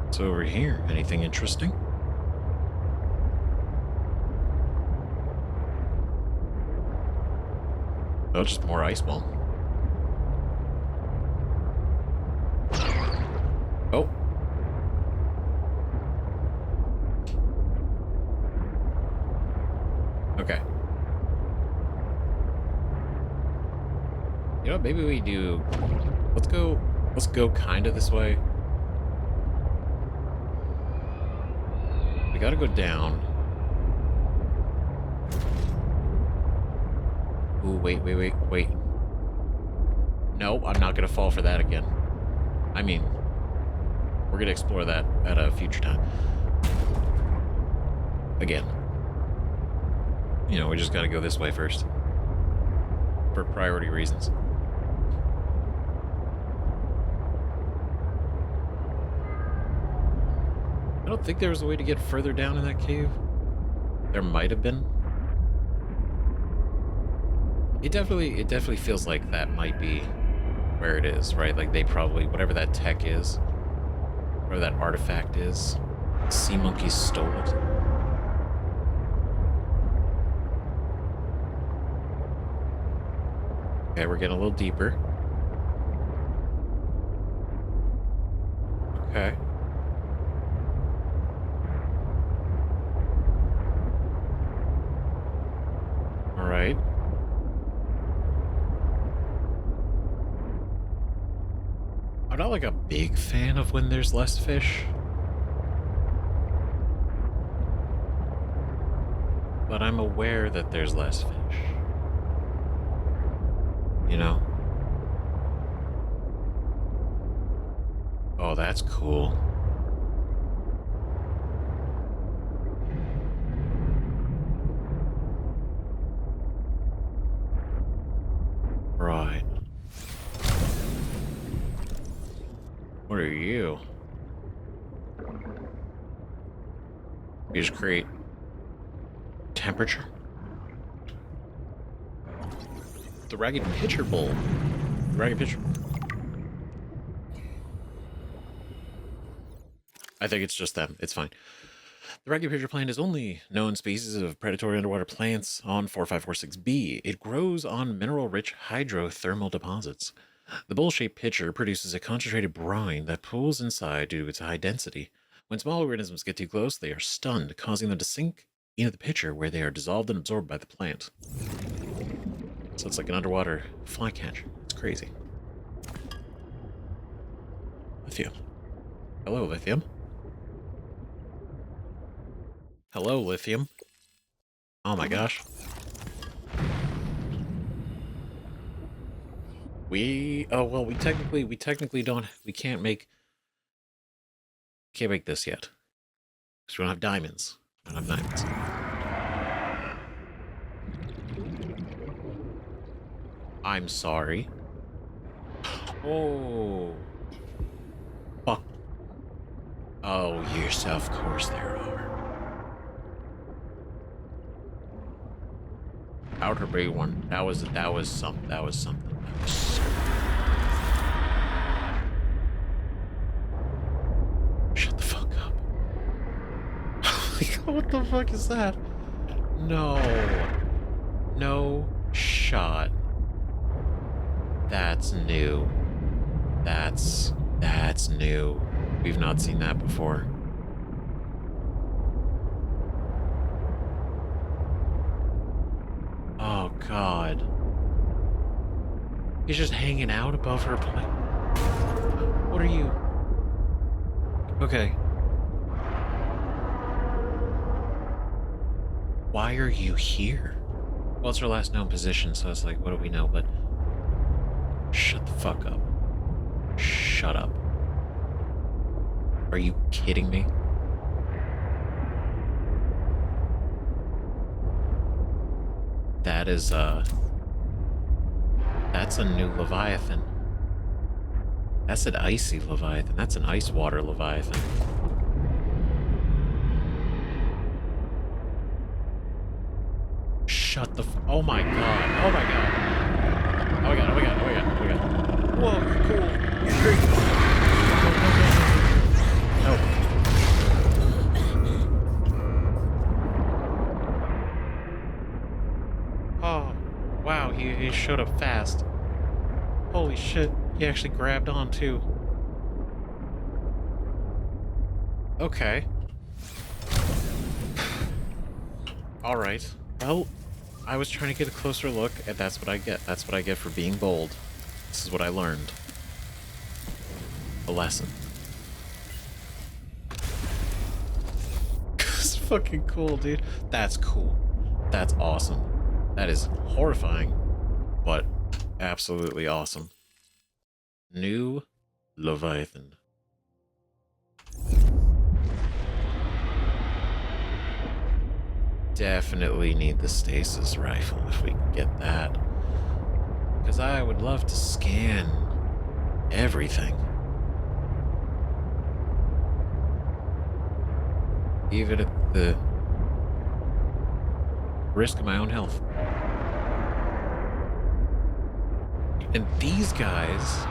What's over here? Anything interesting? Oh, just more ice wall. Oh. Okay. You know what, maybe we do... Let's go kind of this way. gotta go down. Ooh, wait. No, I'm not gonna fall for that again. I mean, we're gonna explore that at a future time. Again. You know, we just gotta go this way first. For priority reasons. I don't think there was a way to get further down in that cave. There might have been. It definitely feels like that might be where it is, right? Like they probably, whatever that tech is, whatever that artifact is, sea monkeys stole it. Okay, we're getting a little deeper. Okay. All right. I'm not like a big fan of when there's less fish. But I'm aware that there's less fish. You know? Oh, that's cool. Right. What are you? You just create temperature? The Ragged Pitcher Bowl. The Ragged Pitcher Bowl. I think it's just them. It's fine. The Ragged Pitcher plant is only known species of predatory underwater plants on 4546b. It grows on mineral-rich hydrothermal deposits. The bowl-shaped pitcher produces a concentrated brine that pools inside due to its high density. When small organisms get too close, they are stunned, causing them to sink into the pitcher where they are dissolved and absorbed by the plant. So it's like an underwater flycatcher. It's crazy. Lithium. Hello, Lithium. Hello, Lithium. Oh my gosh. We technically don't, we can't make this yet. Because we don't have diamonds. We don't have diamonds. I'm sorry. Oh. Fuck. Oh, yes, of course there are. Outer Bay one. That was something. Shut the fuck up. What the fuck is that? No. No shot. That's new. That's new. We've not seen that before. Oh god. He's just hanging out above her plane. What are you? Okay. Why are you here? Well, it's her last known position, so it's like, what do we know? But shut the fuck up. Shut up. Are you kidding me? That is, that's a new Leviathan. That's an icy Leviathan. That's an ice water Leviathan. Shut the oh my god. Oh my god. Oh my god, oh my god, oh my god, oh my god. Whoa, you're cool. You're great. No. Oh, wow, he showed up fast. Holy shit, he actually grabbed on too. Okay. Alright. Well, I was trying to get a closer look, and that's what I get. That's what I get for being bold. This is what I learned. A lesson. fucking cool, dude. That's cool. That's awesome. That is horrifying, but absolutely awesome. New Leviathan. Definitely need the stasis rifle if we can get that. Because I would love to scan everything. Even at the risk of my own health. And these guys...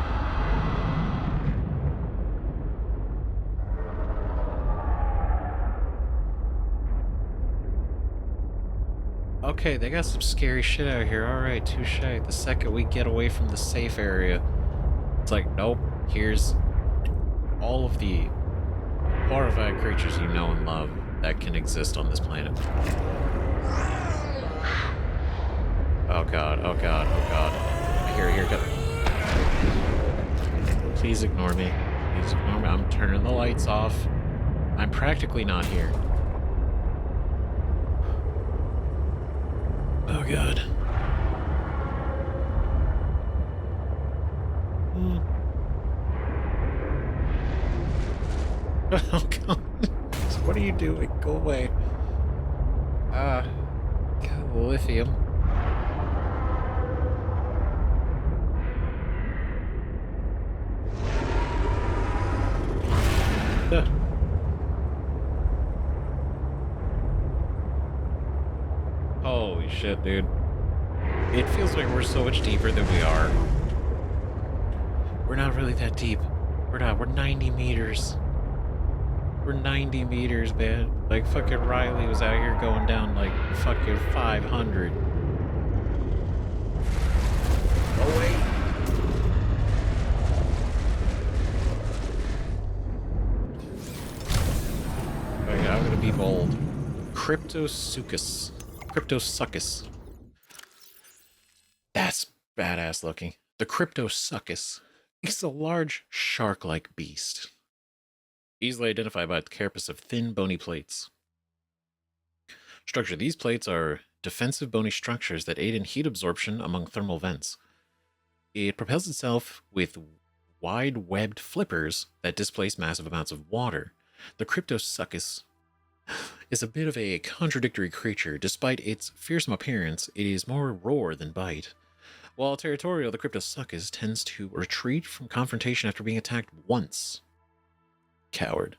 Okay, they got some scary shit out here. Alright, touche. The second we get away from the safe area, it's like, nope, here's all of the horrifying creatures you know and love that can exist on this planet. Oh god, oh god, oh god. Here, go. Please ignore me. Please ignore me. I'm turning the lights off. I'm practically not here. Oh god. Oh god. What are you doing? Go away. God, lithium. Holy shit, dude. It feels like we're so much deeper than we are. We're not really that deep. We're not. We're 90 meters. We're 90 meters, man. Like, fucking Riley was out here going down, like, fucking 500. Oh, wait. Okay, I'm gonna be bold. Cryptosuchus. Cryptosuchus. That's badass looking. The Cryptosuchus is a large shark-like beast. Easily identified by its carapace of thin, bony plates. Structure. These plates are defensive bony structures that aid in heat absorption among thermal vents. It propels itself with wide-webbed flippers that displace massive amounts of water. The Cryptosuchus is a bit of a contradictory creature. Despite its fearsome appearance, it is more roar than bite. While territorial, the Cryptosuchus tends to retreat from confrontation after being attacked once. Coward.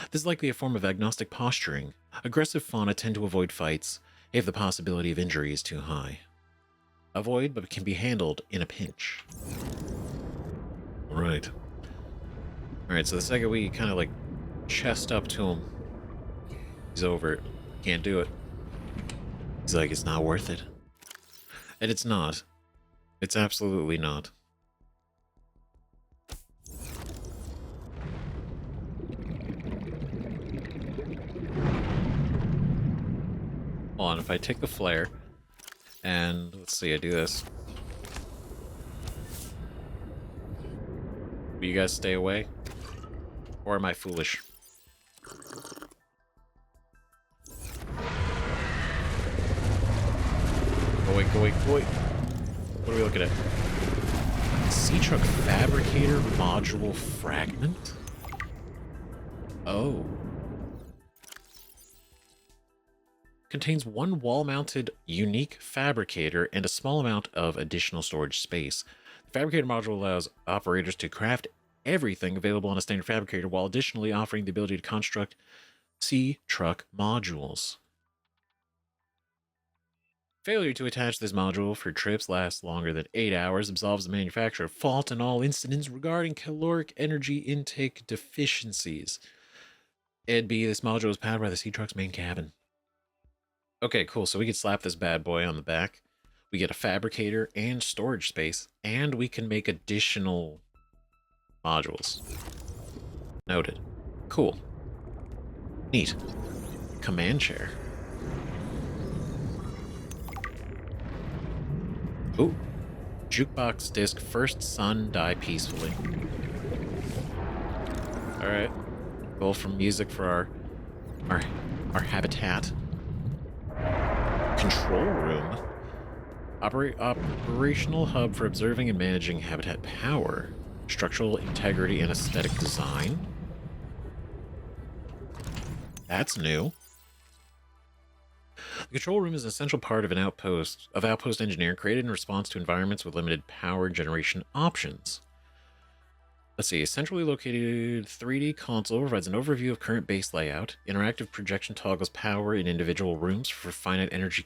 This is likely a form of agnostic posturing. Aggressive fauna tend to avoid fights if the possibility of injury is too high. Avoid, but can be handled in a pinch. Alright. Alright, so the second we kind of like chest up to him, he's over it. Can't do it. He's like, it's not worth it. And it's not. It's absolutely not. Hold on, if I take the flare, and let's see, I do this. Will you guys stay away? Or am I foolish? Go away. What are we looking at? Sea Truck Fabricator Module Fragment? Oh. Contains one wall-mounted unique fabricator and a small amount of additional storage space. The fabricator module allows operators to craft everything available on a standard fabricator while additionally offering the ability to construct sea truck modules. Failure to attach this module for trips lasts longer than 8 hours absolves the manufacturer of fault in all incidents regarding caloric energy intake deficiencies. And B, this module is powered by the sea truck's main cabin. Okay, cool. So we can slap this bad boy on the back. We get a fabricator and storage space, and we can make additional modules. Noted. Cool. Neat. Command chair. Ooh. Jukebox disc, first sun, die peacefully. Alright. Go from music for our our habitat control room. Operational hub for observing and managing habitat power, structural integrity, and aesthetic design. That's new. The control room is an essential part of an outpost engineering created in response to environments with limited power generation options. Let's see, a centrally located 3D console provides an overview of current base layout. Interactive projection toggles power in individual rooms for finite energy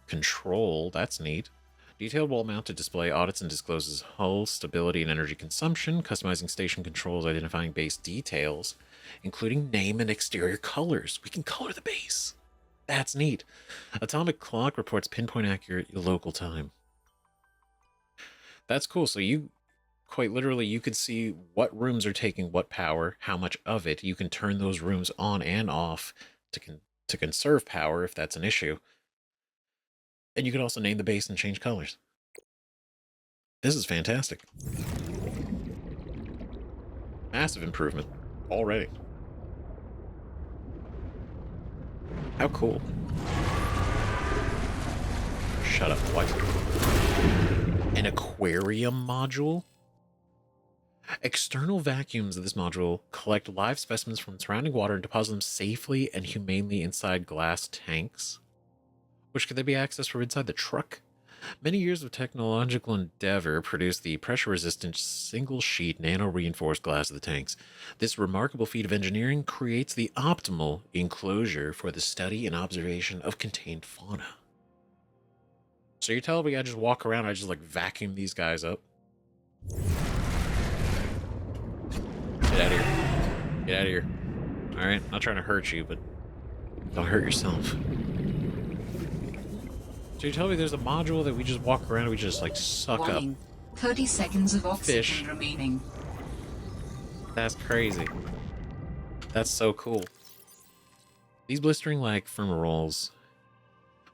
control. That's neat. Detailed wall-mounted display audits and discloses hull stability and energy consumption, customizing station controls, identifying base details, including name and exterior colors. We can color the base. That's neat. Atomic clock reports pinpoint accurate local time. That's cool. So you, quite literally, you could see what rooms are taking what power, how much of it. You can turn those rooms on and off to conserve power if that's an issue. And you can also name the base and change colors. This is fantastic. Massive improvement already. How cool. Shut up, what? An aquarium module? External vacuums of this module collect live specimens from surrounding water and deposit them safely and humanely inside glass tanks. Which could they be accessed from inside the truck? Many years of technological endeavor produced the pressure-resistant single-sheet nano-reinforced glass of the tanks. This remarkable feat of engineering creates the optimal enclosure for the study and observation of contained fauna. So you're telling me I just walk around, I just like vacuum these guys up? Get out of here. Get out of here. Alright, not trying to hurt you, but don't hurt yourself. So you tell me there's a module that we just walk around and we just like suck Warning. up 30 seconds of oxygen fish. remaining. That's crazy. That's so cool. These blistering-like fumaroles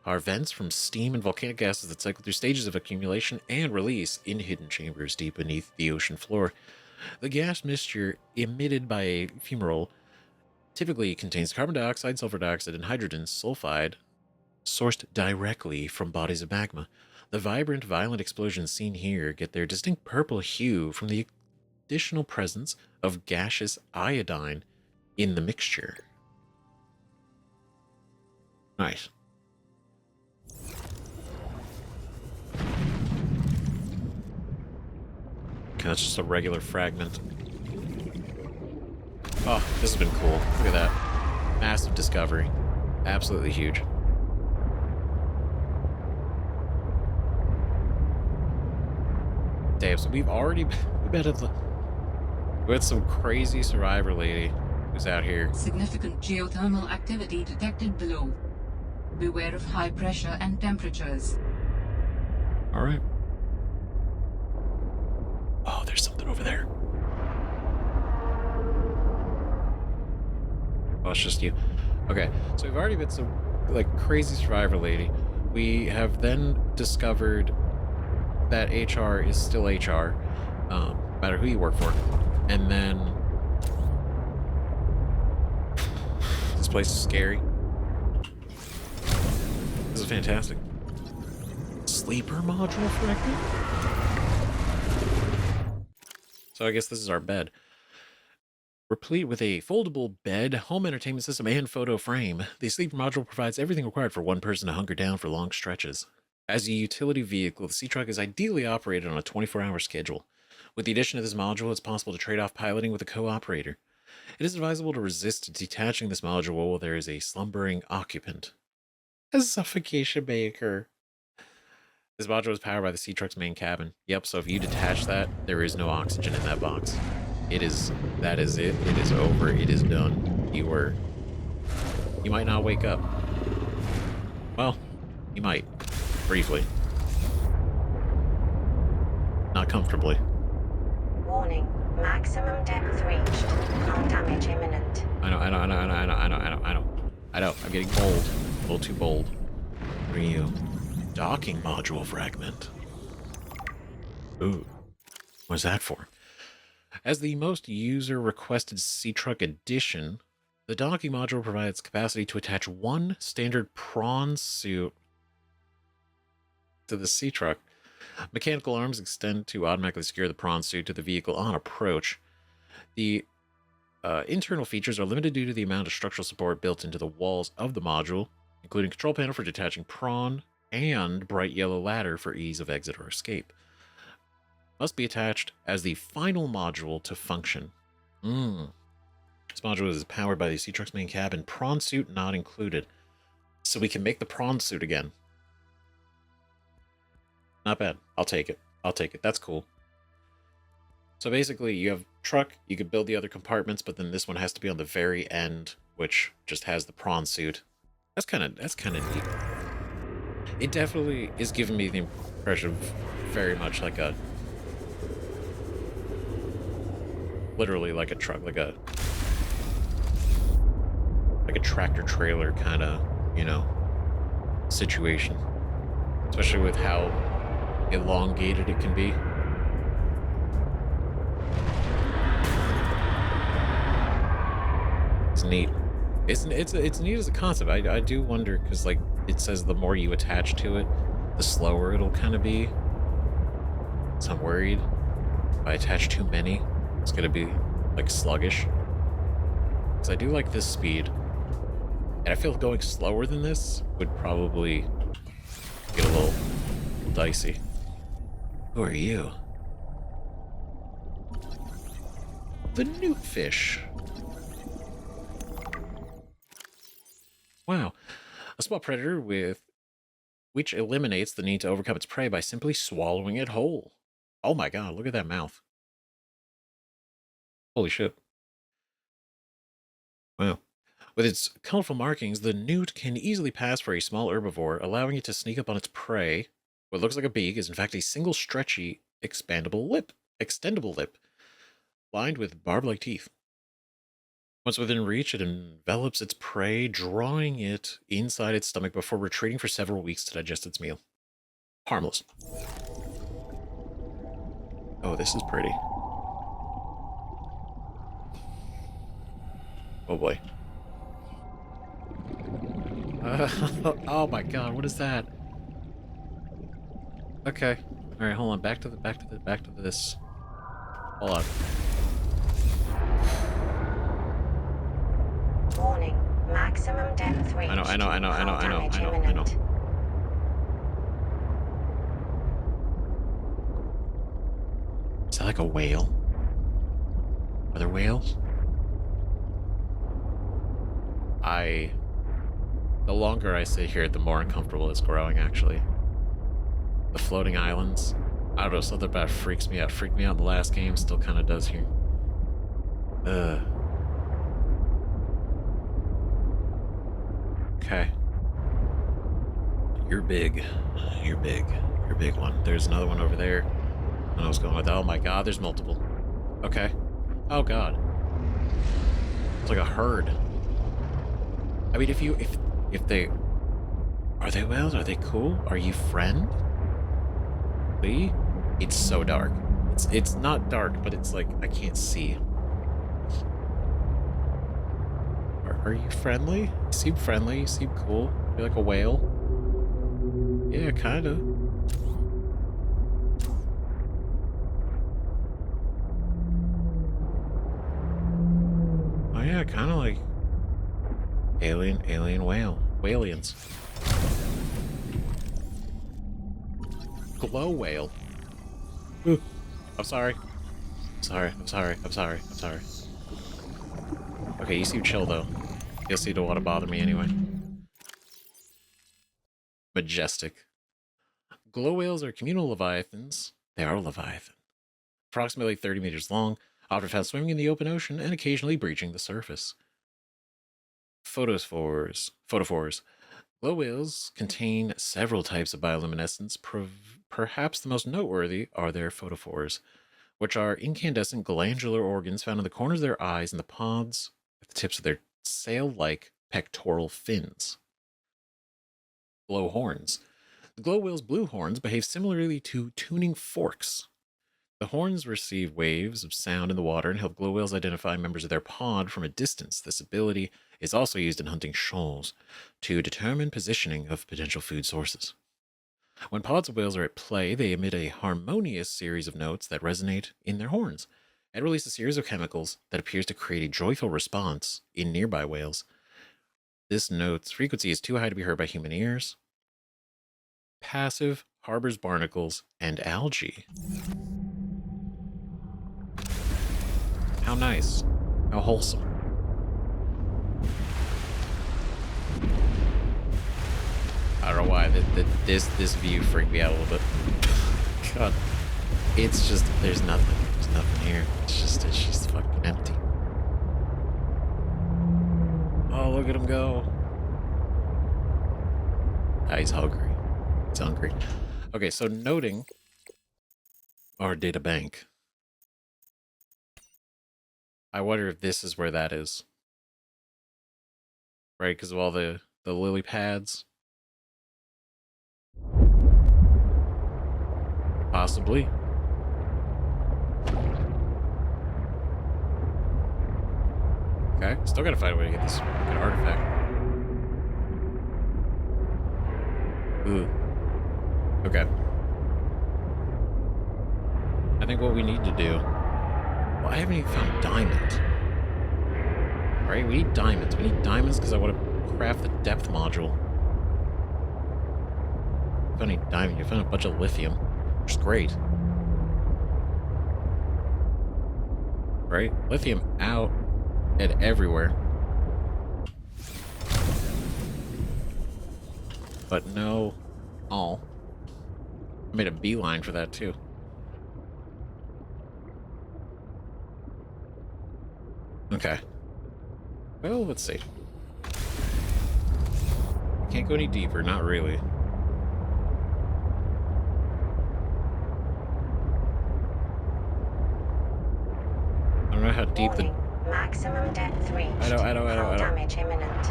are vents from steam and volcanic gases that cycle through stages of accumulation and release in hidden chambers deep beneath the ocean floor. The gas mixture emitted by a fumarole typically contains carbon dioxide, sulfur dioxide, and hydrogen sulfide, sourced directly from bodies of magma. The vibrant, violent explosions seen here get their distinct purple hue from the additional presence of gaseous iodine in the mixture. Nice. Okay, that's just a regular fragment. Oh, this has been cool. Look at that. Massive discovery. Absolutely huge. Damn, so we've met at the... with some crazy survivor lady who's out here. Significant geothermal activity detected below. Beware of high pressure and temperatures. Alright. Oh, there's something over there. Oh, it's just you. Okay, so we've already met some, like, crazy survivor lady. We have then discovered that HR is still HR, no matter who you work for. And then... this place is scary. This is fantastic. Sleeper module fragment? So I guess this is our bed. Replete with a foldable bed, home entertainment system, and photo frame, the sleeper module provides everything required for one person to hunker down for long stretches. As a utility vehicle, the Sea Truck is ideally operated on a 24-hour schedule. With the addition of this module, it's possible to trade off piloting with a co-operator. It is advisable to resist detaching this module while there is a slumbering occupant. A suffocation may occur. This module is powered by the Sea Truck's main cabin. Yep, so if you detach that, there is no oxygen in that box. That is it. It is over. It is done. You might not wake up. Well, you might. Briefly. Not comfortably. Warning. Maximum depth reached. Non-damage imminent. I know. I'm getting bold. A little too bold. What are you? Docking module fragment. Ooh. What's that for? As the most user-requested Sea Truck edition, The docking module provides capacity to attach one standard prawn suit to the sea truck. Mechanical arms extend to automatically secure the prawn suit to the vehicle on approach. The internal features are limited due to the amount of structural support built into the walls of the module, including control panel for detaching prawn and bright yellow ladder for ease of exit or escape. Must be attached as the final module to function. This module is powered by the sea truck's main cabin. Prawn suit not included. So we can make the prawn suit again. Not bad. I'll take it. I'll take it. That's cool. So basically, you have truck, you could build the other compartments, but then this one has to be on the very end, which just has the prawn suit. That's kind of neat. It definitely is giving me the impression of very much like a, literally like a truck, like a tractor trailer kind of, you know, situation. Especially with how elongated it can be. It's neat. It's neat as a concept. I do wonder, because like it says the more you attach to it, the slower it'll kind of be. So I'm worried if I attach too many, it's gonna be like sluggish. Because I do like this speed, and I feel going slower than this would probably get a little dicey. Who are you? The newt fish. Wow. A small predator which eliminates the need to overcome its prey by simply swallowing it whole. Oh my god, look at that mouth. Holy shit. Wow. With its colorful markings, the newt can easily pass for a small herbivore, allowing it to sneak up on its prey. What looks like a beak is in fact a single stretchy, extendable lip, lined with barb-like teeth. Once within reach, it envelops its prey, drawing it inside its stomach before retreating for several weeks to digest its meal. Harmless. Oh, this is pretty. Oh boy. Oh my god, what is that? Okay. Alright, hold on. Back to this. Hold on. Warning. Maximum depth reached. I know. Is that like a whale? Are there whales? The longer I sit here, the more uncomfortable it's growing, actually. The floating islands. I don't know, something about it freaks me out. Freaked me out in the last game, still kind of does here. Okay. You're big. You're big. You're a big one. There's another one over there. And I was going with, oh my god, there's multiple. Okay. Oh god. It's like a herd. I mean, if they... Are they whales? Are they cool? Are you friendly? It's so dark. It's not dark, but it's like, I can't see. Are you friendly? You seem friendly. You seem cool. You're like a whale. Yeah, kind of. Oh yeah, kind of like alien whale. Whalians. Glow whale. Ooh. I'm sorry. I'm sorry. Okay, you seem chill though. Guess you don't want to bother me anyway. Majestic. Glow whales are communal leviathans. They are leviathan. Approximately 30 meters long, often found swimming in the open ocean and occasionally breaching the surface. Photophores. Glow whales contain several types of bioluminescence. Perhaps the most noteworthy are their photophores, which are incandescent glandular organs found in the corners of their eyes and the pods at the tips of their sail-like pectoral fins. Glow horns. The glow whale's blue horns behave similarly to tuning forks. The horns receive waves of sound in the water and help glow whales identify members of their pod from a distance. This ability is also used in hunting shoals to determine positioning of potential food sources. When pods of whales are at play, they emit a harmonious series of notes that resonate in their horns and release a series of chemicals that appears to create a joyful response in nearby whales. This note's frequency is too high to be heard by human ears. Passive, harbors barnacles, and algae. How nice. How wholesome. I don't know why this view freaked me out a little bit. God, it's just there's nothing here. It's just fucking empty. Oh, look at him go. Ah, he's hungry. He's hungry. Okay, so noting our data bank. I wonder if this is where that is. Right, because of all the lily pads. Possibly. Okay, still gotta find a way to get this fucking artifact. Ooh. Okay. I think what we need to do... Well, I haven't even found diamond. Right, we need diamonds. We need diamonds because I want to craft the depth module. I found any diamond. You found a bunch of lithium, which is great. Right? Lithium out and everywhere. But no all. I made a beeline for that too. Okay. Well, let's see. Can't go any deeper, not really. I don't know how deep the... Maximum depth reached. I know. Hull damage imminent.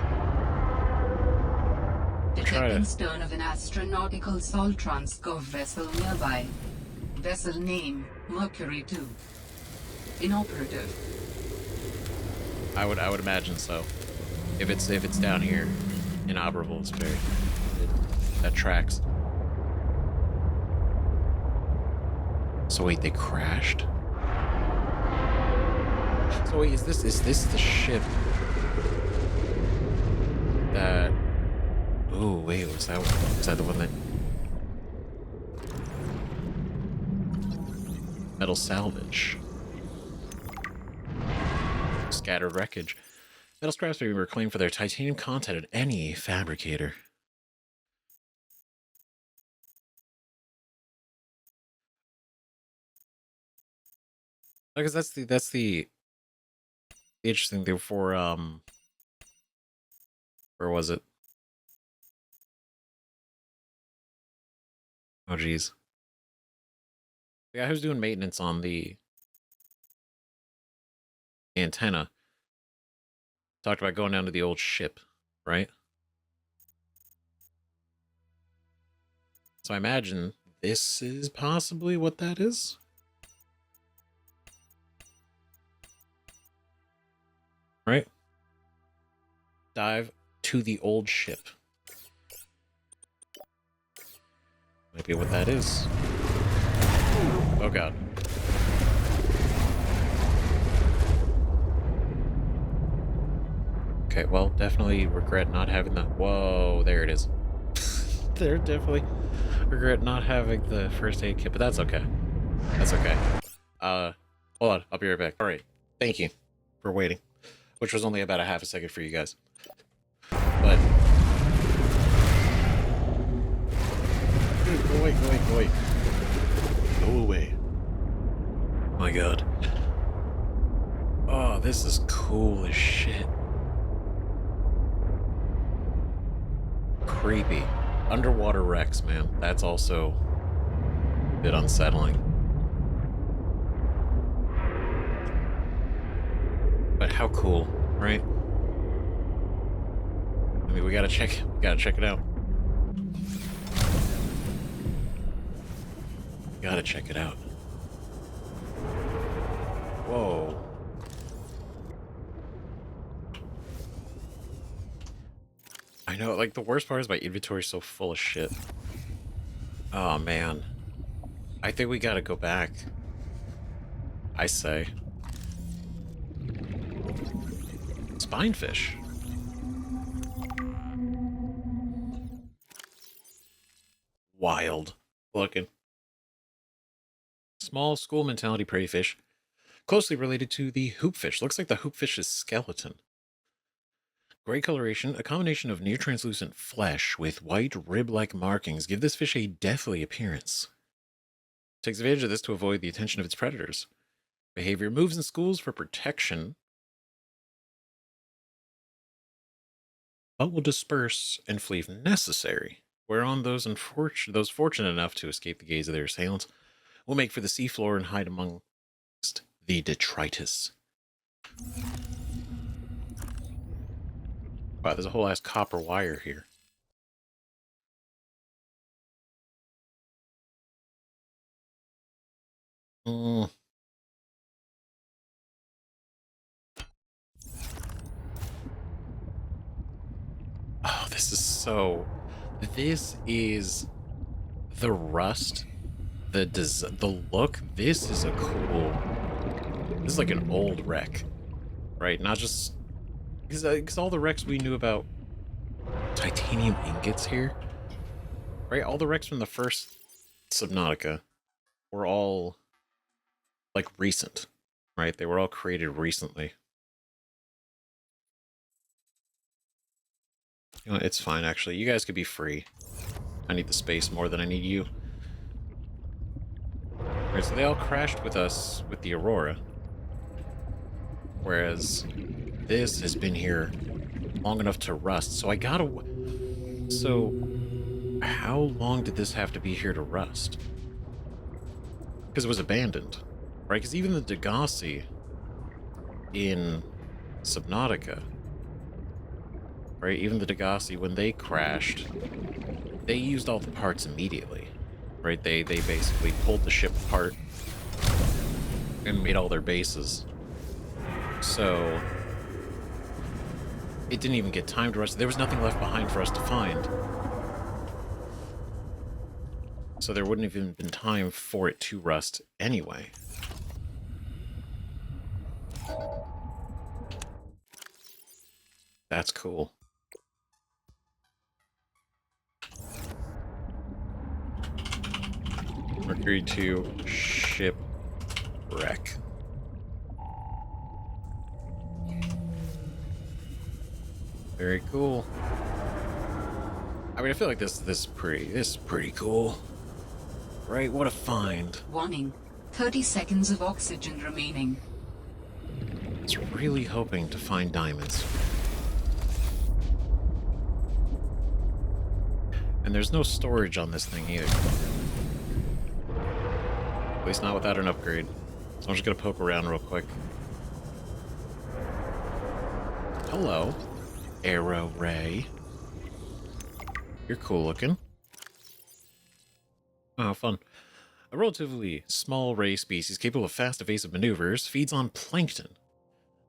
Detecting stern of an astronautical Sol Transcove vessel nearby. Vessel name, Mercury 2. Inoperative. I would imagine so. If it's down here, inoperable is very... that tracks. So wait, they crashed? So wait, is this the ship that... Oh, wait, was that one? Was that the one that... Metal salvage. Scattered wreckage. Metal scraps may be reclaimed for their titanium content at any fabricator. Because that's the interesting thing for where was it? Oh geez. The guy who's doing maintenance on the antenna talked about going down to the old ship, right? So I imagine this is possibly what that is. Right? Dive to the old ship. Might be what that is. Oh god. Okay, well, definitely regret not having the... Whoa, there it is. There, definitely regret not having the first aid kit, but that's okay. That's okay. Hold on, I'll be right back. Alright, thank you for waiting. Which was only about a half a second for you guys. But... Dude, go away. Go away. My god. Oh, this is cool as shit. Creepy. Underwater wrecks, man. That's also a bit unsettling. But how cool, right? I mean, we gotta check it out. Gotta check it out. know, like, the worst part is my inventory is so full of shit. Oh, man. I think we gotta go back. I say. Spinefish. Wild looking. Small school mentality prairie fish. Closely related to the hoopfish. Looks like the hoopfish's skeleton. Gray coloration, a combination of near-translucent flesh with white rib-like markings give this fish a deathly appearance. Takes advantage of this to avoid the attention of its predators. Behavior moves in schools for protection, but will disperse and flee if necessary. Whereon those fortunate enough to escape the gaze of their assailants will make for the seafloor and hide amongst the detritus. Wow, there's a whole ass copper wire here. Oh, this is so... This is the rust, the look. This is a cool... This is like an old wreck, right? Not just... Because all the wrecks we knew about titanium ingots here, right? All the wrecks from the first Subnautica were all, like, recent, right? They were all created recently. You know, it's fine, actually. You guys could be free. I need the space more than I need you. Alright, so they all crashed with us with the Aurora. Whereas this has been here long enough to rust. So I gotta... So, how long did this have to be here to rust? Because it was abandoned, right? Because even the Degassi in Subnautica, right? Even the Degassi, when they crashed, they used all the parts immediately, right? They basically pulled the ship apart and made all their bases. So it didn't even get time to rust. There was nothing left behind for us to find. So there wouldn't have even been time for it to rust anyway. That's cool. Mercury 2 shipwreck. Very cool. I mean, I feel like this is pretty cool. Right? What a find. Warning. 30 seconds of oxygen remaining. I was really hoping to find diamonds. And there's no storage on this thing either. At least not without an upgrade. So I'm just gonna poke around real quick. Hello, Arrow Ray. You're cool looking. Oh, fun. A relatively small ray species capable of fast, evasive maneuvers feeds on plankton.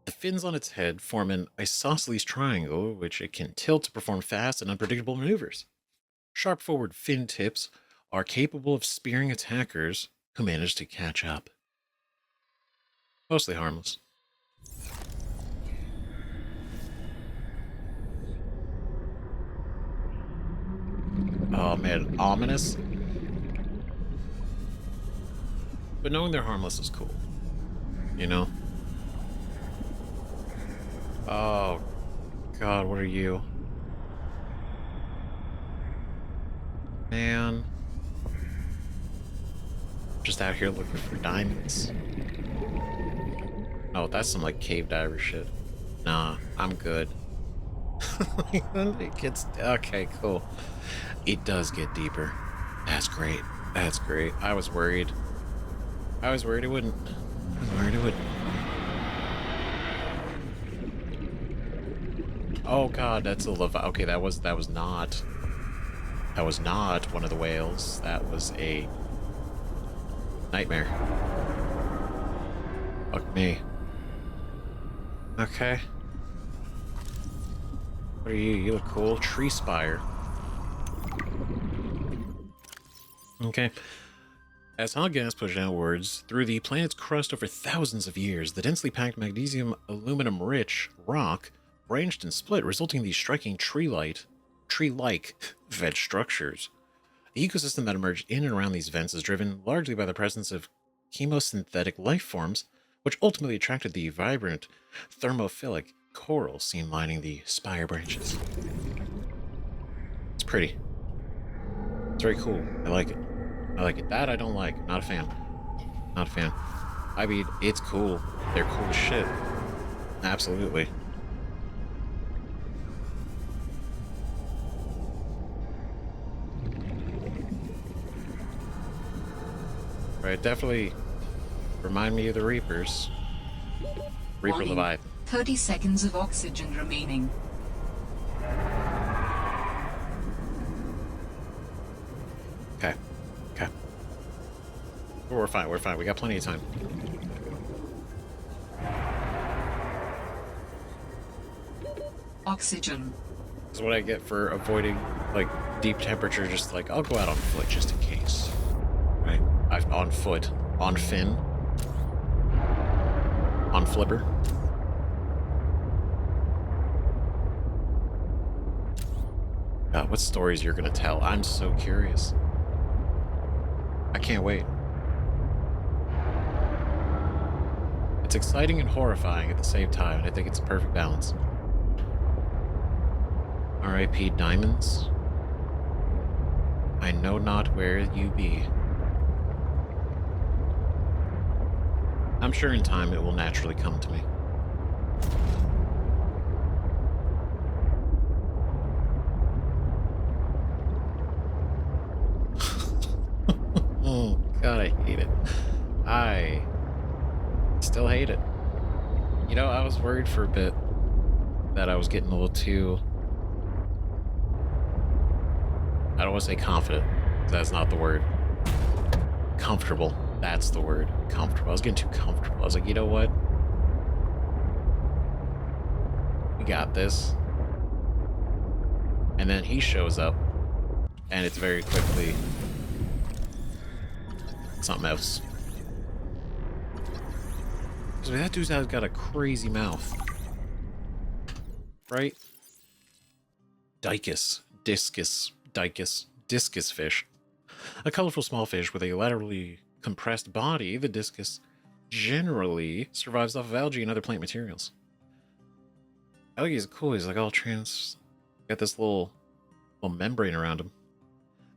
The fins on its head form an isosceles triangle, which it can tilt to perform fast and unpredictable maneuvers. Sharp forward fin tips are capable of spearing attackers who manage to catch up. Mostly harmless. Oh man, ominous. But knowing they're harmless is cool. You know? Oh, God, what are you? Man. Just out here looking for diamonds. Oh, that's some, like, cave diver shit. Nah, I'm good. It gets... Okay, cool. It does get deeper. That's great. That's great. I was worried. I was worried it wouldn't. I was worried it wouldn't. Oh God, that's a lava. Okay, that was not. That was not one of the whales. That was a nightmare. Fuck me. Okay. What What are you? You look cool. Tree spire. Okay. As hot gas pushed outwards through the planet's crust over thousands of years, the densely packed magnesium aluminum-rich rock branched and split, resulting in these striking tree-like veg structures. The ecosystem that emerged in and around these vents is driven largely by the presence of chemosynthetic life forms, which ultimately attracted the vibrant thermophilic coral seen lining the spire branches. It's pretty. It's very cool. I like it. I like it. That I don't like. Not a fan. Not a fan. I mean, it's cool. They're cool as shit. Absolutely. Right, definitely remind me of the Reapers. Reaper Warning. Leviathan. 30 seconds of oxygen remaining. Okay. Okay. We're fine. We're fine. We got plenty of time. Oxygen. This is what I get for avoiding, like, deep temperature. Just like, I'll go out on foot just in case. Right? On foot. On fin. On flipper. God, what stories you're gonna tell? I'm so curious. I can't wait. It's exciting and horrifying at the same time, and I think it's a perfect balance. R.I.P. Diamonds. I know not where you be. I'm sure in time it will naturally come to me. Oh, God, I hate it. I still hate it. You know, I was worried for a bit that I was getting a little too... I don't want to say confident. That's not the word. Comfortable. That's the word. Comfortable. I was getting too comfortable. I was like, you know what? We got this. And then he shows up, and it's very quickly something else. So that dude's got a crazy mouth. Right? Discus fish. A colorful small fish with a laterally compressed body, the discus generally survives off of algae and other plant materials. Algae is cool. He's like all got this little membrane around him.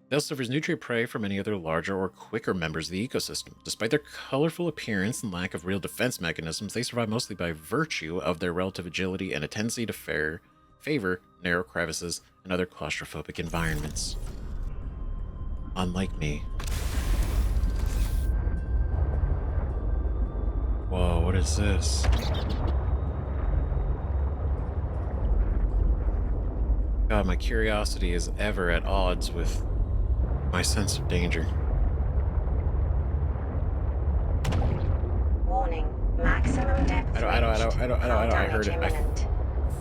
They also serve as nutrient prey for many other larger or quicker members of the ecosystem. Despite their colorful appearance and lack of real defense mechanisms, they survive mostly by virtue of their relative agility and a tendency to favor narrow crevices and other claustrophobic environments. Unlike me. Whoa, what is this? God, my curiosity is ever at odds with my sense of danger. Warning. Maximum depth. I heard it. I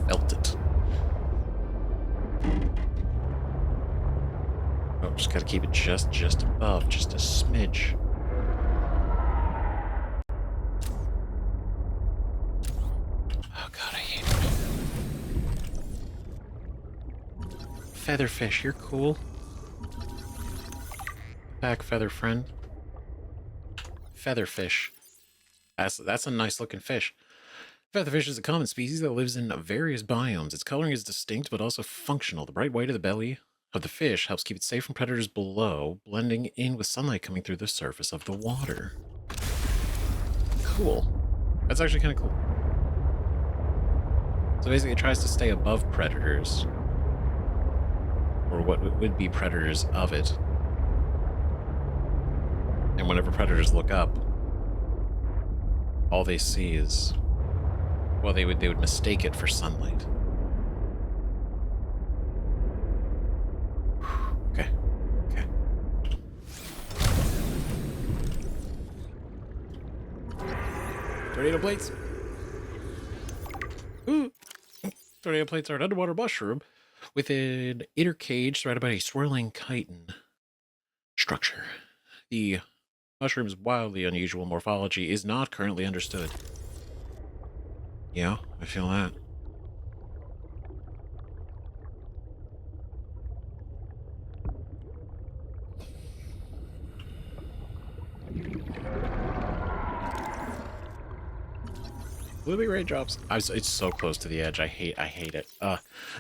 felt it. Oh, just gotta keep it just above, just a smidge. Oh God, I hate it. Featherfish, you're cool. Back, feather friend. Featherfish. That's a nice looking fish. Featherfish is a common species that lives in various biomes. Its coloring is distinct but also functional. The bright white of the belly of the fish helps keep it safe from predators below, blending in with sunlight coming through the surface of the water. Cool. That's actually kind of cool. So basically it tries to stay above predators, or what would be predators of it. And whenever predators look up, all they see is, well, they would mistake it for sunlight. Okay. Okay. Tornado blades. Ooh. Tornado plates are an underwater mushroom with an inner cage surrounded by a swirling chitin structure. The mushroom's wildly unusual morphology is not currently understood. Yeah, I feel that. Blooming raindrops. It's so close to the edge. I hate it.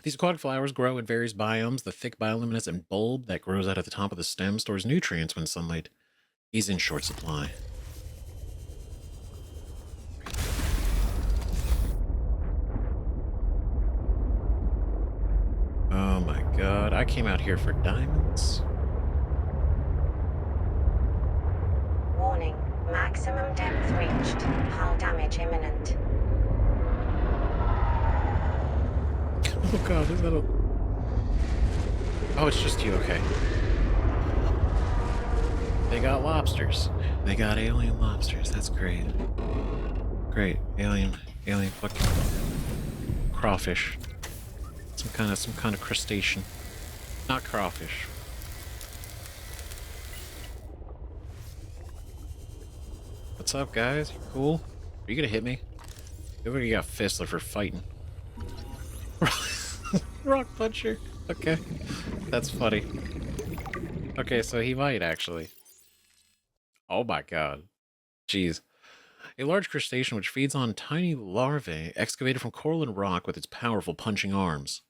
These aquatic flowers grow in various biomes. The thick bioluminescent bulb that grows out at the top of the stem stores nutrients when sunlight is in short supply. Oh my god, I came out here for diamonds. Warning, maximum depth reached. Hull damage imminent. Oh god, is that a... Oh, it's just you, okay. They got lobsters. They got alien lobsters, that's great. Great, alien fucking crawfish. Some kind of crustacean. Not crawfish. What's up, guys? You cool? Are you gonna hit me? You got fists for fighting. Rock puncher. Okay. That's funny. Okay, so he might actually. Oh my god. Jeez. A large crustacean which feeds on tiny larvae excavated from coral and rock with its powerful punching arms.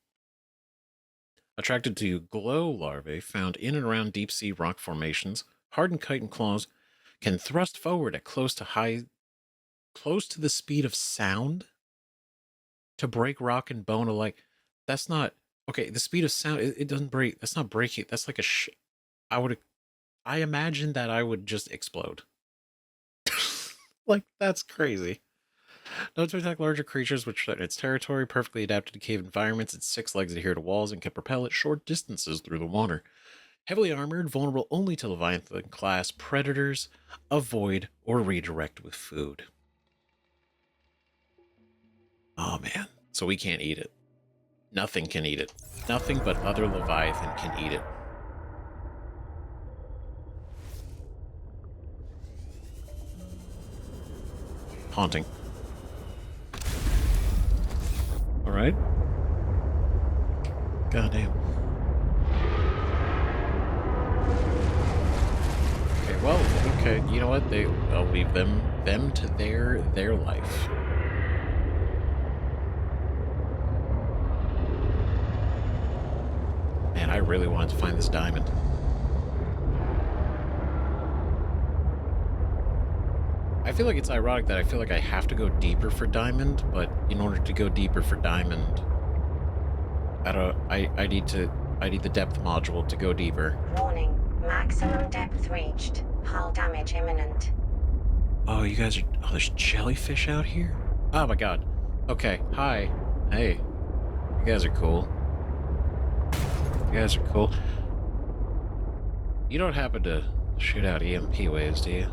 Attracted to glow larvae found in and around deep-sea rock formations, hardened chitin claws can thrust forward at close to the speed of sound to break rock and bone alike. That's not okay. The speed of sound, it doesn't break. That's not breaking. That's like I imagine that I would just explode. Like, that's crazy. Known to attack larger creatures which threaten its territory, perfectly adapted to cave environments, its 6 legs adhere to walls and can propel it short distances through the water. Heavily armored, vulnerable only to Leviathan-class predators, avoid or redirect with food. Oh man, so we can't eat it. Nothing can eat it. Nothing but other Leviathan can eat it. Haunting. Alright. Goddamn. Okay, well, okay, you know what? I'll leave them to their life. Man, I really wanted to find this diamond. I feel like it's ironic that I feel like I have to go deeper for diamond, but in order to go deeper for diamond, I need the depth module to go deeper. Warning, maximum depth reached. Hull damage imminent. Oh, you guys are... Oh, there's jellyfish out here? Oh my god. Okay, hi. Hey. You guys are cool. You guys are cool. You don't happen to shoot out EMP waves, do you?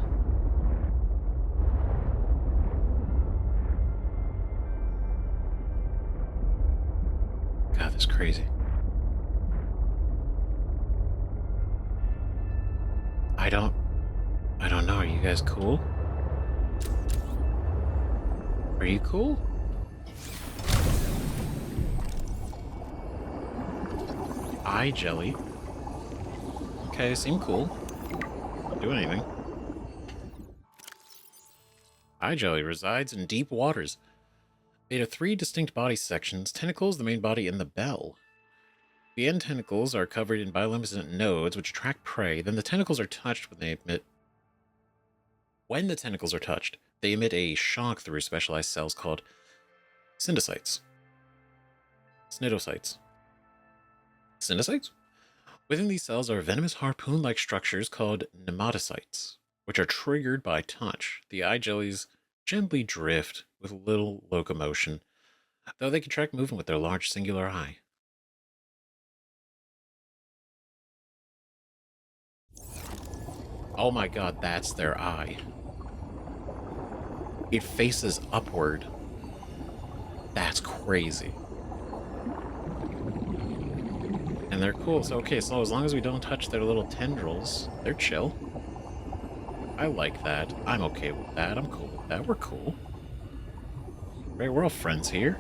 God, that's crazy. I don't know. Are you guys cool? Are you cool? Eye jelly. Okay, seem cool. Don't do anything. Eye jelly resides in deep waters. Made of 3 distinct body sections, tentacles, the main body, and the bell. The end tentacles are covered in bioluminescent nodes which attract prey. Then the tentacles are touched when they emit... When the tentacles are touched, they emit a shock through specialized cells called cnidocytes. Cnidocytes? Within these cells are venomous harpoon-like structures called nematocytes, which are triggered by touch. The eye jellies gently drift with little locomotion, though they can track movement with their large singular eye. Oh my god, that's their eye. It faces upward. That's crazy. And they're cool. So, okay, so as long as we don't touch their little tendrils, they're chill. I like that. I'm okay with that. I'm cool with that. We're cool. Right, we're all friends here.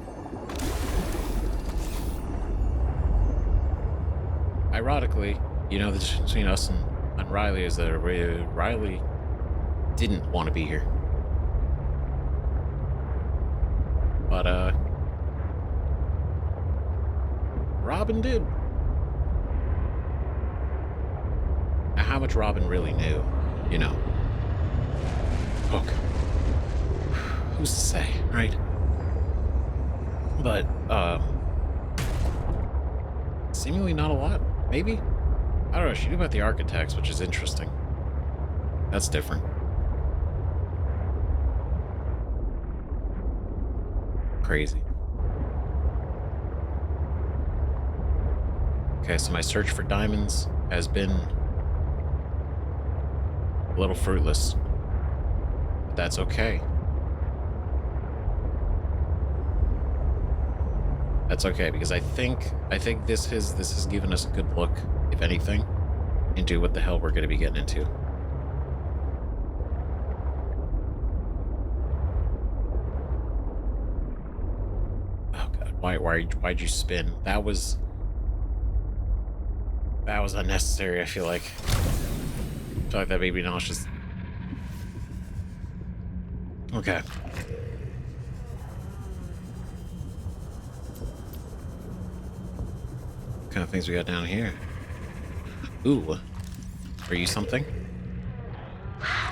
Ironically, you know, the difference between us and Riley is that Riley didn't want to be here. But, Robin did. Now, how much Robin really knew, you know. Look. Who's to say, right? But, seemingly not a lot. Maybe? I don't know. She knew about the architects, which is interesting. That's different. Crazy. Okay, so my search for diamonds has been a little fruitless. But that's okay. That's okay, because I think this has given us a good look, if anything, into what the hell we're going to be getting into. Oh god, why'd you spin? That was unnecessary. I feel like that made me nauseous. Okay. What kind of things we got down here? Ooh. Are you something?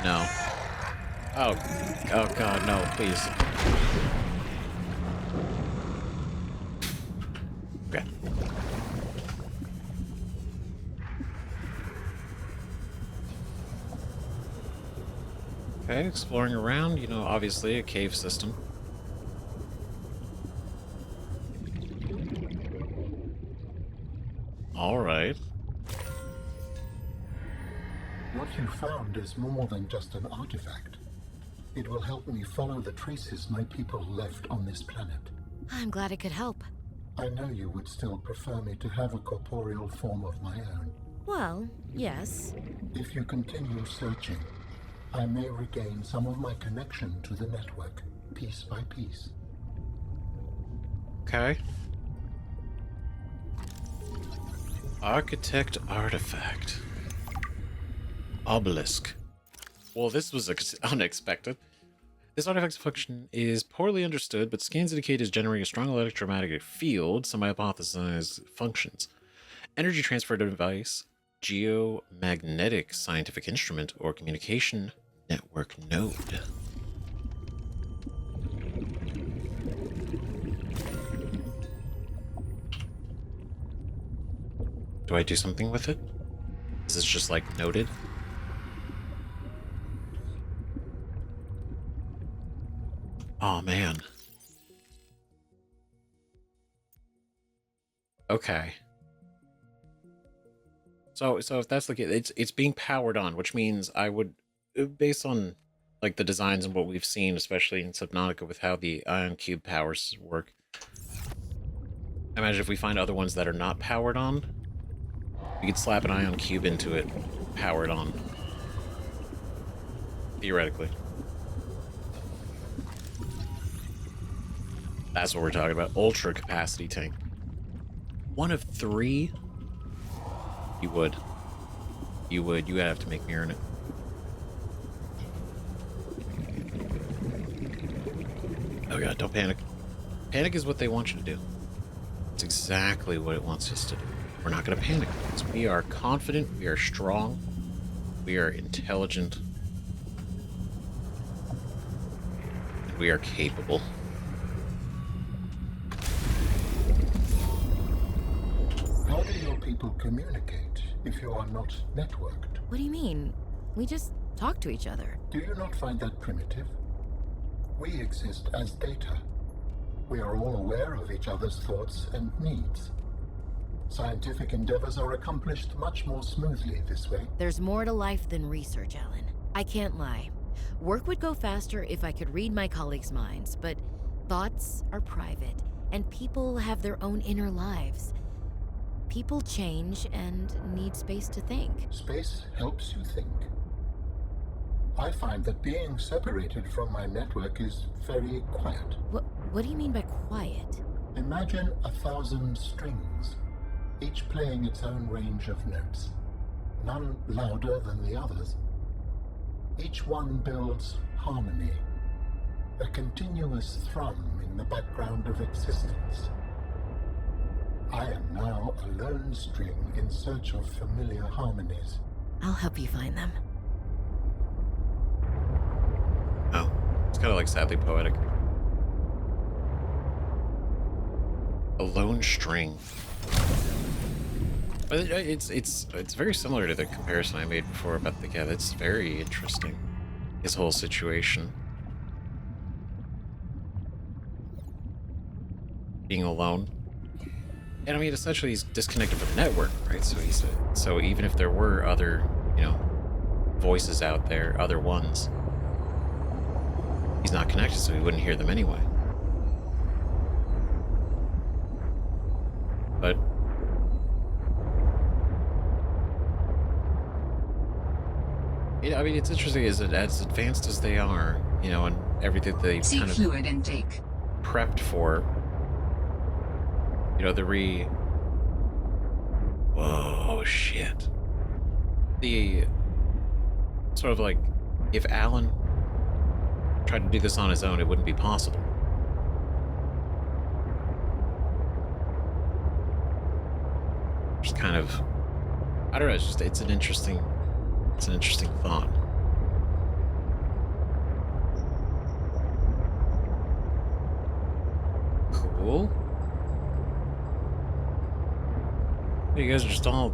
No. Oh god, no, please. Okay. Okay, exploring around, you know, obviously a cave system. All right. What you found is more than just an artifact. It will help me follow the traces my people left on this planet. I'm glad it could help. I know you would still prefer me to have a corporeal form of my own. Well, yes. If you continue searching, I may regain some of my connection to the network, piece by piece. Okay. Architect artifact. Obelisk. Well, this was unexpected. This artifact's function is poorly understood, but scans indicate it's generating a strong electromagnetic field. Some hypothesize functions. Energy transfer device, geomagnetic scientific instrument, or communication network node. Do I do something with it? Is this just like noted? Oh man. Okay. So if that's the case, it's being powered on, which means I would, based on like the designs and what we've seen, especially in Subnautica with how the ion cube powers work. I imagine if we find other ones that are not powered on, we could slap an ion cube into it, power it on. Theoretically. That's what we're talking about. Ultra capacity tank. One of 3? You would. You would. You would have to make me earn it. Oh god, don't panic. Panic is what they want you to do. It's exactly what it wants us to do. We're not going to panic. Because we are confident, we are strong, we are intelligent, and we are capable. How do your people communicate if you are not networked? What do you mean? We just talk to each other. Do you not find that primitive? We exist as data. We are all aware of each other's thoughts and needs. Scientific endeavors are accomplished much more smoothly this way. There's more to life than research, Alan. I can't lie. Work would go faster if I could read my colleagues' minds, but thoughts are private, and people have their own inner lives. People change and need space to think. Space helps you think. I find that being separated from my network is very quiet. What do you mean by quiet? Imagine 1,000 strings, each playing its own range of notes, none louder than the others. Each one builds harmony, a continuous thrum in the background of existence. I am now a lone string in search of familiar harmonies. I'll help you find them. Oh, it's kind of like sadly poetic. A lone string. But it's very similar to the comparison I made before about the cat. It's very interesting. His whole situation. Being alone. And I mean, essentially, he's disconnected from the network, right? So even if there were other, voices out there, other ones, he's not connected, so he wouldn't hear them anyway. But I mean, it's interesting. Is it as advanced as they are, and everything they've kind of fluid intake. Prepped for? Whoa, shit. The sort of like, if Alan tried to do this on his own, it wouldn't be possible. Just kind of, I don't know. It's an interesting thought. Cool. You guys are just all...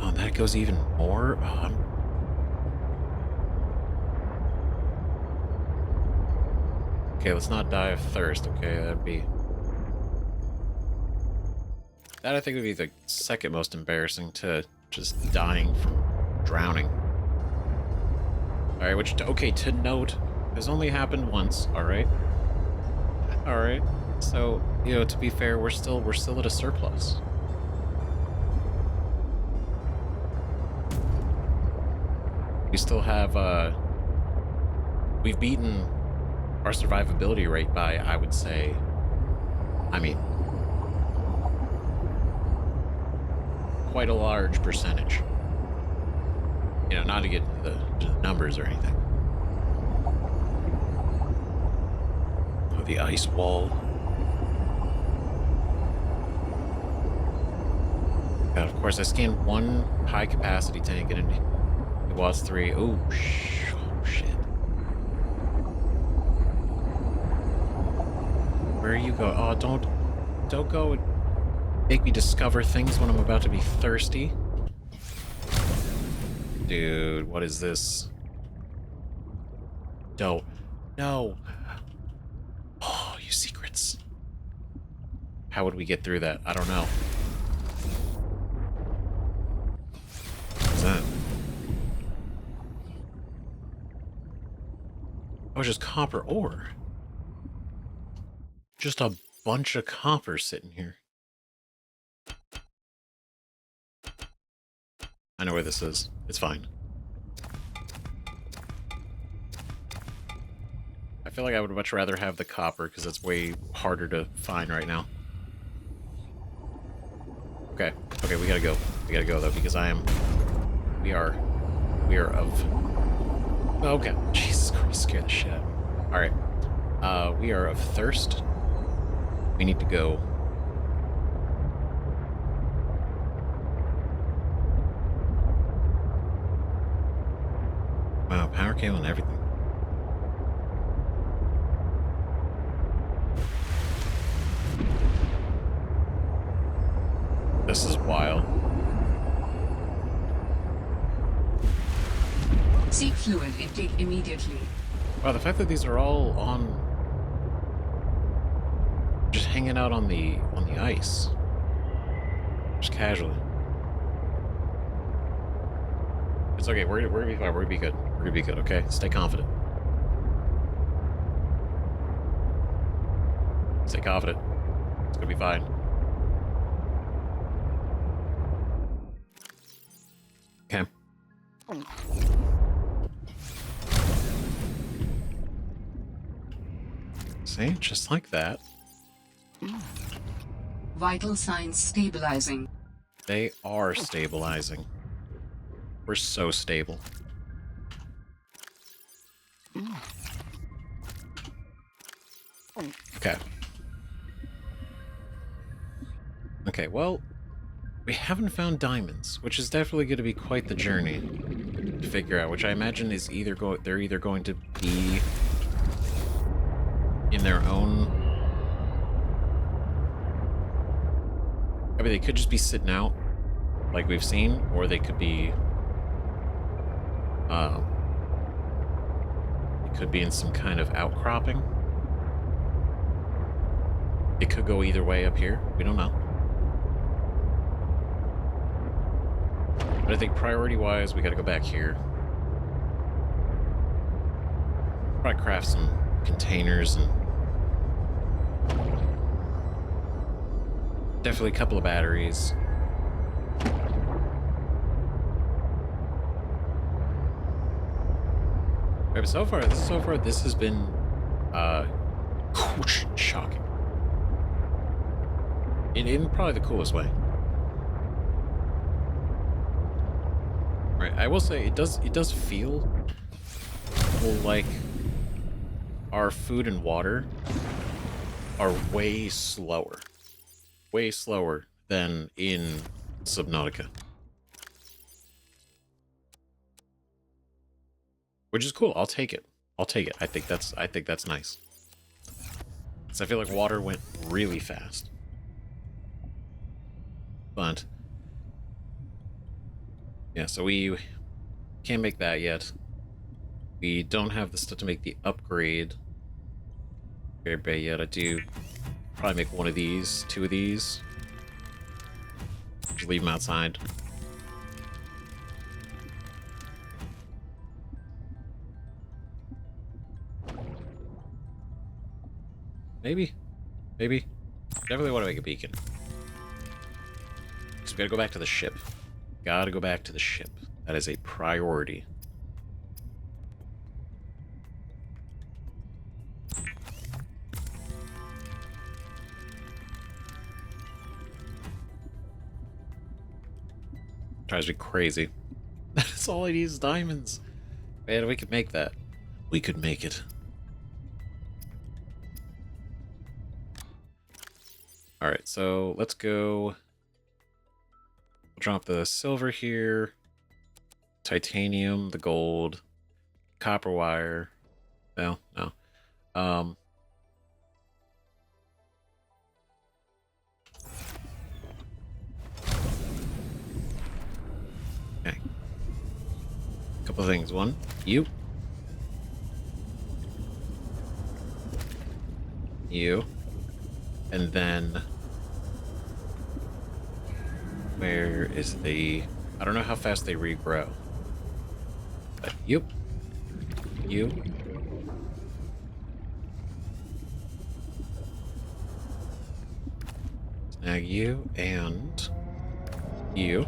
Oh, that goes even more? Oh, okay, let's not die of thirst, okay? That I think would be the second most embarrassing to just dying from drowning. Alright, which, okay, to note, has only happened once, alright? Alright, so, to be fair, we're still at a surplus. We still have, we've beaten our survivability rate by, I would say, quite a large percentage. Not to get into the numbers or anything. Oh, the ice wall. God, of course, I scanned one high capacity tank and it was 3. Oh, shit. Where are you going? Oh, don't go and make me discover things when I'm about to be thirsty. Dude, what is this? Don't. No. Oh, you secrets. How would we get through that? I don't know. What's that? Oh, just copper ore. Just a bunch of copper sitting here. I know where this is. It's fine. I feel like I would much rather have the copper because it's way harder to find right now. Okay, we gotta go. We gotta go though because we are of... Okay, Jesus Christ, scared the shit out of me. Alright, we are of thirst. We need to go. Wow, power cable and everything. This is wild. Seek fluid intake immediately. Wow, the fact that these are all on... just hanging out on the ice. Just casually. It's okay, we're gonna be fine, we're gonna be good. We're gonna be good, okay? Stay confident. Stay confident. It's gonna be fine. See? Just like that. Vital signs stabilizing. They are stabilizing. We're so stable. Okay. Okay, well, we haven't found diamonds, which is definitely going to be quite the journey to figure out, which I imagine is they're either going to be in their own... I mean, they could just be sitting out, like we've seen, or they could be... it could be in some kind of outcropping. It could go either way up here. We don't know. But I think priority-wise, we gotta go back here. Probably craft some containers and... definitely a couple of batteries. Right, but so far, this has been, shocking. In probably the coolest way. Right, I will say it does feel like our food and water are way slower than in Subnautica, which is cool. I'll take it. I think that's nice. So I feel like water went really fast, but yeah. So we can't make that yet. We don't have the stuff to make the upgrade very bad yet. I do probably make one of these, two of these. Just leave them outside. Maybe. Definitely want to make a beacon. Because we gotta go back to the ship. Gotta go back to the ship. That is a priority. Drives me crazy. That's all I need is diamonds. Man, we could make that. We could make it. Alright, so let's go. We'll drop the silver here. Titanium, the gold. Copper wire. No. Okay. Couple of things. One, you. And then... where is the... I don't know how fast they regrow. But you. Snag you and you.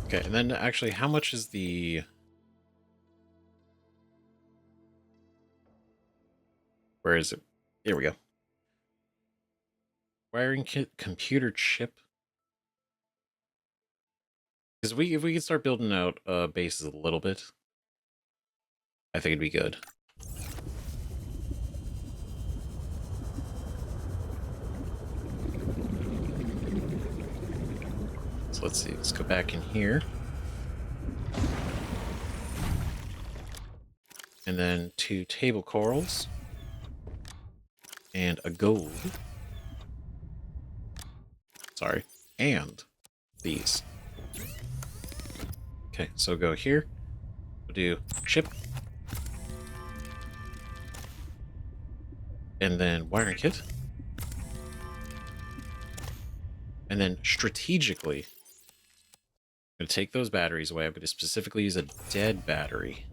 Okay, and then actually, how much is the... where is it? Here we go. Wiring kit, computer chip. Because if we could start building out bases a little bit, I think it'd be good. So let's see. Let's go back in here. And then 2 table corals. And a gold. Sorry. And these. Okay, so go here. We'll do chip. And then wiring kit. And then strategically, I'm going to take those batteries away. I'm going to specifically use a dead battery.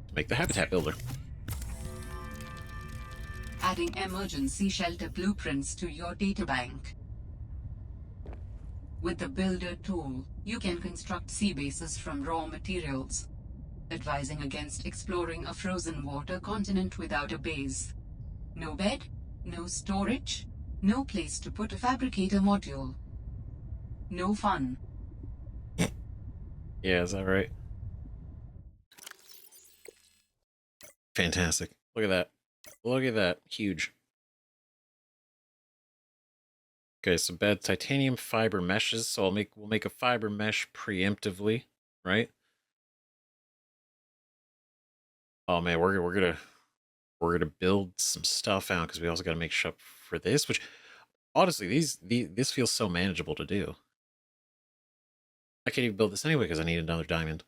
To make the habitat builder. adding emergency shelter blueprints to your databank. With the Builder tool, you can construct sea bases from raw materials, advising against exploring a frozen water continent without a base. No bed, no storage, no place to put a fabricator module. No fun. Yeah, is that right? Fantastic. Look at that. Look at that. Huge. Okay, so bed titanium fiber meshes. So we'll make a fiber mesh preemptively, right? Oh man, we're gonna build some stuff out because we also gotta make stuff for this, which honestly, this feels so manageable to do. I can't even build this anyway because I need another diamond.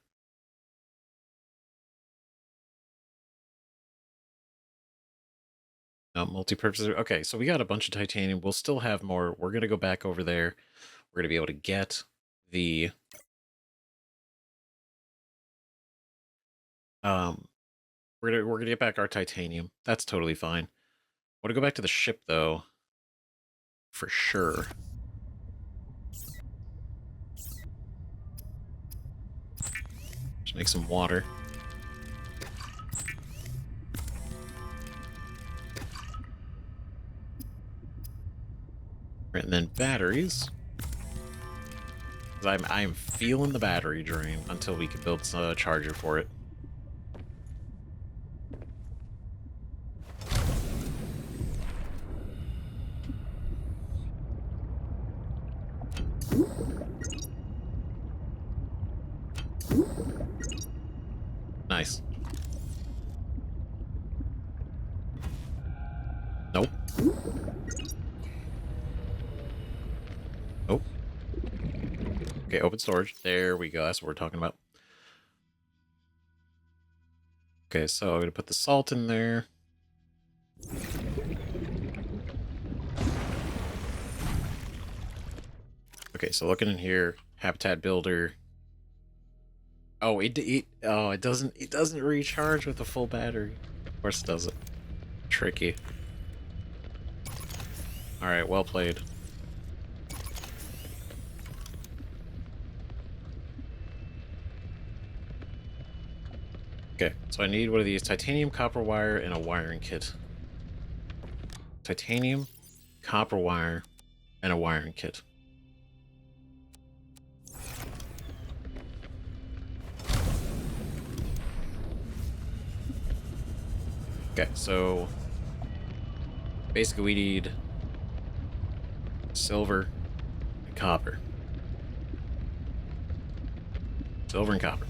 Multi-purpose. Okay, so we got a bunch of titanium. We'll still have more. We're gonna go back over there. We're gonna be able to get the we're gonna get back our titanium. That's totally fine. I want to go back to the ship though, for sure. Just make some water. And then batteries. I'm feeling the battery drain until we can build a charger for it. Nice. Nope. Nope. Okay, open storage. There we go. That's what we're talking about. Okay, so I'm going to put the salt in there. Okay, so looking in here, habitat builder. Oh, it doesn't recharge with a full battery. Of course it doesn't. Tricky. All right, well played. Okay, so I need one of these titanium, copper wire, and a wiring kit. Titanium, copper wire, and a wiring kit. Okay, so basically we need silver and copper. Silver and copper.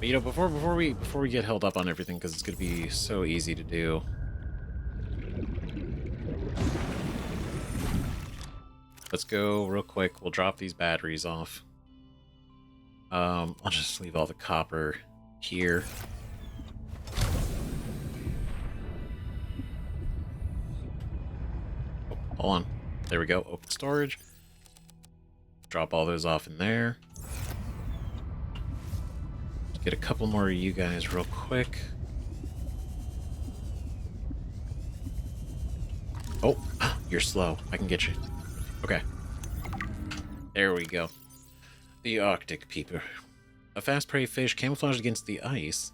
But, you know, before we get held up on everything, because it's gonna be so easy to do. Let's go real quick. We'll drop these batteries off. I'll just leave all the copper here. Oh, hold on. There we go. Open storage. Drop all those off in there. Get a couple more of you guys real quick. Oh, you're slow. I can get you. Okay. There we go. The Arctic peeper. A fast prey fish camouflaged against the ice.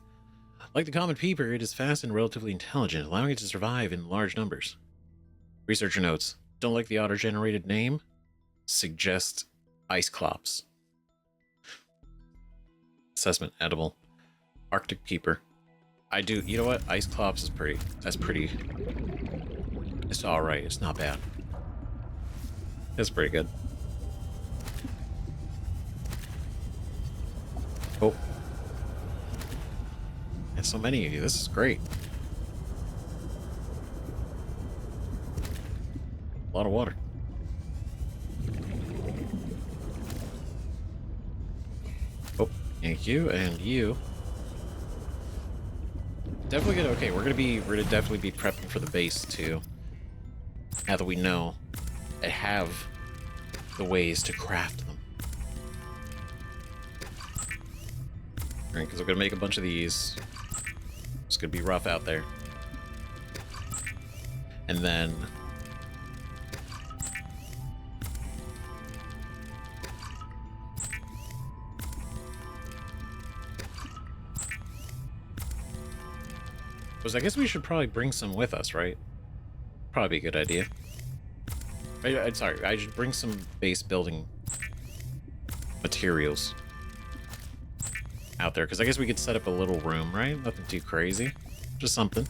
Like the common peeper, it is fast and relatively intelligent, allowing it to survive in large numbers. Researcher notes, don't like the auto-generated name? Suggest ice clops. Assessment, edible. Arctic peeper. I do, you know what? Ice clops is pretty, that's pretty, it's alright, it's not bad. It's pretty good. Oh. There's so many of you, this is great. A lot of water. Oh, thank you, and you. Definitely gonna, okay, we're gonna definitely be prepping for the base too. Now that we know and have the ways to craft them. Alright, because we're gonna make a bunch of these. It's gonna be rough out there. And then... I guess we should probably bring some with us, right? Probably a good idea. Sorry, I should bring some base building materials out there, because I guess we could set up a little room, right? Nothing too crazy. Just something.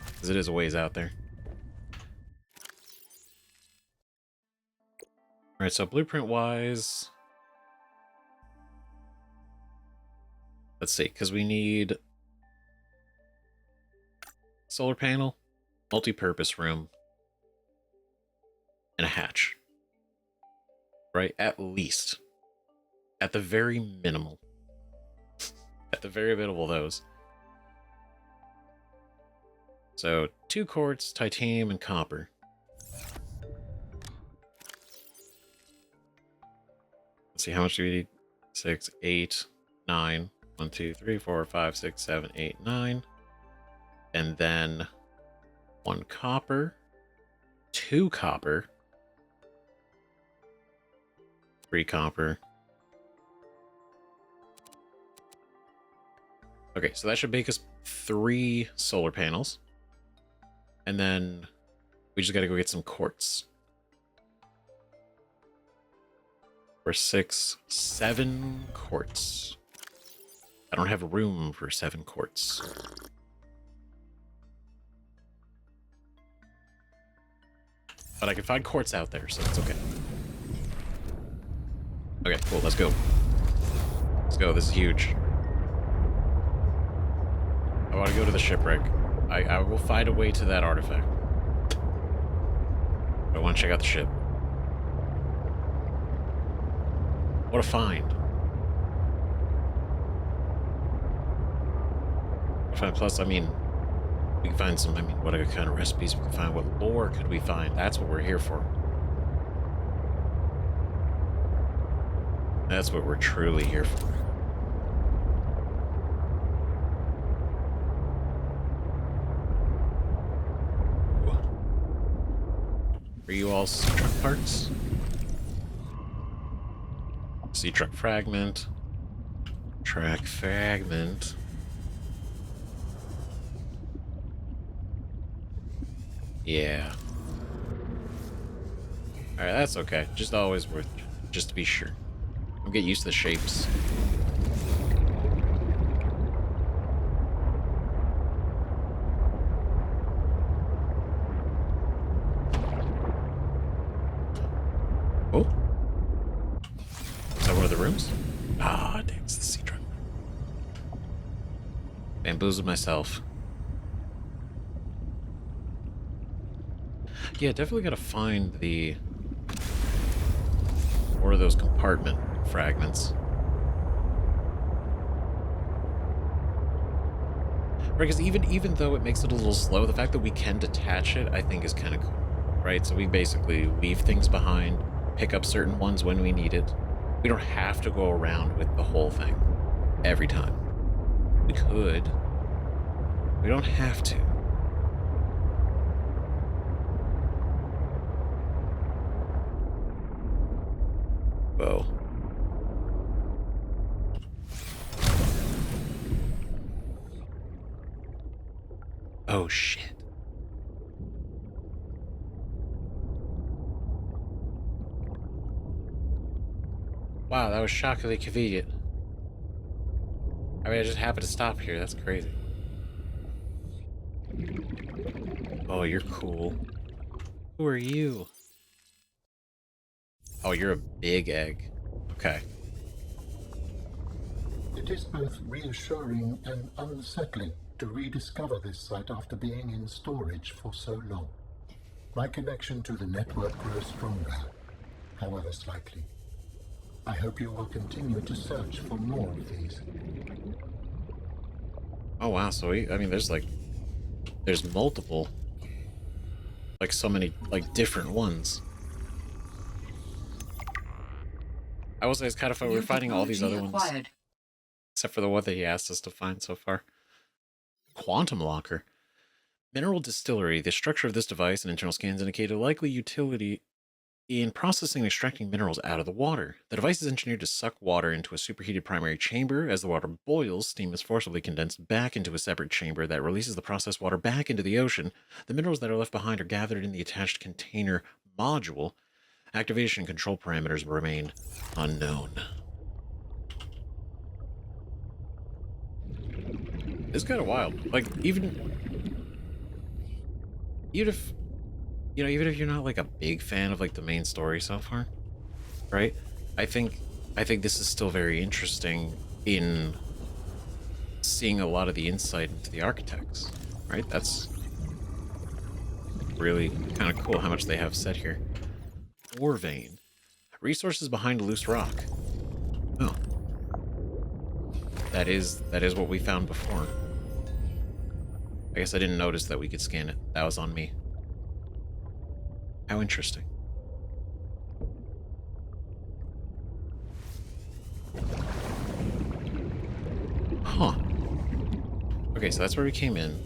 Because it is a ways out there. Alright, so blueprint-wise... Let's see, because we need... solar panel, multi-purpose room, and a hatch. Right? At least. At the very minimal. At the very minimal, those. So, 2 quartz, titanium, and copper. Let's see, how much do we need? 6, 8, 9. 1, 2, 3, 4, 5, 6, 7, 8, 9. And then 1 copper, 2 copper, 3 copper. Okay, so that should make us 3 solar panels. And then we just gotta go get some quartz. For 6, 7 quartz. I don't have room for 7 quartz. But I can find quartz out there, so it's okay. Okay, cool, let's go. Let's go, this is huge. I want to go to the shipwreck. I will find a way to that artifact. I want to check out the ship. What a find. Plus, I mean, we can find some, what kind of recipes we can find? What lore could we find? That's what we're here for. That's what we're truly here for. Are you all sea truck parts? Sea truck fragment. Track fragment. Yeah. Alright, that's okay. Just always worth, just to be sure. I'll get used to the shapes. Oh. Is that one of the rooms? Ah, damn, it's the sea truck. Bamboozled myself. Yeah, definitely gotta find the... Or those compartment fragments. Right, because even though it makes it a little slow, the fact that we can detach it, I think is kind of cool. Right, so we basically leave things behind, pick up certain ones when we need it. We don't have to go around with the whole thing every time. We could. We don't have to. Whoa. Oh, shit. Wow, that was shockingly convenient. I just happened to stop here. That's crazy. Oh, you're cool. Who are you? Oh, you're a big egg. Okay. It is both reassuring and unsettling to rediscover this site after being in storage for so long. My connection to the network grows stronger, however slightly. I hope you will continue to search for more of these. Oh wow, so there's multiple, like so many, like different ones. I will say it's kind of fun. We're finding all these other ones, except for the one that he asked us to find so far. Quantum locker. Mineral distillery. The structure of this device and internal scans indicate a likely utility in processing and extracting minerals out of the water. The device is engineered to suck water into a superheated primary chamber. As the water boils, steam is forcibly condensed back into a separate chamber that releases the processed water back into the ocean. The minerals that are left behind are gathered in the attached container module. Activation and control parameters remain unknown. It's kind of wild. Like, even if, you know, even if you're not like a big fan of like the main story so far, right? I think this is still very interesting in seeing a lot of the insight into the architects, right? That's really kind of cool how much they have set here. Ore vein. Resources behind loose rock. Oh. That is what we found before. I guess I didn't notice that we could scan it. That was on me. How interesting. Huh. Okay, so that's where we came in.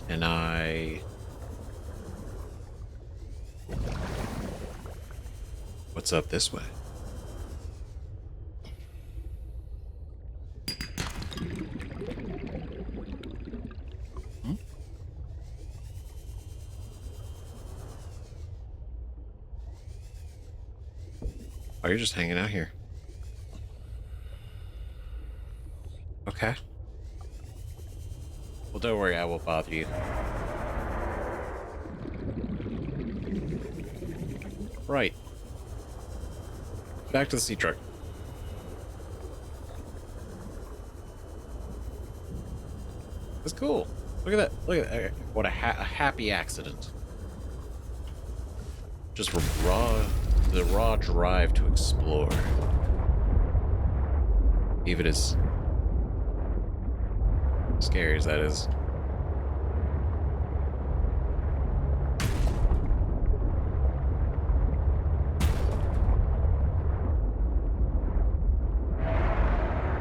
And what's up this way? Oh, you're just hanging out here. Okay. Well, don't worry, I won't bother you. Right. Back to the sea truck. That's cool. Look at that. Look at that. What a happy accident. Just the raw drive to explore. Even as scary as that is.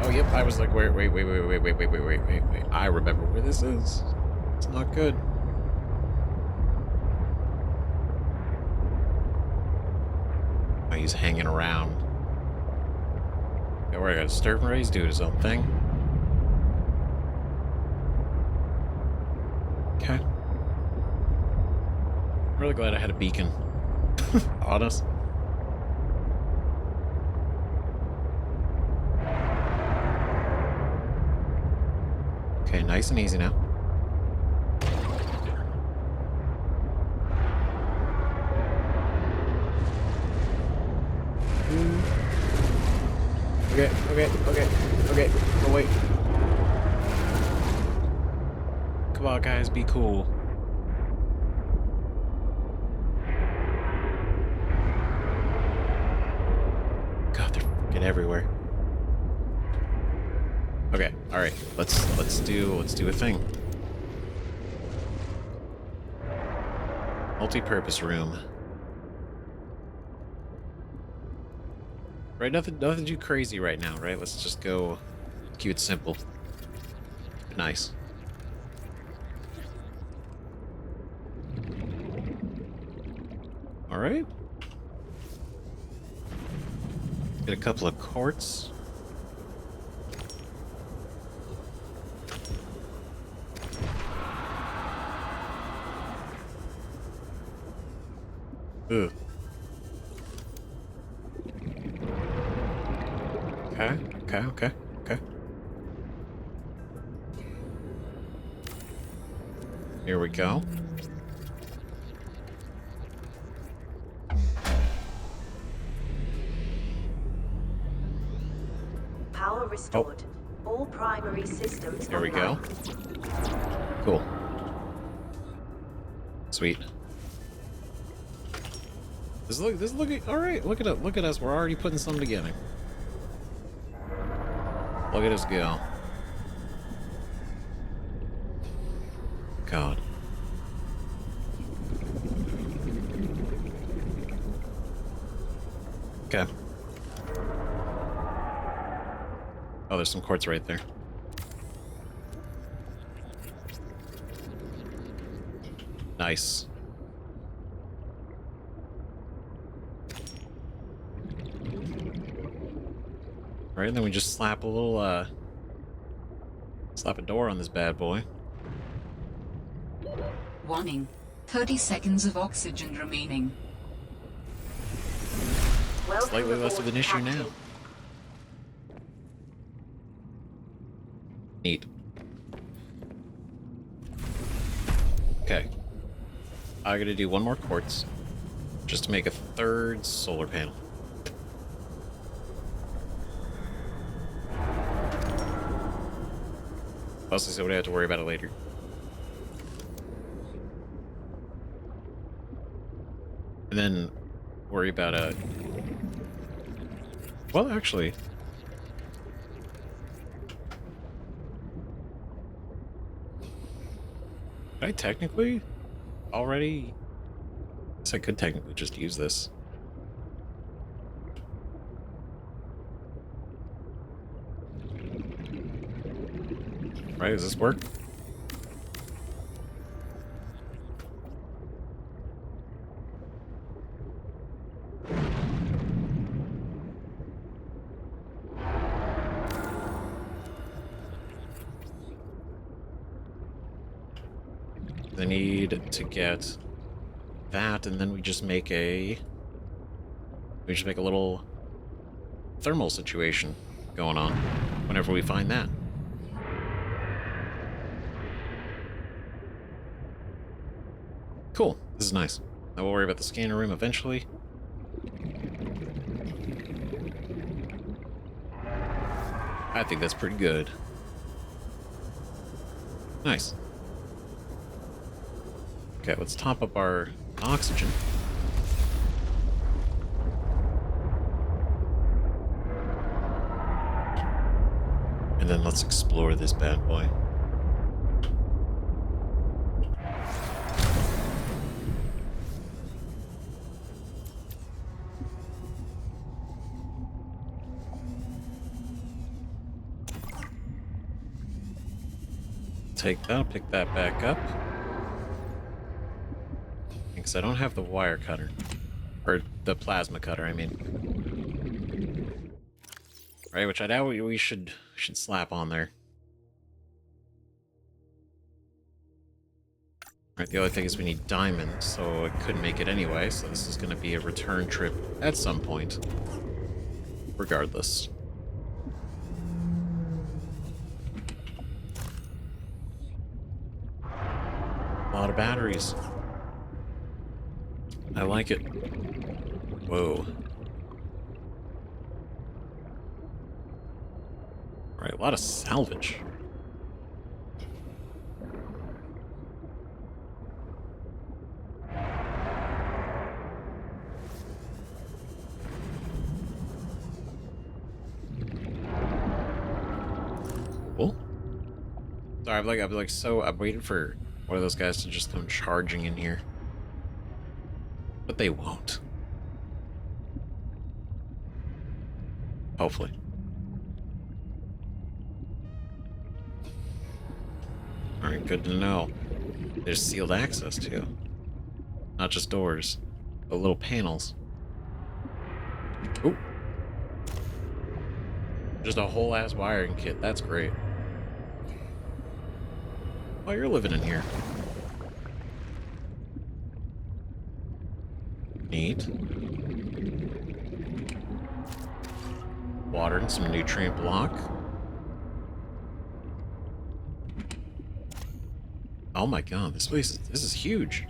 Oh, yep, I was like, wait. I remember where this is. It's not good. Oh, he's hanging around. Yeah, we're gonna stir and raise, do his own thing. Okay. I'm really glad I had a beacon. Honest. Okay, nice and easy now. Okay. Oh, wait. Come on, guys, be cool. God, they're freaking everywhere. Okay, all right. Let's do a thing. Multi-purpose room. Right, nothing too crazy right now, right? Let's just go keep it simple. Nice. All right. Get a couple of quartz. Ugh. Okay. Here we go. Power restored. All primary systems There we online. go. Cool. Sweet. This is looking all right. Look at us. We're already putting some together. Look at us go. God. Okay. Oh, there's some quartz right there. Nice. Right, and then we just slap a little, slap a door on this bad boy. Warning. 30 seconds of oxygen remaining. Slightly less of an issue now. Neat. Okay. I gotta do one more quartz just to make a third solar panel. Mostly so we don't have to worry about it later. And then worry about well, actually, could I technically already? I guess I could technically just use this. Right? Does this work? I need to get that, and then we just make a little thermal situation going on whenever we find that. Cool. This is nice. Now we'll worry about the scanner room eventually. I think that's pretty good. Nice. Okay, let's top up our oxygen. And then let's explore this bad boy. Take that, pick that back up. Because I don't have the wire cutter. Or the plasma cutter, I mean. Right, which I doubt we should slap on there. Right, the other thing is we need diamonds, so I couldn't make it anyway, so this is going to be a return trip at some point. Regardless. A lot of batteries. I like it. Whoa. Alright, a lot of salvage. Cool. Sorry, I'm waiting for one of those guys to just come charging in here. But they won't. Hopefully. Alright, good to know. There's sealed access too. Not just doors, but little panels. Ooh. Just a whole ass wiring kit. That's great. Oh, you're living in here. Neat. Water and some nutrient block. Oh my god, this is huge.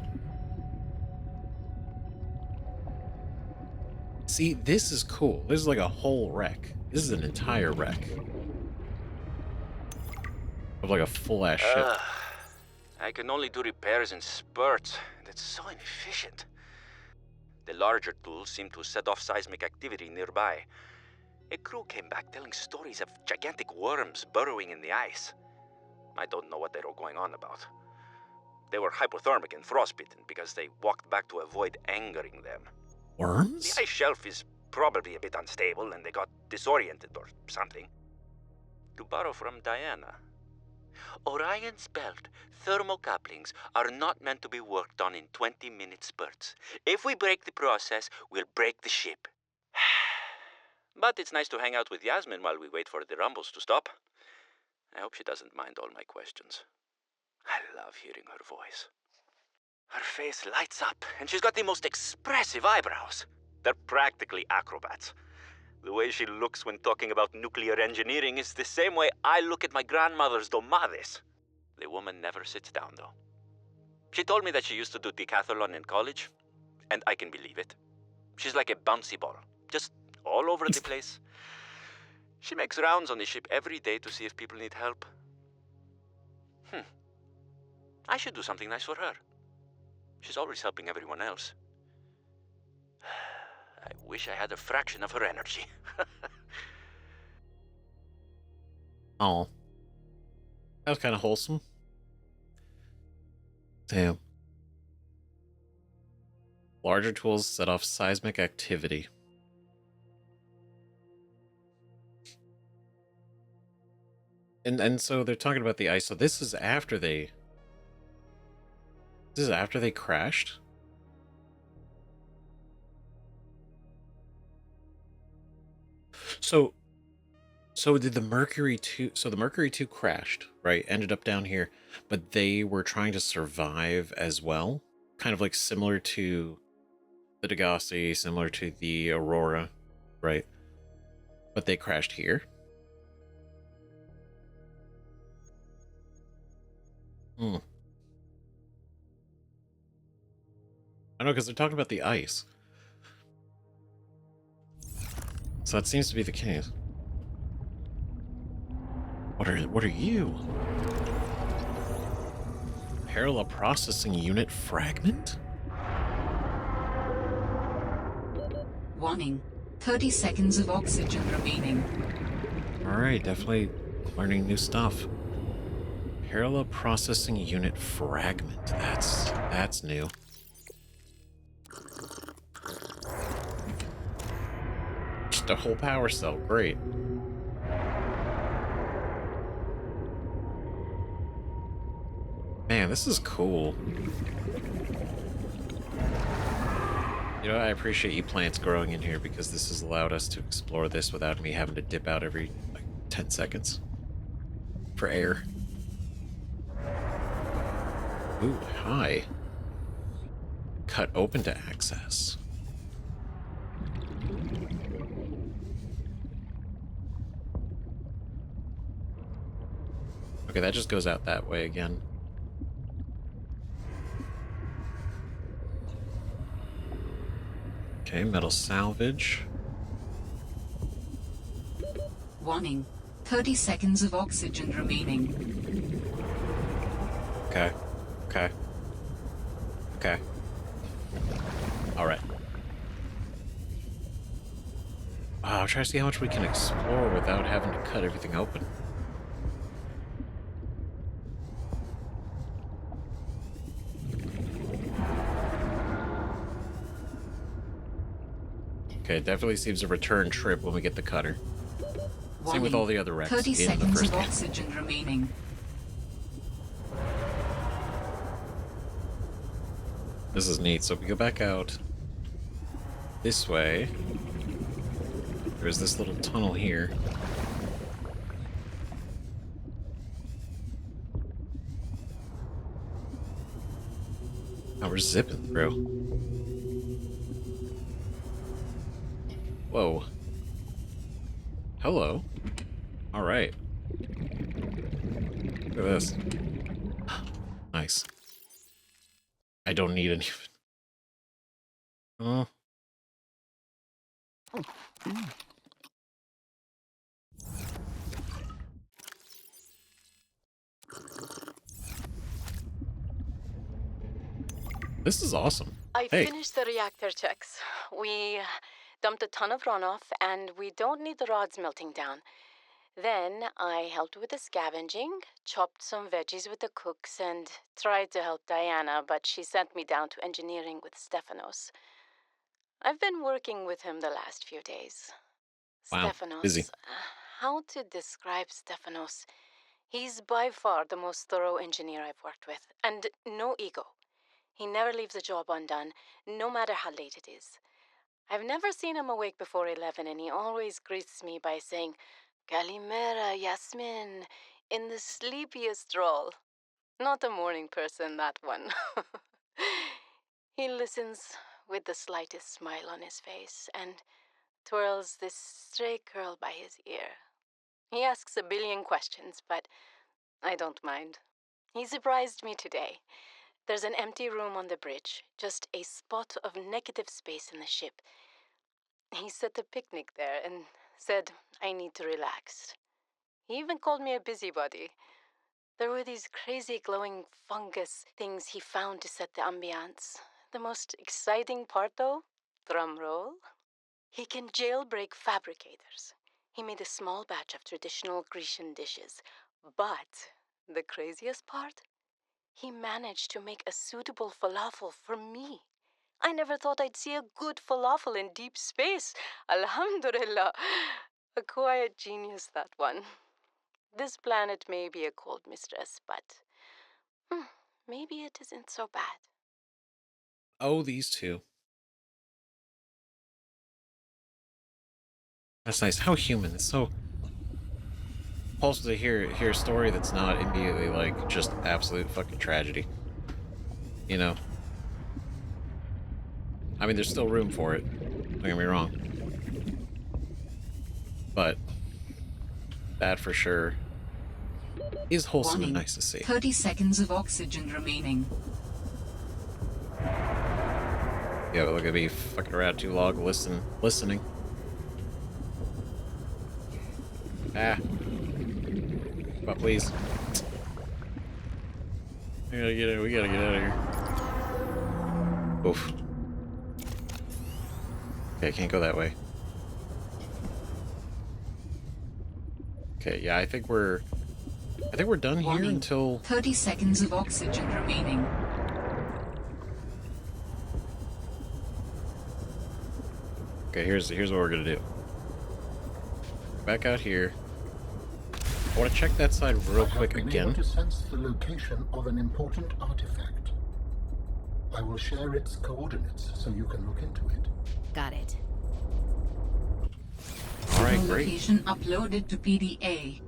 See, this is cool. This is like a whole wreck. This is an entire wreck. Of like a full-ass ship. I can only do repairs in spurts. That's so inefficient. The larger tools seem to set off seismic activity nearby. A crew came back telling stories of gigantic worms burrowing in the ice. I don't know what they were going on about. They were hypothermic and frostbitten because they walked back to avoid angering them. Worms? The ice shelf is probably a bit unstable and they got disoriented or something. To borrow from Diana, Orion's belt thermocouplings are not meant to be worked on in 20-minute spurts. If we break the process, we'll break the ship. But it's nice to hang out with Yasmin while we wait for the rumbles to stop. I hope she doesn't mind all my questions. I love hearing her voice. Her face lights up, and she's got the most expressive eyebrows. They're practically acrobats. The way she looks when talking about nuclear engineering is the same way I look at my grandmother's domades. The woman never sits down, though. She told me that she used to do decathlon in college, and I can believe it. She's like a bouncy ball, just all over the place. She makes rounds on the ship every day to see if people need help. I should do something nice for her. She's always helping everyone else. I wish I had a fraction of her energy. Oh. That was kind of wholesome. Damn. Larger tools set off seismic activity. And so they're talking about the ice. So this is after they... This is after they crashed? So did the Mercury 2... So the Mercury 2 crashed, right? Ended up down here. But they were trying to survive as well? Kind of like similar to the Degassi, similar to the Aurora, right? But they crashed here? Hmm. I know, because they're talking about the ice. So that seems to be the case. What are you? Parallel processing unit fragment? Warning. 30 seconds of oxygen remaining. Alright, definitely learning new stuff. Parallel processing unit fragment. That's new. Just a whole power cell. Great. Man, this is cool. You know, I appreciate you plants growing in here because this has allowed us to explore this without me having to dip out every, like, 10 seconds. For air. Ooh, hi. Cut open to access. Okay, that just goes out that way again. Okay, metal salvage. Warning. 30 seconds of oxygen remaining. Okay. Okay. Okay. Alright. I'm trying to see how much we can explore without having to cut everything open. Okay, it definitely seems a return trip when we get the cutter. Same with all the other wrecks 30 in the seconds first of game. oxygen remaining. This is neat. So if we go back out this way, there's this little tunnel here. Now we're zipping through. Whoa. Hello. Alright. Look at this. Nice. I don't need any of it. Oh. This is awesome. I Hey. finished the reactor checks. We dumped a ton of runoff, and we don't need the rods melting down. Then I helped with the scavenging, chopped some veggies with the cooks, and tried to help Diana, but she sent me down to engineering with Stefanos. I've been working with him the last few days. Wow, busy. Stefanos, how to describe Stefanos? He's by far the most thorough engineer I've worked with, and no ego. He never leaves a job undone, no matter how late it is. I've never seen him awake before 11, and he always greets me by saying, Kalimera, Yasmin, in the sleepiest drawl. Not a morning person, that one. He listens with the slightest smile on his face and twirls this stray curl by his ear. He asks a billion questions, but I don't mind. He surprised me today. There's an empty room on the bridge, just a spot of negative space in the ship. He set a picnic there and said I need to relax. He even called me a busybody. There were these crazy glowing fungus things he found to set the ambiance. The most exciting part, though, drum roll, he can jailbreak fabricators. He made a small batch of traditional Grecian dishes. But the craziest part? He managed to make a suitable falafel for me. I never thought I'd see a good falafel in deep space. Alhamdulillah. A quiet genius, that one. This planet may be a cold mistress, but maybe it isn't so bad. Oh, these two. That's nice. How human. It's so repulsive to hear a story that's not immediately like just absolute fucking tragedy. You know? I mean, there's still room for it. Don't get me wrong. But that for sure is wholesome and nice to see. 30 seconds of oxygen remaining. Yeah, but look at me fucking around too long listening. Ah. Come on, please. We gotta get out of here. Oof. Okay, I can't go that way. Okay, yeah, I think we're done here until 30 seconds of oxygen remaining. Okay, here's what we're gonna do. Back out here. I want to check that side real quick again. I have been able to sense the location of an important artifact. I will share its coordinates so you can look into it. Got it. All right, great. Location uploaded to PDA.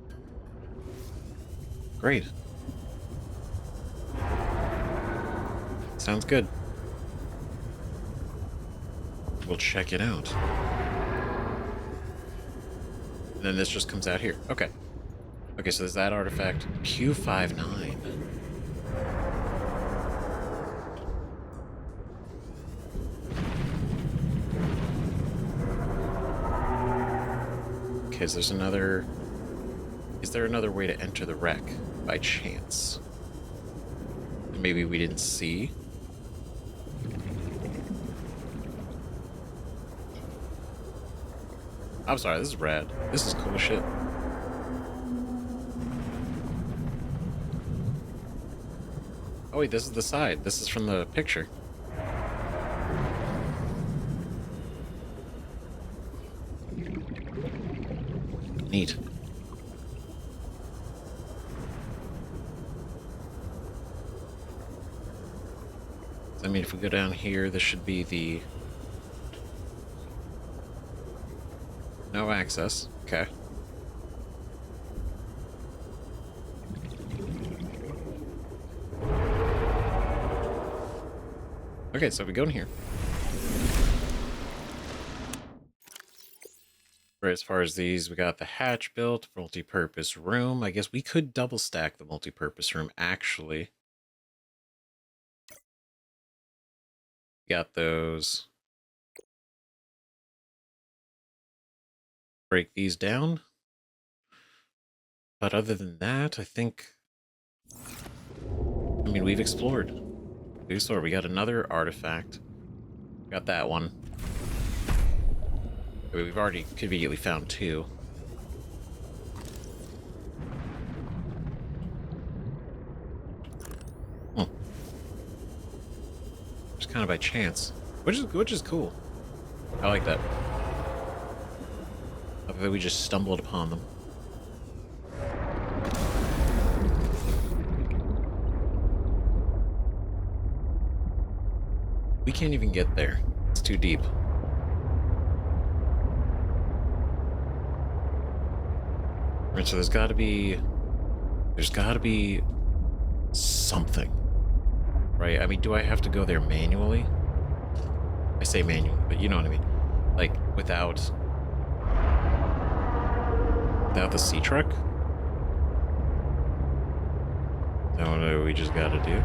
Great. Sounds good. We'll check it out. And then this just comes out here. Okay. Okay, so there's that artifact. Q59. Okay, so there's another... Is there another way to enter the wreck by chance? Maybe we didn't see? I'm sorry, this is rad. This is cool as shit. Oh wait, this is the side. This is from the picture. Neat. I mean, if we go down here, this should be the... No access. Okay. Okay, so we go in here. Right, as far as these, we got the hatch built, multi-purpose room. I guess we could double stack the multi-purpose room, actually. Got those. Break these down. But other than that, I think... I mean, we've explored. We got another artifact. Got that one. We've already conveniently found two. Just kind of by chance, which is cool. I like that. I think we just stumbled upon them. We can't even get there. It's too deep. Right, so there's gotta be something. Right? I mean, do I have to go there manually? I say manually, but you know what I mean. Like, without the sea truck? Is that what we just gotta do?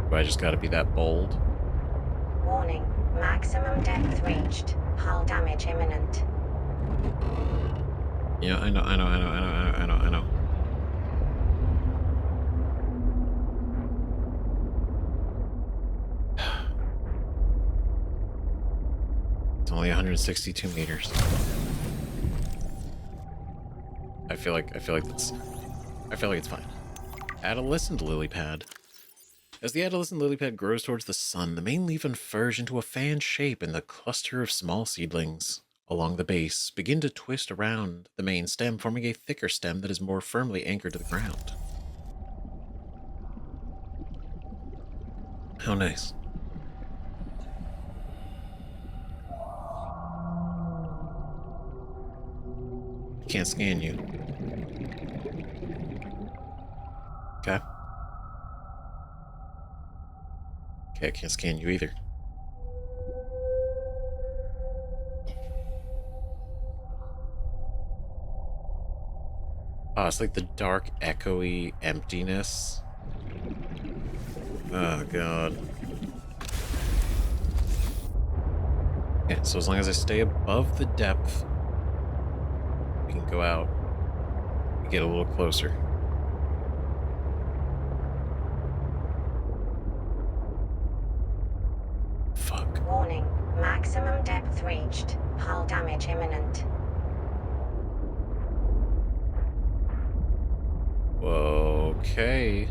Do I just gotta be that bold? Warning, maximum depth reached. Hull damage imminent. Yeah, I know. It's only 162 meters. I feel like it's fine. Adolescent lily pad. As the adolescent lily pad grows towards the sun, the main leaf unfurls into a fan shape, and the cluster of small seedlings along the base begin to twist around the main stem, forming a thicker stem that is more firmly anchored to the ground. How nice. Can't scan you. Okay. Okay, I can't scan you either. Oh, it's like the dark, echoey emptiness. Oh, God. Okay, so as long as I stay above the depth, we can go out and get a little closer. Fuck. Warning, maximum depth reached. Hull damage imminent. Okay.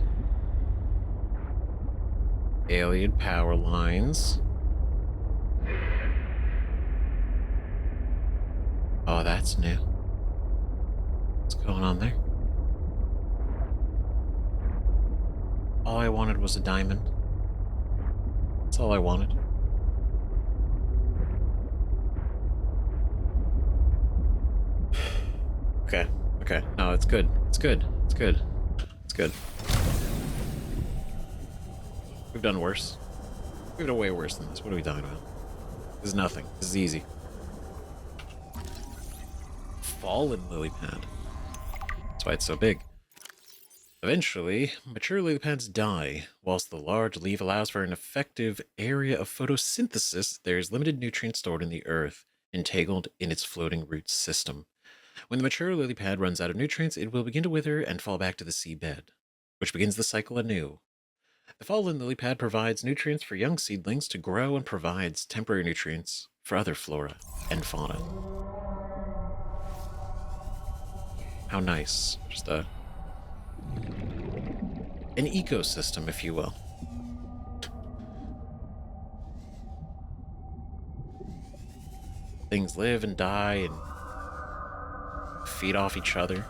Alien power lines. Oh, that's new. What's going on there? All I wanted was a diamond. That's all I wanted. Okay. Okay. No, it's good. It's good. It's good. It's good. We've done worse. We've done way worse than this. What are we talking about? This is nothing. This is easy. Fallen lily pad. That's why it's so big. Eventually, mature lily pads die. Whilst the large leaf allows for an effective area of photosynthesis, there is limited nutrients stored in the earth, entangled in its floating root system. When the mature lily pad runs out of nutrients, it will begin to wither and fall back to the seabed, which begins the cycle anew. The fallen lily pad provides nutrients for young seedlings to grow and provides temporary nutrients for other flora and fauna. How nice. Just an ecosystem, if you will. Things live and die and feed off each other.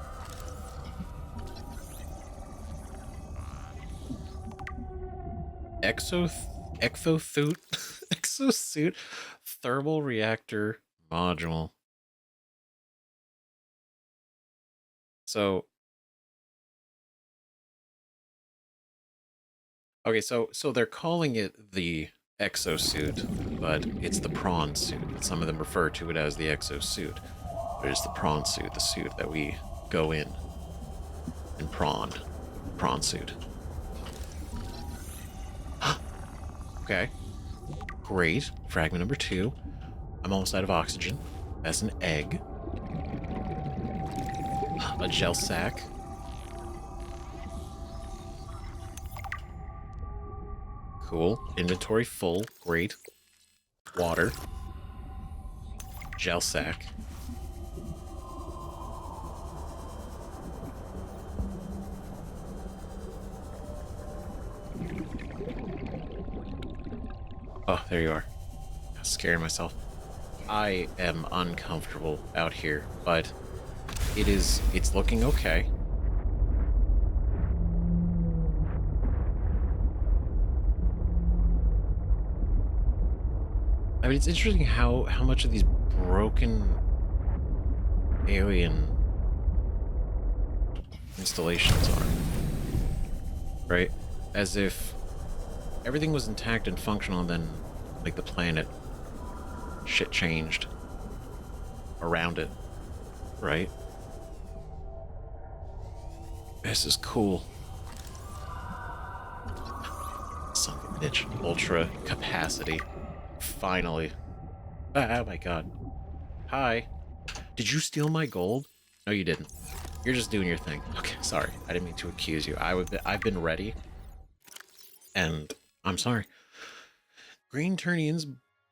Exosuit thermal reactor module. So okay, so they're calling it the exosuit, but it's the prawn suit. Some of them refer to it as the exosuit, but it's the prawn suit, the suit that we go in and prawn suit. Okay, great. Fragment number 2. I'm almost out of oxygen. That's an egg. A gel sack. Cool. Inventory full. Great. Water. Gel sack. Oh, there you are. I'm scaring myself. I am uncomfortable out here, but it's looking okay. I mean, it's interesting how much of these broken alien installations are, right? As if everything was intact and functional, and then, like, the planet, shit changed around it, right? This is cool. Son of a bitch. Ultra capacity. Finally. Oh my god. Hi. Did you steal my gold? No, you didn't. You're just doing your thing. Okay, sorry. I didn't mean to accuse you. I've been ready. And I'm sorry. Green Turnians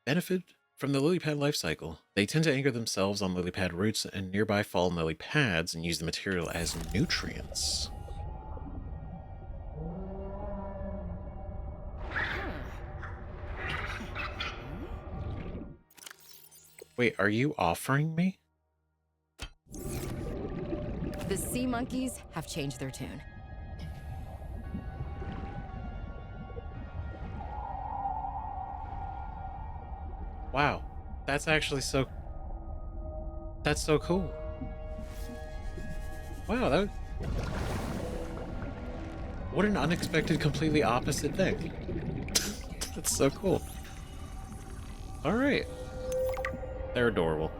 benefit from the lily pad life cycle. They tend to anchor themselves on lily pad roots and nearby fallen lily pads and use the material as nutrients. Wait, are you offering me? The sea monkeys have changed their tune. Wow, that's actually so... That's so cool. Wow, that... What an unexpected, completely opposite thing. That's so cool. Alright. They're adorable.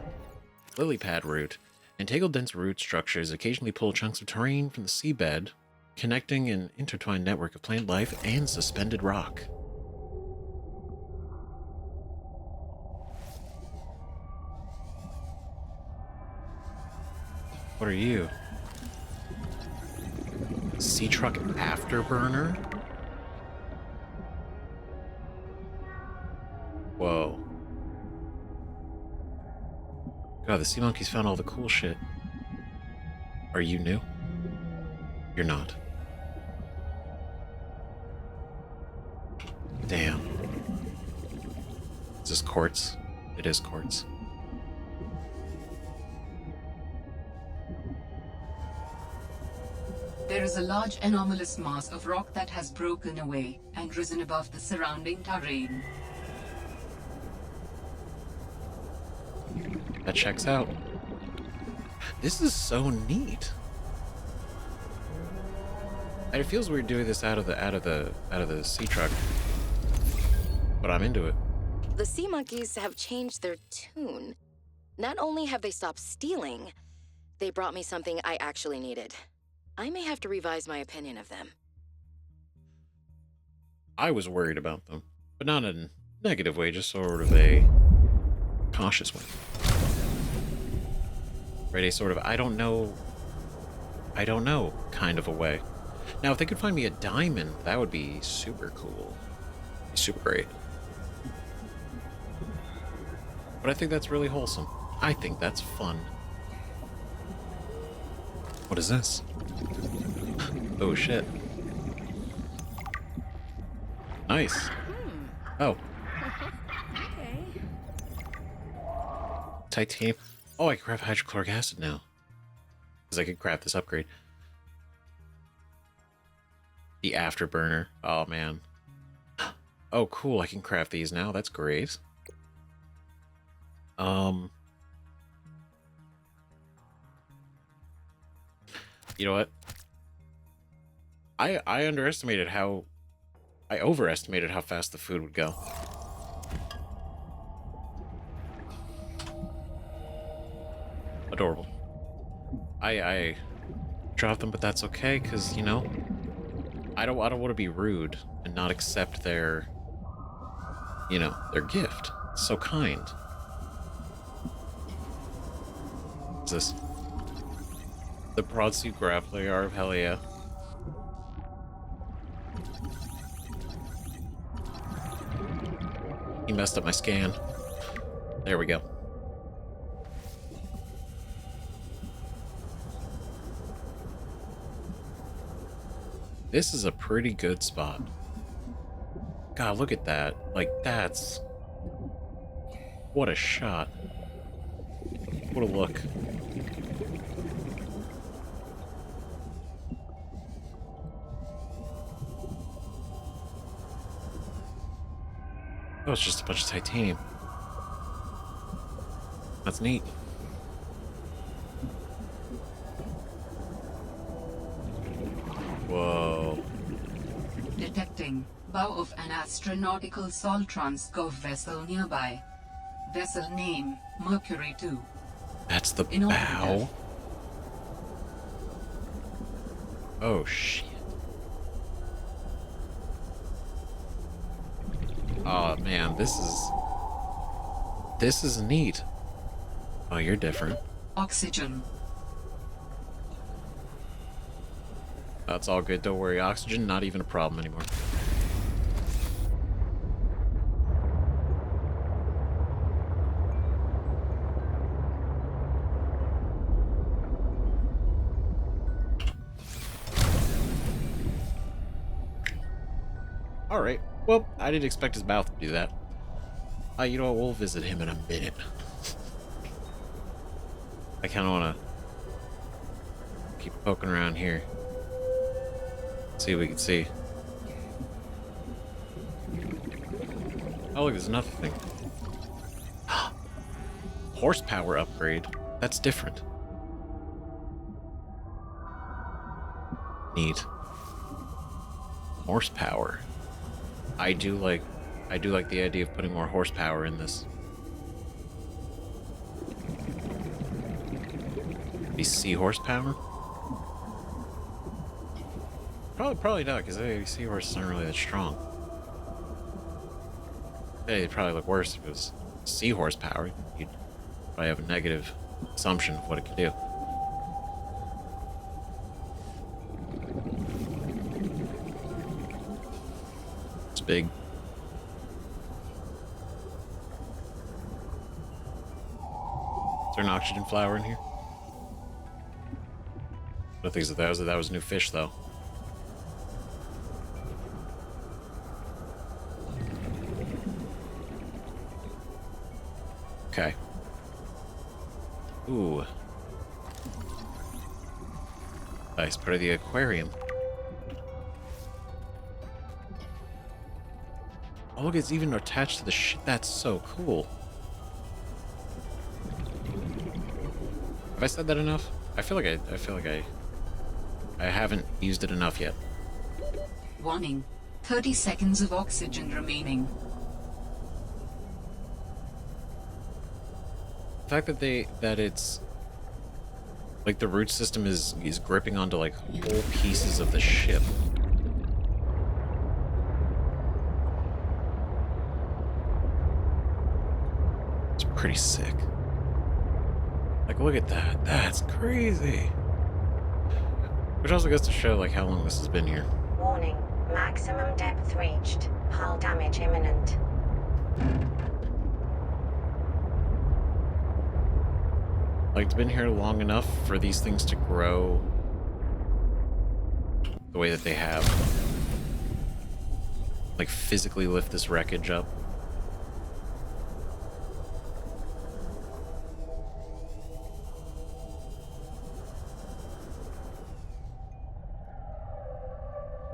Lily pad root. Entangled dense root structures occasionally pull chunks of terrain from the seabed, connecting an intertwined network of plant life and suspended rock. What are you? Sea truck afterburner? Whoa. God, the sea monkeys found all the cool shit. Are you new? You're not. Damn. Is this quartz? It is quartz. There is a large anomalous mass of rock that has broken away and risen above the surrounding terrain. That checks out. This is so neat. And it feels weird doing this out of the sea truck, but I'm into it. The sea monkeys have changed their tune. Not only have they stopped stealing, they brought me something I actually needed. I may have to revise my opinion of them. I was worried about them, but not in a negative way, just sort of a cautious way. Right, a sort of I don't know kind of a way. Now, if they could find me a diamond, that would be super cool. Be super great. But I think that's really wholesome. I think that's fun. What is this? Oh, shit. Nice. Oh. Okay. Titanium. Oh, I can craft hydrochloric acid now. Because I could craft this upgrade. The afterburner. Oh, man. Oh, cool. I can craft these now. That's great. You know what? I overestimated how fast the food would go. Adorable. I dropped them, but that's okay, because, you know, I don't want to be rude and not accept their, you know, their gift. It's so kind. What's this? The Broadsuit Grappler Yard, hell yeah. He messed up my scan. There we go. This is a pretty good spot. God, look at that. Like, that's... What a shot. What a look. Oh, it's just a bunch of titanium. That's neat. Whoa. Detecting bow of an astronautical Soltrans Gov vessel nearby. Vessel name Mercury 2. That's the bow? Oh, shit. Oh, man, this is neat. Oh, you're different. Oxygen. That's all good. Don't worry. Oxygen, not even a problem anymore. Alright. Well, I didn't expect his mouth to do that. You know what? We'll visit him in a minute. I kind of want to keep poking around here. See what we can see. Oh, look, there's another thing. Horsepower upgrade. That's different. Neat. Horsepower. I do like the idea of putting more horsepower in this. Maybe sea horsepower? Probably not, because seahorses aren't really that strong. It'd probably look worse if it was sea horsepower. You'd probably have a negative assumption of what it could do. It's big. Is there an oxygen flower in here? I don't think so. That was a new fish, though. Okay. Ooh. Nice part of the aquarium. Oh, look, it's even attached to the shit. That's so cool. Have I said that enough? I feel like I haven't used it enough yet. Warning. 30 seconds of oxygen remaining. The fact that it's like the root system is gripping onto like whole pieces of the ship. It's pretty sick. Like, look at that. That's crazy. Which also goes to show like how long this has been here. Warning. Maximum depth reached. Hull damage imminent. Like, it's been here long enough for these things to grow the way that they have. Like, physically lift this wreckage up.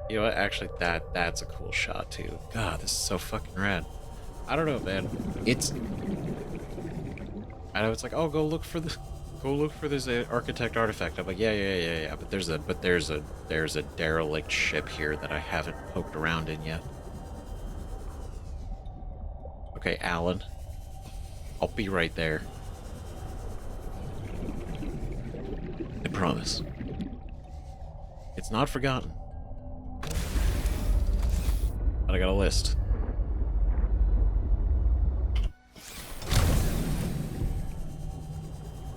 You know what? Actually, that's a cool shot, too. God, this is so fucking rad. I don't know, man. I know it's like, oh, go look for this architect artifact. I'm like, yeah. But there's a derelict ship here that I haven't poked around in yet. Okay, Alan, I'll be right there. I promise. It's not forgotten. But I got a list.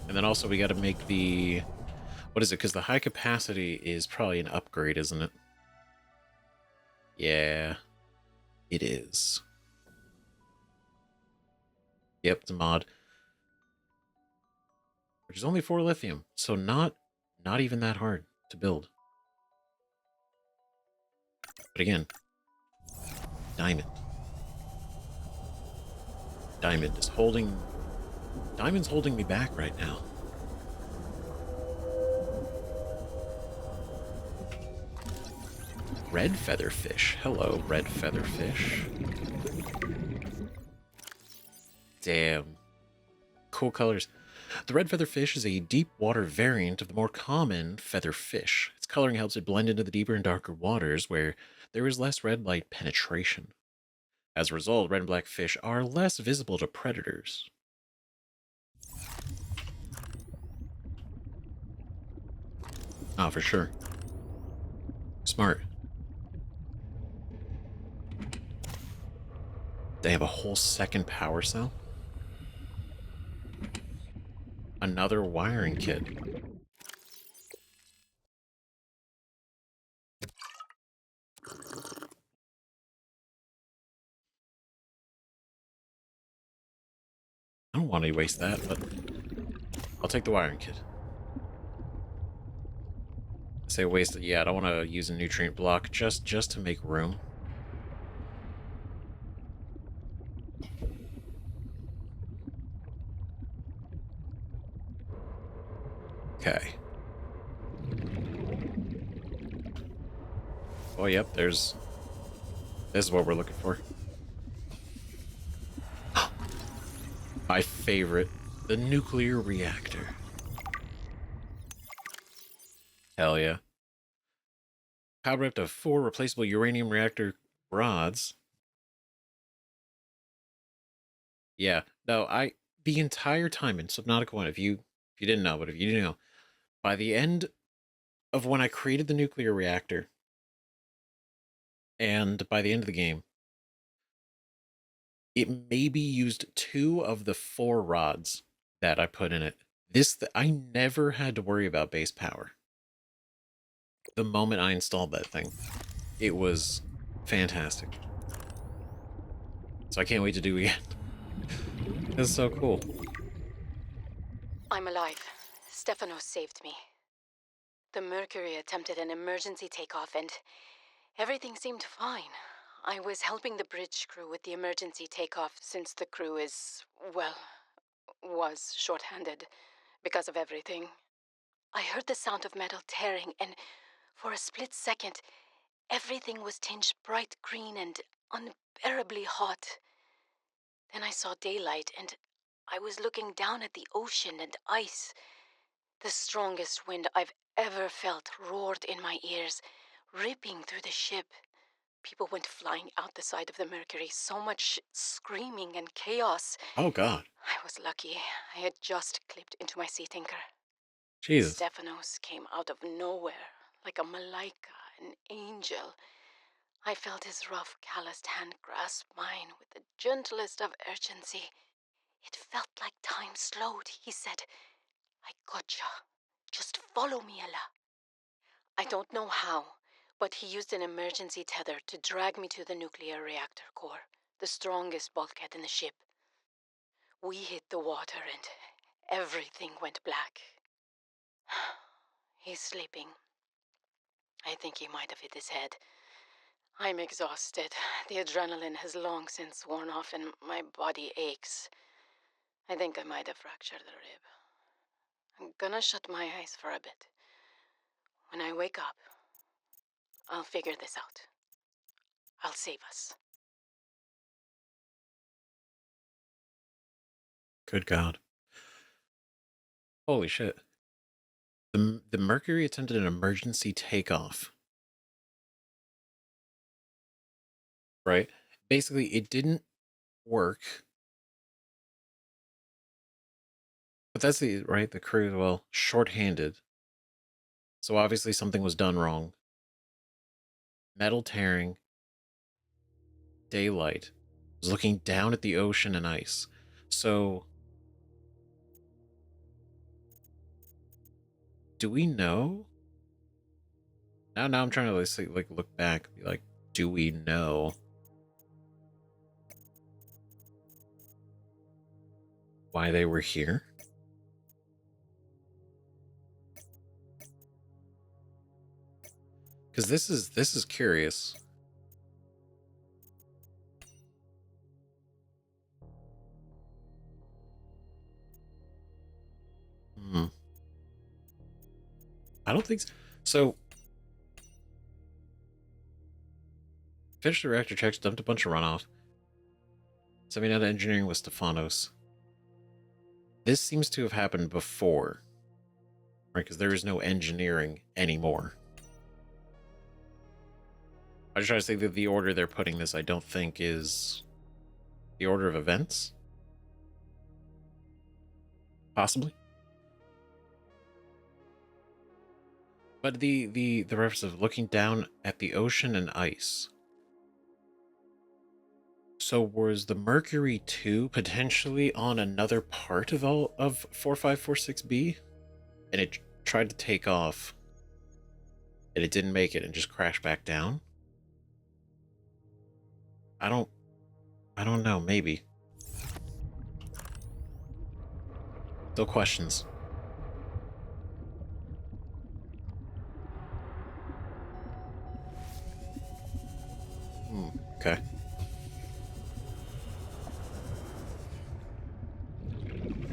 And then also we got to make the... What is it? Because the high capacity is probably an upgrade, isn't it? Yeah. It is. Yep, it's a mod. Which is only 4 lithium. So not even that hard to build. But again... Diamond. Diamond's holding me back right now. Red featherfish. Hello, red featherfish. Damn. Cool colors. The red featherfish is a deep water variant of the more common featherfish. Its coloring helps it blend into the deeper and darker waters where there is less red light penetration. As a result, red and black fish are less visible to predators. Ah, for sure. Smart. They have a whole second power cell? Another wiring kit. I don't want to waste that, but I'll take the wiring kit. I say waste it. Yeah, I don't want to use a nutrient block just to make room. Okay. Oh, yep, this is what we're looking for. My favorite, the nuclear reactor. Hell yeah. Powered up to 4 replaceable uranium reactor rods. Yeah, no, the entire time in Subnautica 1, if you didn't know, but if you didn't know, by the end of when I created the nuclear reactor, and by the end of the game, it maybe used 2 of the 4 rods that I put in it. I never had to worry about base power. The moment I installed that thing, it was fantastic. So I can't wait to do it again. That's so cool. I'm alive. Stefanos saved me. The Mercury attempted an emergency takeoff and everything seemed fine. I was helping the bridge crew with the emergency takeoff since the crew was short-handed because of everything. I heard the sound of metal tearing and for a split second, everything was tinged bright green and unbearably hot. Then I saw daylight and I was looking down at the ocean and ice. The strongest wind I've ever felt roared in my ears, ripping through the ship. People went flying out the side of the Mercury, so much screaming and chaos. Oh, God. I was lucky. I had just clipped into my sea tinker. Jesus. Stefanos came out of nowhere, like a malaika, an angel. I felt his rough, calloused hand grasp mine with the gentlest of urgency. It felt like time slowed, he said. I gotcha. Just follow me, Ella. I don't know how, but he used an emergency tether to drag me to the nuclear reactor core, the strongest bulkhead in the ship. We hit the water and everything went black. He's sleeping. I think he might have hit his head. I'm exhausted. The adrenaline has long since worn off and my body aches. I think I might have fractured the rib. I'm gonna shut my eyes for a bit. When I wake up, I'll figure this out. I'll save us. Good God. Holy shit. The Mercury attempted an emergency takeoff. Right? Basically, it didn't work. But that's the crew, well, short-handed. So obviously something was done wrong. Metal tearing. Daylight. Was looking down at the ocean and ice. So do we know? Now I'm trying to look back and be like, do we know why they were here? Because this is curious. I don't think so. So, finished the reactor checks, dumped a bunch of runoff. Sent me down to engineering with Stefanos. This seems to have happened before, right? Because there is no engineering anymore. I just try to say that the order they're putting this, I don't think, is the order of events. Possibly. But the reference of looking down at the ocean and ice. So was the Mercury 2 potentially on another part of 4546B? And it tried to take off, and it didn't make it and just crashed back down? I don't know, maybe. Still questions. Okay.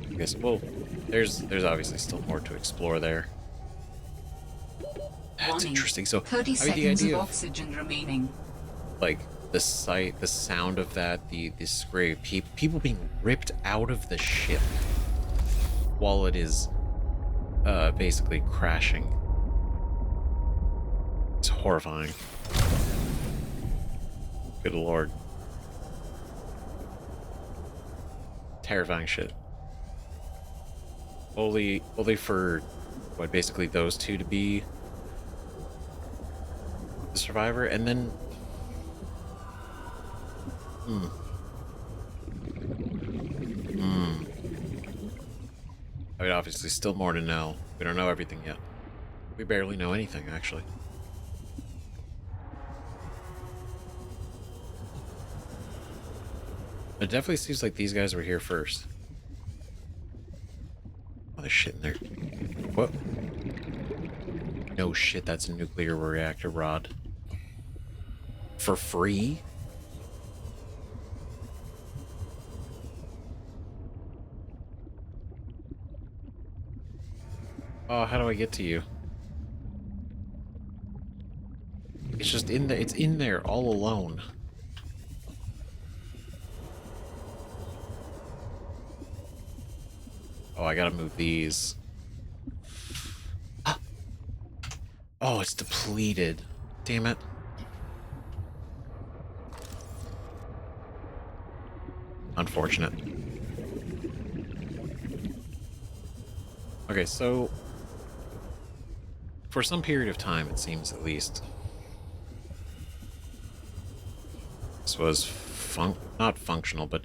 I guess, well, there's obviously still more to explore there. That's interesting. So, 30 seconds of oxygen remaining. Like, the sound of that, the scrape, people being ripped out of the ship while it is basically crashing. It's horrifying. Good lord. Terrifying shit. Only for what, basically those two to be the survivor, and then I mean, obviously still more to know. We don't know everything yet. We barely know anything, actually. It definitely seems like these guys were here first. Oh, there's shit in there. What? No shit, that's a nuclear reactor rod. For free? Oh, how do I get to you? It's just in there. It's in there all alone. Oh, I gotta move these. Oh, it's depleted. Damn it. Unfortunate. Okay, so for some period of time, it seems at least, this was not functional, but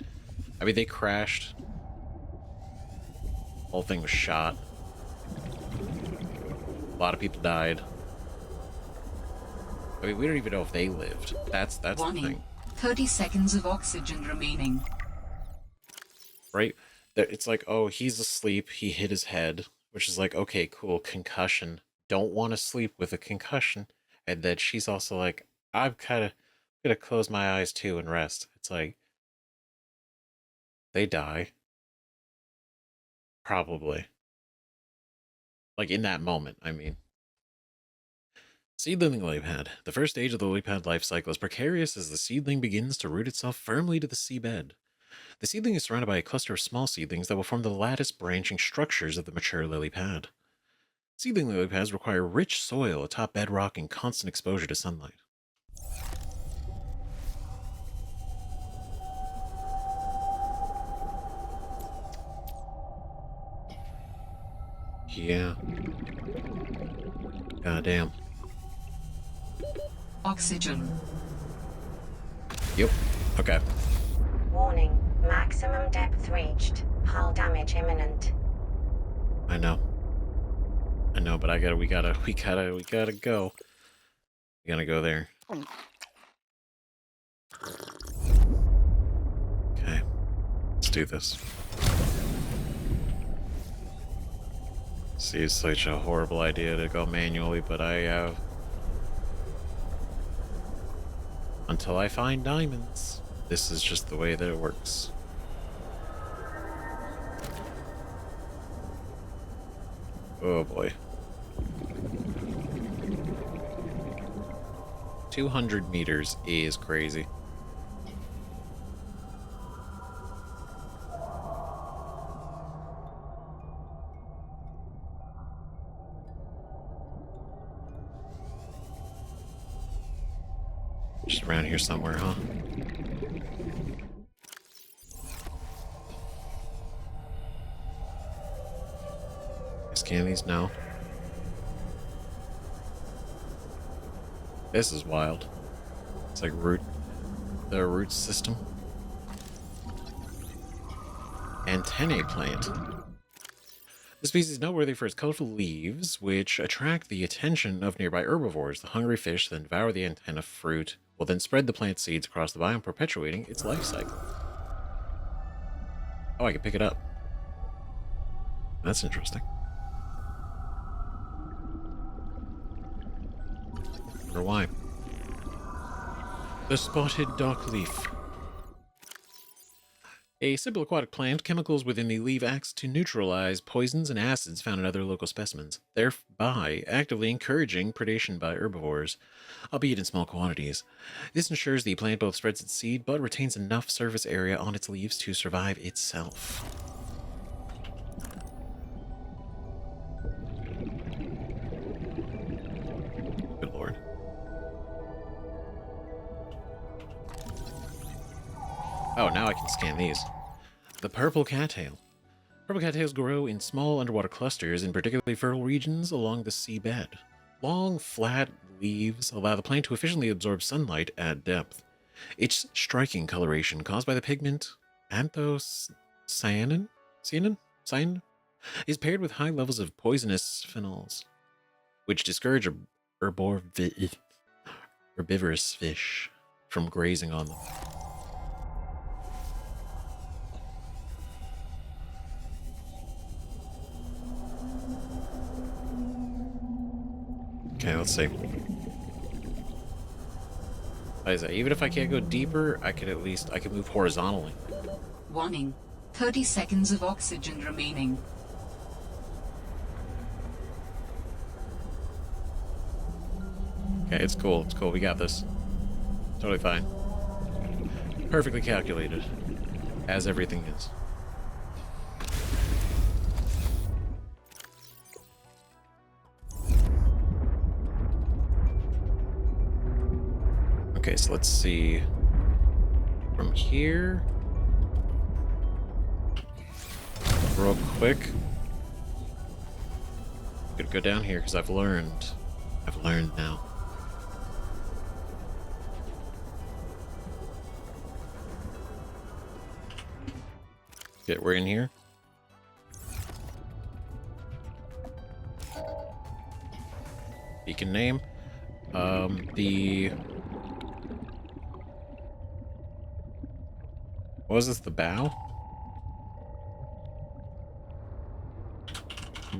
I mean, they crashed. The whole thing was shot. A lot of people died. I mean, we don't even know if they lived. That's the thing. 30 seconds of oxygen remaining. Right? It's like, oh, he's asleep. He hit his head, which is like, okay, cool, concussion. Don't want to sleep with a concussion. And then she's also like, I'm kind of gonna close my eyes too and rest. It's like, they die. Probably. Like, in that moment, I mean. Seedling lily pad. The first stage of the lily pad life cycle is precarious as the seedling begins to root itself firmly to the seabed. The seedling is surrounded by a cluster of small seedlings that will form the lattice branching structures of the mature lily pad. Seedling lily pads require rich soil atop bedrock and constant exposure to sunlight. Yeah. Goddamn. Oxygen. Yep. Okay. Warning, maximum depth reached. Hull damage imminent. I know, but we gotta go. We gotta go there. Okay. Let's do this. See, it's such a horrible idea to go manually, but I have until I find diamonds. This is just the way that it works. Oh boy. 200 meters is crazy. Just around here somewhere, huh? Scan these now. This is wild. It's like the root system. Antennae plant. This species is noteworthy for its colorful leaves, which attract the attention of nearby herbivores. The hungry fish then devour the antenna fruit, will then spread the plant seeds across the biome, perpetuating its life cycle. Oh, I can pick it up. That's interesting. Or why? The spotted dockleaf. A simple aquatic plant, chemicals within the leaf acts to neutralize poisons and acids found in other local specimens, thereby actively encouraging predation by herbivores, albeit in small quantities. This ensures the plant both spreads its seed but retains enough surface area on its leaves to survive itself. Good lord. Oh, now I can scan these. The purple cattail. Purple cattails grow in small underwater clusters in particularly fertile regions along the seabed. Long, flat leaves allow the plant to efficiently absorb sunlight at depth. Its striking coloration, caused by the pigment anthocyanin, is paired with high levels of poisonous phenols, which discourage herbivorous fish from grazing on them. Okay, let's see. Even if I can't go deeper, I can move horizontally. Warning. 30 seconds of oxygen remaining. Okay, it's cool. It's cool. We got this. Totally fine. Perfectly calculated. As everything is. Okay, so let's see. From here. Real quick. I'm gonna go down here because I've learned. I've learned now. Okay, we're in here. Beacon name. What was this, the bow?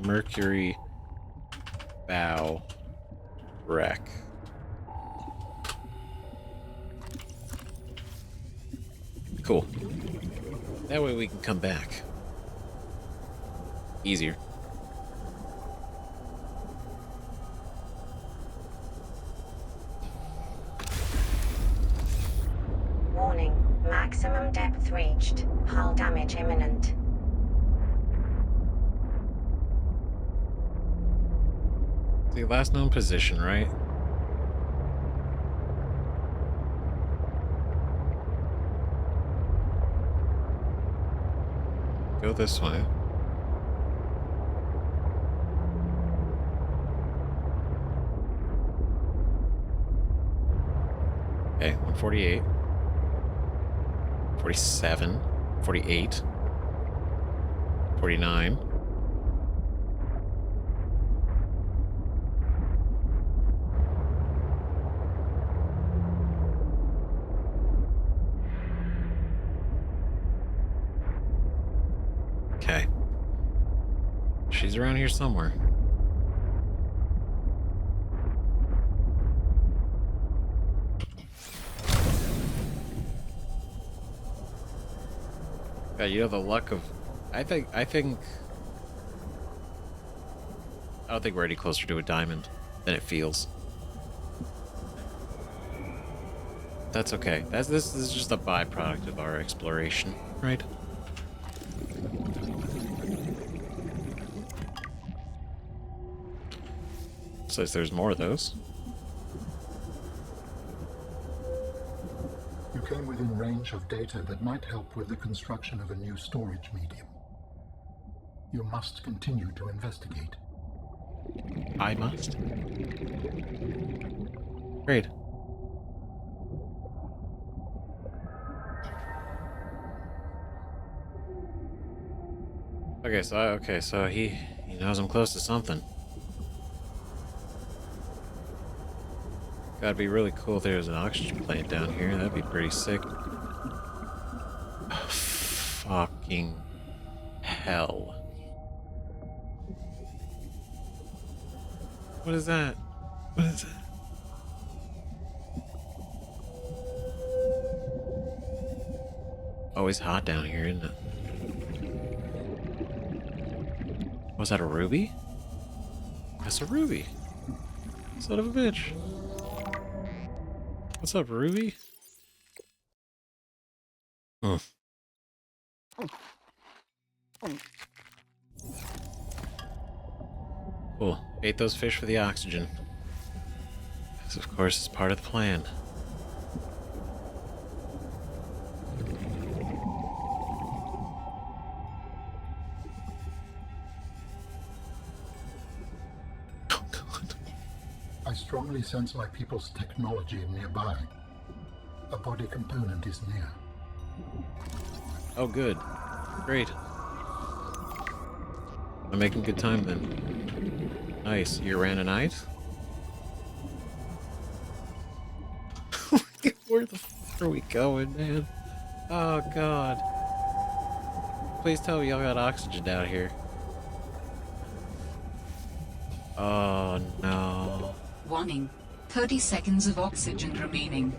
Mercury bow wreck. Cool. That way we can come back. Easier. Warning. Maximum depth reached. Hull damage imminent. The last known position, right? Go this way. Okay, 148. 47. 48. 49. Okay. She's around here somewhere. God, you know the luck of... I don't think we're any closer to a diamond than it feels. That's okay. This is just a byproduct of our exploration, right? Says there's more of those. came within range of data that might help with the construction of a new storage medium. You must continue to investigate. I must. Great. Okay, so he knows I'm close to something. Gotta be really cool if there's an oxygen plant down here. That'd be pretty sick. Oh, fucking hell. What is that? What is that? Always hot down here, isn't it? Was that a ruby? That's a ruby. Son of a bitch. What's up, Ruby? Cool. Ate those fish for the oxygen. This, of course, is part of the plan. I strongly sense my people's technology nearby. A body component is near. Oh, good. Great. I'm making good time then. Nice. Uranite? Where the fuck are we going, man? Oh, God. Please tell me y'all got oxygen down here. Oh, no. Warning. 30 seconds of oxygen remaining.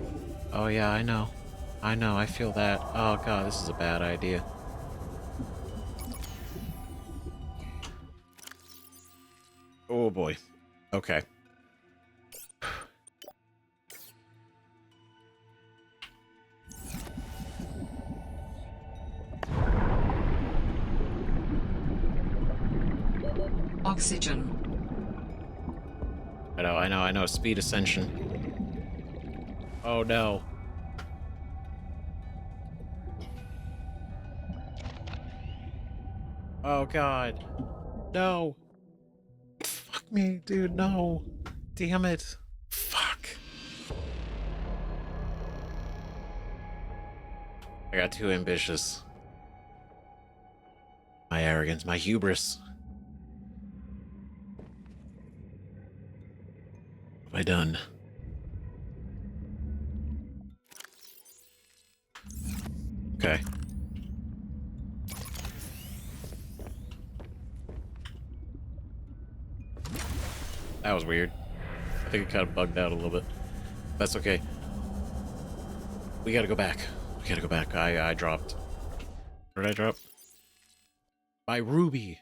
Oh, yeah, I know. I feel that. Oh, God, this is a bad idea. Oh, boy. Okay. Oxygen. I know. Speed ascension. Oh, no. Oh, God. No. Fuck me, dude, no. Damn it. Fuck. I got too ambitious. My arrogance, my hubris. What have I done? Okay. That was weird. I think it kind of bugged out a little bit. That's okay. We gotta go back. I dropped. Where did I drop? My ruby.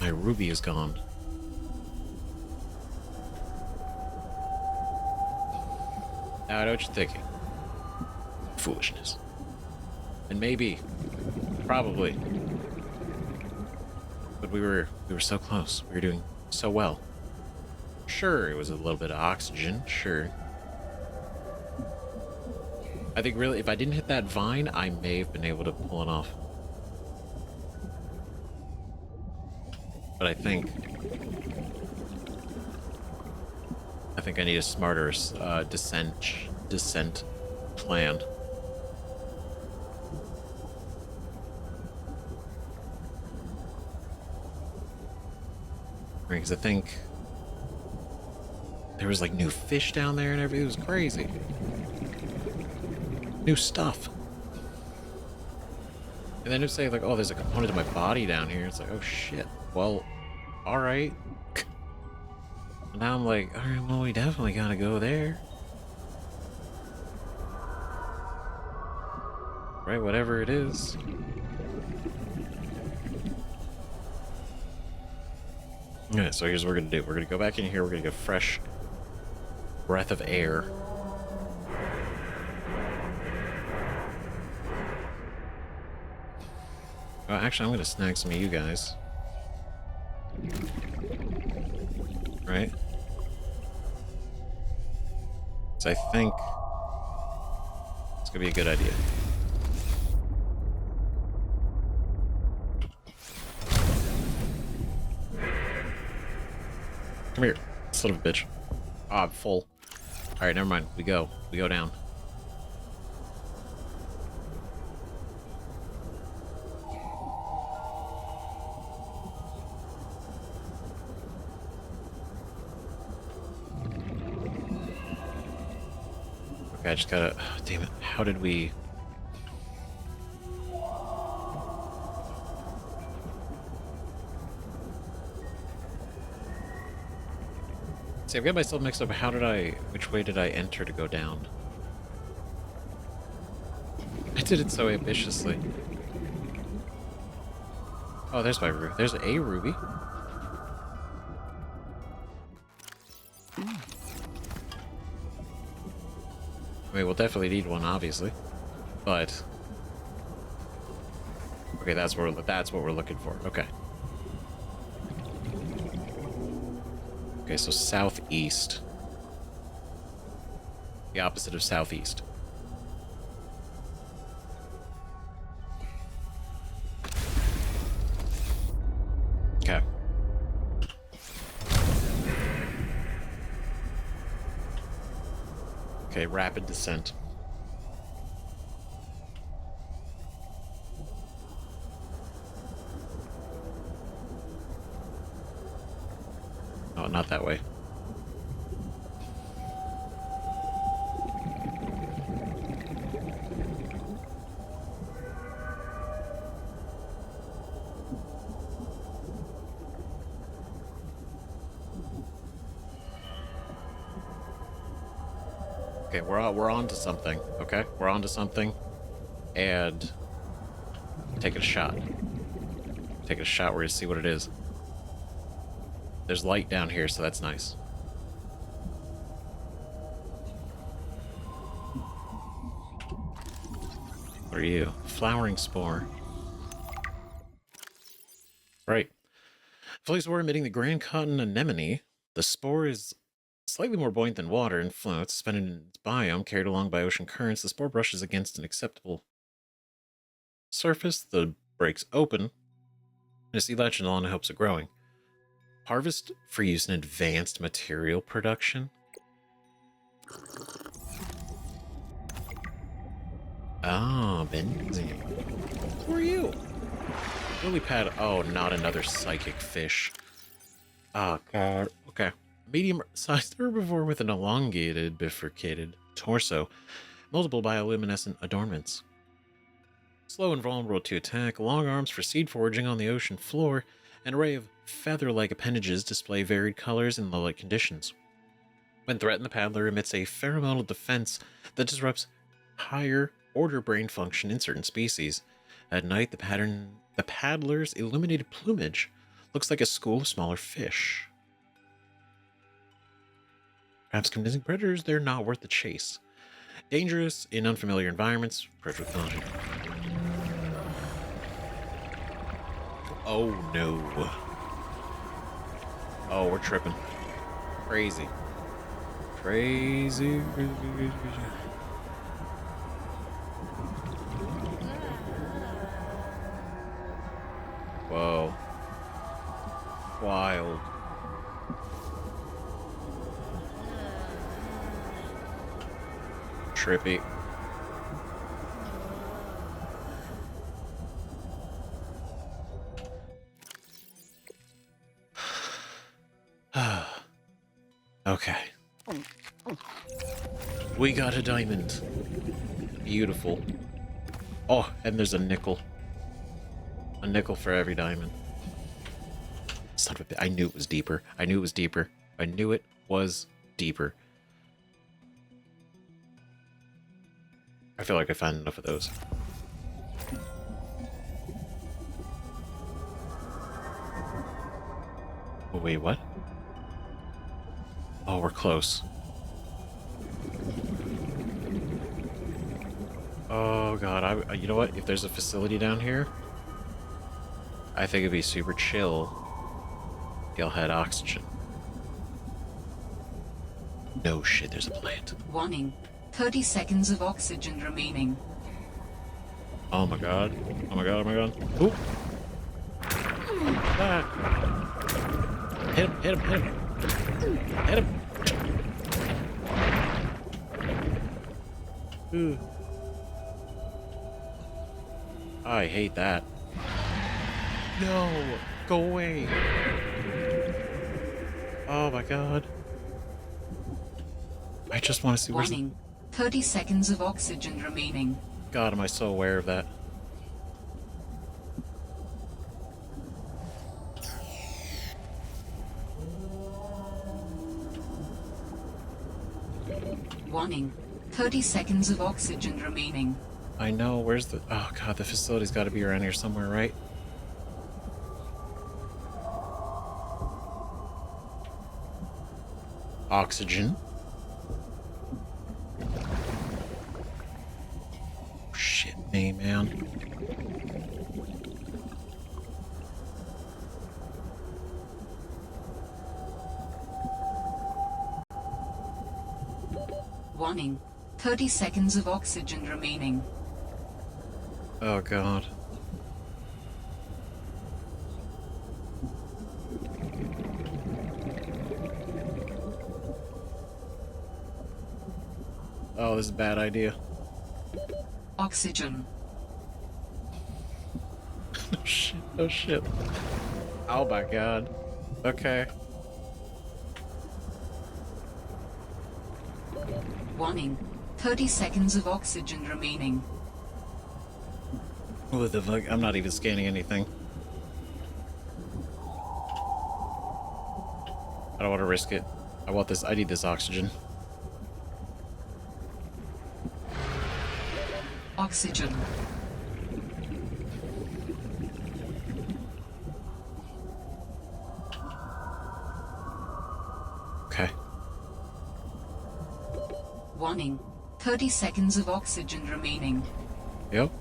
My ruby is gone. Now I know what you're thinking. Foolishness. And maybe. Probably. But we were so close. We were doing so well. Sure, it was a little bit of oxygen, sure. I think really, if I didn't hit that vine, I may have been able to pull it off. But I think I need a smarter descent plan. Because I think there was like new fish down there and everything. It was crazy. New stuff. And then it'd say like, oh, there's a component of my body down here. It's like, oh shit. Well, alright. Now I'm like, alright, well, we definitely gotta go there. Right, whatever it is. Alright, so here's what we're gonna do. We're gonna go back in here, we're gonna get fresh breath of air. Oh, actually, I'm gonna snag some of you guys. Right? So I think It's gonna be a good idea. Come here, son of a bitch. Ah, I'm full. Alright, never mind. We go down. Okay, I just gotta... Oh, damn it. How did we... See, I've got myself mixed up. Which way did I enter to go down? I did it so ambitiously. Oh, there's my ruby. There's a ruby. I mean, we'll definitely need one, obviously. But... Okay, that's what we're looking for. Okay. Okay, so southeast. The opposite of southeast. Okay. Okay, rapid descent. Oh, not that way. Okay, we're on to something. Okay, we're on to something, and taking a shot. Taking a shot. We're gonna see what it is. There's light down here, so that's nice. What are you? Flowering spore. Right. Fully spore emitting the grand cotton anemone. The spore is slightly more buoyant than water and floats, suspended in its biome, carried along by ocean currents. The spore brushes against an acceptable surface. The breaks open, and a sea latch and in hopes of growing. Harvest for use in advanced material production. Ah, benzene. Who are you? Lily pad. Oh, not another psychic fish. Oh, God. Okay. Medium-sized herbivore with an elongated, bifurcated torso. Multiple bioluminescent adornments. Slow and vulnerable to attack. Long arms for seed foraging on the ocean floor. An array of feather-like appendages display varied colors in low-light conditions. When threatened, the paddler emits a pheromonal defense that disrupts higher-order brain function in certain species. At night, the paddler's illuminated plumage looks like a school of smaller fish. Perhaps convincing predators they're not worth the chase. Dangerous in unfamiliar environments. Approach with caution. Oh no. Oh, we're tripping. Crazy. Crazy. Whoa. Wild. Trippy. Okay. We got a diamond. Beautiful. Oh, and there's a nickel. A nickel for every diamond. Son of a bitch. I knew it was deeper. I knew it was deeper. I knew it was deeper. I feel like I found enough of those. Oh, wait, what? Oh, we're close. Oh, God. You know what? If there's a facility down here, I think it'd be super chill. Y'all had oxygen. No shit, there's a plant. Warning. 30 seconds of oxygen remaining. Oh my god. Oh my god, oh my god. Ooh. Ah. Hit him, hit him, hit him. Hit him. Ooh. I hate that. No! Go away! Oh my god. I just want to see where's the... Warning. 30 seconds of oxygen remaining. God, am I so aware of that. Warning. 30 seconds of oxygen remaining. I know, where's the... Oh god, the facility's got to be around here somewhere, right? Oxygen. Shit me, man. Warning. 30 seconds of oxygen remaining. Oh god. Oh, this is a bad idea. Oxygen. Oh shit, oh shit. Oh my god. Okay. Warning. 30 seconds of oxygen remaining. What the fuck? I'm not even scanning anything. I don't want to risk it. I want this. I need this oxygen. Oxygen. Okay. Warning. 30 seconds of oxygen remaining. Yep.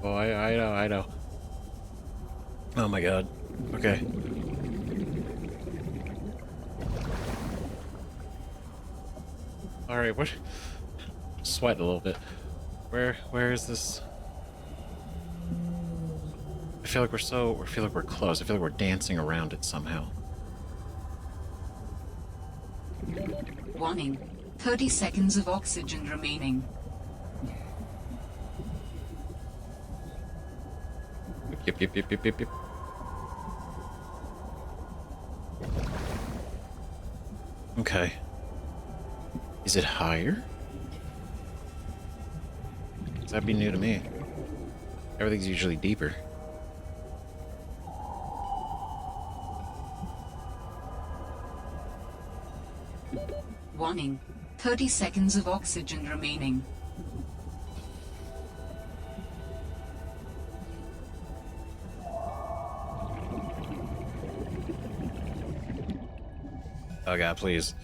Oh, I know, I know. Oh my god. Okay. Alright, what? Sweating a little bit. Where is this? I feel like I feel like we're close. I feel like we're dancing around it somehow. Warning. 30 seconds of oxygen remaining. Yep, yep, yep, yep, yep, yep. Okay. Is it higher? That'd be new to me. Everything's usually deeper. Warning. 30 seconds of oxygen remaining. Oh god, please.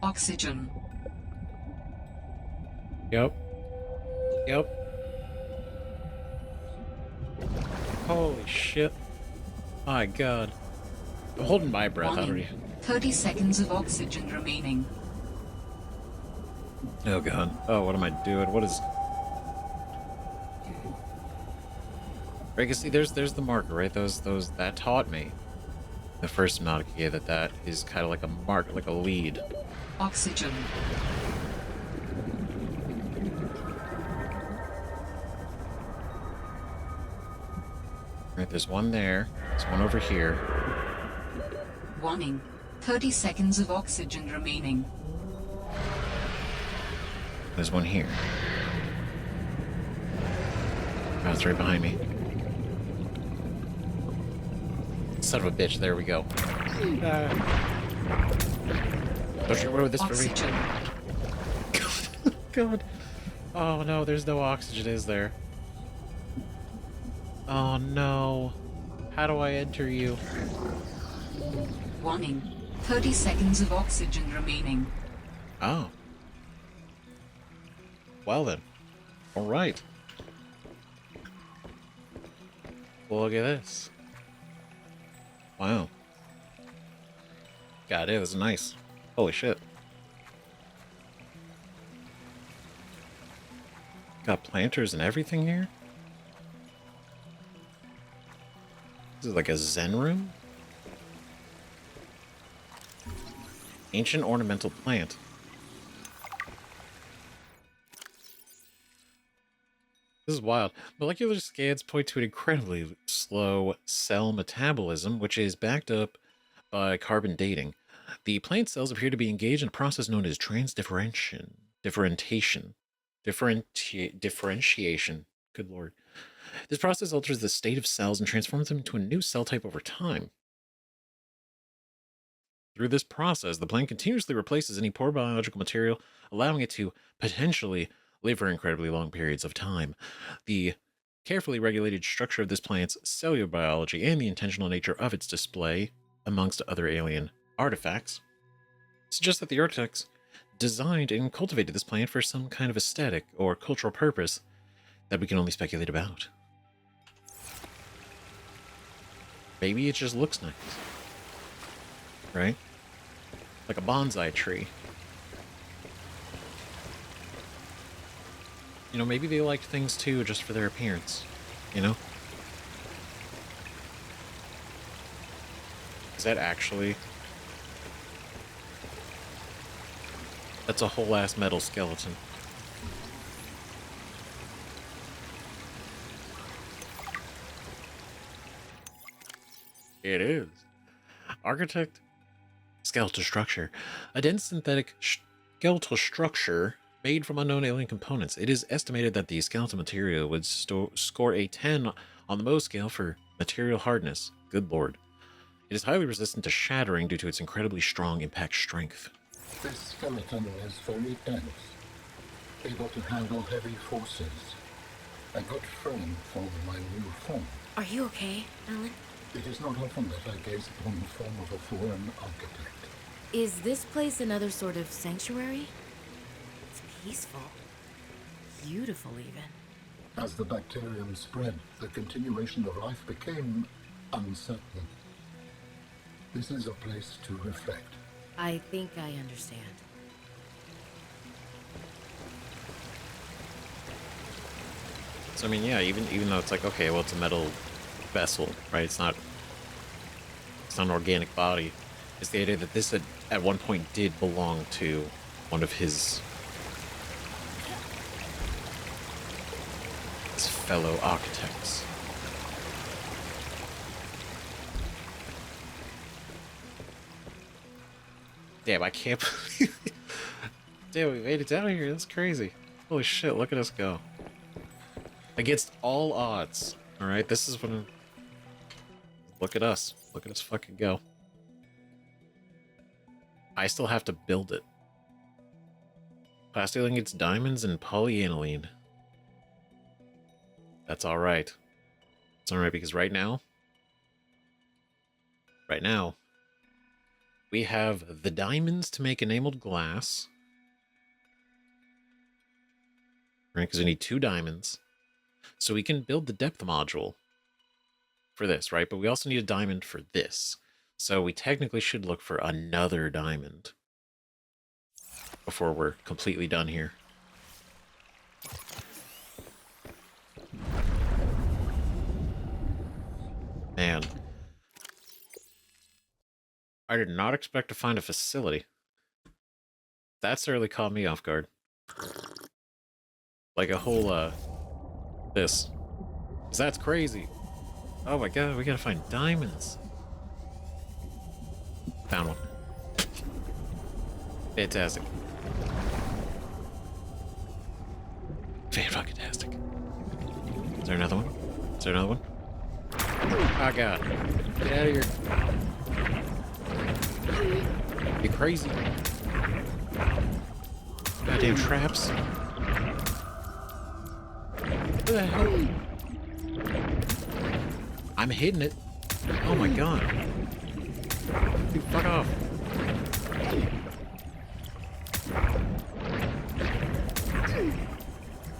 Oxygen. Yep. Yep. Holy shit. My god. I'm holding my breath. I don't even... 30 seconds of oxygen remaining. Oh god. Oh, what am I doing? What is... Right, you see, there's the marker, right? Those that taught me. The first Subnautica gave that is kind of like a mark, like a lead. Oxygen. Right, there's one there. There's one over here. Warning. 30 seconds of oxygen remaining. There's one here. Oh, it's right behind me. Son of a bitch, there we go. Don't you worry with this for me. Oxygen. God. Oh no, there's no oxygen, is there? Oh no. How do I enter you? Warning. 30 seconds of oxygen remaining. Oh. Well then. Alright. Well, look at this. Wow. God, it was nice. Holy shit. Got planters and everything here? This is like a Zen room? Ancient ornamental plant. This is wild. Molecular scans point to an incredibly slow cell metabolism, which is backed up by carbon dating. The plant cells appear to be engaged in a process known as differentiation. Good lord. This process alters the state of cells and transforms them into a new cell type over time. Through this process, the plant continuously replaces any poor biological material, allowing it to potentially live for incredibly long periods of time. The carefully regulated structure of this plant's cellular biology and the intentional nature of its display, amongst other alien artifacts, suggests that the architects designed and cultivated this plant for some kind of aesthetic or cultural purpose that we can only speculate about. Maybe it just looks nice. Right? Like a bonsai tree. You know, maybe they liked things too just for their appearance. You know? Is that actually... That's a whole ass metal skeleton. It is. Architect skeletal structure. A dense synthetic skeletal structure made from unknown alien components. It is estimated that the skeletal material would score a 10 on the Mohs scale for material hardness. Good lord. It is highly resistant to shattering due to its incredibly strong impact strength. This skeleton is very dense, able to handle heavy forces. A good frame for my new form. Are you okay, Alan? It is not often that I gaze upon the form of a foreign architect. Is this place another sort of sanctuary? It's peaceful. Beautiful, even. As the bacterium spread, the continuation of life became uncertain. This is a place to reflect. I think I understand. So I mean, yeah, even though it's like, okay, well, it's a metal vessel, right? It's not an organic body. It's the idea that this at one point did belong to one of his fellow architects. Damn, I can't believe it. Damn, we made it down here. That's crazy. Holy shit, look at us go. Against all odds. Alright, this is when... Look at us. Look at us fucking go. I still have to build it. Plastic ingots, diamonds, and polyaniline. That's alright. It's alright because right now... we have the diamonds to make enameled glass. Right, because we need 2 diamonds. So we can build the depth module for this, right? But we also need a diamond for this. So we technically should look for another diamond before we're completely done here. Man. I did not expect to find a facility. That certainly caught me off guard. Like a whole, this. 'Cause that's crazy. Oh my god, we gotta find diamonds. Found one. Fantastic. Fan-fucking-tastic. Is there another one? Is there another one? Oh god. Get out of here. You crazy. Goddamn traps. What the hell? I'm hitting it. Oh my god. Dude, fuck off.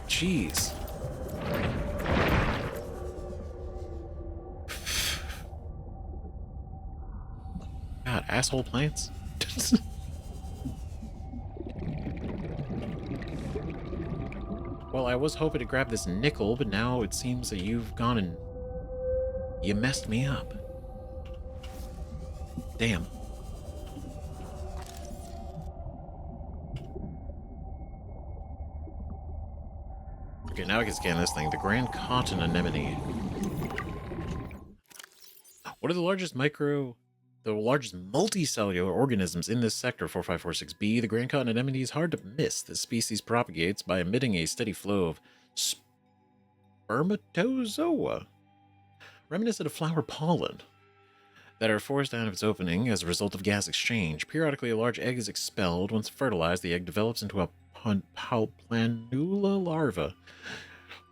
Jeez. God, asshole plants. Well, I was hoping to grab this nickel, but now it seems that you've gone and you messed me up. Damn. Okay, now I can scan this thing. The Grand Cotton Anemone. What are the largest multicellular organisms in this sector, 4546b? The Grand Cotton Anemone is hard to miss. This species propagates by emitting a steady flow of spermatozoa, reminiscent of flower pollen, that are forced out of its opening as a result of gas exchange. Periodically, a large egg is expelled. Once fertilized, the egg develops into a planula larva,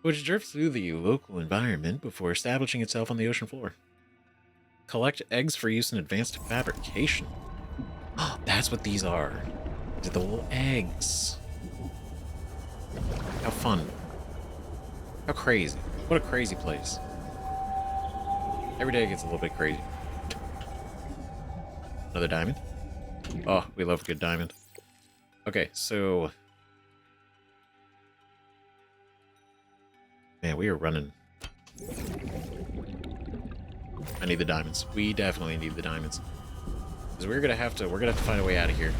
which drifts through the local environment before establishing itself on the ocean floor. Collect eggs for use in advanced fabrication. Oh, that's what these are. These are the little eggs. How fun. How crazy. What a crazy place. Every day it gets a little bit crazy. Another diamond. Oh, we love a good diamond. Okay, so... Man, we are running. I need the diamonds. We definitely need the diamonds. Because we're gonna have to find a way out of here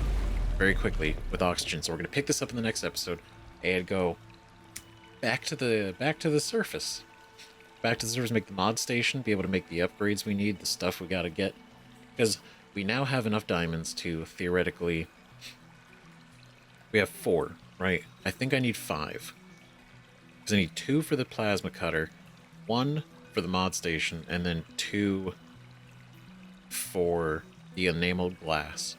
very quickly with oxygen. So we're gonna pick this up in the next episode and go back to the surface. Back to the surface, make the mod station, be able to make the upgrades we need, the stuff we gotta get. Because we now have enough diamonds to theoretically... We have 4, right? I think I need 5. Because I need 2 for the plasma cutter, 1 for the mod station, and then 2 for the enameled glass.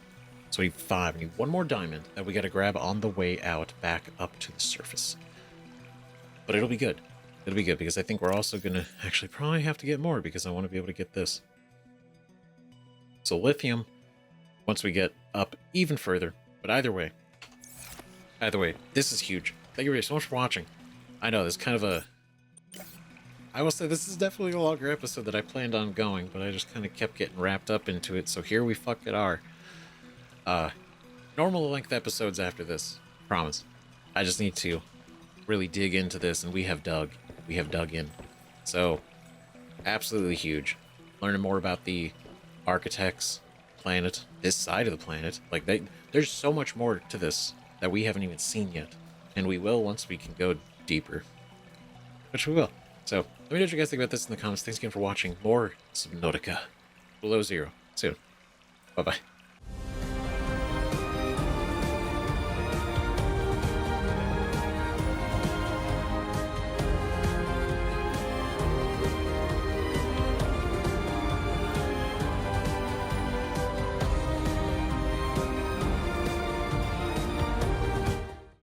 So we need 5. We need 1 more diamond that we gotta grab on the way out back up to the surface. But it'll be good. It'll be good, because I think we're also gonna actually probably have to get more, because I want to be able to get this. So lithium, once we get up even further. But either way, this is huge. Thank you so much for watching. I know, this is kind of a... I will say this is definitely a longer episode than I planned on going, but I just kind of kept getting wrapped up into it, so here we fucking are. Normal length episodes after this. Promise. I just need to really dig into this, and we have dug in. So, absolutely huge. Learning more about the architects, planet, this side of the planet. Like, there's so much more to this that we haven't even seen yet. And we will once we can go deeper. Which we will. So, let me know what you guys think about this in the comments. Thanks again for watching more Subnautica Below Zero soon. Bye-bye.